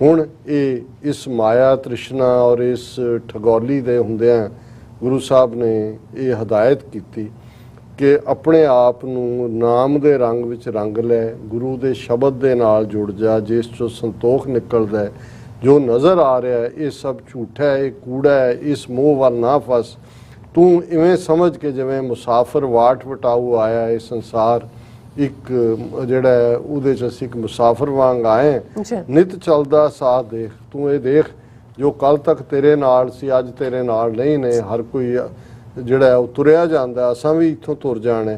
हुण ये इस माया तृष्णा और इस ठगौली दे हुंदियां ਗੁਰੂ ਸਾਹਿਬ ਨੇ ਇਹ ਹਦਾਇਤ ਕੀਤੀ ਕਿ ਆਪਣੇ ਆਪ ਨੂੰ ਨਾਮ ਦੇ ਰੰਗ ਵਿੱਚ ਰੰਗ ਲੈ, ਗੁਰੂ ਦੇ ਸ਼ਬਦ ਦੇ ਨਾਲ ਜੁੜ ਜਾ, ਜਿਸ 'ਚੋਂ ਸੰਤੋਖ ਨਿਕਲਦਾ ਹੈ। ਜੋ ਨਜ਼ਰ ਆ ਰਿਹਾ ਹੈ ਇਹ ਸਭ ਝੂਠਾ ਹੈ, ਇਹ ਕੂੜਾ ਹੈ, ਇਸ ਮੋਹ ਵੱਲ ਨਾ ਫਸ। ਤੂੰ ਇਵੇਂ ਸਮਝ ਕੇ ਜਿਵੇਂ ਮੁਸਾਫਰ ਵਾਟ ਵਟਾਊ ਆਇਆ ਇਹ ਸੰਸਾਰ, ਇੱਕ ਜਿਹੜਾ ਹੈ ਉਹਦੇ 'ਚ ਅਸੀਂ ਇੱਕ ਮੁਸਾਫਰ ਵਾਂਗ ਆਏ, ਨਿਤ ਚੱਲਦਾ ਸਾਥ ਦੇਖ। ਤੂੰ ਇਹ ਦੇਖ ਜੋ ਕੱਲ ਤੱਕ ਤੇਰੇ ਨਾਲ ਸੀ ਅੱਜ ਤੇਰੇ ਨਾਲ ਨਹੀਂ ਨੇ। ਹਰ ਕੋਈ ਜਿਹੜਾ ਉਹ ਤੁਰਿਆ ਜਾਂਦਾ, ਅਸਾਂ ਵੀ ਇੱਥੋਂ ਤੁਰ ਜਾਣਾ।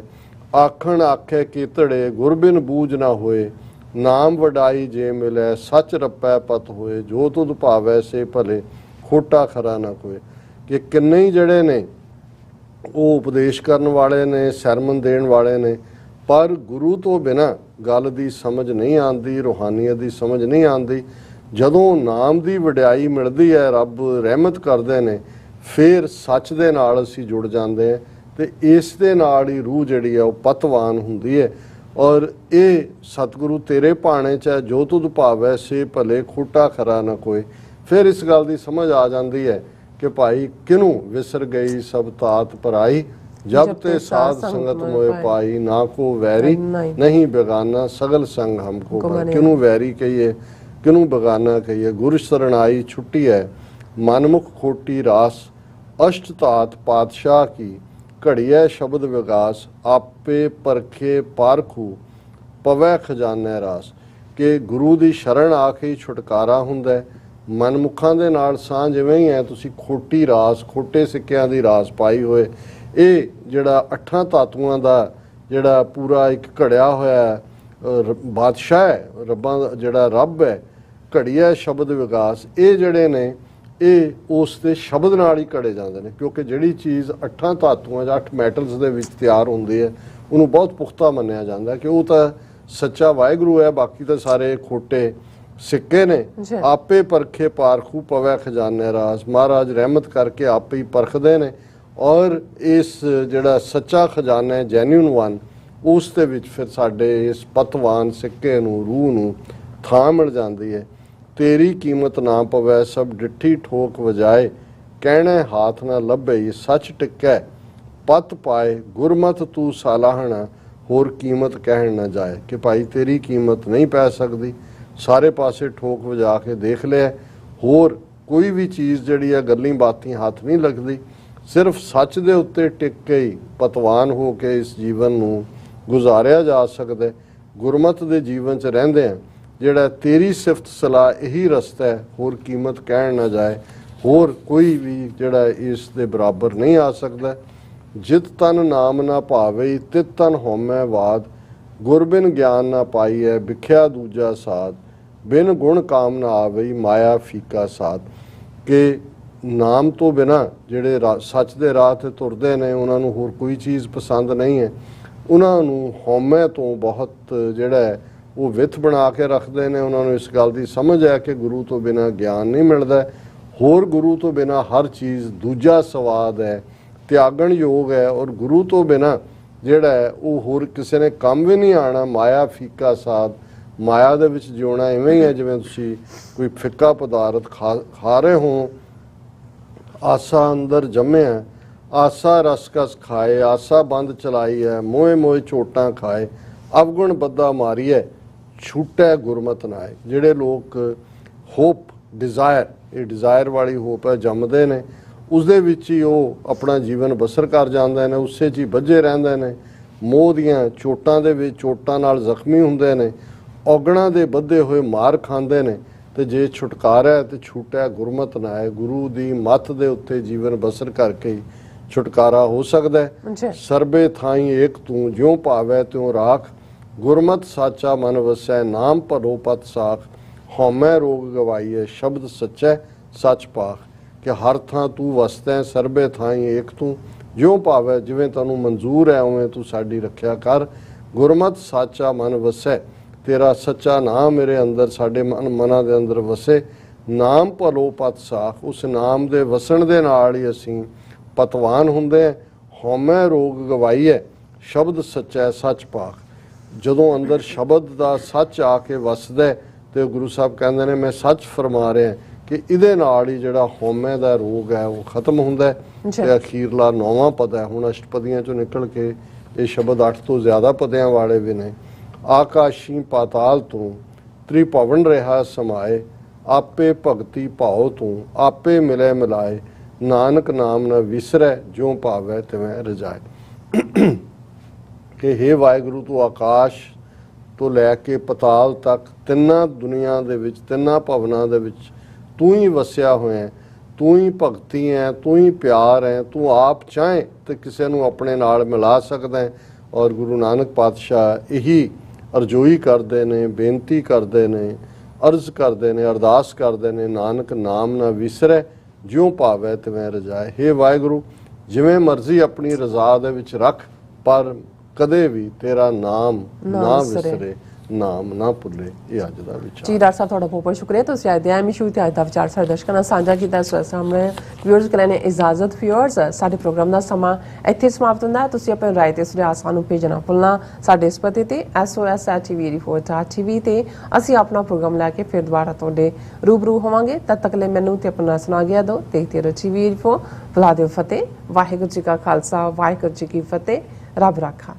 ਆਖਣ ਆਖੇ ਕੀਤੜੇ ਗੁਰਬਿਨ ਬੂਝ ਨਾ ਹੋਏ, ਨਾਮ ਵਡਾਈ ਜੇ ਮਿਲੇ ਸੱਚ ਰੱਪੈ ਪਤ ਹੋਏ। ਜੋ ਤੁਧ ਭਾਵੈ ਸੇ ਭਲੇ, ਖੋਟਾ ਖਰਾ ਨਾ ਕੋਏ। ਕਿ ਕਿੰਨੇ ਹੀ ਜਿਹੜੇ ਨੇ ਉਹ ਉਪਦੇਸ਼ ਕਰਨ ਵਾਲੇ ਨੇ, ਸਰਮਨ ਦੇਣ ਵਾਲੇ ਨੇ, ਪਰ ਗੁਰੂ ਤੋਂ ਬਿਨਾਂ ਗੱਲ ਦੀ ਸਮਝ ਨਹੀਂ ਆਉਂਦੀ, ਰੂਹਾਨੀਅਤ ਦੀ ਸਮਝ ਨਹੀਂ ਆਉਂਦੀ। ਜਦੋਂ ਨਾਮ ਦੀ ਵਡਿਆਈ ਮਿਲਦੀ ਹੈ, ਰੱਬ ਰਹਿਮਤ ਕਰਦੇ ਨੇ, ਫਿਰ ਸੱਚ ਦੇ ਨਾਲ ਅਸੀਂ ਜੁੜ ਜਾਂਦੇ ਹਾਂ ਤੇ ਇਸ ਦੇ ਨਾਲ ਹੀ ਰੂਹ ਜਿਹੜੀ ਹੈ ਉਹ ਪਤਵਾਨ ਹੁੰਦੀ ਹੈ। ਔਰ ਇਹ ਸਤਿਗੁਰੂ ਤੇਰੇ ਭਾਣੇ 'ਚ ਹੈ, ਜੋ ਤੁਧ ਭਾਵੈ ਸੇ ਭਲੇ, ਖੋਟਾ ਖਰਾ ਨਾ ਕੋਏ। ਫਿਰ ਇਸ ਗੱਲ ਦੀ ਸਮਝ ਆ ਜਾਂਦੀ ਹੈ ਕਿ ਭਾਈ ਕਿਨੂੰ ਵਿਸਰ ਗਈ ਸਭ ਤਾਤ ਪਰਾਈ, ਜਬ ਤੇ ਸਾਧ ਸੰਗਤ ਮੋਏ ਪਾਈ। ਨਾ ਕੋ ਵੈਰੀ ਨਹੀਂ ਬੇਗਾਨਾ, ਸਗਲ ਸੰਗ ਹਮਕੋ ਪਾਈ। ਕਿਨੂੰ ਵੈਰੀ ਕਹੀਏ, ਕਿਨੂੰ ਬੇਗਾਨਾ ਕਹੀਏ। ਗੁਰ ਸਰਣਾਈ ਛੁੱਟੀ ਹੈ, ਮਨਮੁਖ ਖੋਟੀ ਰਾਸ। ਅਸ਼ਟ ਤਾਤ ਪਾਤਸ਼ਾਹ ਕੀ, ਘੜੀਐ ਸ਼ਬਦ ਵਿਗਾਸ। ਆਪੇ ਪਰਖੇ ਪਾਰਖੂ, ਪਵੈ ਖਜ਼ਾਨੇ ਰਾਸ। ਕਿ ਗੁਰੂ ਦੀ ਸ਼ਰਨ ਆ ਕੇ ਹੀ ਛੁਟਕਾਰਾ ਹੁੰਦਾ। ਮਨਮੁਖਾਂ ਦੇ ਨਾਲ ਸਾਂਝ ਜਿਵੇਂ ਹੀ ਹੈ, ਤੁਸੀਂ ਖੋਟੀ ਰਾਸ, ਖੋਟੇ ਸਿੱਕਿਆਂ ਦੀ ਰਾਸ ਪਾਈ ਹੋਏ। ਇਹ ਜਿਹੜਾ 8 ਧਾਤੂਆਂ ਦਾ ਜਿਹੜਾ ਪੂਰਾ ਇੱਕ ਘੜਿਆ ਹੋਇਆ ਬਾਦਸ਼ਾਹ ਹੈ, ਰੱਬਾਂ ਦਾ ਜਿਹੜਾ ਰੱਬ ਹੈ, ਘੜੀਆ ਸ਼ਬਦ ਵਿਕਾਸ। ਇਹ ਜਿਹੜੇ ਨੇ ਇਹ ਉਸ ਦੇ ਸ਼ਬਦ ਨਾਲ ਹੀ ਘੜੇ ਜਾਂਦੇ ਨੇ, ਕਿਉਂਕਿ ਜਿਹੜੀ ਚੀਜ਼ 8 ਧਾਤੂਆਂ ਜਾਂ 8 ਮੈਟਲਸ ਦੇ ਵਿੱਚ ਤਿਆਰ ਹੁੰਦੀ ਹੈ ਉਹਨੂੰ ਬਹੁਤ ਪੁਖਤਾ ਮੰਨਿਆ ਜਾਂਦਾ ਕਿ ਉਹ ਤਾਂ ਸੱਚਾ ਵਾਹਿਗੁਰੂ ਹੈ, ਬਾਕੀ ਤਾਂ ਸਾਰੇ ਖੋਟੇ ਸਿੱਕੇ ਨੇ। ਆਪੇ ਪਰਖੇ ਪਾਰਖੂ, ਪਵੈ ਖਜ਼ਾਨੇ ਰਾਸ। ਮਹਾਰਾਜ ਰਹਿਮਤ ਕਰਕੇ ਆਪੇ ਹੀ ਪਰਖਦੇ ਨੇ ਔਰ ਇਸ ਜਿਹੜਾ ਸੱਚਾ ਖਜ਼ਾਨਾ ਹੈ, ਜੈਨੂਨ ਵਨ, ਉਸ ਦੇ ਵਿੱਚ ਫਿਰ ਸਾਡੇ ਇਸ ਪਤਵਾਨ ਸਿੱਕੇ ਨੂੰ, ਰੂਹ ਨੂੰ ਥਾਂ ਮਿਲ ਜਾਂਦੀ ਹੈ। ਤੇਰੀ ਕੀਮਤ ਨਾ ਪਵੈ ਸਭ ਡਿੱਠੀ ਠੋਕ ਵਜਾਏ, ਕਹਿਣਾ ਹਾਥ ਨਾ ਲੱਭੇ ਸੱਚ ਟਿਕੈ ਪਤ ਪਾਏ। ਗੁਰਮਤ ਤੂੰ ਸਾਲਾਹਣਾ, ਹੋਰ ਕੀਮਤ ਕਹਿਣ ਨਾ ਜਾਏ। ਕਿ ਭਾਈ ਤੇਰੀ ਕੀਮਤ ਨਹੀਂ ਪੈ ਸਕਦੀ, ਸਾਰੇ ਪਾਸੇ ਠੋਕ ਵਜਾ ਕੇ ਦੇਖ ਲਿਆ, ਹੋਰ ਕੋਈ ਵੀ ਚੀਜ਼ ਜਿਹੜੀ ਹੈ ਗੱਲਾਂ ਬਾਤਾਂ ਹੱਥ ਨਹੀਂ ਲੱਗਦੀ। ਸਿਰਫ ਸੱਚ ਦੇ ਉੱਤੇ ਟਿਕ ਕੇ ਹੀ ਪਤਵਾਨ ਹੋ ਕੇ ਇਸ ਜੀਵਨ ਨੂੰ ਗੁਜ਼ਾਰਿਆ ਜਾ ਸਕਦਾ। ਗੁਰਮਤ ਦੇ ਜੀਵਨ 'ਚ ਰਹਿੰਦੇ ਆ ਜਿਹੜਾ ਤੇਰੀ ਸਿਫਤ ਸਲਾਹ ਇਹੀ ਰਸਤਾ ਹੈ, ਹੋਰ ਕੀਮਤ ਕਹਿਣ ਨਾ ਜਾਏ। ਹੋਰ ਕੋਈ ਵੀ ਜਿਹੜਾ ਇਸ ਦੇ ਬਰਾਬਰ ਨਹੀਂ ਆ ਸਕਦਾ। ਜਿਤ ਤਨ ਨਾਮ ਨਾ ਭਾਵੇ, ਤਿਤ ਤਨ ਹਉਮੈ ਵਾਦ। ਗੁਰਬਿਨ ਗਿਆਨ ਨਾ ਪਾਈਐ, ਵਿਖਿਆ ਦੂਜਾ ਸਾਧ। ਬਿਨ ਗੁਣ ਕਾਮ ਨਾ ਆਵੇ, ਮਾਇਆ ਫੀਕਾ ਸਾਧ। ਕਿ ਨਾਮ ਤੋਂ ਬਿਨਾਂ ਜਿਹੜੇ ਸੱਚ ਦੇ ਰਾਹ 'ਤੇ ਤੁਰਦੇ ਨੇ ਉਹਨਾਂ ਨੂੰ ਹੋਰ ਕੋਈ ਚੀਜ਼ ਪਸੰਦ ਨਹੀਂ ਹੈ। ਉਹਨਾਂ ਨੂੰ ਹਉਮੈ ਤੋਂ ਬਹੁਤ ਜਿਹੜਾ ਹੈ ਉਹ ਵਿੱਥ ਬਣਾ ਕੇ ਰੱਖਦੇ ਨੇ। ਉਹਨਾਂ ਨੂੰ ਇਸ ਗੱਲ ਦੀ ਸਮਝ ਹੈ ਕਿ ਗੁਰੂ ਤੋਂ ਬਿਨਾਂ ਗਿਆਨ ਨਹੀਂ ਮਿਲਦਾ, ਹੋਰ ਗੁਰੂ ਤੋਂ ਬਿਨਾਂ ਹਰ ਚੀਜ਼ ਦੂਜਾ ਸਵਾਦ ਹੈ, ਤਿਆਗਣ ਯੋਗ ਹੈ। ਔਰ ਗੁਰੂ ਤੋਂ ਬਿਨਾਂ ਜਿਹੜਾ ਹੈ ਉਹ ਹੋਰ ਕਿਸੇ ਨੇ ਕੰਮ ਵੀ ਨਹੀਂ ਆਉਣਾ। ਮਾਇਆ ਫੀਕਾ ਸਾਧ। ਮਾਇਆ ਦੇ ਵਿੱਚ ਜਿਉਣਾ ਇਵੇਂ ਹੀ ਹੈ ਜਿਵੇਂ ਤੁਸੀਂ ਕੋਈ ਫਿੱਕਾ ਪਦਾਰਥ ਖਾ ਰਹੇ ਹੋ। ਆਸਾ ਅੰਦਰ ਜੰਮਿਆ, ਆਸਾ ਰਸਕਸ ਖਾਏ। ਆਸਾ ਬੰਦ ਚਲਾਈ ਹੈ, ਮੋਏ ਮੋਏ ਚੋਟਾਂ ਖਾਏ। ਅਵਗੁਣ ਬੱਦਾ ਮਾਰੀਐ, ਛੂਟੈ ਗੁਰਮਤਿ ਨਾਏ। ਜਿਹੜੇ ਲੋਕ ਹੋਪ, ਡਿਜ਼ਾਇਰ, ਇਹ ਡਿਜ਼ਾਇਰ ਵਾਲੀ ਹੋਪ ਹੈ, ਜੰਮਦੇ ਨੇ, ਉਸ ਦੇ ਵਿੱਚ ਹੀ ਉਹ ਆਪਣਾ ਜੀਵਨ ਬਸਰ ਕਰ ਜਾਂਦੇ ਨੇ, ਉਸੇ 'ਚ ਹੀ ਬੱਝੇ ਰਹਿੰਦੇ ਨੇ। ਮੋਹ ਦੀਆਂ ਚੋਟਾਂ ਦੇ ਵਿੱਚ, ਚੋਟਾਂ ਨਾਲ ਜ਼ਖਮੀ ਹੁੰਦੇ ਨੇ, ਔਗਣਾਂ ਦੇ ਬੱਧੇ ਹੋਏ ਮਾਰ ਖਾਂਦੇ ਨੇ। ਤੇ ਜੇ ਛੁਟਕਾਰਾ ਹੈ ਤੇ ਛੂਟਿਆ ਗੁਰਮਤਿ ਨਾਏ। ਗੁਰੂ ਦੀ ਮੱਤ ਦੇ ਉੱਤੇ ਜੀਵਨ ਬਸਰ ਕਰਕੇ ਹੀ ਛੁਟਕਾਰਾ ਹੋ ਸਕਦਾ ਹੈ। ਸਰਬੇ ਥਾਈ ਏਕ ਤੂੰ, ਜਿਉਂ ਭਾਵੈ ਤਿਉਂ ਰਾਖ। ਗੁਰਮਤਿ ਸਾਚਾ ਮਨ ਵਸੈ, ਨਾਮ ਭਲੋ ਪਤ ਸਾਖ। ਹਉਮੈ ਰੋਗ ਗਵਾਈਐ, ਸ਼ਬਦ ਸੱਚੈ ਸੱਚ ਪਾਖ। ਕਿ ਹਰ ਥਾਂ ਤੂੰ ਵਸਦਾ, ਸਰਬੇ ਥਾਈ ਏਕ ਤੂੰ, ਜਿਉਂ ਭਾਵੈ, ਜਿਵੇਂ ਤੈਨੂੰ ਮਨਜ਼ੂਰ ਹੈ ਉਵੇਂ ਤੂੰ ਸਾਡੀ ਰੱਖਿਆ ਕਰ। ਗੁਰਮਤਿ ਸਾਚਾ ਮਨ ਵਸੈ, ਤੇਰਾ ਸੱਚਾ ਨਾਮ ਮੇਰੇ ਅੰਦਰ, ਸਾਡੇ ਮਨਾਂ ਦੇ ਅੰਦਰ ਵਸੇ। ਨਾਮ ਭਲੋ ਪਤ ਸਾਖ। ਉਸ ਨਾਮ ਦੇ ਵਸਣ ਦੇ ਨਾਲ ਹੀ ਅਸੀਂ ਪਤਵਾਨ ਹੁੰਦੇ ਹਾਂ। ਹਉਮੈ ਰੋਗ ਗਵਾਈਐ, ਸ਼ਬਦ ਸੱਚਾ ਸੱਚ ਪਾਖ। ਜਦੋਂ ਅੰਦਰ ਸ਼ਬਦ ਦਾ ਸੱਚ ਆ ਕੇ ਵਸਦਾ ਤੇ ਗੁਰੂ ਸਾਹਿਬ ਕਹਿੰਦੇ ਨੇ ਮੈਂ ਸੱਚ ਫਰਮਾ ਰਿਹਾ ਕਿ ਇਹਦੇ ਨਾਲ ਹੀ ਜਿਹੜਾ ਹਉਮੈ ਦਾ ਰੋਗ ਹੈ ਉਹ ਖਤਮ ਹੁੰਦਾ ਹੈ। ਤੇ ਅਖੀਰਲਾ 9ਵਾਂ ਪਦ ਹੈ, ਹੁਣ ਅਸ਼ਟਪਦੀਆਂ ਚੋਂ ਨਿਕਲ ਕੇ ਇਹ ਸ਼ਬਦ 8 ਤੋਂ ਜ਼ਿਆਦਾ ਪਦਿਆਂ ਵਾਲੇ ਵੀ ਨੇ। ਆਕਾਸ਼ੀ ਪਾਤਾਲ ਤੋਂ ਤ੍ਰਿਭਵਨ ਰਿਹਾ ਸਮਾਏ, ਆਪੇ ਭਗਤੀ ਭਾਉ ਤੂੰ ਆਪੇ ਮਿਲੇ ਮਿਲਾਏ, ਨਾਨਕ ਨਾਮ ਨ ਵਿਸਰੈ ਜਿਉ ਭਾਵੈ ਤਿਵੇਂ ਰਜਾਏ। ਕਿ ਹੇ ਵਾਹਿਗੁਰੂ, ਤੂੰ ਆਕਾਸ਼ ਤੋਂ ਲੈ ਕੇ ਪਤਾਲ ਤੱਕ ਤਿੰਨਾਂ ਦੁਨੀਆ ਦੇ ਵਿੱਚ, ਤਿੰਨਾਂ ਭਵਨਾਂ ਦੇ ਵਿੱਚ ਤੂੰ ਹੀ ਵਸਿਆ ਹੋਇਆ, ਤੂੰ ਹੀ ਭਗਤੀ ਹੈ, ਤੂੰ ਹੀ ਪਿਆਰ ਹੈ। ਤੂੰ ਆਪ ਚਾਹੇ ਤੇ ਕਿਸੇ ਨੂੰ ਆਪਣੇ ਨਾਲ ਮਿਲਾ ਸਕਦਾ ਹੈ। ਔਰ ਗੁਰੂ ਨਾਨਕ ਪਾਤਸ਼ਾਹ ਇਹੀ ਅਰਜ਼ੋਈ ਕਰਦੇ ਨੇ, ਬੇਨਤੀ ਕਰਦੇ ਨੇ, ਅਰਜ਼ ਕਰਦੇ ਨੇ, ਅਰਦਾਸ ਕਰਦੇ ਨੇ, ਨਾਨਕ ਨਾਮ ਨਾ ਵਿਸਰੈ ਜਿਉ ਭਾਵੈ ਤਿਵੇਂ ਰਜਾਏ। ਹੇ ਵਾਹਿਗੁਰੂ, ਜਿਵੇਂ ਮਰਜ਼ੀ ਆਪਣੀ ਰਜ਼ਾ ਦੇ ਵਿੱਚ ਰੱਖ, ਪਰ ਕਦੇ ਵੀ ਤੇਰਾ ਨਾਮ ਨਾ ਵਿਸਰੇ, ਨਾਮ ਨਾ ਭੁੱਲੇ। ਇਹ ਅੱਜ ਦਾ ਵਿਚਾਰ ਜੀ। ਡਾਕਟਰ ਸਾਹਿਬ ਤੁਹਾਡਾ ਬਹੁਤ ਬਹੁਤ ਸ਼ੁਕਰੀਆ, ਤੁਸੀਂ ਅੱਜ ਦੇ ਐਮਸ਼ੂ ਤੇ ਅੱਜ ਦਾ ਵਿਚਾਰ ਸਾਡੇ ਦਰਸ਼ਕਾਂ ਨਾਲ ਸਾਂਝਾ ਕੀਤਾ। ਇਸ ਸਾਹਮਣੇ ਵਿਊਅਰਸ ਕੋਲ ਨੇ ਇਜਾਜ਼ਤ। ਵਿਊਅਰਸ, ਸਾਡੇ ਪ੍ਰੋਗਰਾਮ ਦਾ ਸਮਾਂ ਇੱਥੇ ਸਮਾਪਤ ਹੁੰਦਾ ਹੈ। ਤੁਸੀਂ ਆਪਣੀ ਰਾਏ ਤੇ ਸੁਝਾਅ ਸਾਨੂੰ ਭੇਜਣਾ ਭੁੱਲਣਾ ਸਾਡੇ ਇਸ ਪਤੇ ਤੇ sos@tv84.tv ਤੇ ਅਸੀਂ ਆਪਣਾ ਪ੍ਰੋਗਰਾਮ ਲੈ ਕੇ ਫਿਰ ਦੁਬਾਰਾ ਤੁਹਾਡੇ ਰੂਬਰੂ ਹੋਵਾਂਗੇ। ਤਦ ਤੱਕ ਲਈ ਮੈਨੂੰ ਤੇ ਆਪਣਾ ਸੁਣਾ ਗਿਆ ਦੋ ਦੇਖਦੇ ਰਹੋ TV84। ਬੁਲਾ ਦਿਓ ਫਤਿਹ। ਵਾਹਿਗੁਰੂ ਜੀ ਕਾ ਖਾਲਸਾ, ਵਾਹਿਗੁਰੂ ਜੀ ਕੀ ਫਤਿਹ। ਰੱਬ ਰਾਖਾ।